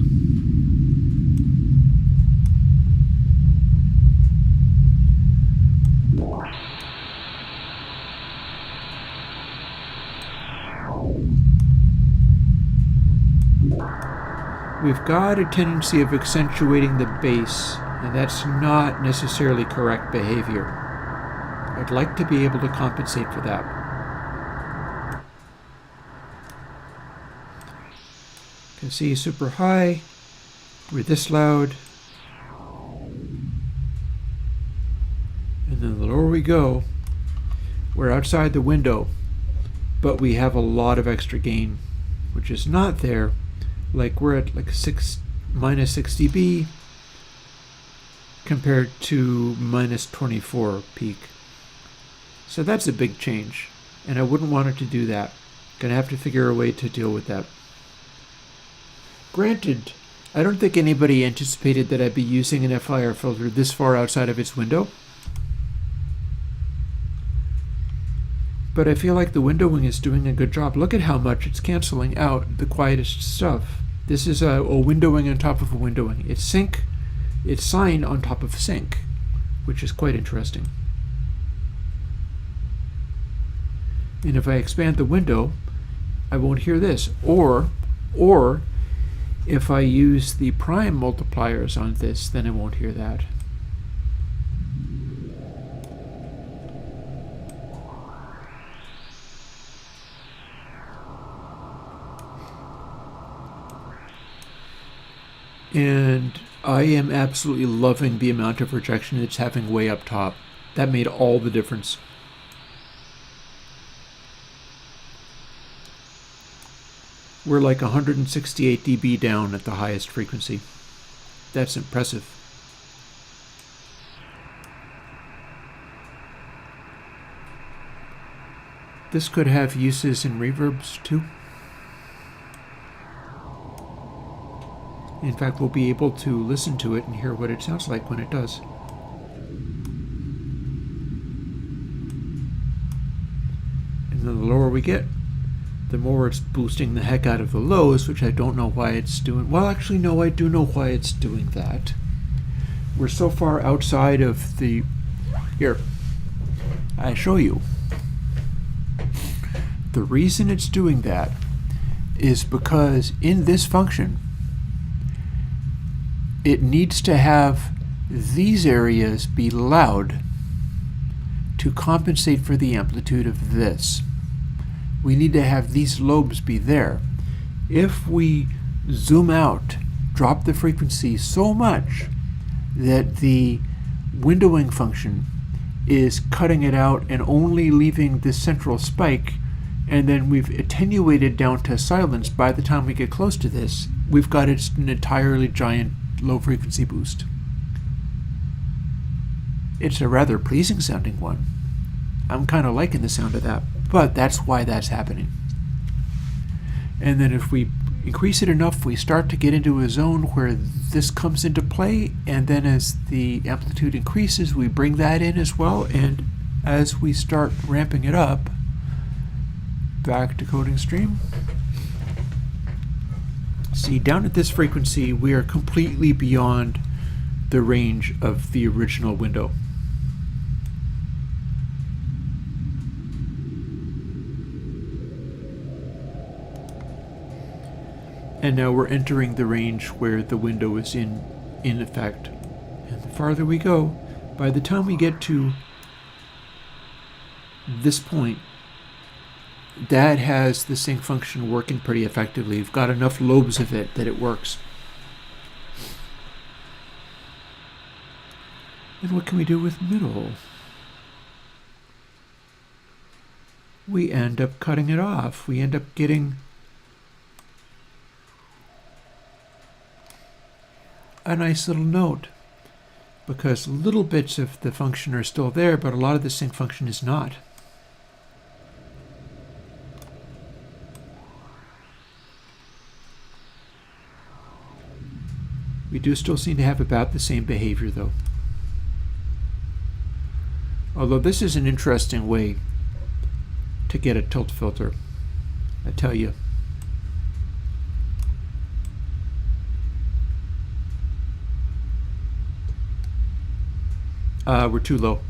We've got a tendency of accentuating the bass, and that's not necessarily correct behavior. I'd like to be able to compensate for that. You can see super high, we're this loud, and then the lower we go, we're outside the window, but we have a lot of extra gain, which is not there. Like we're at like minus 6 dB compared to minus 24 peak. So that's a big change, and I wouldn't want it to do that. Gonna have to figure a way to deal with that. Granted, I don't think anybody anticipated that I'd be using an FIR filter this far outside of its window. But I feel like the windowing is doing a good job. Look at how much it's canceling out the quietest stuff. This is a windowing on top of a windowing. It's sine on top of sync, which is quite interesting. And if I expand the window, I won't hear this. Or if I use the prime multipliers on this, then I won't hear that. And I am absolutely loving the amount of rejection it's having way up top. That made all the difference. We're like 168 dB down at the highest frequency. That's impressive. This could have uses in reverbs too. In fact, we'll be able to listen to it and hear what it sounds like when it does. And then the lower we get, the more it's boosting the heck out of the lows, which I don't know why it's doing. Well, actually, no, I do know why it's doing that. We're so far outside of the... Here, I show you. The reason it's doing that is because in this function, it needs to have these areas be loud to compensate for the amplitude of this. We need to have these lobes be there. If we zoom out drop the frequency so much that the windowing function is cutting it out and only leaving this central spike, and then we've attenuated down to silence. By the time we get close to this, we've got an entirely giant low frequency boost. It's a rather pleasing sounding one. I'm kind of liking the sound of that, but that's why that's happening. And then if we increase it enough, we start to get into a zone where this comes into play, and then as the amplitude increases, we bring that in as well, and as we start ramping it up, back to coding stream. See, down at this frequency, we are completely beyond the range of the original window. And now we're entering the range where the window is in effect. And the farther we go, by the time we get to this point, that has the sync function working pretty effectively. We've got enough lobes of it that it works. And what can we do with middle? We end up cutting it off. We end up getting a nice little note, because little bits of the function are still there, but a lot of the sync function is not. We do still seem to have about the same behavior, though. Although this is an interesting way to get a tilt filter, I tell you. We're too low.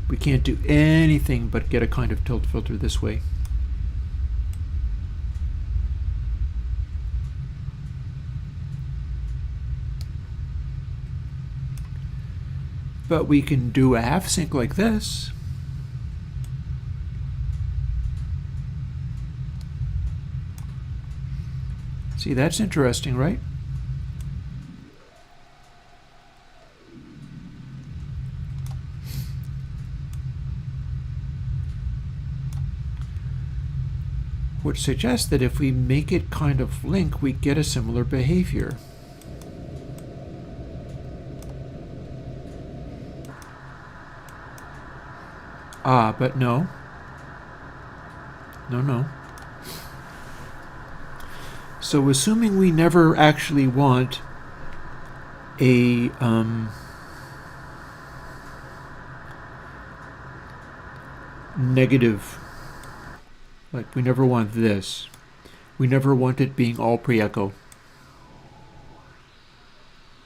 We can't do anything but get a kind of tilt filter this way. But we can do a half sync like this. See, that's interesting, right? Which suggests that if we make it kind of link, we get a similar behavior. But no. No. So assuming we never actually want a negative, like we never want this. We never want it being all pre-echo,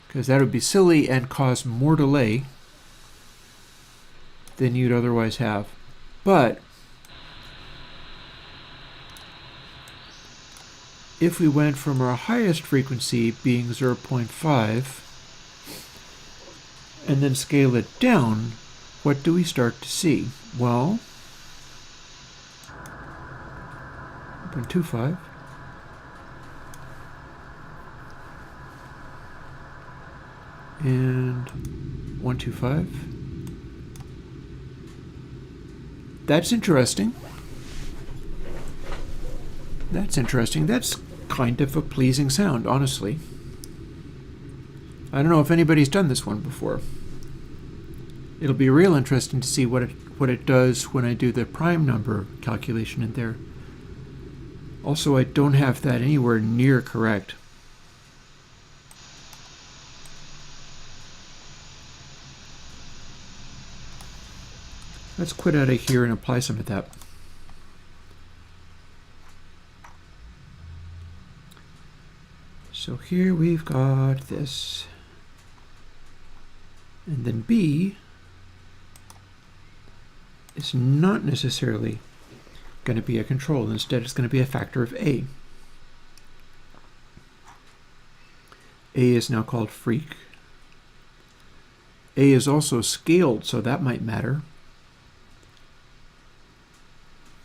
because that would be silly and cause more delay than you'd otherwise have. But if we went from our highest frequency being 0.5 and then scale it down, what do we start to see? Well, 0.25 and 125. That's interesting. That's interesting. That's kind of a pleasing sound, honestly. I don't know if anybody's done this one before. It'll be real interesting to see what it does when I do the prime number calculation in there. Also, I don't have that anywhere near correct. Let's quit out of here and apply some of that. So here we've got this. And then B is not necessarily going to be a control. Instead, it's going to be a factor of A. A is now called freak. A is also scaled, so that might matter.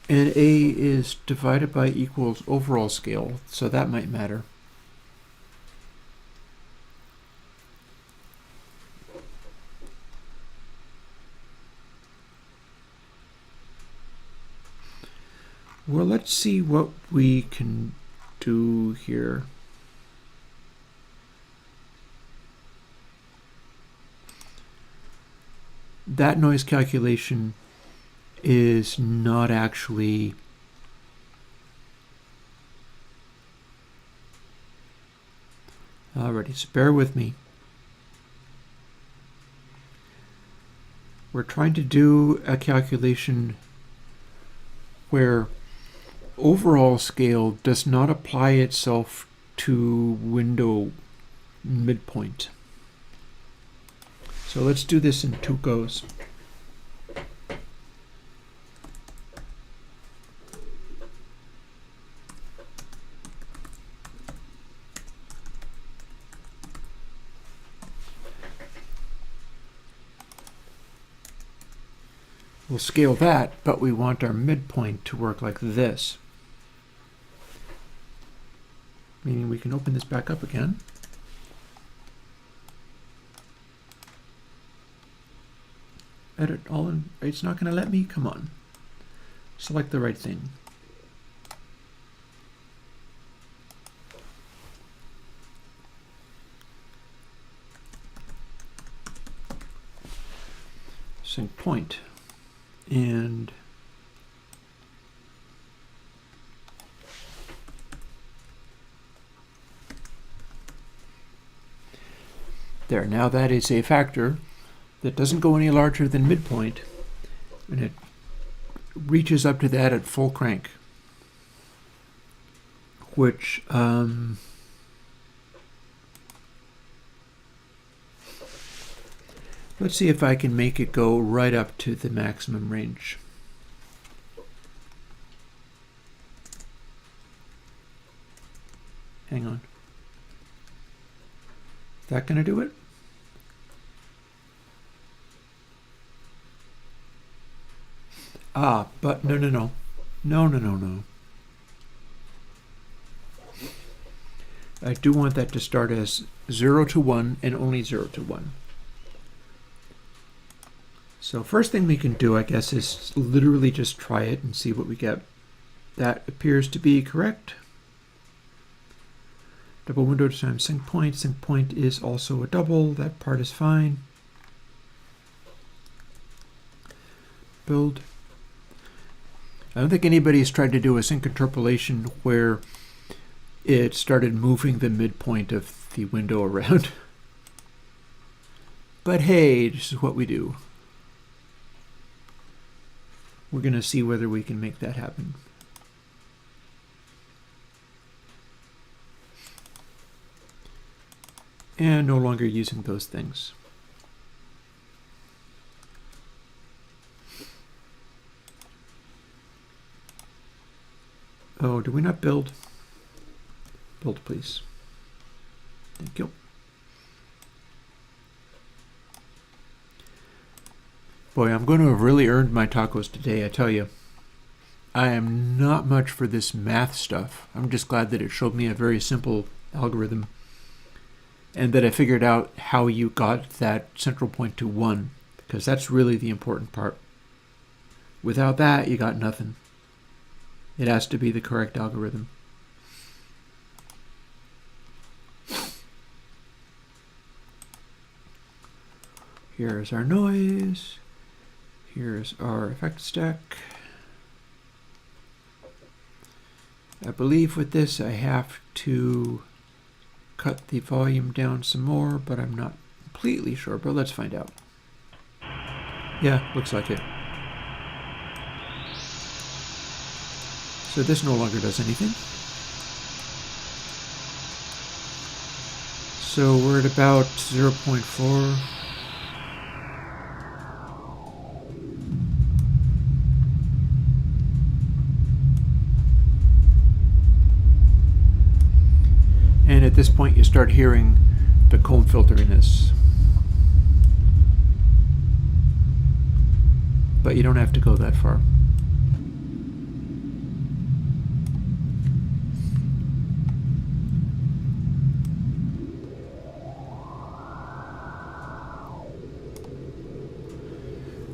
And A is divided by equals overall scale, so that might matter. Well, let's see what we can do here. That noise calculation is not actually alrighty, so bear with me. We're trying to do a calculation where overall scale does not apply itself to window midpoint. So let's do this in 2 goes. We'll scale that, but we want our midpoint to work like this. Meaning we can open this back up again. Edit all in. It's not going to let me? Come on. Select the right thing. Sync point. And there, now that is a factor that doesn't go any larger than midpoint, and it reaches up to that at full crank, which let's see if I can make it go right up to the maximum range. Hang on. Is that going to do it? Ah, but no. No. I do want that to start as 0 to 1 and only 0 to 1. So first thing we can do, I guess, is literally just try it and see what we get. That appears to be correct. Double window times sync point. Sync point is also a double. That part is fine. Build. I don't think anybody's tried to do a sync interpolation where it started moving the midpoint of the window around. But hey, this is what we do. We're going to see whether we can make that happen. And no longer using those things. Oh, do we not build? Build, please. Thank you. Boy, I'm going to have really earned my tacos today, I tell you. I am not much for this math stuff. I'm just glad that it showed me a very simple algorithm and that I figured out how you got that central point to 1, because that's really the important part. Without that, you got nothing. It has to be the correct algorithm. Here's our noise. Here's our effect stack. I believe with this I have to cut the volume down some more, but I'm not completely sure, but let's find out. Yeah, looks like it. So this no longer does anything. So we're at about 0.4. And at this point you start hearing the comb filteriness. But you don't have to go that far.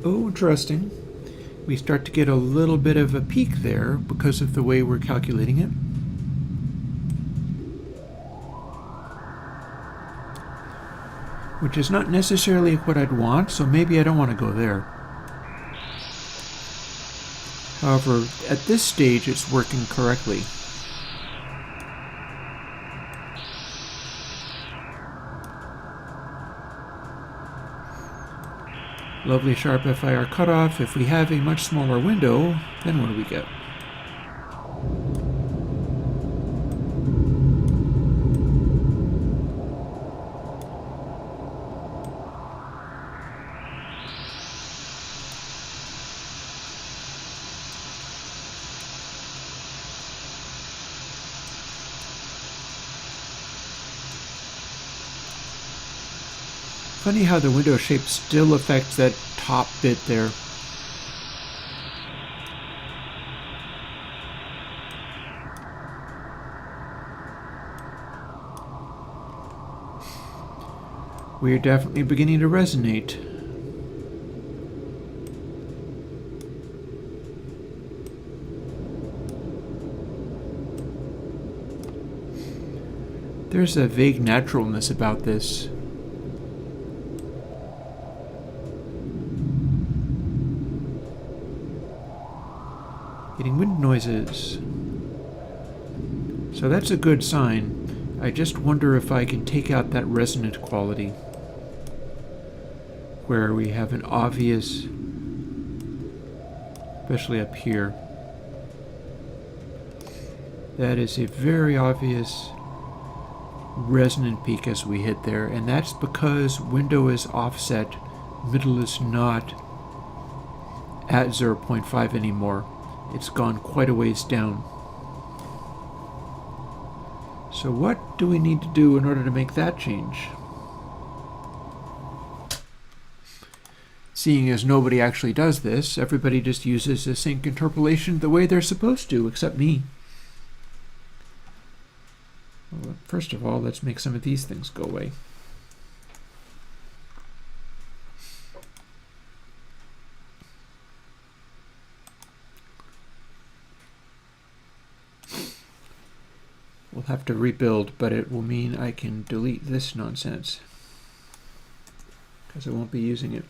Oh, interesting. we start to get a little bit of a peak there because of the way we're calculating it. Which is not necessarily what I'd want, so maybe I don't want to go there. However, at this stage it's working correctly. Lovely sharp FIR cutoff. If we have a much smaller window, then what do we get? Funny how the window shape still affects that top bit there. We are definitely beginning to resonate. There's a vague naturalness about this. Getting wind noises. So that's a good sign. I just wonder if I can take out that resonant quality, where we have an obvious, especially up here, that is a very obvious resonant peak as we hit there, and that's because window is offset, middle is not at 0.5 anymore. It's gone quite a ways down. So what do we need to do in order to make that change? Seeing as nobody actually does this, everybody just uses a sync interpolation the way they're supposed to, except me. Well, first of all, let's make some of these things go away. We'll have to rebuild, but it will mean I can delete this nonsense, because I won't be using it.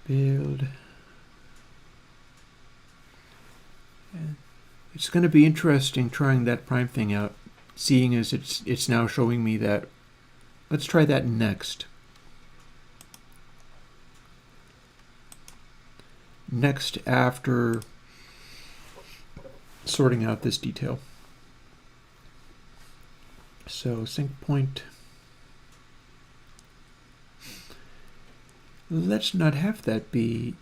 Build. And it's going to be interesting trying that prime thing out, seeing as it's now showing me that. Let's try that next. Next after sorting out this detail. So sync point. Let's not have that be,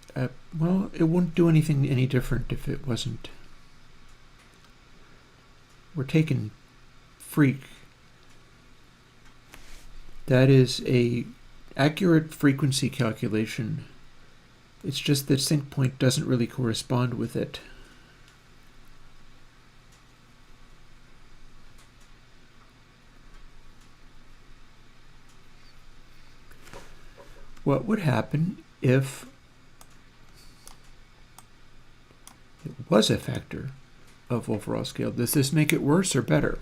well, it wouldn't do anything any different if it wasn't. We're taking freak. That is a accurate frequency calculation. It's just that sync point doesn't really correspond with it. What would happen if it was a factor of overall scale? Does this make it worse or better?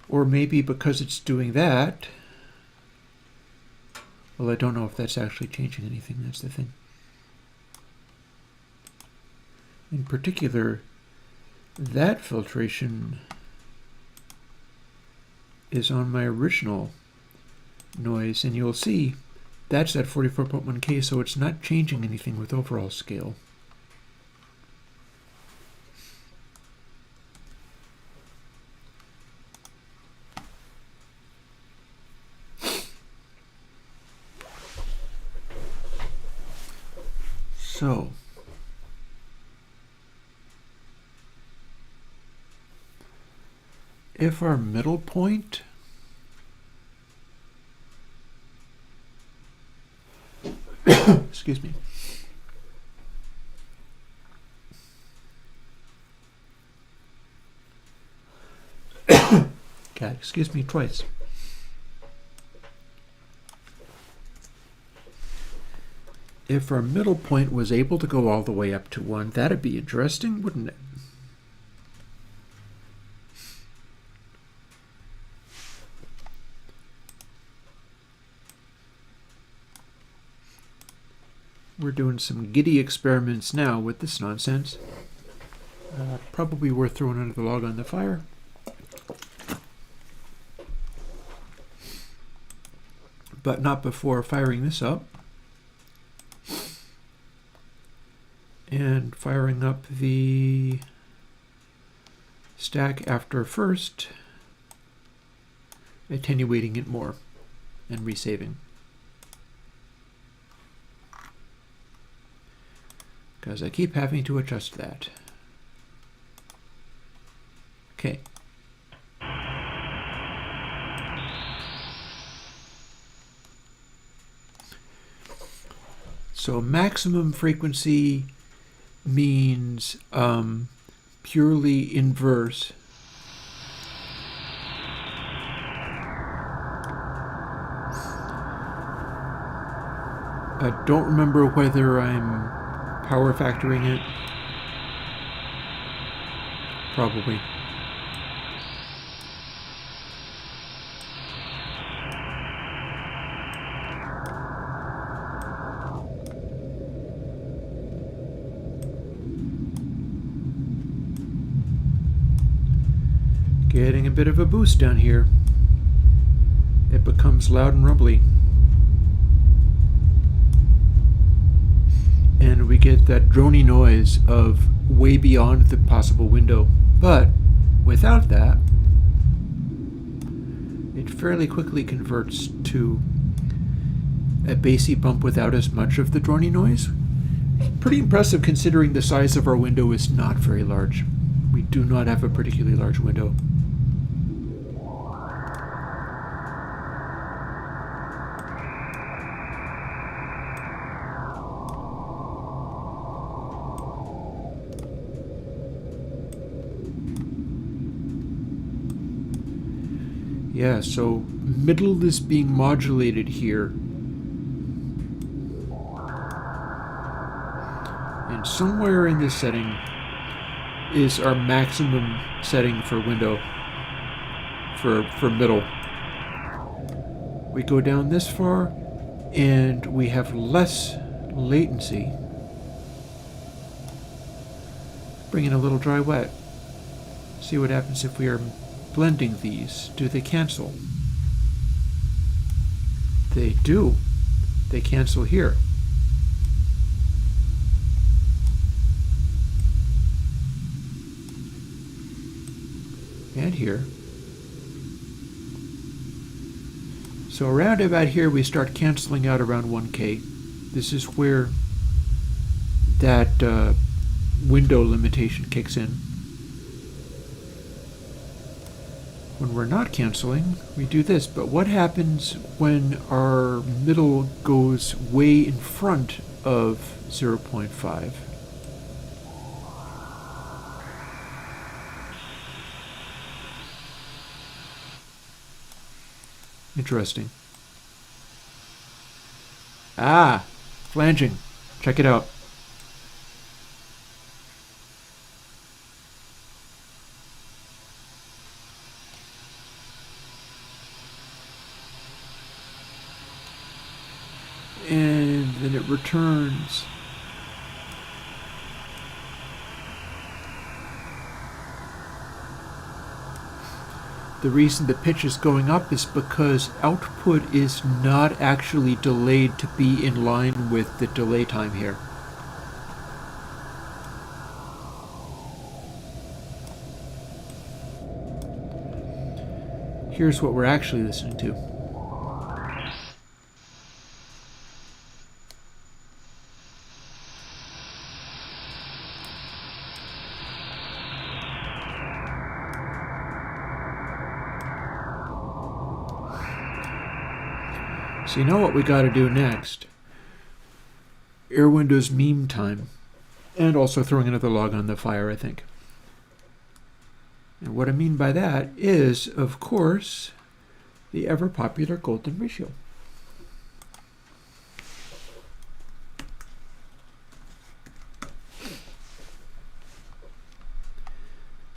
Or maybe because it's doing that, well, I don't know if that's actually changing anything, that's the thing. In particular, that filtration is on my original noise, and you'll see that's at 44.1K, so it's not changing anything with overall scale. So, if our middle point excuse me, Cat, excuse me, twice. If our middle point was able to go all the way up to 1, that'd be interesting, wouldn't it? We're doing some giddy experiments now with this nonsense. Probably worth throwing another log on the fire. But not before firing this up. And firing up the stack after first attenuating it more and resaving. Because I keep having to adjust that. Okay. So maximum frequency means purely inverse. I don't remember whether I'm power factoring it. Probably. Getting a bit of a boost down here. It becomes loud and rumbly. And we get that drony noise of way beyond the possible window. But without that, it fairly quickly converts to a bassy bump without as much of the drony noise. Pretty impressive considering the size of our window is not very large. We do not have a particularly large window. Yeah, so middle is being modulated here. And somewhere in this setting is our maximum setting for window, for middle. We go down this far and we have less latency. Bring in a little dry wet. See what happens if we are blending these. Do they cancel? They do. They cancel here. And here. So around about here we start canceling out around 1K. This is where that window limitation kicks in. When we're not canceling, we do this. But what happens when our middle goes way in front of 0.5? Interesting. Ah, flanging. Check it out. And then it returns. The reason the pitch is going up is because output is not actually delayed to be in line with the delay time here. Here's what we're actually listening to. So you know what we got to do next? Airwindows meme time. And also throwing another log on the fire, I think. And what I mean by that is, of course, the ever popular golden ratio.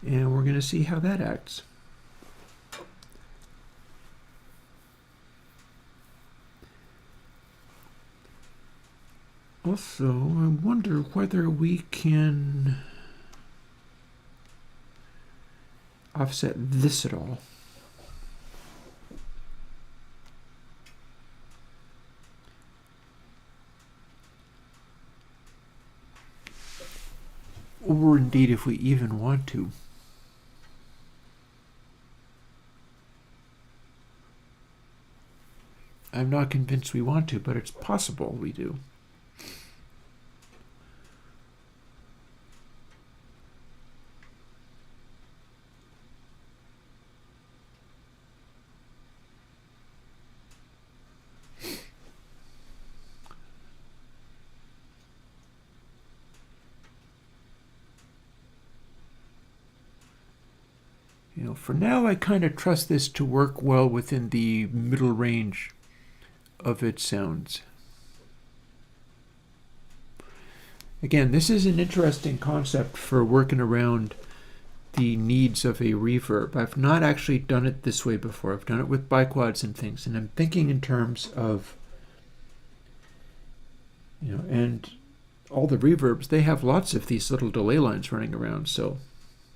And we're going to see how that acts. Also, I wonder whether we can offset this at all. Or indeed, if we even want to. I'm not convinced we want to, but it's possible we do. You know, for now, I kind of trust this to work well within the middle range of its sounds. Again, this is an interesting concept for working around the needs of a reverb. I've not actually done it this way before. I've done it with biquads and things, and I'm thinking in terms of, you know, and all the reverbs, they have lots of these little delay lines running around, so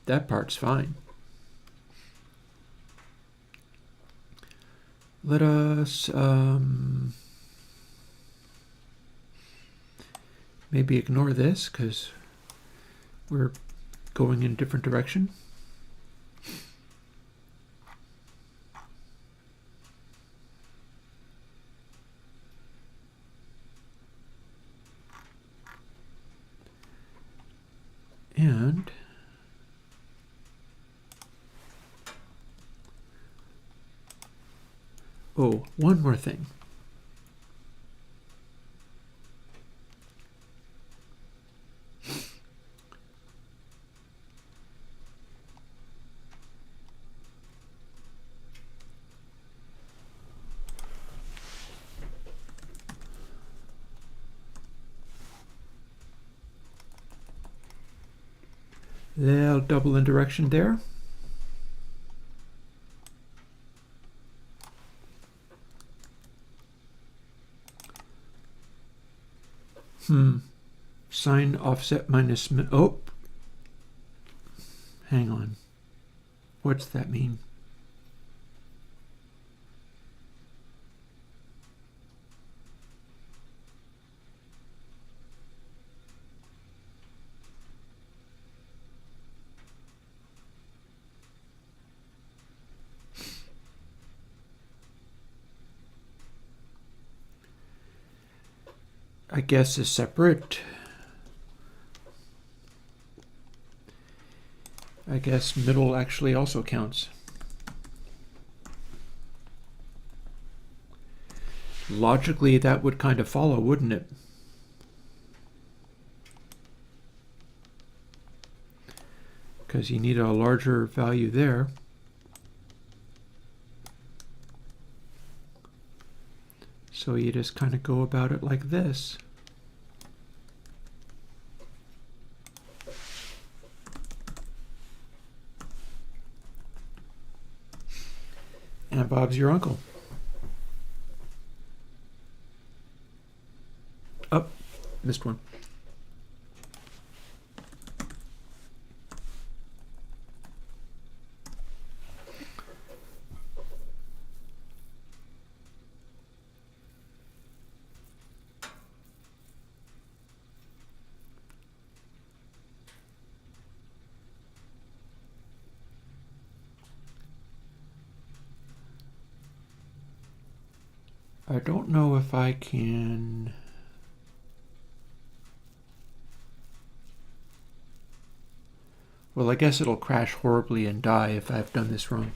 that part's fine. Let us maybe ignore this because we're going in a different direction. And oh, one more thing. Little double indirection there. Sine offset minus oh, hang on. What's that mean? I guess a separate. I guess middle actually also counts. Logically, that would kind of follow, wouldn't it? Because you need a larger value there. So you just kind of go about it like this. And Bob's your uncle. Oh, missed one. I don't know if I can. Well, I guess it'll crash horribly and die if I've done this wrong.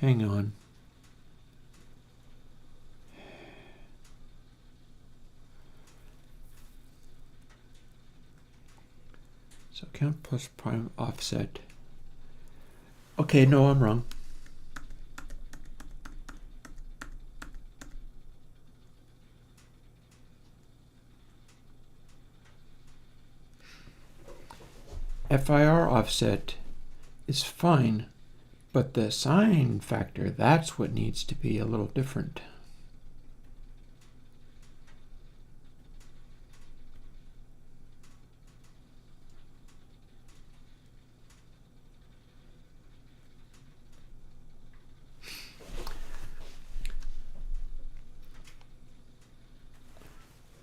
Hang on. So count plus prime offset. Okay, no, I'm wrong. FIR offset is fine, but the sign factor, that's what needs to be a little different.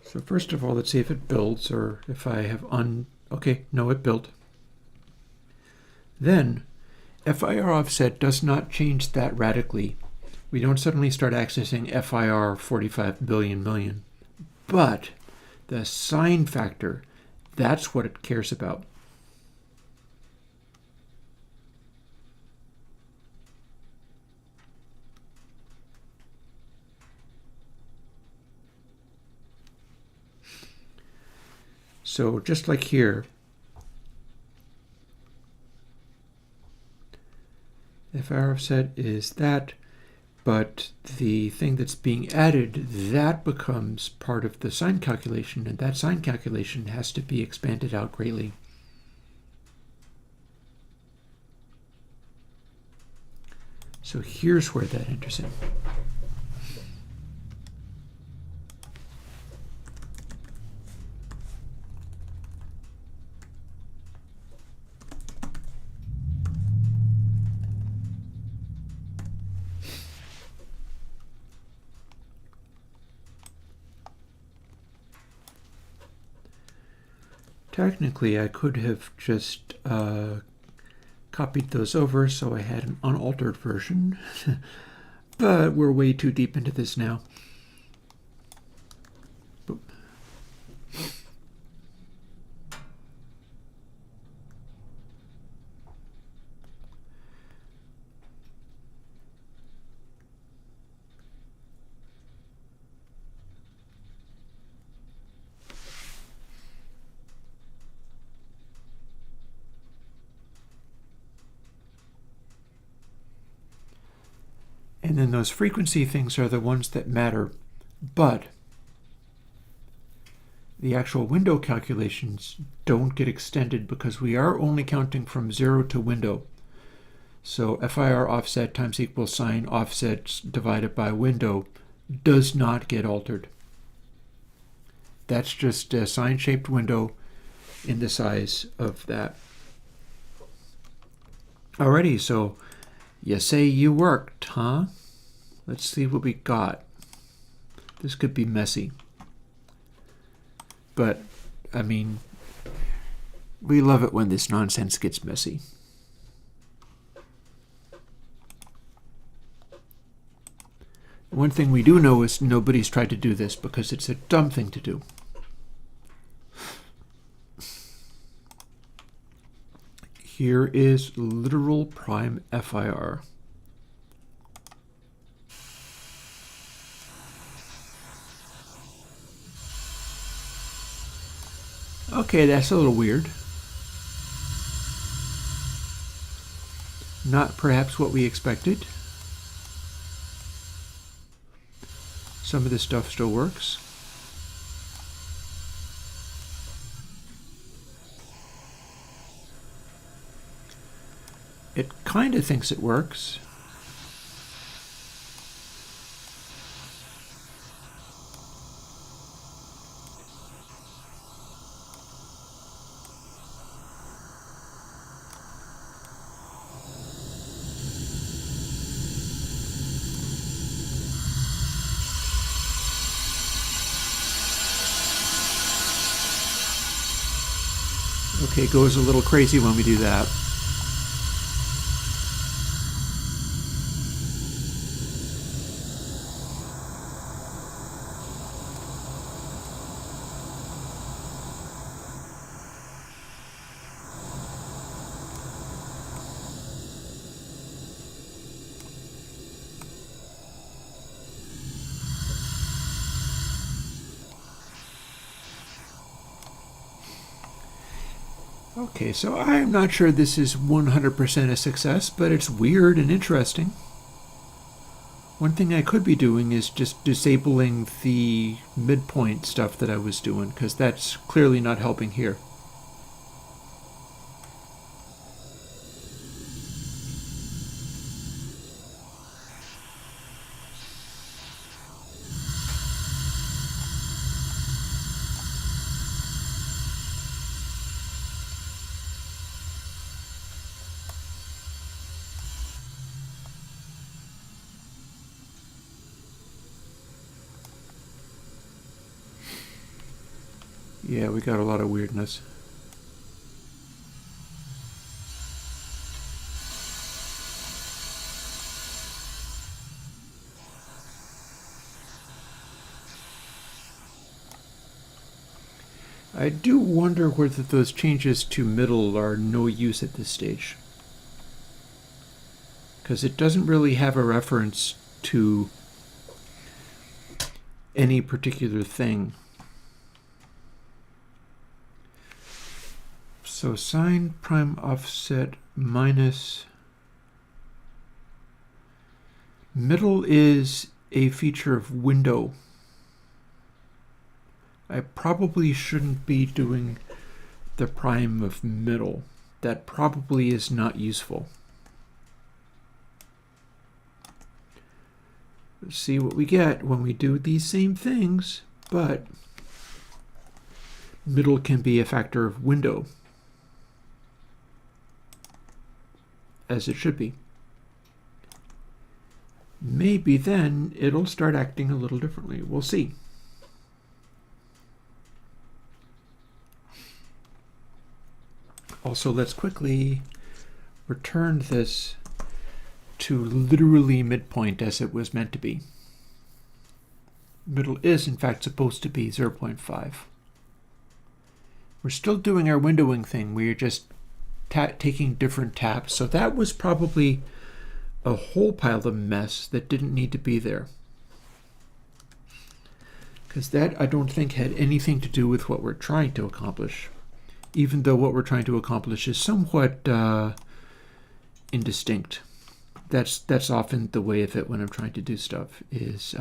So first of all, let's see if it builds, or if I have okay, no, it built. Then, FIR offset does not change that radically. We don't suddenly start accessing FIR 45 billion million. But the sign factor, that's what it cares about. So just like here, FIR offset is that, but the thing that's being added, that becomes part of the sign calculation, and that sign calculation has to be expanded out greatly. So here's where that enters in. Technically, I could have just copied those over so I had an unaltered version, but we're way too deep into this now. And then those frequency things are the ones that matter, but the actual window calculations don't get extended because we are only counting from 0 to window. So FIR offset times equals sign offset divided by window does not get altered. That's just a sign-shaped window in the size of that. Alrighty, so you say you worked, huh? Let's see what we got. This could be messy. But, I mean, we love it when this nonsense gets messy. One thing we do know is nobody's tried to do this because it's a dumb thing to do. Here is literal prime FIR. Okay, that's a little weird. Not perhaps what we expected. Some of this stuff still works. It kind of thinks it works. Okay, it goes a little crazy when we do that. Okay, so I'm not sure this is 100% a success, but it's weird and interesting. One thing I could be doing is just disabling the midpoint stuff that I was doing, because that's clearly not helping here. Yeah, we got a lot of weirdness. I do wonder whether those changes to middle are no use at this stage. Because it doesn't really have a reference to any particular thing. So sine prime offset minus middle is a feature of window. I probably shouldn't be doing the prime of middle. That probably is not useful. Let's see what we get when we do these same things, but middle can be a factor of window, as it should be. Maybe then it'll start acting a little differently. We'll see. Also, let's quickly return this to literally midpoint as it was meant to be. Middle is, in fact, supposed to be 0.5. We're still doing our windowing thing. We're just taking different taps. So that was probably a whole pile of mess that didn't need to be there. Because that, I don't think, had anything to do with what we're trying to accomplish. Even though what we're trying to accomplish is somewhat indistinct. That's often the way of it when I'm trying to do stuff, is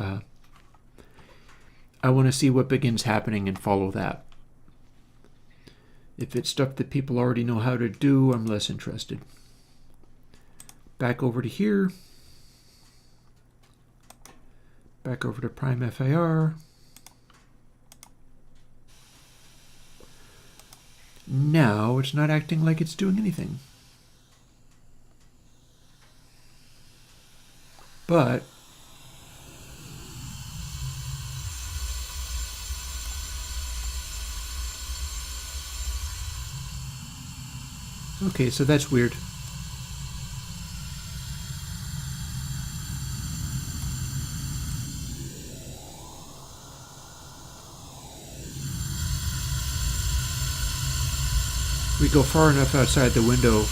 I want to see what begins happening and follow that. If it's stuff that people already know how to do, I'm less interested. Back over to here. Back over to prime FIR. Now it's not acting like it's doing anything. But okay, so that's weird. We go far enough outside the window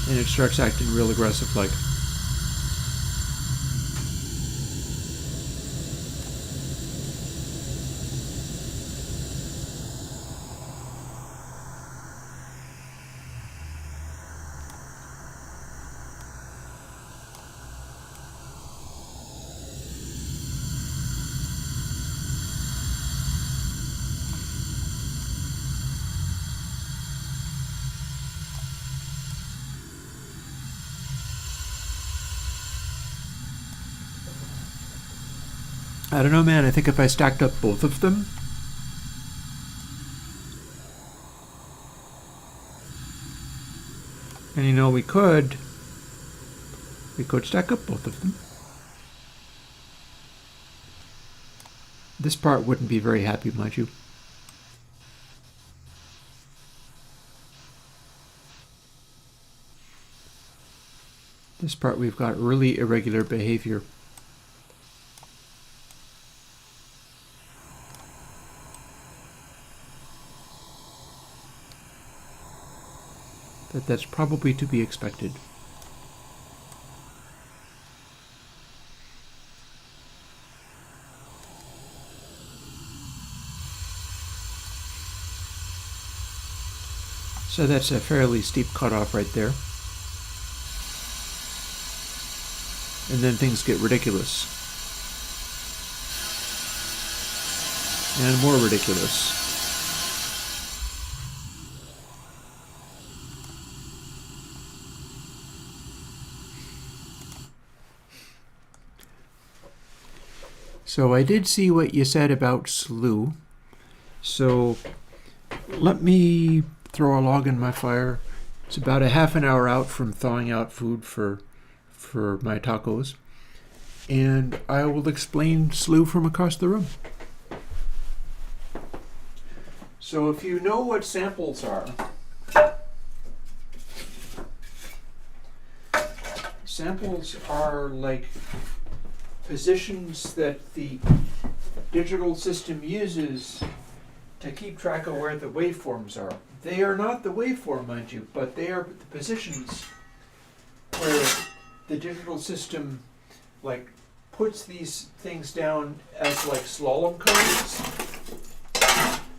and it starts acting real aggressive like. I don't know, man. I think if I stacked up both of them, and you know, we could stack up both of them. This part wouldn't be very happy, mind you. This part we've got really irregular behavior. That's probably to be expected. So that's a fairly steep cutoff right there. And then things get ridiculous. And more ridiculous. So I did see what you said about slew. So let me throw a log in my fire. It's about a half an hour out from thawing out food for my tacos. And I will explain slew from across the room. So if you know what samples are, samples are like positions that the digital system uses to keep track of where the waveforms are. They are not the waveform, mind you, but they are the positions where the digital system like puts these things down as like slalom cones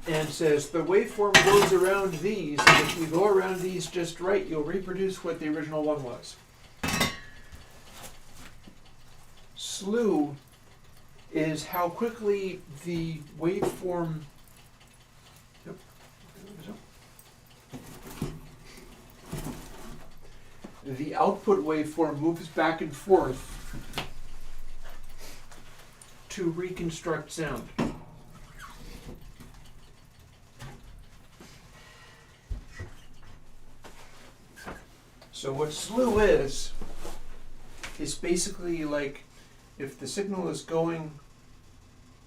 and says the waveform goes around these, and if you go around these just right, you'll reproduce what the original one was. Slew is how quickly the waveform the output waveform moves back and forth to reconstruct sound. So what slew is basically like if the signal is going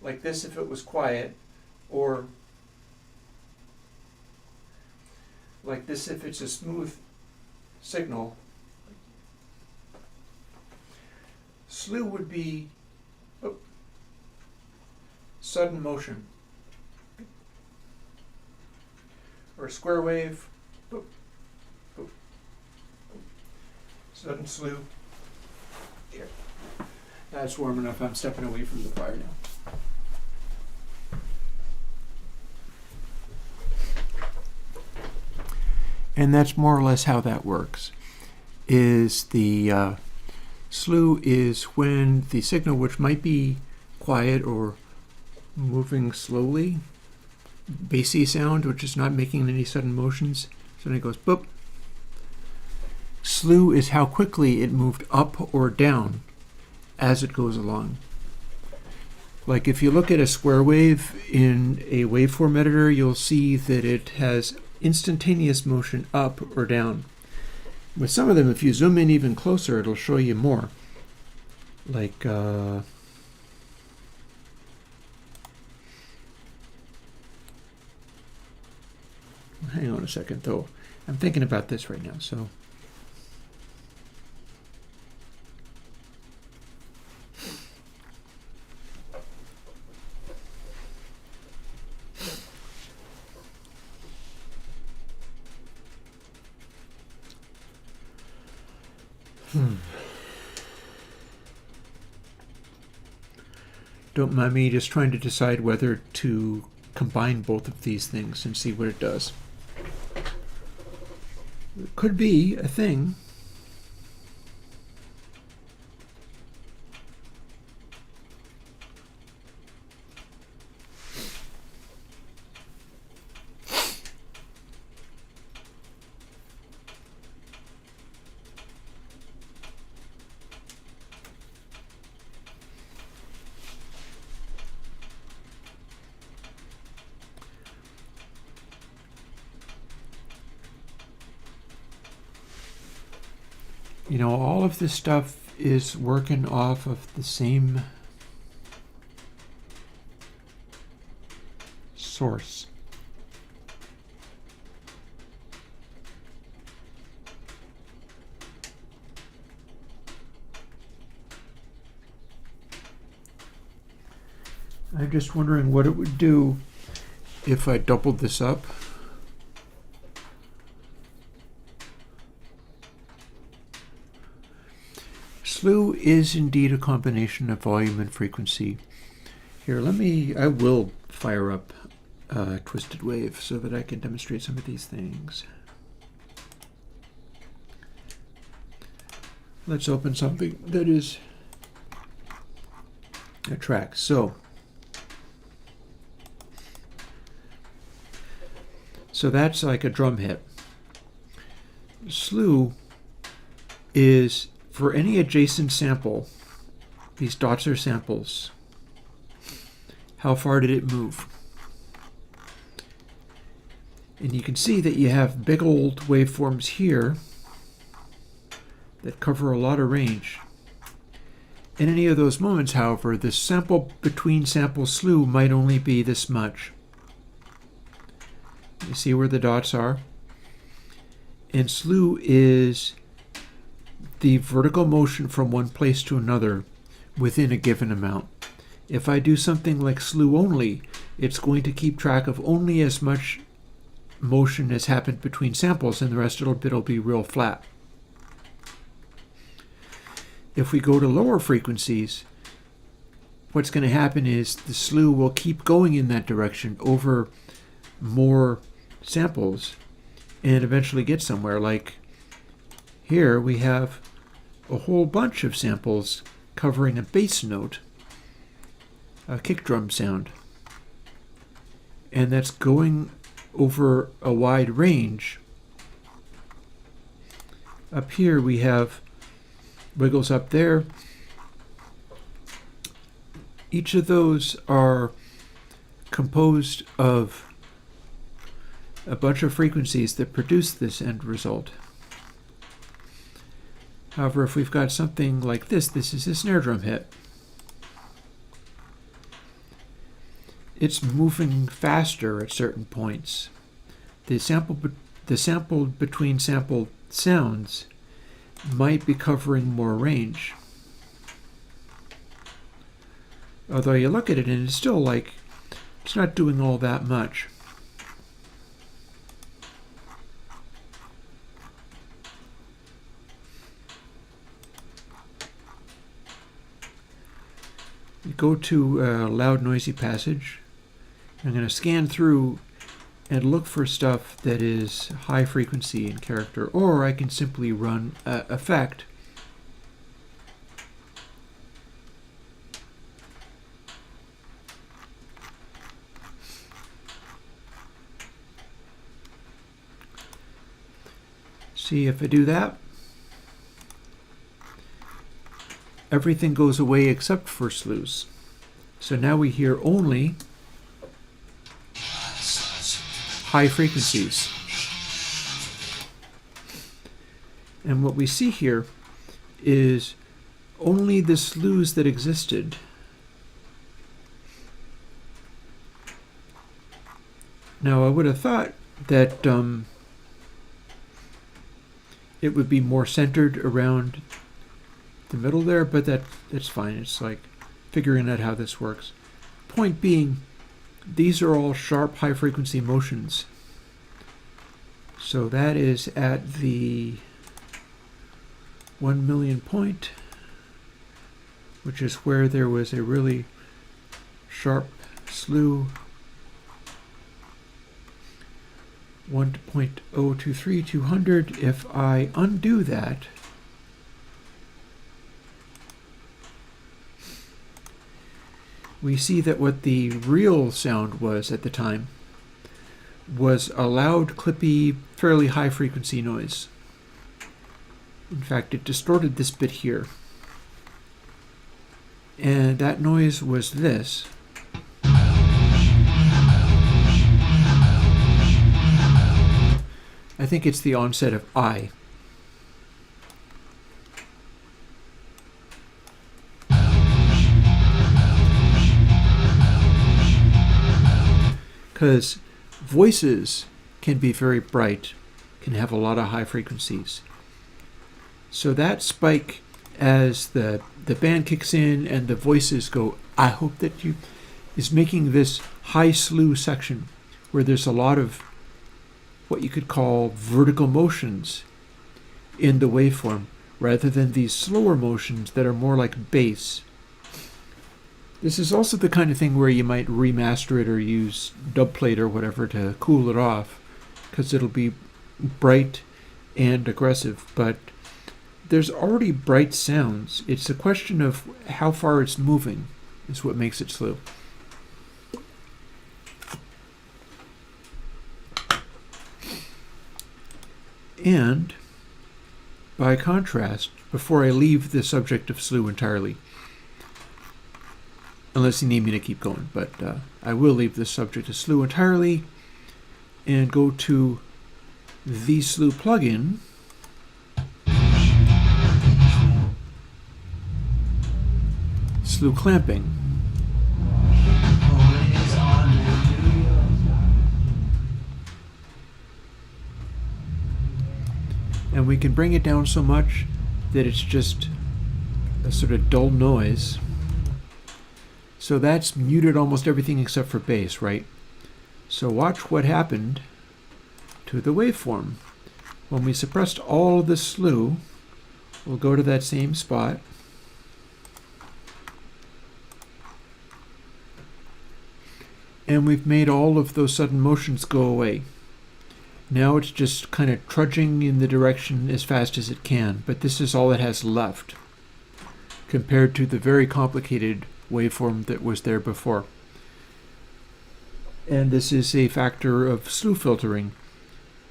like this if it was quiet, or like this if it's a smooth signal. Slew would be sudden motion, or a square wave, sudden slew. Here. That's warm enough. I'm stepping away from the fire now. And that's more or less how that works. Is the slew is when the signal, which might be quiet or moving slowly, bassy sound, which is not making any sudden motions, so then it goes boop. Slew is how quickly it moved up or down as it goes along. Like if you look at a square wave in a waveform editor, you'll see that it has instantaneous motion up or down. With some of them, if you zoom in even closer, it'll show you more. Like hang on a second though. I'm thinking about this right now, so don't mind me just trying to decide whether to combine both of these things and see what it does. It could be a thing. You know, all of this stuff is working off of the same source. I'm just wondering what it would do if I doubled this up. Slew is indeed a combination of volume and frequency. Here, I will fire up Twisted Wave so that I can demonstrate some of these things. Let's open something that is a track. So that's like a drum hit. Slew is for any adjacent sample. These dots are samples. How far did it move? And you can see that you have big old waveforms here that cover a lot of range. In any of those moments, however, the sample between sample slew might only be this much. You see where the dots are? And slew is the vertical motion from one place to another within a given amount. If I do something like slew only, it's going to keep track of only as much motion as happened between samples, and the rest of it will be real flat. If we go to lower frequencies, what's going to happen is the slew will keep going in that direction over more samples and eventually get somewhere. Like here we have a whole bunch of samples covering a bass note, a kick drum sound, and that's going over a wide range. Up here we have wiggles up there. Each of those are composed of a bunch of frequencies that produce this end result. However, if we've got something like this is a snare drum hit. It's moving faster at certain points. The sample between sample sounds might be covering more range. Although you look at it and it's still like, it's not doing all that much. You go to a loud noisy passage. I'm going to scan through and look for stuff that is high frequency in character, or I can simply run effect. See, if I do that, everything goes away except for slews. So now we hear only high frequencies. And what we see here is only the slews that existed. Now I would have thought that it would be more centered around the middle there, but that's fine. It's like figuring out how this works. Point being, these are all sharp high frequency motions. So that is at the 1 million point, which is where there was a really sharp slew. 1.023 200. If I undo that, we see that what the real sound was at the time was a loud, clippy, fairly high frequency noise. In fact, it distorted this bit here. And that noise was this. I think it's the onset of I. Because voices can be very bright, can have a lot of high frequencies. So that spike as the band kicks in and the voices go, I hope that you, is making this high slew section where there's a lot of what you could call vertical motions in the waveform, rather than these slower motions that are more like bass. This is also the kind of thing where you might remaster it or use dubplate or whatever to cool it off, because it'll be bright and aggressive, but there's already bright sounds. It's a question of how far it's moving is what makes it slew. And by contrast, before I leave the subject of slew entirely, unless you need me to keep going, but I will leave the subject of slew entirely and go to the slew plugin. Slew clamping. And we can bring it down so much that it's just a sort of dull noise. So that's muted almost everything except for bass, right? So watch what happened to the waveform. When we suppressed all of the slew, we'll go to that same spot. And we've made all of those sudden motions go away. Now it's just kind of trudging in the direction as fast as it can, but this is all it has left compared to the very complicated waveform that was there before. And this is a factor of slew filtering,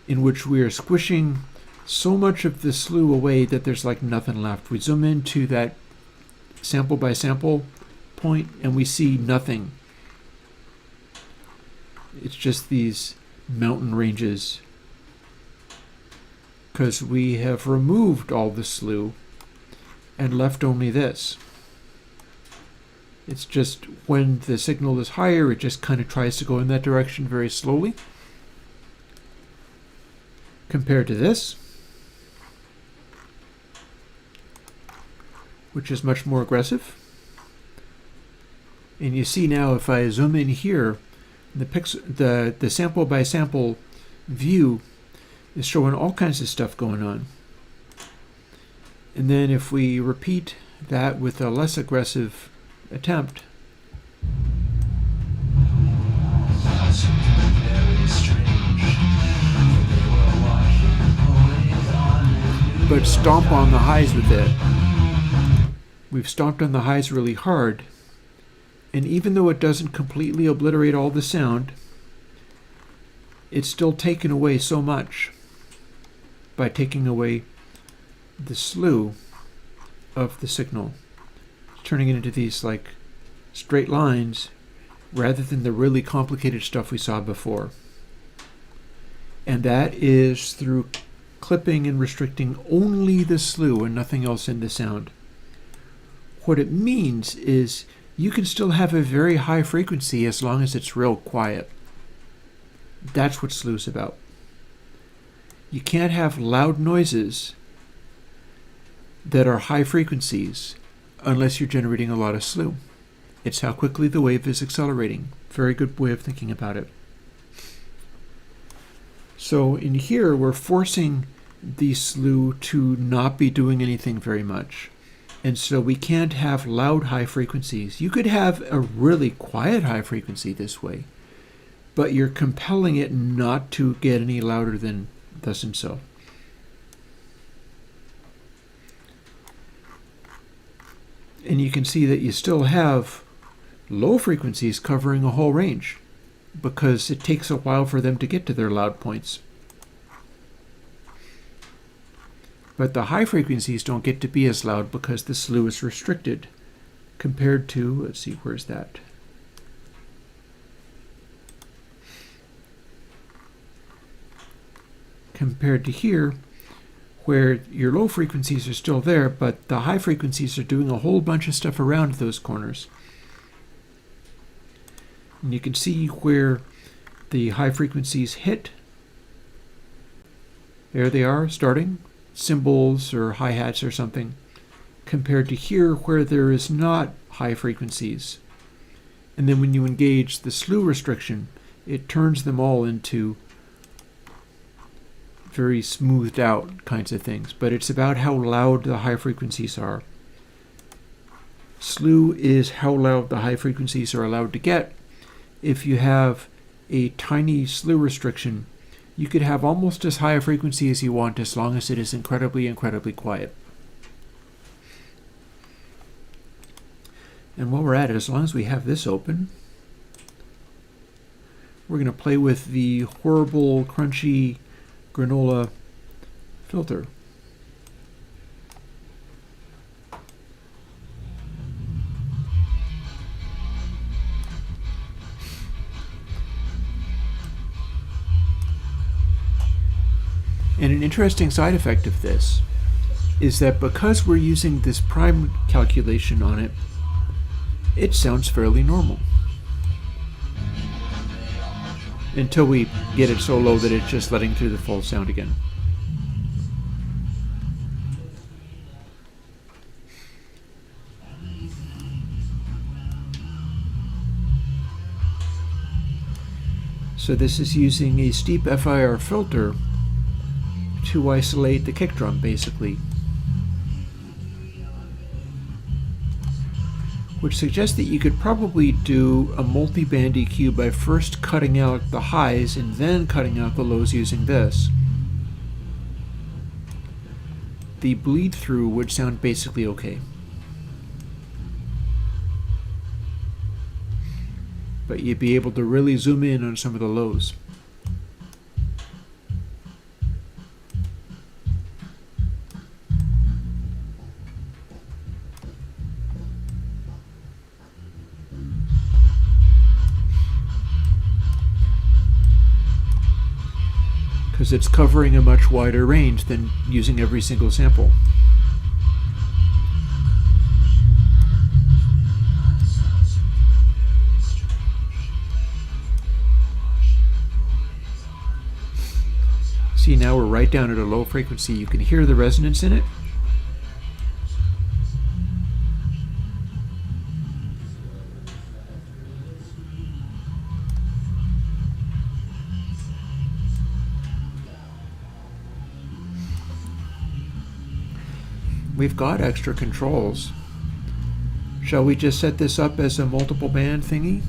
in which we are squishing so much of the slew away that there's like nothing left. We zoom into that sample by sample point and we see nothing. It's just these mountain ranges, because we have removed all the slew and left only this. It's just when the signal is higher, it just kind of tries to go in that direction very slowly. Compared to this, which is much more aggressive. And you see now if I zoom in here, the sample by sample view is showing all kinds of stuff going on. And then if we repeat that with a less aggressive attempt, but stomp on the highs with it. We've stomped on the highs really hard, and even though it doesn't completely obliterate all the sound, it's still taken away so much by taking away the slew of the signal, turning it into these like straight lines rather than the really complicated stuff we saw before. And that is through clipping and restricting only the slew and nothing else in the sound. What it means is you can still have a very high frequency as long as it's real quiet. That's what slew's about. You can't have loud noises that are high frequencies unless you're generating a lot of slew. It's how quickly the wave is accelerating. Very good way of thinking about it. So in here, we're forcing the slew to not be doing anything very much. And so we can't have loud high frequencies. You could have a really quiet high frequency this way, but you're compelling it not to get any louder than thus and so. And you can see that you still have low frequencies covering a whole range because it takes a while for them to get to their loud points. But the high frequencies don't get to be as loud because the slew is restricted compared to, let's see, where's that? Compared to here, where your low frequencies are still there, but the high frequencies are doing a whole bunch of stuff around those corners. And you can see where the high frequencies hit. There they are, starting. Cymbals or hi-hats or something, compared to here where there is not high frequencies. And then when you engage the slew restriction, it turns them all into very smoothed out kinds of things. But it's about how loud the high frequencies are. Slew is how loud the high frequencies are allowed to get. If you have a tiny slew restriction, you could have almost as high a frequency as you want as long as it is incredibly, incredibly quiet. And while we're at it, as long as we have this open, we're going to play with the horrible, crunchy granola filter. And an interesting side effect of this is that because we're using this prime calculation on it, it sounds fairly normal. Until we get it so low that it's just letting through the full sound again. So this is using a steep FIR filter to isolate the kick drum, basically. Which suggests that you could probably do a multi-band EQ by first cutting out the highs and then cutting out the lows using this. The bleed through would sound basically okay. But you'd be able to really zoom in on some of the lows. Because it's covering a much wider range than using every single sample. See, now we're right down at a low frequency. You can hear the resonance in it. We've got extra controls. Shall we just set this up as a multiple band thingy?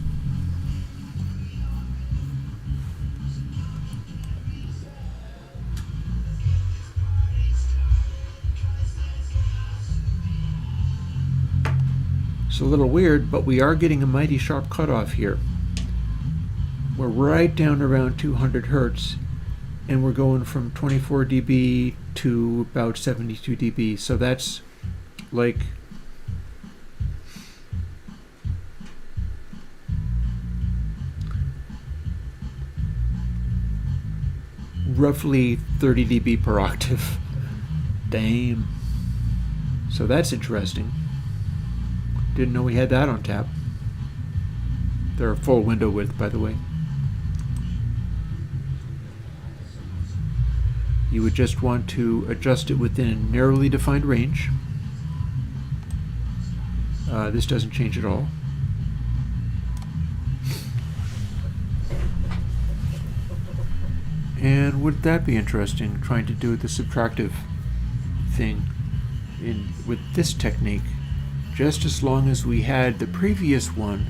It's a little weird, but we are getting a mighty sharp cutoff here. We're right down around 200 Hertz, and we're going from 24 dB to about 72 dB. So that's like roughly 30 dB per octave. Damn. So that's interesting. Didn't know we had that on tap. They're full window width, by the way. You would just want to adjust it within a narrowly defined range. This doesn't change at all. And would that be interesting, trying to do the subtractive thing with this technique, just as long as we had the previous one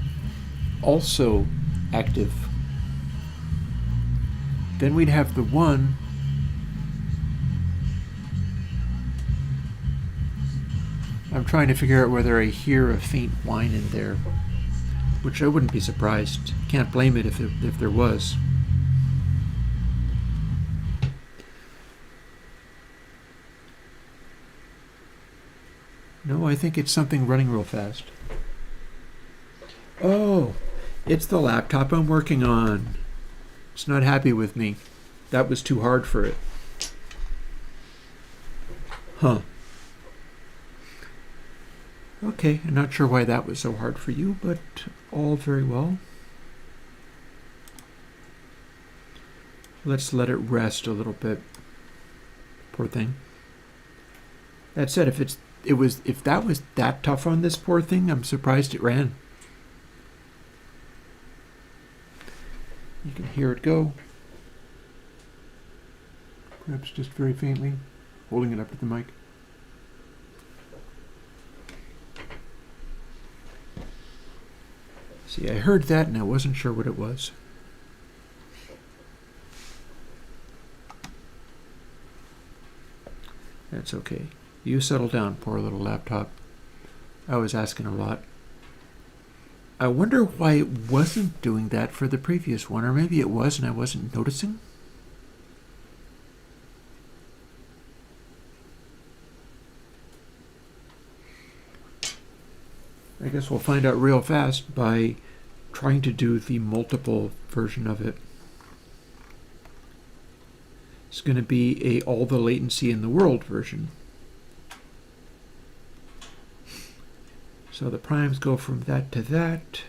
also active. Then we'd have the one I'm trying to figure out whether I hear a faint whine in there, which I wouldn't be surprised. Can't blame it if there was. No, I think it's something running real fast. Oh, it's the laptop I'm working on. It's not happy with me. That was too hard for it. Huh. Okay, I'm not sure why that was so hard for you, but all very well. Let's let it rest a little bit. Poor thing. That said, if that was that tough on this poor thing, I'm surprised it ran. You can hear it go. Perhaps just very faintly, holding it up to the mic. See, I heard that and I wasn't sure what it was. That's okay. You settle down, poor little laptop. I was asking a lot. I wonder why it wasn't doing that for the previous one, or maybe it was and I wasn't noticing. I guess we'll find out real fast by trying to do the multiple version of it. It's going to be a all the latency in the world version. So the primes go from that to that.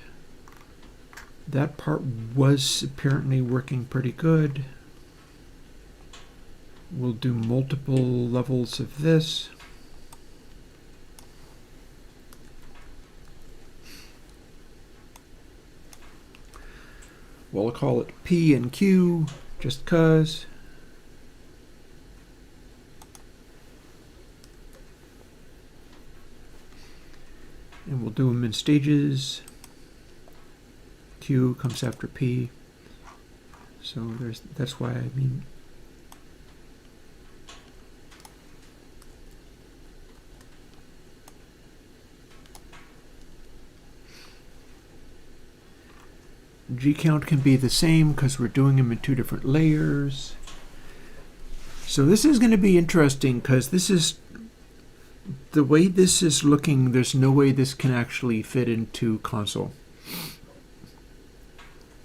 That part was apparently working pretty good. We'll do multiple levels of this. We'll call it P and Q, just 'cause. And we'll do them in stages. Q comes after P. So that's why I mean. G count can be the same because we're doing them in 2 different layers. So this is going to be interesting because this is the way this is looking. There's no way this can actually fit into console.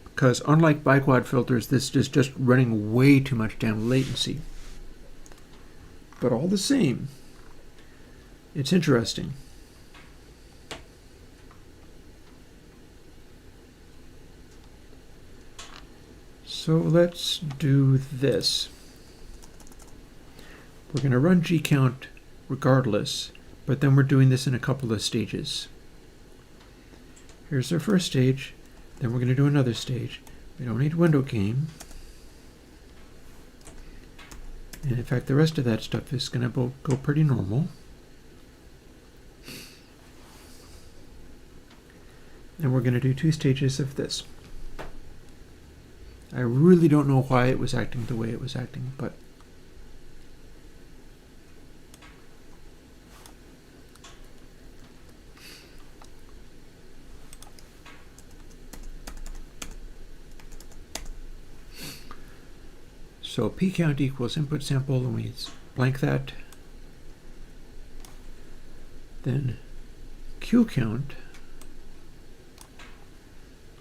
Because unlike biquad filters, this is just running way too much damn latency. But all the same, it's interesting. So let's do this. We're going to run gcount regardless, but then we're doing this in a couple of stages. Here's our first stage, then we're going to do another stage. We don't need window game. And in fact, the rest of that stuff is going to go pretty normal. And we're going to do 2 stages of this. I really don't know why it was acting the way it was acting, but so p count equals input sample, and we blank that. Then q count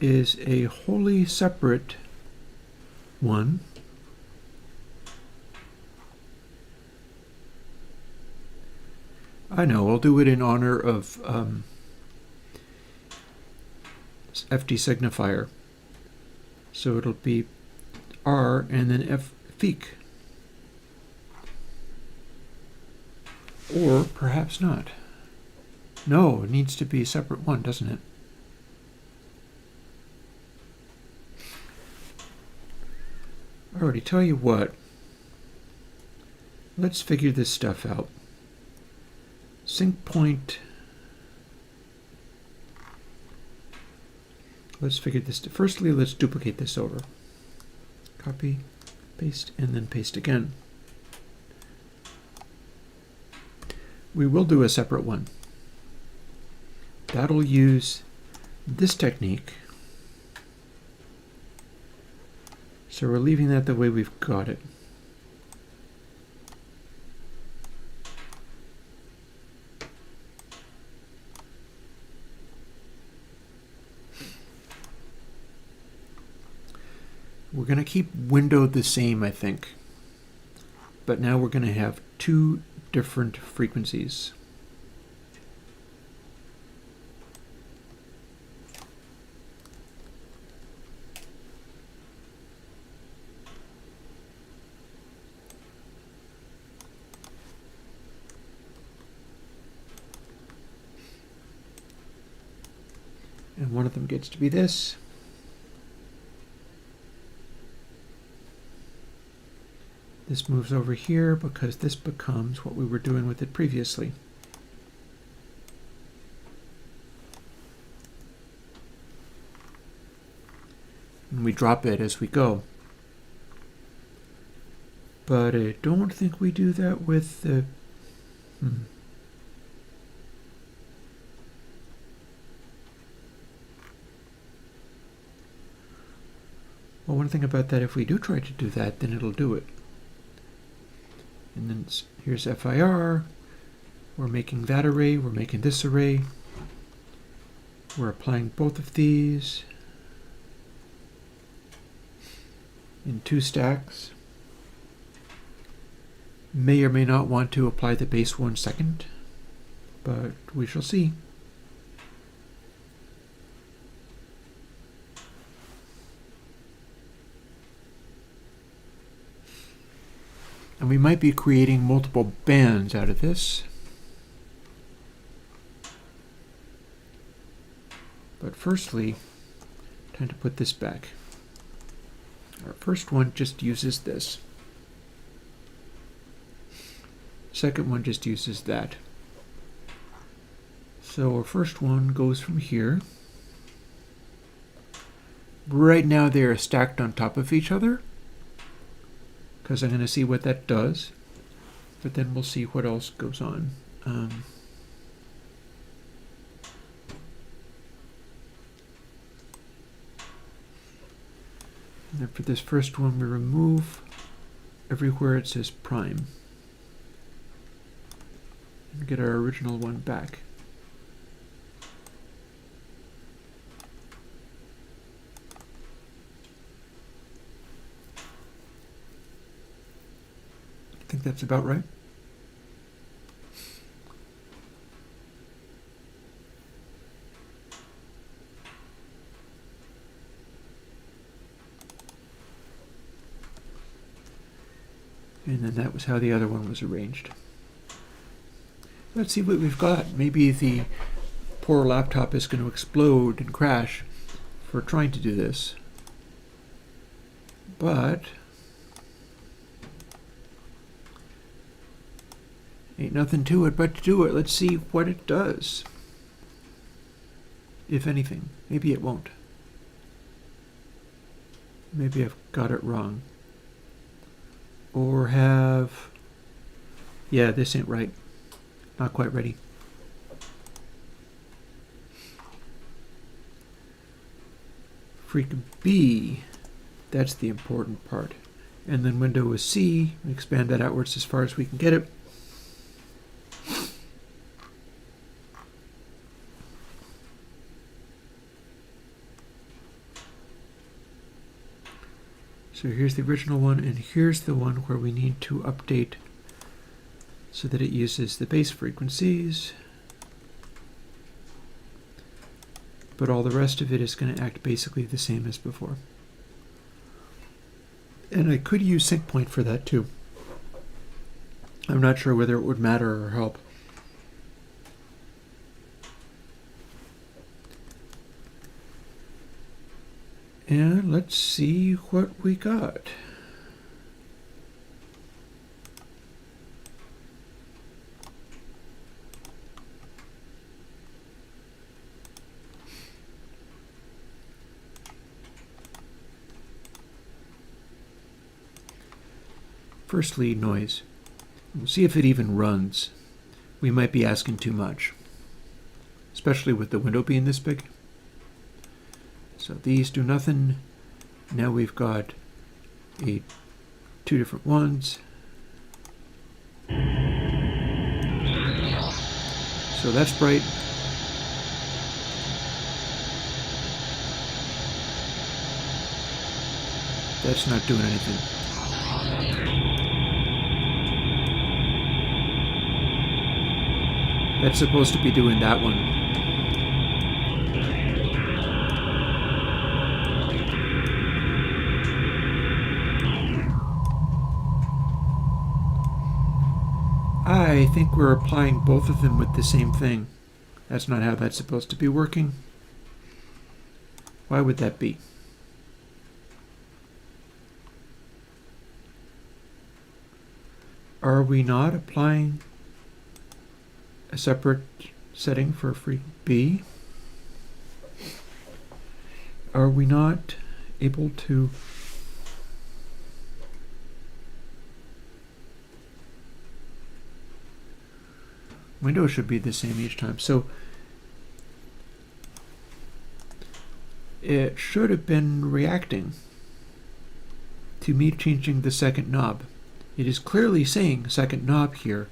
is a wholly separate one. I know, I'll do it in honor of FD signifier. So it'll be R and then F feek. Or perhaps not. No, it needs to be a separate one, doesn't it? Alrighty, tell you what. Let's figure this stuff out. Sync point. Let's figure this. Firstly, let's duplicate this over. Copy, paste, and then paste again. We will do a separate one. That'll use this technique. So we're leaving that the way we've got it. We're going to keep window the same, I think. But now we're going to have 2 different frequencies. And one of them gets to be this. This moves over here because this becomes what we were doing with it previously. And we drop it as we go. But I don't think we do that with the... Well, one thing about that, if we do try to do that, then it'll do it. And then here's FIR. We're making that array. We're making this array. We're applying both of these in 2 stacks. May or may not want to apply the base one second, but we shall see. And we might be creating multiple bands out of this. But firstly, time to put this back. Our first one just uses this. Second one just uses that. So our first one goes from here. Right now they are stacked on top of each other, because I'm going to see what that does, but then we'll see what else goes on. And then for this first one, we remove everywhere it says prime and get our original one back. I think that's about right. And then that was how the other one was arranged. Let's see what we've got. Maybe the poor laptop is going to explode and crash for trying to do this. But ain't nothing to it but to do it. Let's see what it does. If anything. Maybe it won't. Maybe I've got it wrong. Or have... Yeah, this ain't right. Not quite ready. Freak B. That's the important part. And then Windows C. Expand that outwards as far as we can get it. So here's the original one, and here's the one where we need to update so that it uses the base frequencies. But all the rest of it is going to act basically the same as before. And I could use sync point for that too. I'm not sure whether it would matter or help. And let's see what we got. Firstly, noise. We'll see if it even runs. We might be asking too much, especially with the window being this big. So these do nothing. Now we've got two different ones. So that's bright. That's not doing anything. That's supposed to be doing that one. I think we're applying both of them with the same thing. That's not how that's supposed to be working. Why would that be? Are we not applying a separate setting for freak B? Are we not able to Windows should be the same each time. So it should have been reacting to me changing the second knob. It is clearly saying second knob here,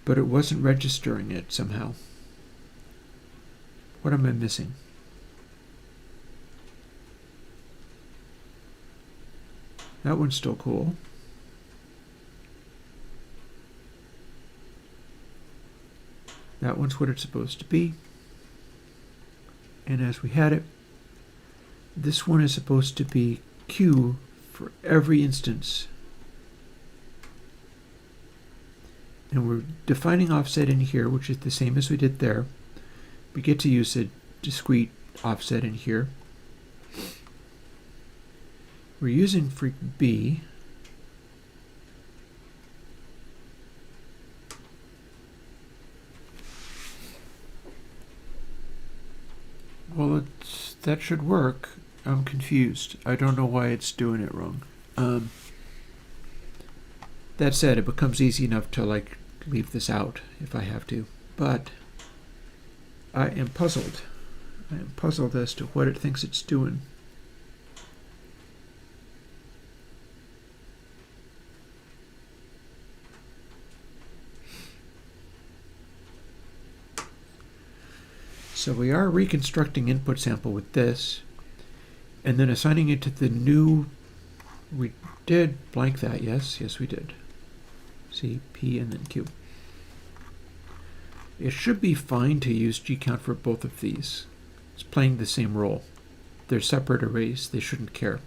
but it wasn't registering it somehow. What am I missing? That one's still cool. That one's what it's supposed to be. And as we had it, this one is supposed to be Q for every instance. And we're defining offset in here, which is the same as we did there. We get to use a discrete offset in here. We're using freq B. Well, that should work. I'm confused. I don't know why it's doing it wrong. That said, it becomes easy enough to like leave this out if I have to. But I am puzzled. I am puzzled as to what it thinks it's doing. So we are reconstructing input sample with this, and then assigning it to the new, we did blank that, yes, we did. C, P, and then Q. It should be fine to use gcount for both of these. It's playing the same role. They're separate arrays, they shouldn't care.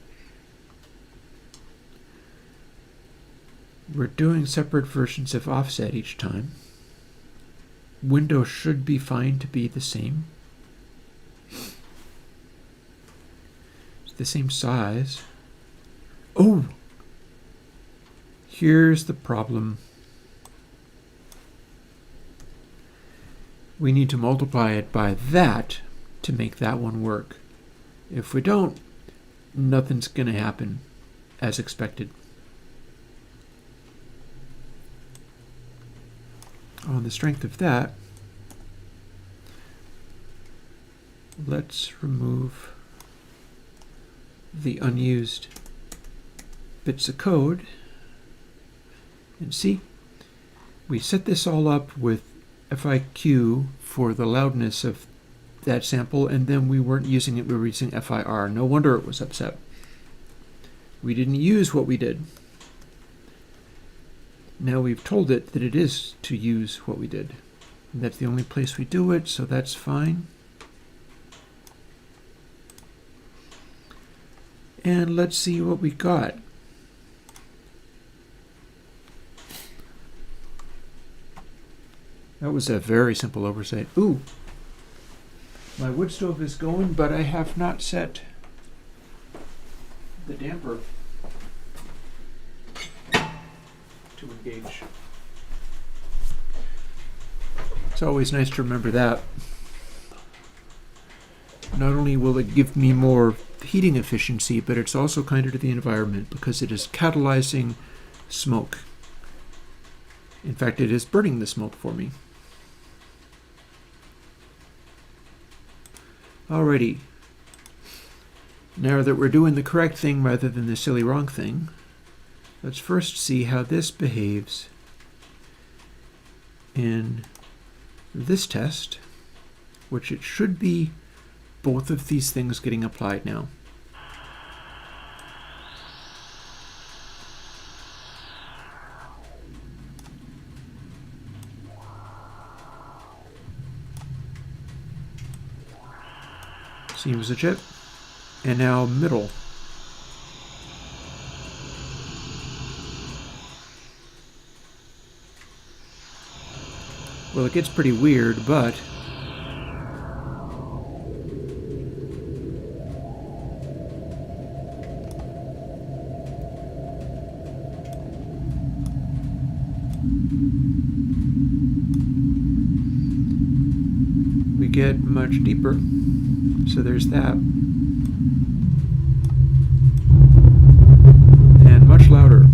We're doing separate versions of offset each time. Windows should be fine to be the same. It's the same size. Oh! Here's the problem. We need to multiply it by that to make that one work. If we don't, nothing's going to happen as expected. On the strength of that, let's remove the unused bits of code. And see, we set this all up with FIQ for the loudness of that sample, and then we weren't using it, we were using FIR. No wonder it was upset. We didn't use what we did. Now we've told it that it is to use what we did. And that's the only place we do it, so that's fine. And let's see what we got. That was a very simple oversight. Ooh! My wood stove is going, but I have not set the damper to engage. It's always nice to remember that. Not only will it give me more heating efficiency, but it's also kinder to the environment because it is catalyzing smoke. In fact, it is burning the smoke for me. Alrighty. Now that we're doing the correct thing rather than the silly wrong thing, let's first see how this behaves in this test, which it should be both of these things getting applied now. Seems legit. And now middle. Well, it gets pretty weird, but we get much deeper. So there's that. And much louder.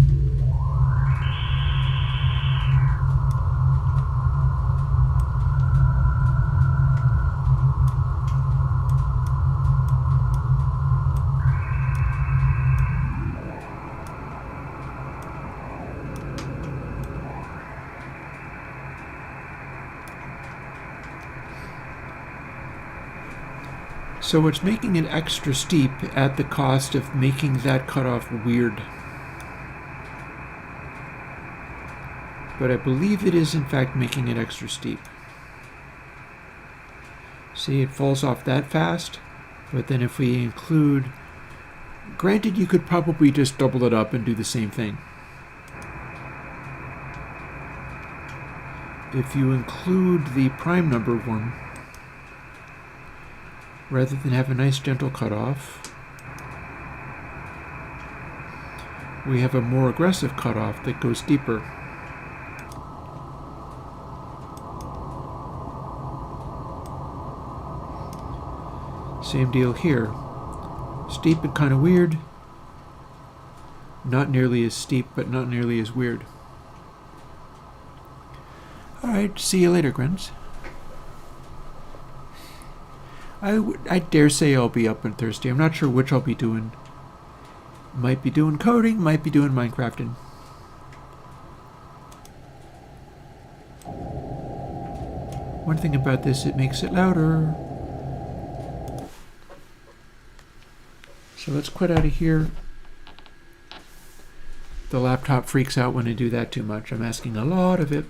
So it's making it extra steep at the cost of making that cutoff weird. But I believe it is in fact making it extra steep. See, it falls off that fast, but then if we include, granted you could probably just double it up and do the same thing. If you include the prime number one, rather than have a nice gentle cutoff, we have a more aggressive cutoff that goes deeper. Same deal here. Steep and kind of weird. Not nearly as steep, but not nearly as weird. Alright, see you later, Grins. I dare say I'll be up on Thursday. I'm not sure which I'll be doing. Might be doing coding, might be doing Minecrafting. One thing about this, it makes it louder. So let's quit out of here. The laptop freaks out when I do that too much. I'm asking a lot of it.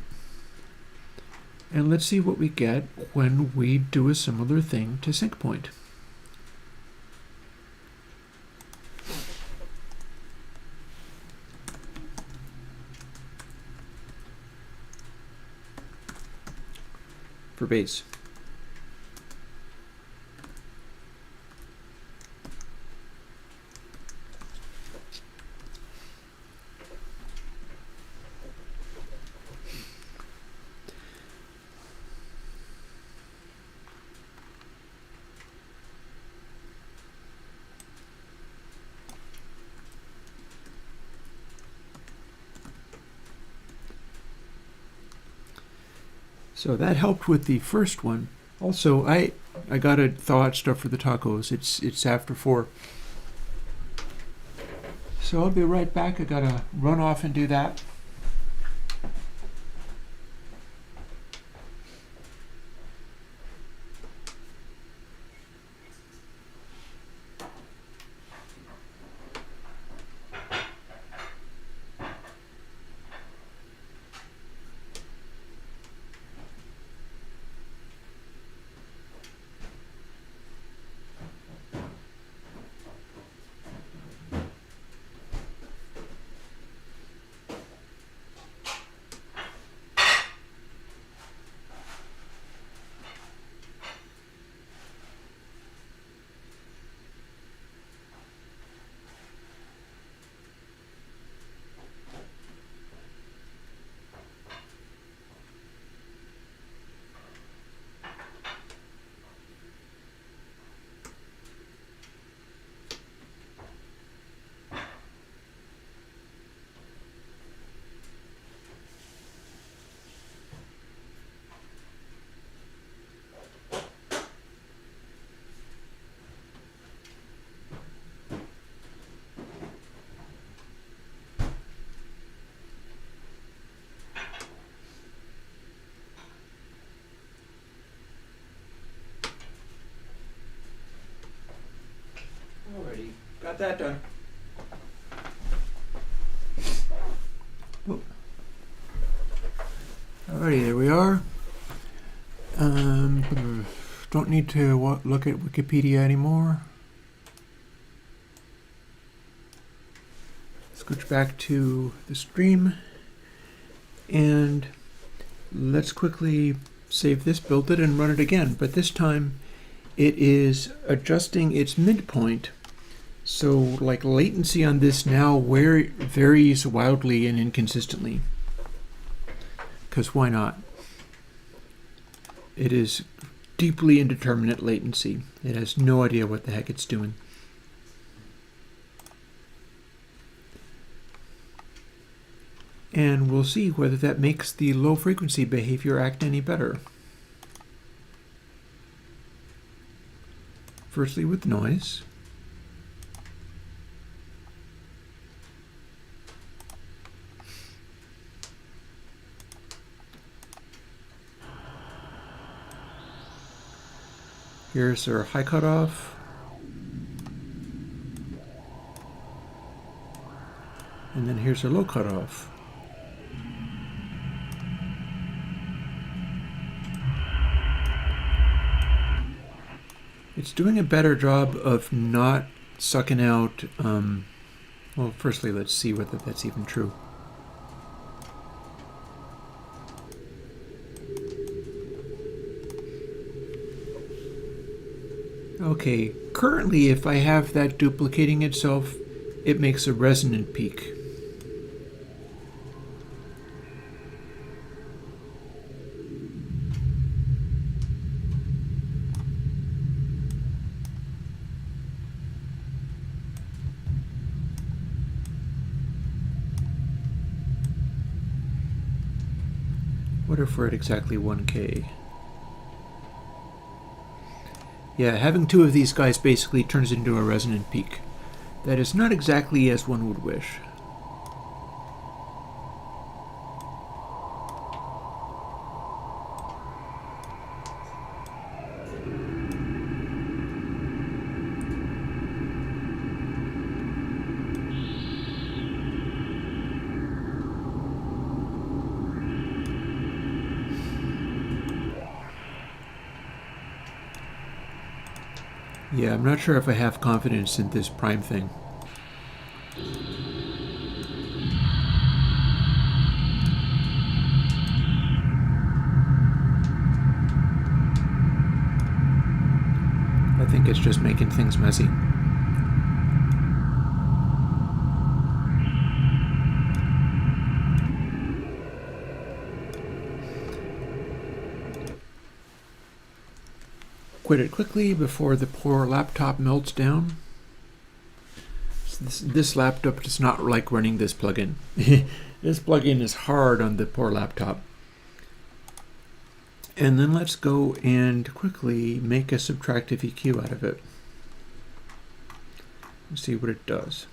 And let's see what we get when we do a similar thing to sync point. For base. So that helped with the first one. Also, I gotta thaw out stuff for the tacos. It's after 4. So I'll be right back. I gotta run off and do that. Alrighty, got that done. Oh. Alrighty, there we are. Don't need to look at Wikipedia anymore. Switch back to the stream, and let's quickly save this, build it, and run it again. But this time, it is adjusting its midpoint. So, like, latency on this now varies wildly and inconsistently. Because why not? It is deeply indeterminate latency. It has no idea what the heck it's doing. And we'll see whether that makes the low frequency behavior act any better. Firstly with noise. Here's our high cutoff. And then here's our low cutoff. It's doing a better job of not sucking out, well, firstly, let's see whether that's even true. Okay, currently if I have that duplicating itself, it makes a resonant peak. What if we're at exactly 1K? Yeah, having two of these guys basically turns into a resonant peak. That is not exactly as one would wish. Yeah, I'm not sure if I have confidence in this prime thing. I think it's just making things messy. Quit it quickly before the poor laptop melts down. This laptop does not like running this plugin. This plugin is hard on the poor laptop. And then let's go and quickly make a subtractive EQ out of it. Let's see what it does.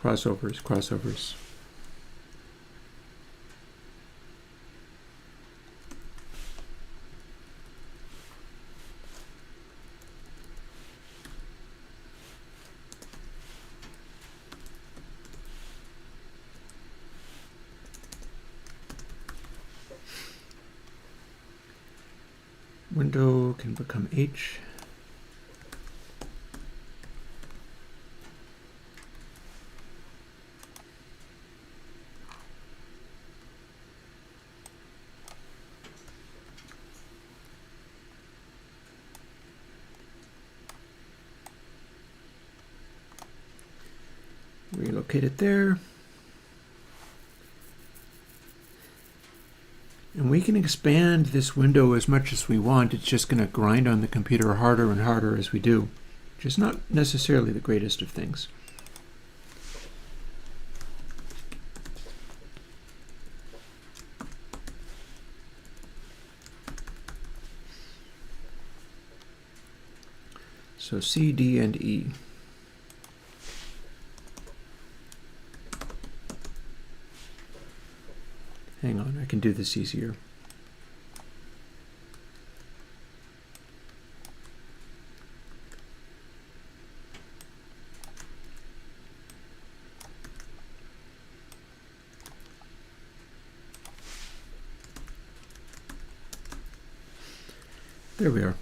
Crossovers, crossovers. Window can become H. Relocate it there. And we can expand this window as much as we want. It's just going to grind on the computer harder and harder as we do, which is not necessarily the greatest of things. So C, D, and E. Hang on, I can do this easier. There we are.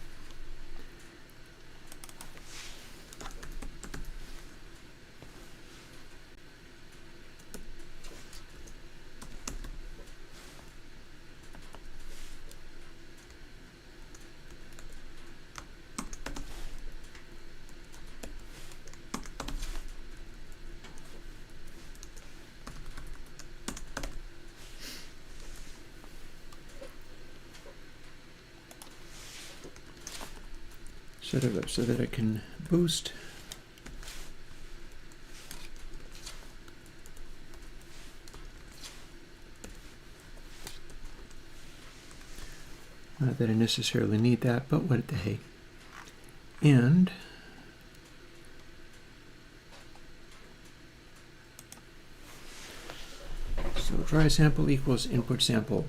Set it up so that I can boost. Not that I necessarily need that, but what the hey. And so dry sample equals input sample.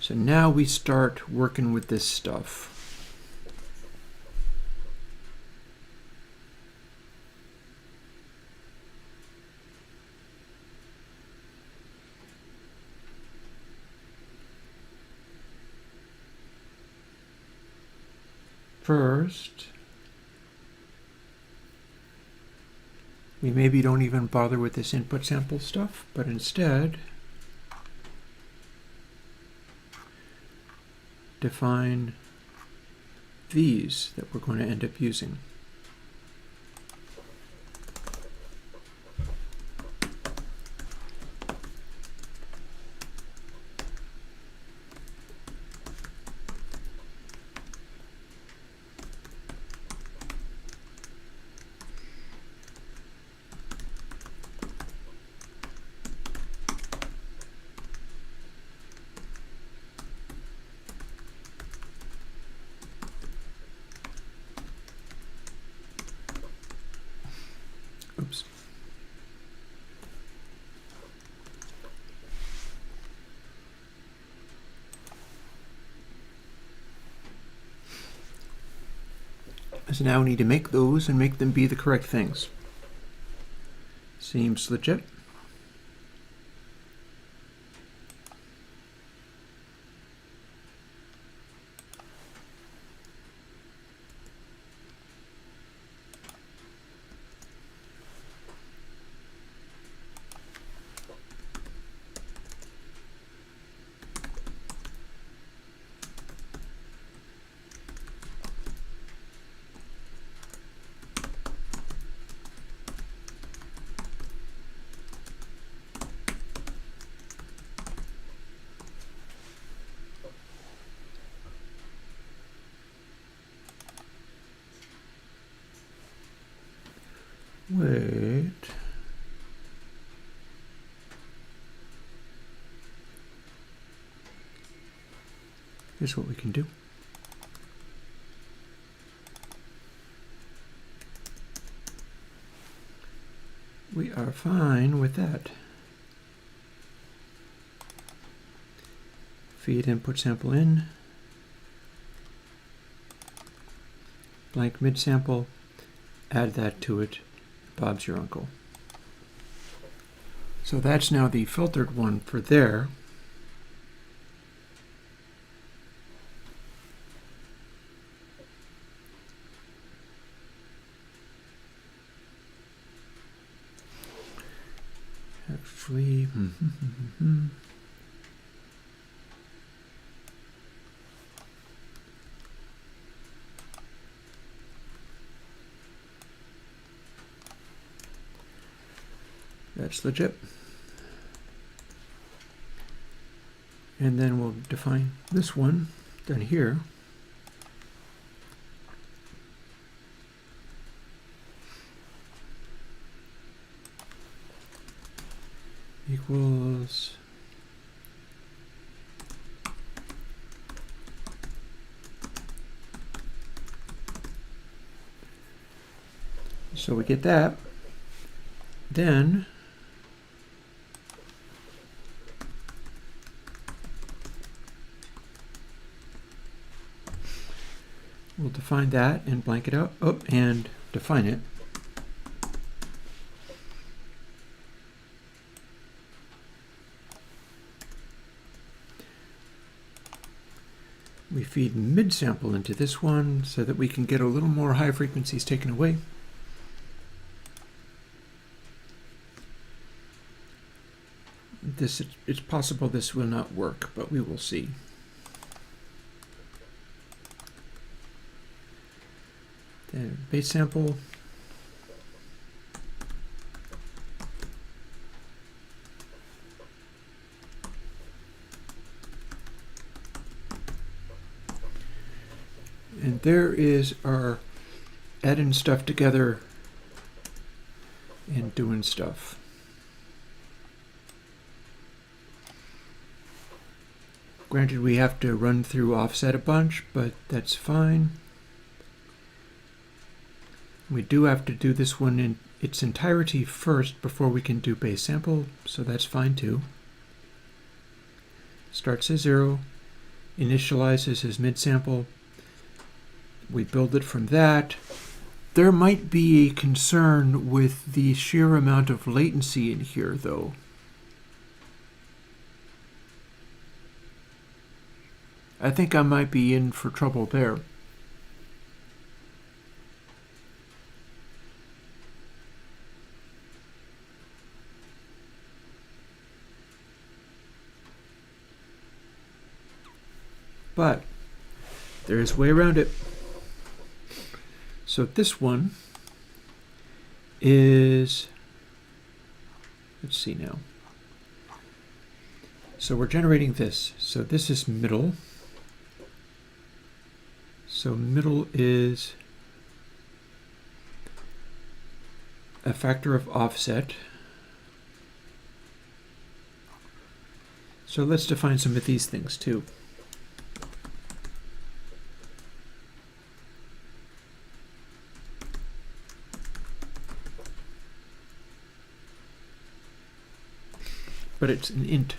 So now we start working with this stuff. First, we maybe don't even bother with this input sample stuff, but instead define these that we're going to end up using. Oops. So now we need to make those and make them be the correct things. Seems legit. Wait. Here's what we can do. We are fine with that. Feed input sample in. Blank mid sample. Add that to it. Bob's your uncle. So that's now the filtered one for there. Actually, that's legit. And then we'll define this one down here. Equals so we get that. Then we'll define that and blank it out. Oh, and define it. We feed mid sample into this one so that we can get a little more high frequencies taken away. It's possible this will not work, but we will see. Then base sample. And there is our adding stuff together and doing stuff. Granted, we have to run through offset a bunch, but that's fine. We do have to do this one in its entirety first before we can do base sample, so that's fine too. Starts as 0, initializes as mid sample. We build it from that. There might be a concern with the sheer amount of latency in here, though. I think I might be in for trouble there. But there is a way around it. So this one is, let's see now. So we're generating this. So this is middle. So middle is a factor of offset. So let's define some of these things too. But it's an int.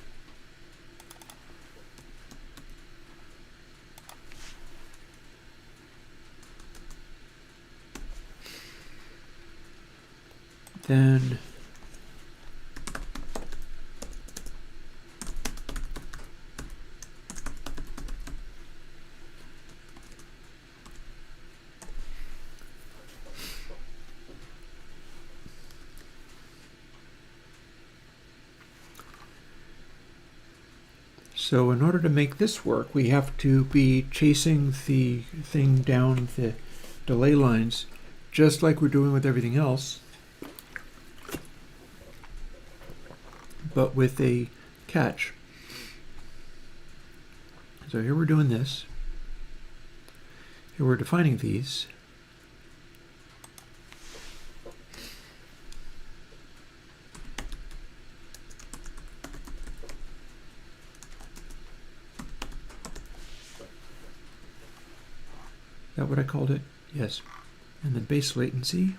Then so in order to make this work, we have to be chasing the thing down the delay lines, just like we're doing with everything else, but with a catch. So here we're doing this. Here we're defining these. Is that what I called it? Yes. And then base latency.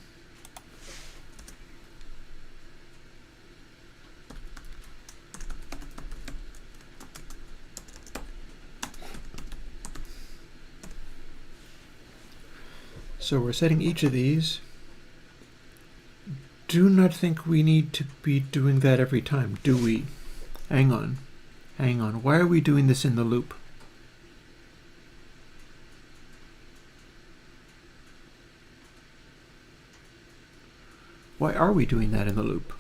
So we're setting each of these. Do not think we need to be doing that every time, do we? Hang on. Hang on. Why are we doing this in the loop? Why are we doing that in the loop?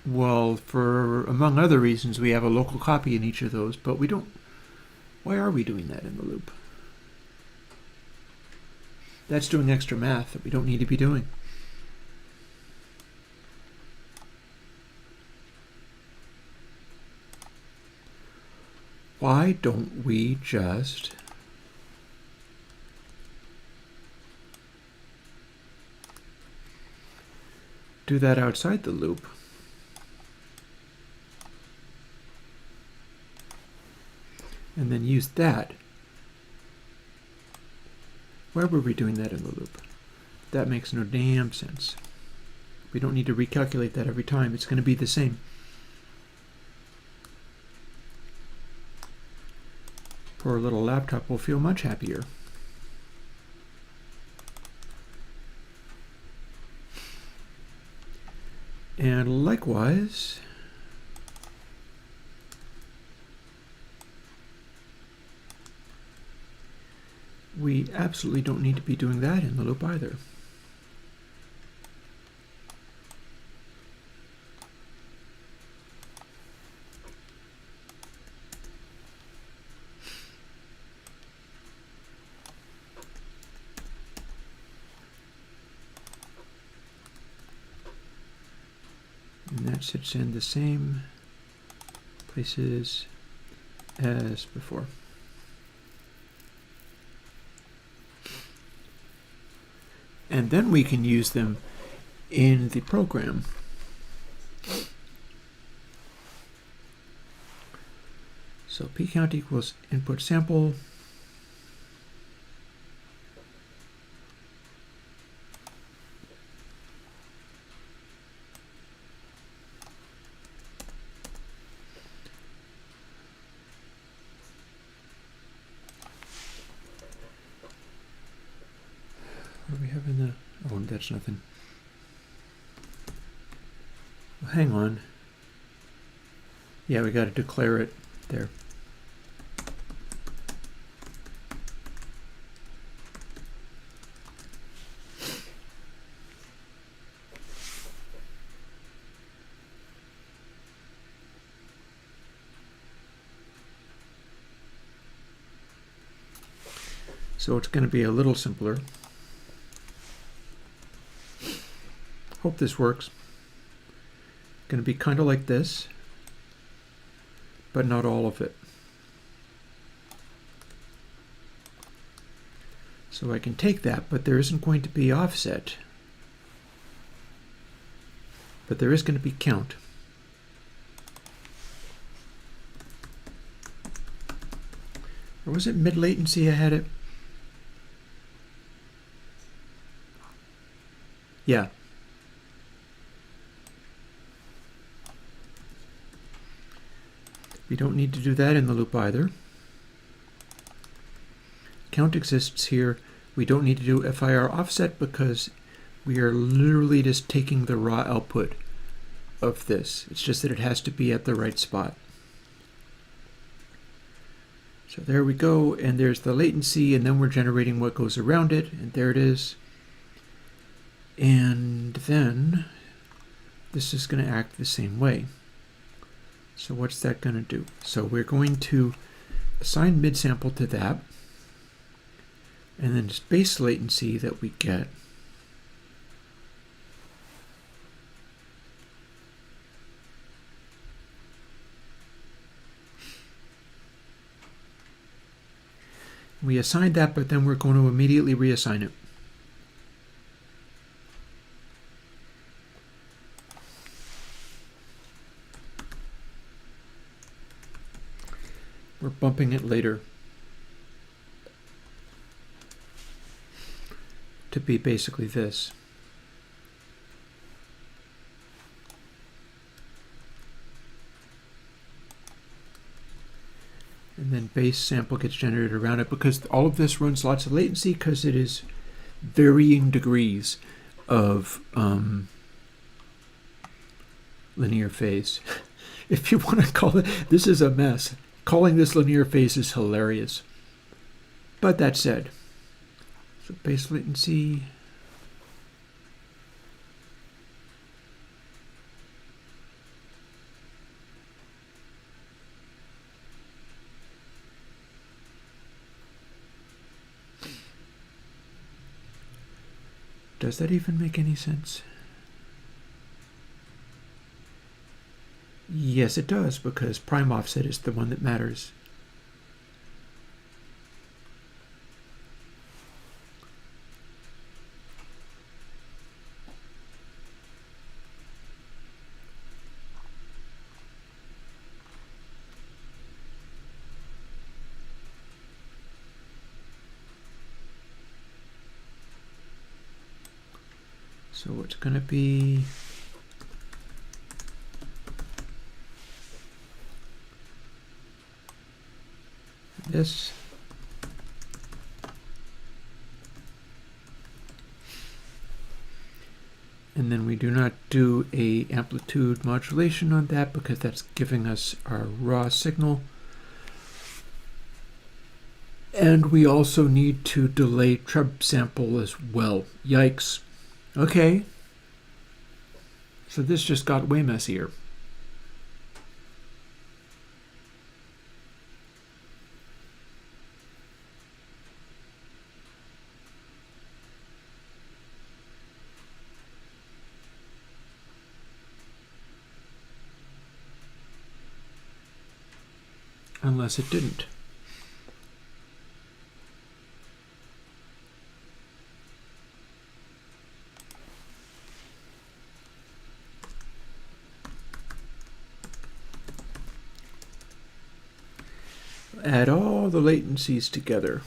Well, for among other reasons, we have a local copy in each of those, but we don't. Why are we doing that in the loop? That's doing extra math that we don't need to be doing. Why don't we just do that outside the loop? And then use that. Why were we doing that in the loop? That makes no damn sense. We don't need to recalculate that every time. It's going to be the same. Poor little laptop will feel much happier. And likewise, we absolutely don't need to be doing that in the loop either. And that sits in the same places as before. and then we can use them in the program. So pcount equals input sample. What do we have in the... Oh, that's nothing. Well, hang on. Yeah, we got to declare it there. So it's going to be a little simpler. Hope this works. Going to be kind of like this, but not all of it. So I can take that, but there isn't going to be offset. But there is going to be count. Or was it mid-latency I had it? Yeah. We don't need to do that in the loop either. Count exists here. We don't need to do FIR offset because we are literally just taking the raw output of this. It's just that it has to be at the right spot. So there we go, and there's the latency, and then we're generating what goes around it, and there it is. And then this is going to act the same way. So what's that going to do? So we're going to assign mid-sample to that, and then just base latency that we get. We assigned that, but then we're going to immediately reassign it. We're bumping it later to be basically this. And then base sample gets generated around it because all of this runs lots of latency because it is varying degrees of linear phase. If you want to call it, this is a mess. Calling this linear phase is hilarious. But that said, so base latency. Does that even make any sense? Yes, it does, because prime offset is the one that matters. So it's going to be this. And then we do not do a amplitude modulation on that because that's giving us our raw signal. And we also need to delay trub sample as well. Yikes. Okay. So this just got way messier. Unless it didn't. Add all the latencies together.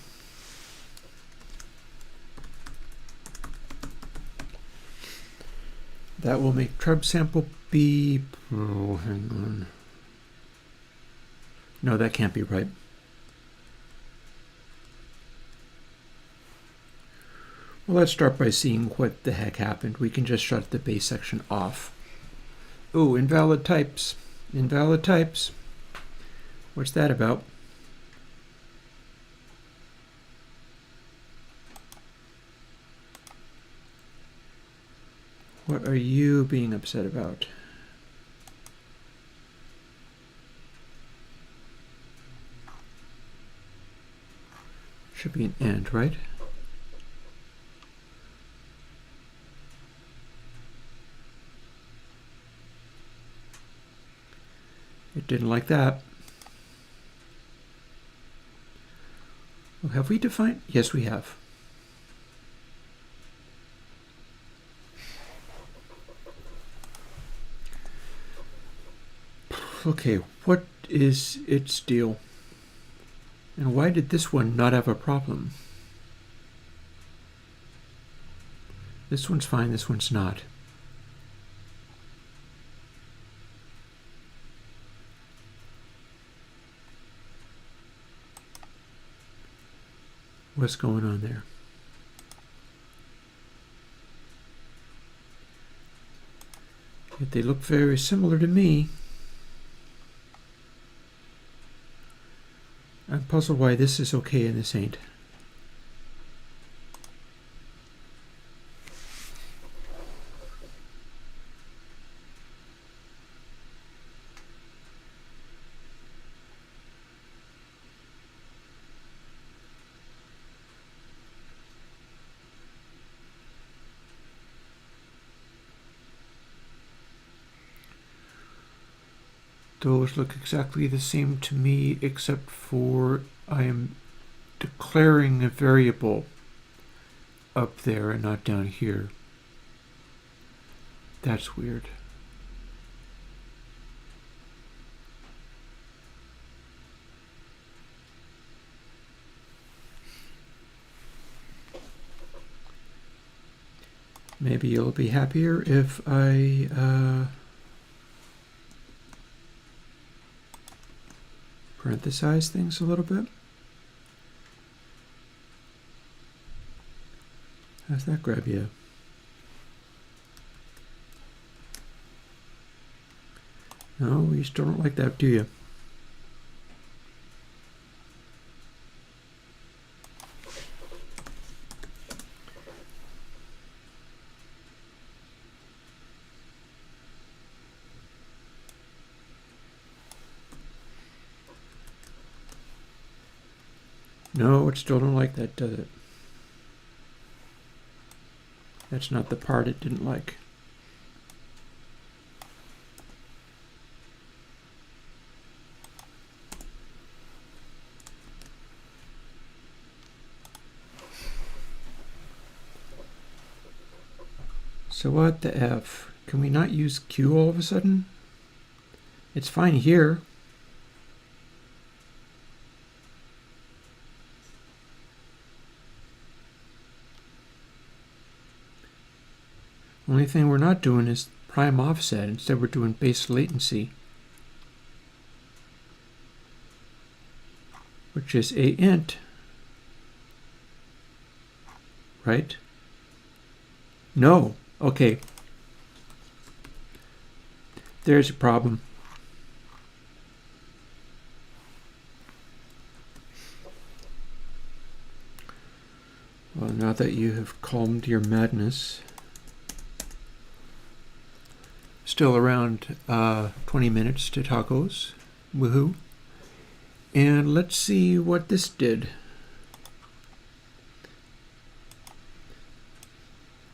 That will make trub sample be, oh, hang on. No, that can't be right. Well, let's start by seeing what the heck happened. We can just shut the base section off. Oh, invalid types. Invalid types. What's that about? What are you being upset about? Should be an and, right? It didn't like that. Well, have we defined? Yes, we have. Okay, what is its deal? And why did this one not have a problem? This one's fine, this one's not. What's going on there? Yet they look very similar to me. I'm puzzled why this is okay and this ain't. Those look exactly the same to me, except for I am declaring a variable up there and not down here. That's weird. Maybe you'll be happier if I parenthesize things a little bit. How's that grab you? No, you still don't like that, do you? No, it still don't like that, does it? That's not the part it didn't like. So what the F? Can we not use Q all of a sudden? It's fine here. Only thing we're not doing is prime offset. Instead we're doing base latency, which is a int, right? No. Okay. There's a problem. Well, now that you have calmed your madness, still around 20 minutes to tacos. Woohoo. And let's see what this did.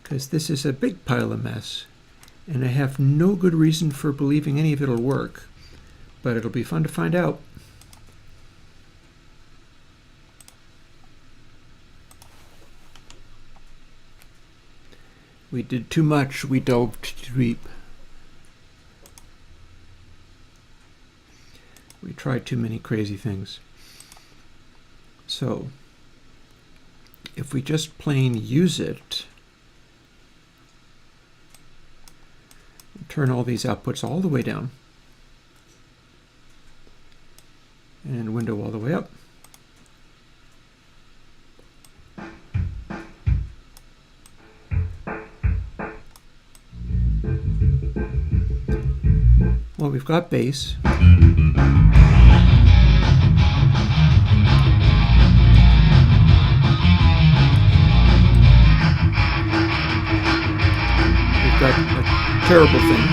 Because this is a big pile of mess. And I have no good reason for believing any of it will work. But it'll be fun to find out. We did too much. We dove too deep. We tried too many crazy things. So if we just plain use it, turn all these outputs all the way down, and window all the way up. Well, we've got bass. We've got a terrible thing.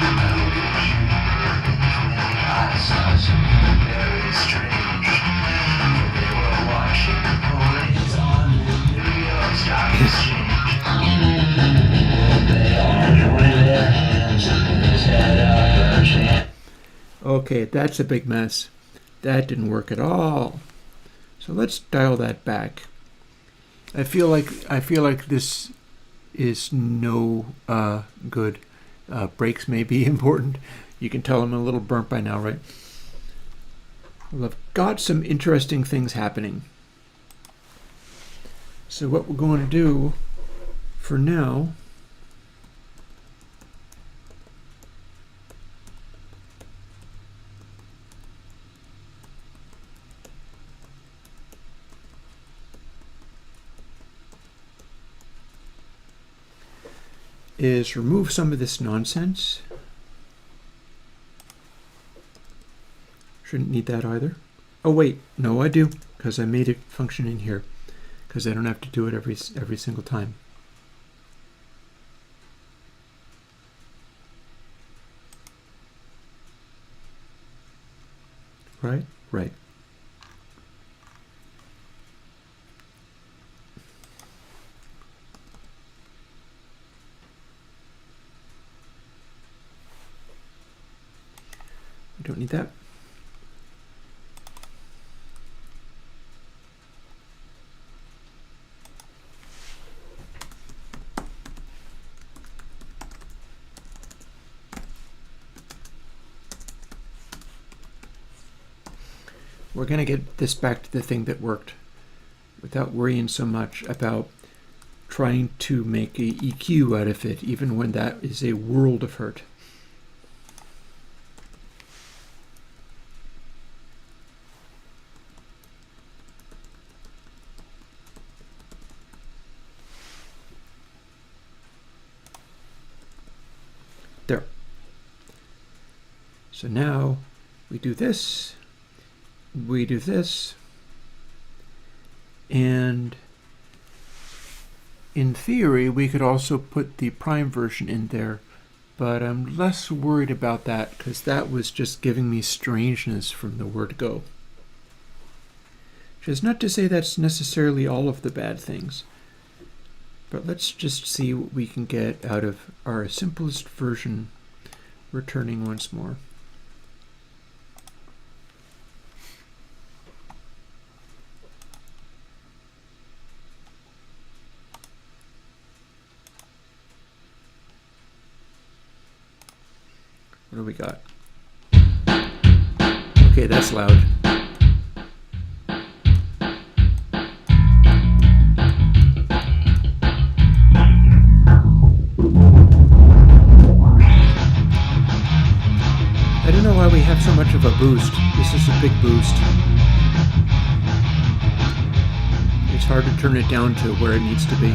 Okay, that's a big mess. That didn't work at all. So let's dial that back. I feel like this is no good. Brakes may be important. You can tell I'm a little burnt by now, right? Well, I've got some interesting things happening. So what we're going to do for now is remove some of this nonsense. Shouldn't need that either. Oh wait, no I do, because I made it function in here, because I don't have to do it every single time. Right? Right. I don't need that. We're going to get this back to the thing that worked without worrying so much about trying to make a EQ out of it, even when that is a world of hurt. There. So now we do this. We do this, and in theory we could also put the prime version in there, but I'm less worried about that because that was just giving me strangeness from the word go. Which is not to say that's necessarily all of the bad things, but let's just see what we can get out of our simplest version returning once more. What do we got? Okay, that's loud. I don't know why we have so much of a boost. This is a big boost. It's hard to turn it down to where it needs to be.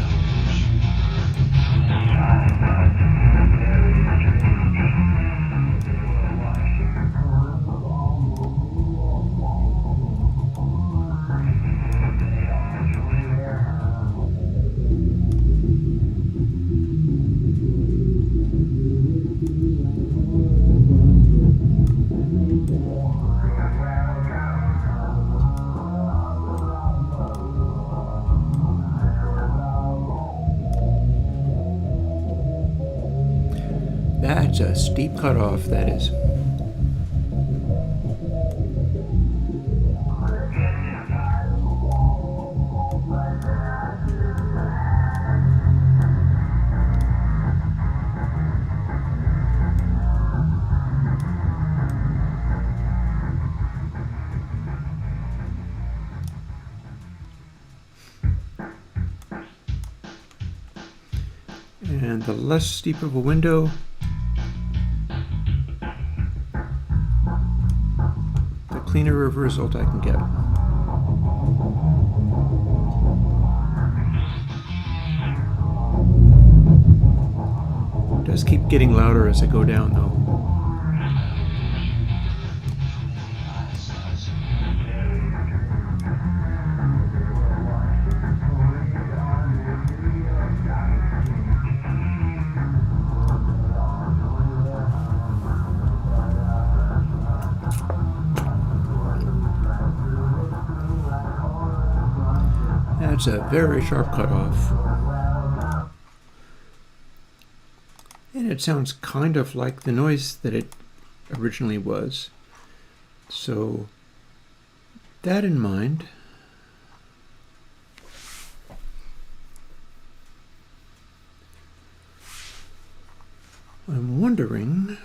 That's a steep cutoff, that is. And the less steep of a window, the cleaner of a result I can get. It does keep getting louder as I go down, though. That's a very sharp cutoff. And it sounds kind of like the noise that it originally was. So, that in mind, I'm wondering,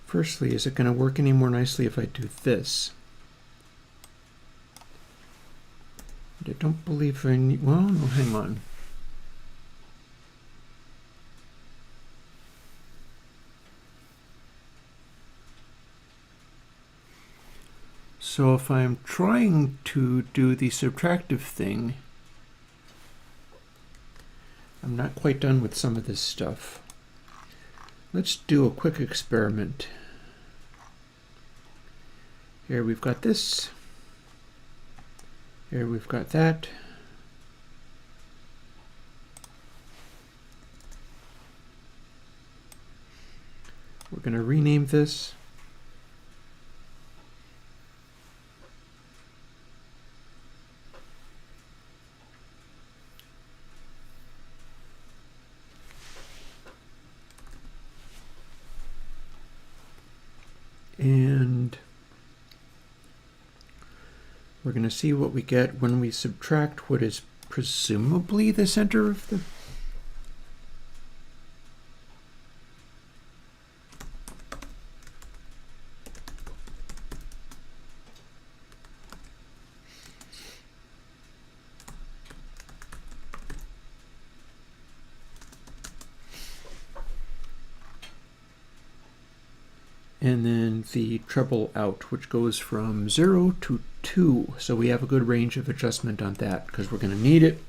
firstly, is it going to work any more nicely if I do this? I don't believe I need, well, no, hang on. So if I'm trying to do the subtractive thing, I'm not quite done with some of this stuff. Let's do a quick experiment. Here we've got this. Here we've got that. We're going to rename this. And we're going to see what we get when we subtract what is presumably the center of the... And then the treble out, which goes from 0 to 2. So we have a good range of adjustment on that because we're going to need it.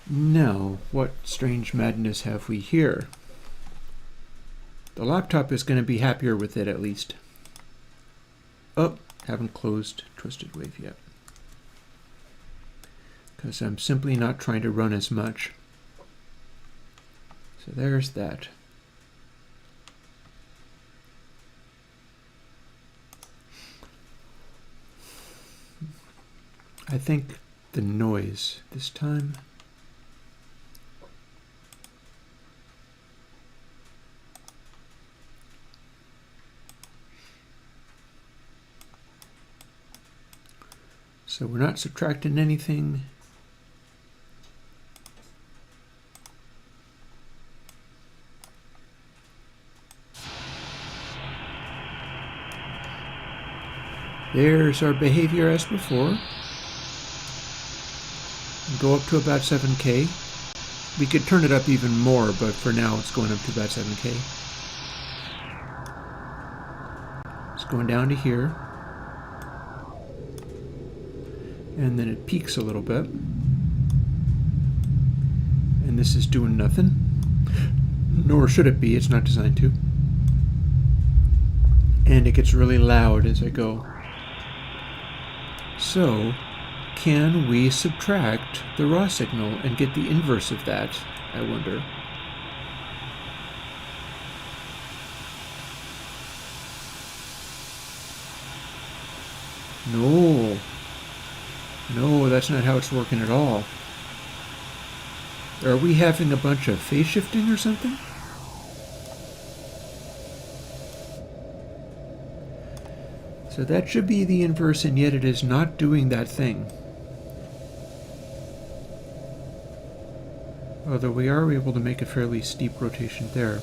Now, what strange madness have we here? The laptop is going to be happier with it, at least. Oh, haven't closed Twisted Wave yet. Because I'm simply not trying to run as much. So there's that. I think the noise this time. So we're not subtracting anything. There's our behavior as before. Go up to about 7K. We could turn it up even more, but for now it's going up to about 7K. It's going down to here. And then it peaks a little bit. And this is doing nothing. Nor should it be, it's not designed to. And it gets really loud as I go. So, can we subtract the raw signal and get the inverse of that, I wonder? No. No, that's not how it's working at all. Are we having a bunch of phase shifting or something? So that should be the inverse, and yet it is not doing that thing. Although we are able to make a fairly steep rotation there.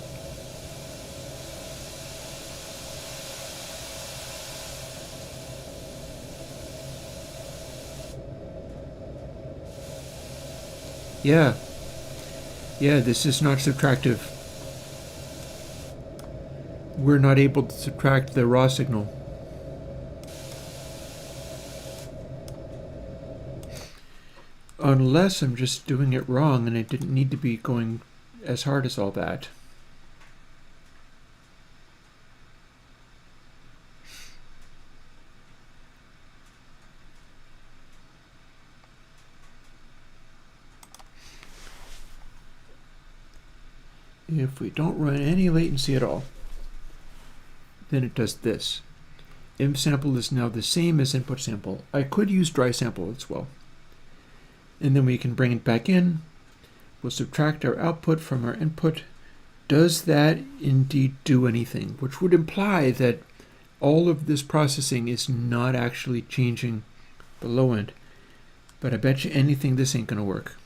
Yeah, this is not subtractive. We're not able to subtract the raw signal. Unless I'm just doing it wrong and it didn't need to be going as hard as all that. If we don't run any latency at all, then it does this. Input sample is now the same as input sample. I could use dry sample as well. And then we can bring it back in. We'll subtract our output from our input. Does that indeed do anything? Which would imply that all of this processing is not actually changing the low end. But I bet you anything this ain't gonna work.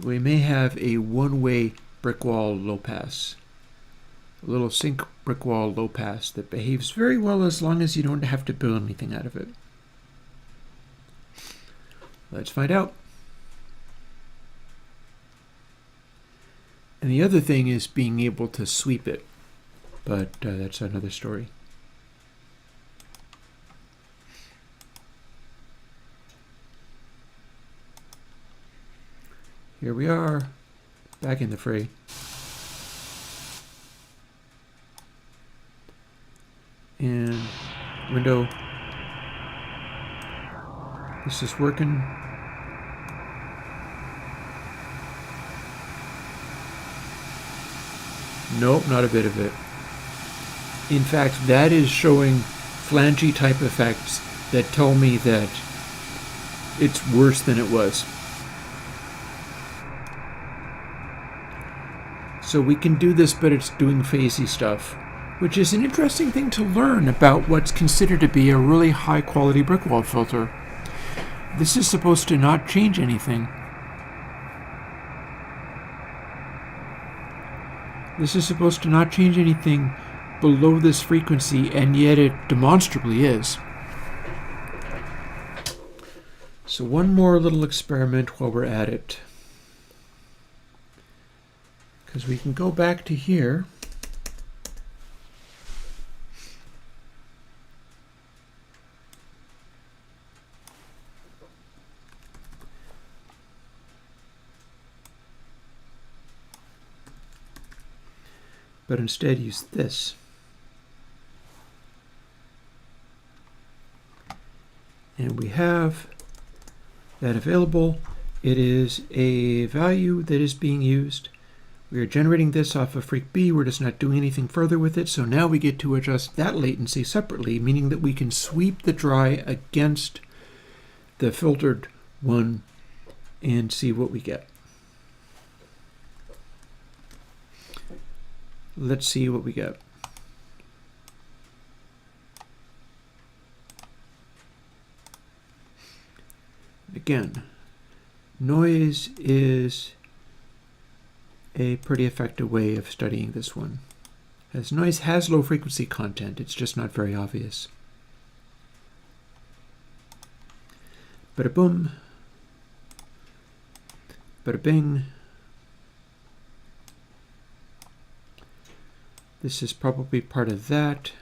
We may have a one-way brick wall low pass. A little sync brick wall low pass that behaves very well as long as you don't have to build anything out of it. Let's find out. And the other thing is being able to sweep it, but that's another story. Here we are, back in the fray. And window. This is working. Nope, not a bit of it. In fact, that is showing flangey type effects that tell me that it's worse than it was. So we can do this, but it's doing phasey stuff, which is an interesting thing to learn about what's considered to be a really high quality brick wall filter. This is supposed to not change anything. This is supposed to not change anything below this frequency, and yet it demonstrably is. So one more little experiment while we're at it. Because we can go back to here. But instead use this. And we have that available. It is a value that is being used. We are generating this off of freq B. We're just not doing anything further with it. So now we get to adjust that latency separately, meaning that we can sweep the dry against the filtered one and see what we get. Let's see what we get. Again, noise is a pretty effective way of studying this one. As noise has low frequency content, it's just not very obvious. Bada boom, bada bing. This is probably part of that.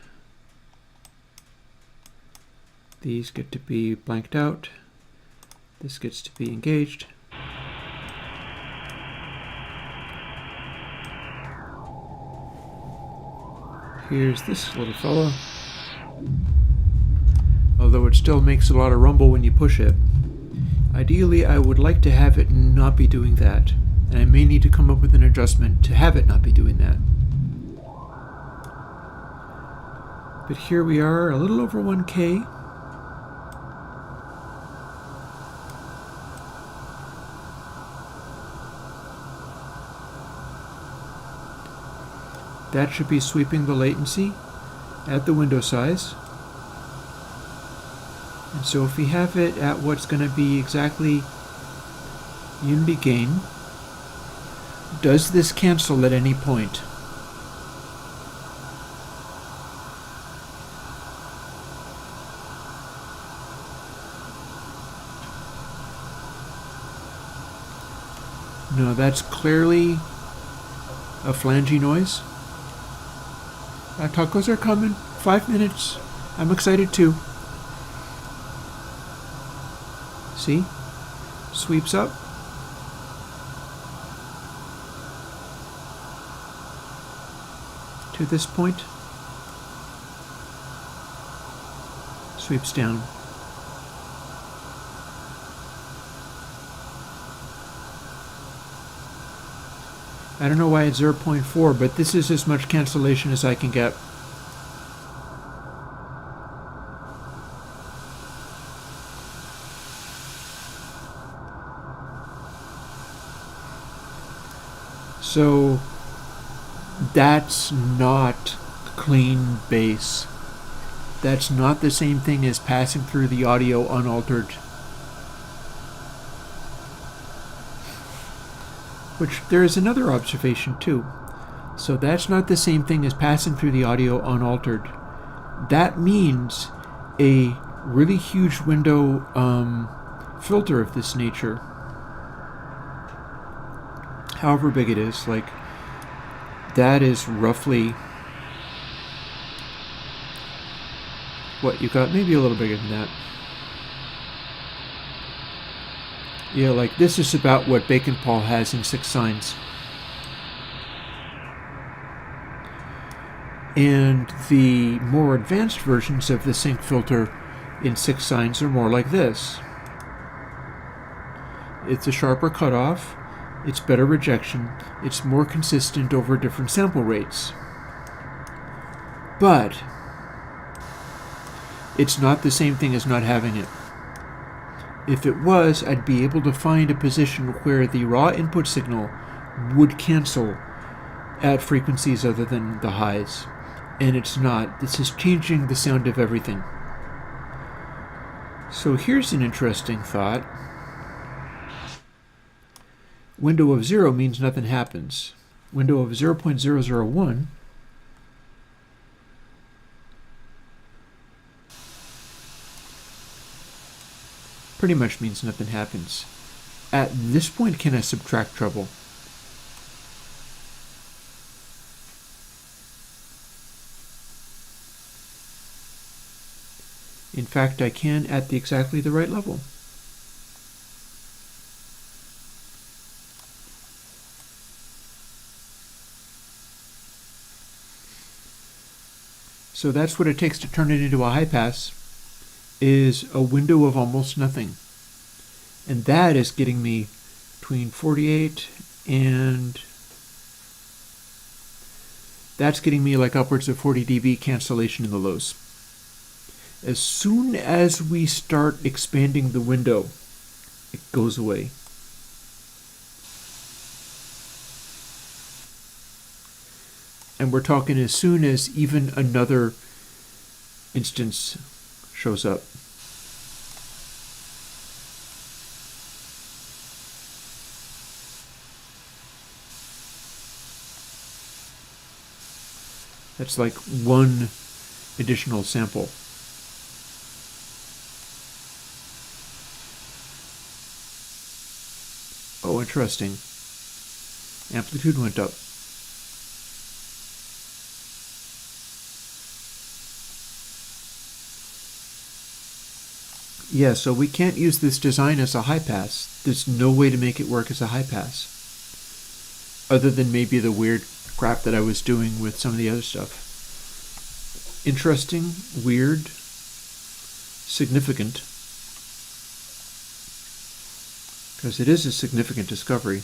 These get to be blanked out. This gets to be engaged. Here's this little fella. Although it still makes a lot of rumble when you push it. Ideally, I would like to have it not be doing that. And I may need to come up with an adjustment to have it not be doing that. But here we are, a little over 1K. That should be sweeping the latency at the window size. And so if we have it at what's going to be exactly unity gain, does this cancel at any point? No, that's clearly a flangey noise. Tacos are coming. 5 minutes. I'm excited too. See? Sweeps up. To this point. Sweeps down. I don't know why it's 0.4, but this is as much cancellation as I can get. So that's not clean bass. That's not the same thing as passing through the audio unaltered. Which there is another observation too. So that's not the same thing as passing through the audio unaltered. That means a really huge window filter of this nature, however big it is, like that is roughly what you got, maybe a little bigger than that. Yeah, like this is about what Bacon Paul has in 6 signs. And the more advanced versions of the sync filter in 6 signs are more like this. It's a sharper cutoff, it's better rejection, it's more consistent over different sample rates. But it's not the same thing as not having it. If it was, I'd be able to find a position where the raw input signal would cancel at frequencies other than the highs. And it's not. This is changing the sound of everything. So here's an interesting thought. Window of 0 means nothing happens. Window of 0.001 pretty much means nothing happens. At this point, can I subtract treble? In fact, I can at exactly the right level. So that's what it takes to turn it into a high pass, is a window of almost nothing. And that is getting me between 48 and that's getting me like upwards of 40 dB cancellation in the lows. As soon as we start expanding the window, it goes away. And we're talking as soon as even another instance shows up. That's like one additional sample. Oh, interesting. Amplitude went up. Yeah, so we can't use this design as a high pass. There's no way to make it work as a high pass. Other than maybe the weird crap that I was doing with some of the other stuff. Interesting, weird, significant. Because it is a significant discovery.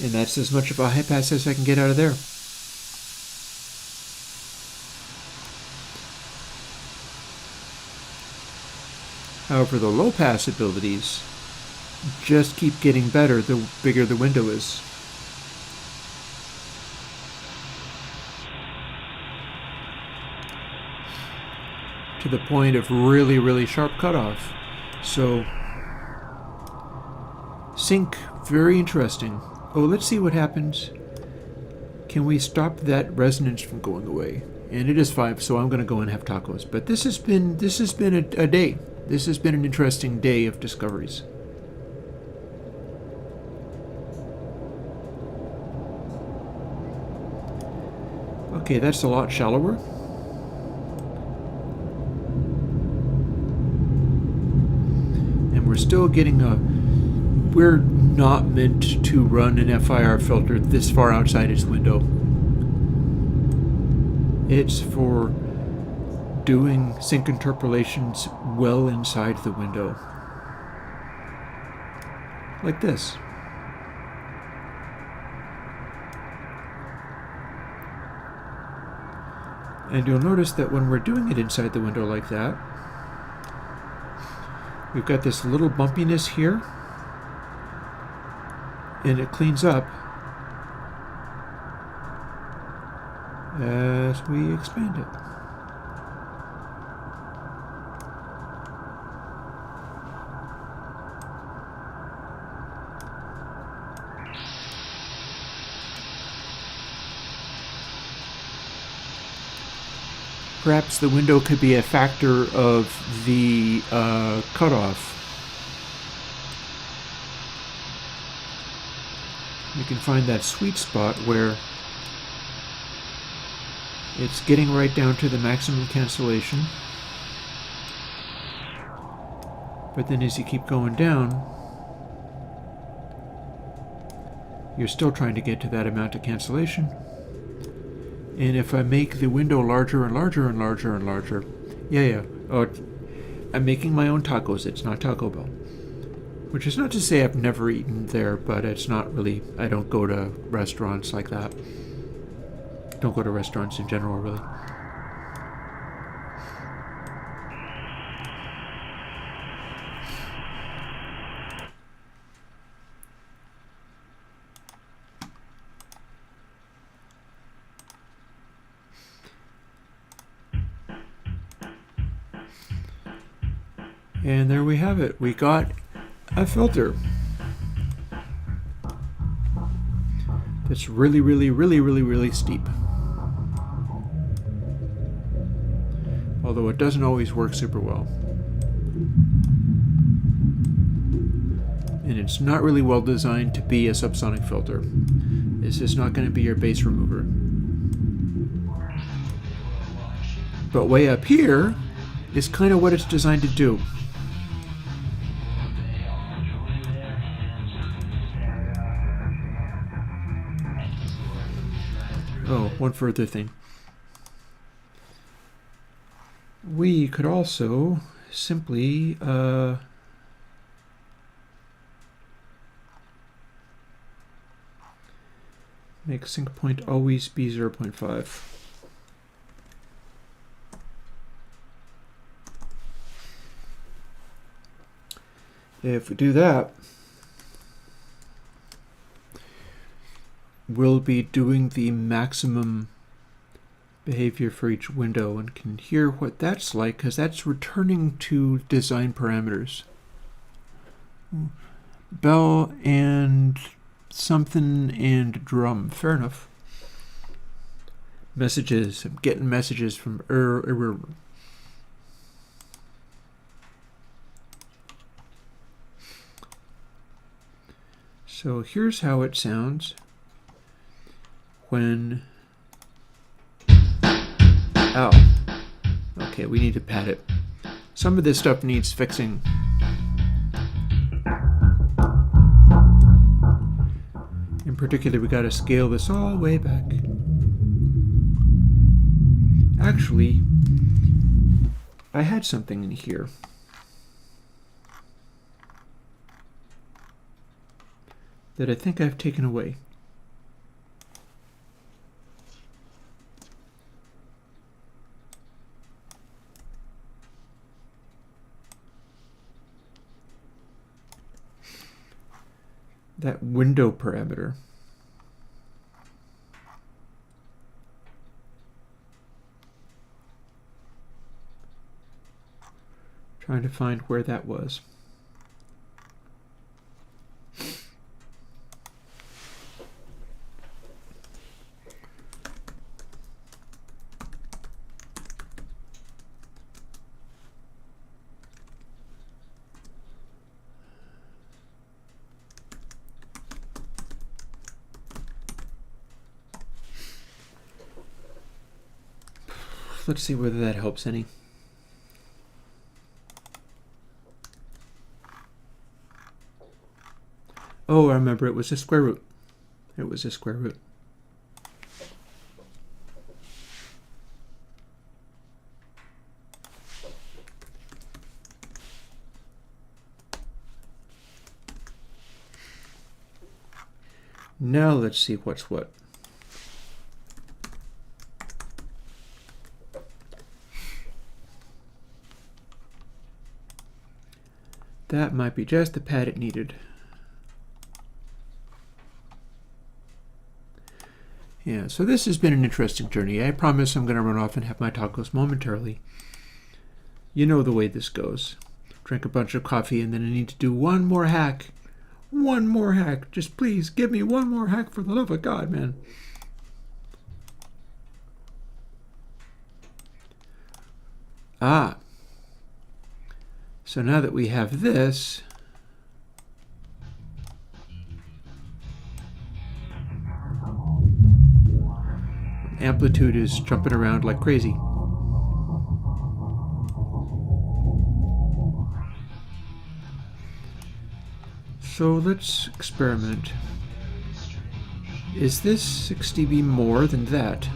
And that's as much of a high pass as I can get out of there. However, the low pass abilities just keep getting better the bigger the window is. To the point of really, really sharp cutoff. So, sync, very interesting. Oh, let's see what happens. Can we stop that resonance from going away? And it is 5, so I'm going to go and have tacos. But this has been a day. This has been an interesting day of discoveries. Okay, that's a lot shallower. And we're still getting a... We're not meant to run an FIR filter this far outside its window. It's for doing sync interpolations well inside the window. Like this. And you'll notice that when we're doing it inside the window like that, we've got this little bumpiness here, and it cleans up as we expand it. Perhaps the window could be a factor of the cutoff. You can find that sweet spot where it's getting right down to the maximum cancellation. But then as you keep going down, you're still trying to get to that amount of cancellation. And if I make the window larger and larger and larger and larger, oh, I'm making my own tacos. It's not Taco Bell. Which is not to say I've never eaten there, but it's not really, I don't go to restaurants like that. Don't go to restaurants in general, really. And there we have it. We got a filter that's really, really, really, really, really steep. Although it doesn't always work super well. And it's not really well designed to be a subsonic filter. This is not going to be your bass remover. But way up here is kind of what it's designed to do. Oh, one further thing. We could also simply make sync point always be 0.5. If we do that, we'll be doing the maximum behavior for each window and can hear what that's like because that's returning to design parameters. Bell and something and drum. Fair enough. Messages. I'm getting messages from So here's how it sounds when... Ow. Okay, we need to pad it. Some of this stuff needs fixing. In particular, we got to scale this all the way back. Actually, I had something in here. That I think I've taken away. that window parameter. Trying to find where that was. Let's see whether that helps any. Oh, I remember, it was a square root. It was a square root. Now let's see what's what. That might be just the pad it needed. Yeah, so this has been an interesting journey. I promise I'm going to run off and have my tacos momentarily. You know the way this goes. Drink a bunch of coffee and then I need to do one more hack. One more hack. Just please give me one more hack for the love of God, man. Ah. So now that we have this, amplitude is jumping around like crazy. So let's experiment. Is this 6 dB more than that?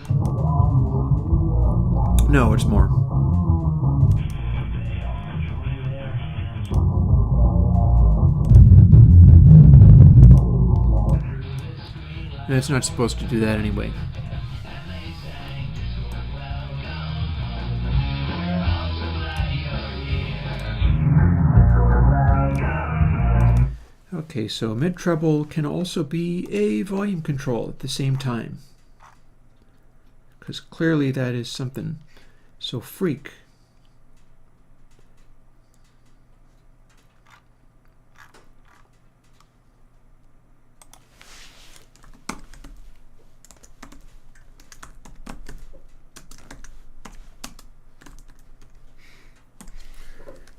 No, it's more. And it's not supposed to do that anyway. Okay, so mid-treble can also be a volume control at the same time, because clearly that is something. So freak.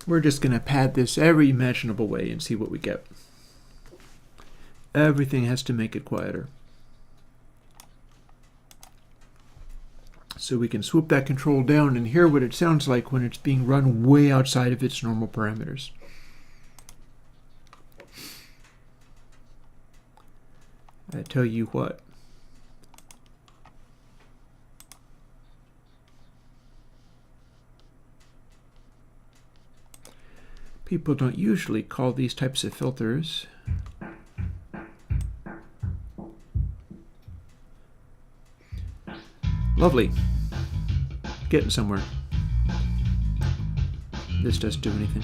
We're just going to pad this every imaginable way and see what we get. Everything has to make it quieter. So we can swoop that control down and hear what it sounds like when it's being run way outside of its normal parameters. I tell you what. People don't usually call these types of filters lovely. Getting somewhere. This doesn't do anything.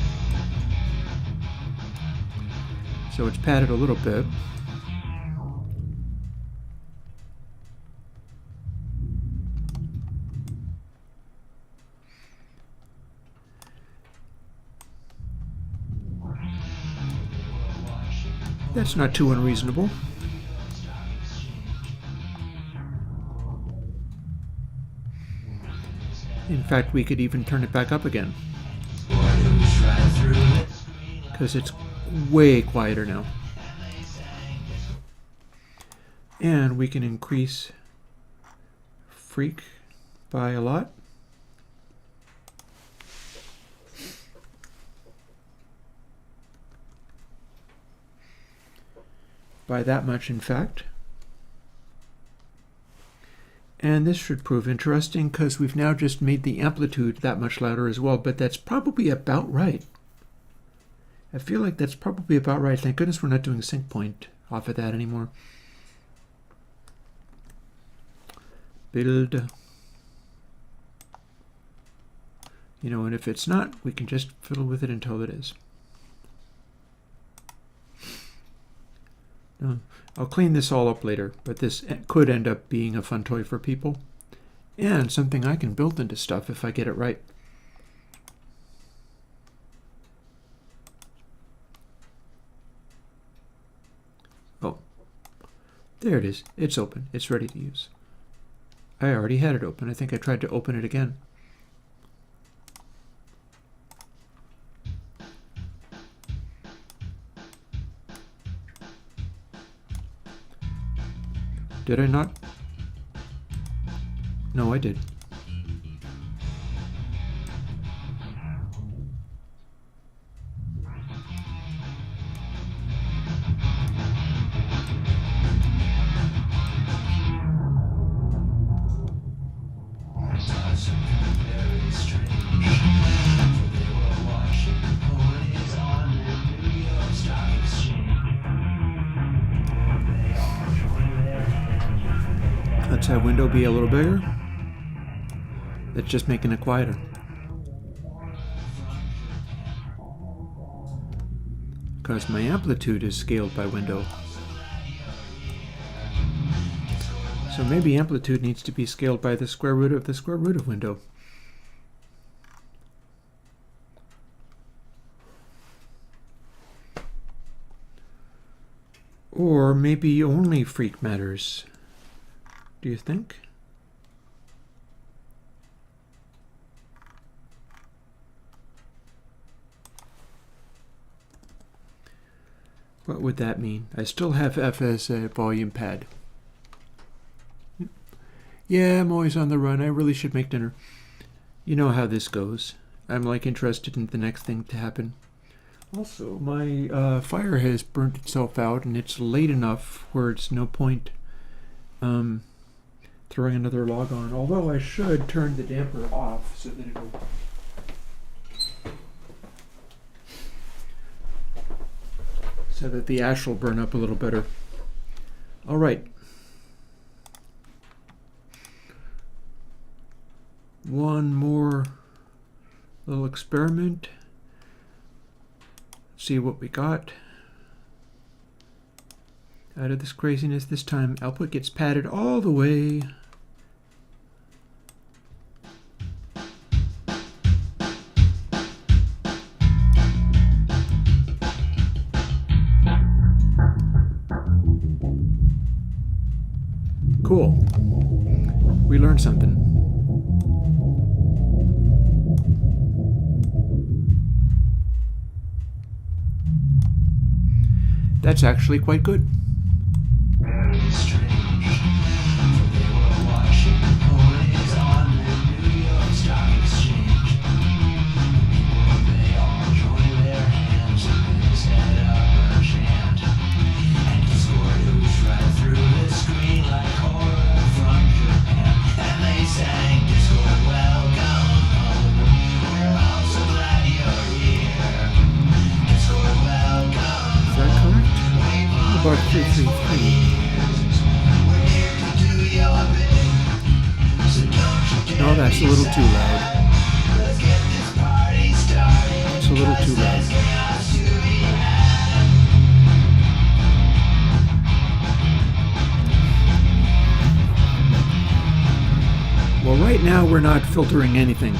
So it's padded a little bit. That's not too unreasonable. In fact, we could even turn it back up again, because it's way quieter now. And we can increase freak by a lot. By that much, in fact. And this should prove interesting because we've now just made the amplitude that much louder as well, but that's probably about right. I feel like that's probably about right. Thank goodness we're not doing sync point off of that anymore. Build. You know, and if it's not, we can just fiddle with it until it is. I'll clean this all up later, but this could end up being a fun toy for people. And something I can build into stuff if I get it right. Oh, there it is. It's open. It's ready to use. I already had it open. I think I tried to open it again. Did I not? No, I did. Let's have window be a little bigger. That's just making it quieter. Because my amplitude is scaled by window. So maybe amplitude needs to be scaled by the square root of window. Or maybe only freak matters. Do you think? What would that mean? I still have F as a volume pad. Yeah, I'm always on the run. I really should make dinner. You know how this goes. I'm like interested in the next thing to happen. Also, my fire has burnt itself out, and it's late enough where it's no point throwing another log on. Although I should turn the damper off so that it'll so that the ash will burn up a little better. All right. One more little experiment. See what we got. Out of this craziness this time, output gets padded all the way. Cool. We learned something. That's actually quite good. Very strange. They were watching ponies on the New York Stock Exchange. People, they all joined their hands and set up a chant. And Discord oozed right through the screen like horror from Japan. And they sang Discord, welcome home. We're all so glad you're here. Discord, welcome. Is that correct? About 333. No, that's a little too loud. It's a little too loud. Well, right now we're not filtering anything.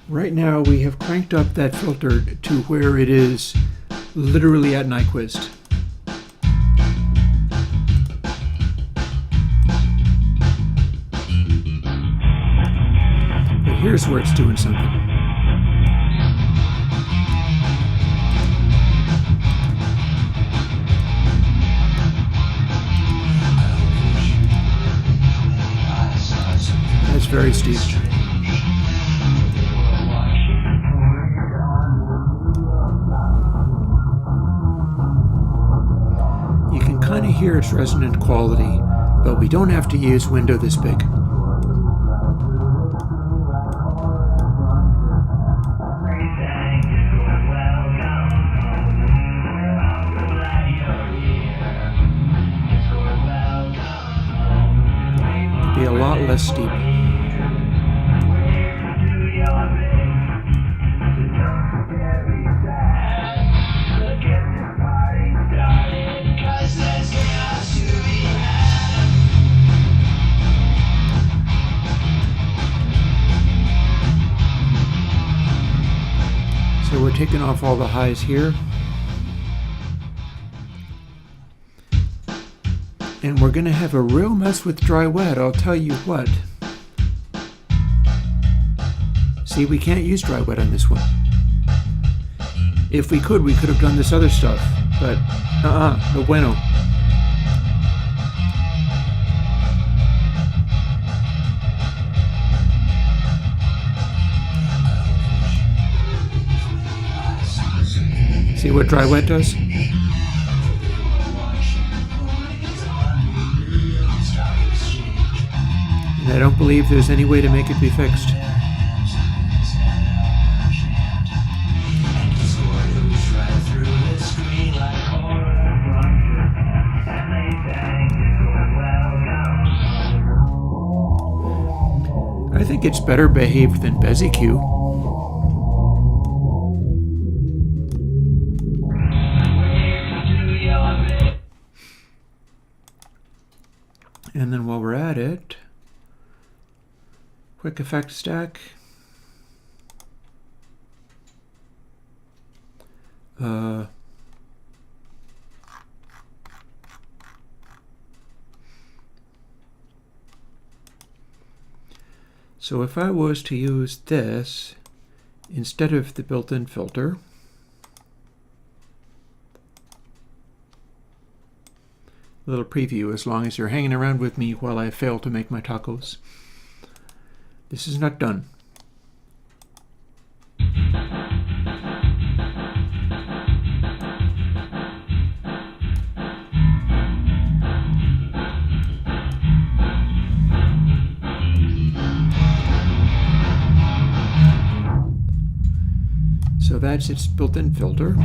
Right now we have cranked up that filter to where it is literally at Nyquist. But here's where it's doing something. That's very steep. Kind of hear its resonant quality, but we don't have to use window this big. It'd be a lot less steep. taken off all the highs here. And we're going to have a real mess with dry wet, I'll tell you what. See, we can't use dry wet on this one. If we could have done this other stuff, but no bueno. See what dry wet does? And I don't believe there's any way to make it be fixed. I think it's better behaved than BusyQ. And then while we're at it, quick effect stack. So if I was to use this instead of the built-in filter, a little preview as long as you're hanging around with me while I fail to make my tacos. This is not done. So that's its built-in filter.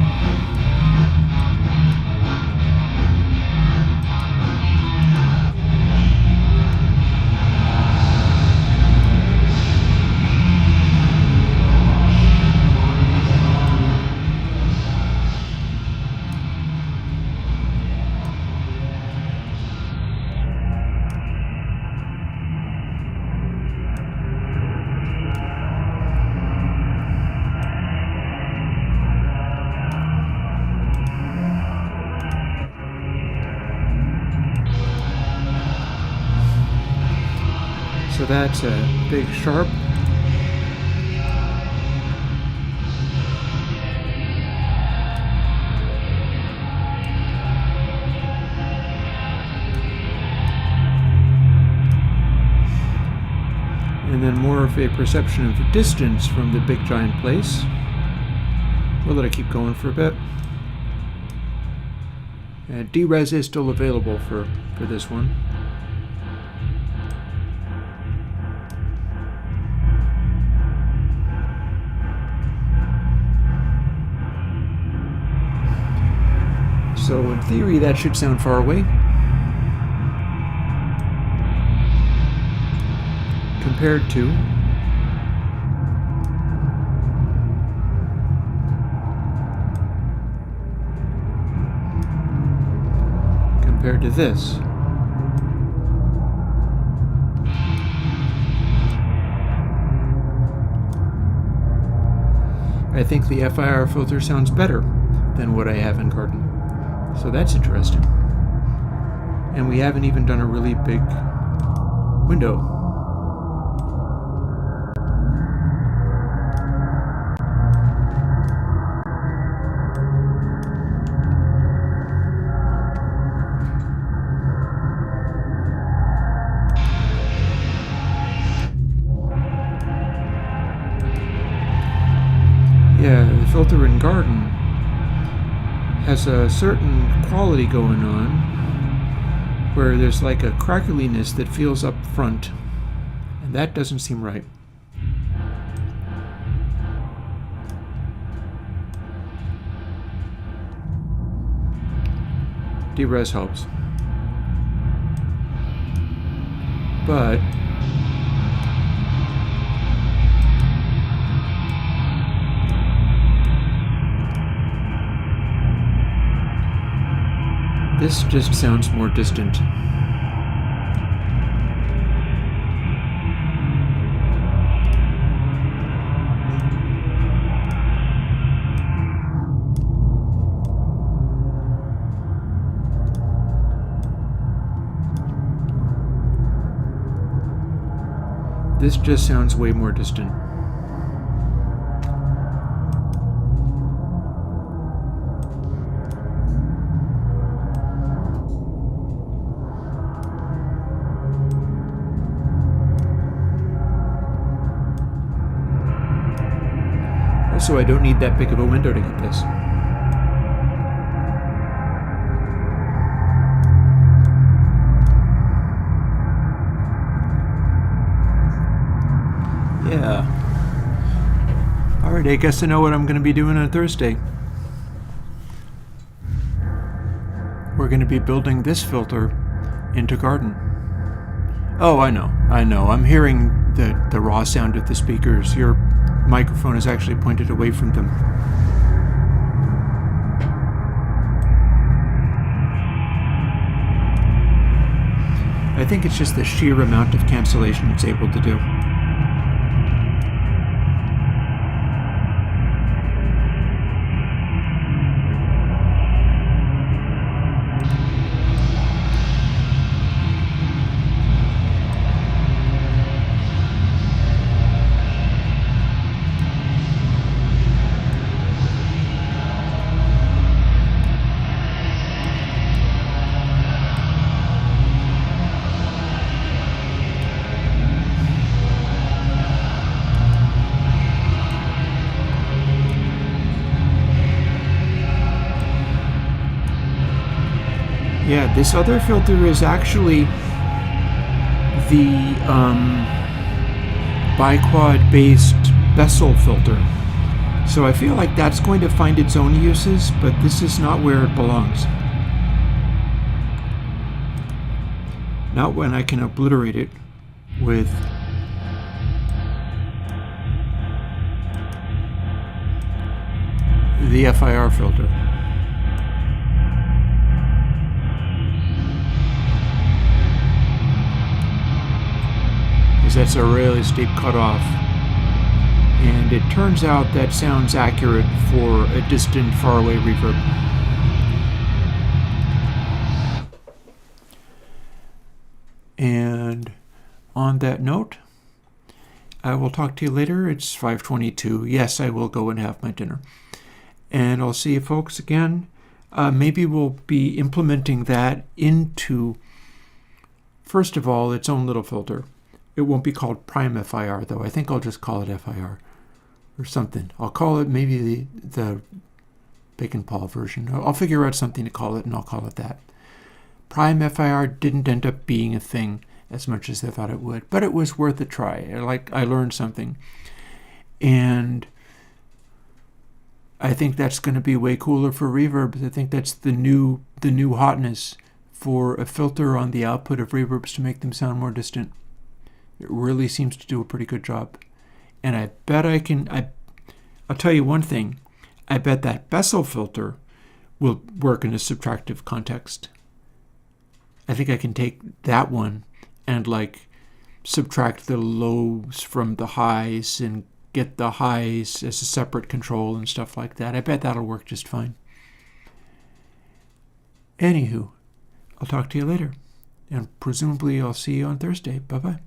So that's a big sharp. And then more of a perception of distance from the big giant place. We'll let it keep going for a bit. And D-Res is still available for this one. So in theory, that should sound far away. Compared to this. I think the FIR filter sounds better than what I have in Garden. So that's interesting. And we haven't even done a really big window. Yeah, the filter in Garden has a certain quality going on where there's like a crackliness that feels up front, and that doesn't seem right. D-Res helps. But this just sounds more distant. This just sounds way more distant. Also, I don't need that big of a window to get this. Yeah. Alright, I guess I know what I'm going to be doing on Thursday. We're going to be building this filter into Garden. Oh, I know. I'm hearing the raw sound of the speakers. Your microphone is actually pointed away from them. I think it's just the sheer amount of cancellation it's able to do. Yeah, this other filter is actually the biquad-based Bessel filter. So I feel like that's going to find its own uses, but this is not where it belongs. Not when I can obliterate it with the FIR filter. That's a really steep cutoff, and it turns out that sounds accurate for a distant, faraway reverb. And on that note, I will talk to you later. It's 5:22. Yes, I will go and have my dinner, and I'll see you folks again. Maybe we'll be implementing that into, first of all, its own little filter. It won't be called Prime FIR, though. I think I'll just call it FIR or something. I'll call it maybe the Bacon Paul version. I'll figure out something to call it, and I'll call it that. Prime FIR didn't end up being a thing as much as I thought it would, but it was worth a try. I learned something. And I think that's going to be way cooler for reverbs. I think that's the new hotness for a filter on the output of reverbs to make them sound more distant. It really seems to do a pretty good job. And I bet I'll tell you one thing. I bet that Bessel filter will work in a subtractive context. I think I can take that one and subtract the lows from the highs and get the highs as a separate control and stuff like that. I bet that'll work just fine. Anywho, I'll talk to you later. And presumably I'll see you on Thursday. Bye-bye.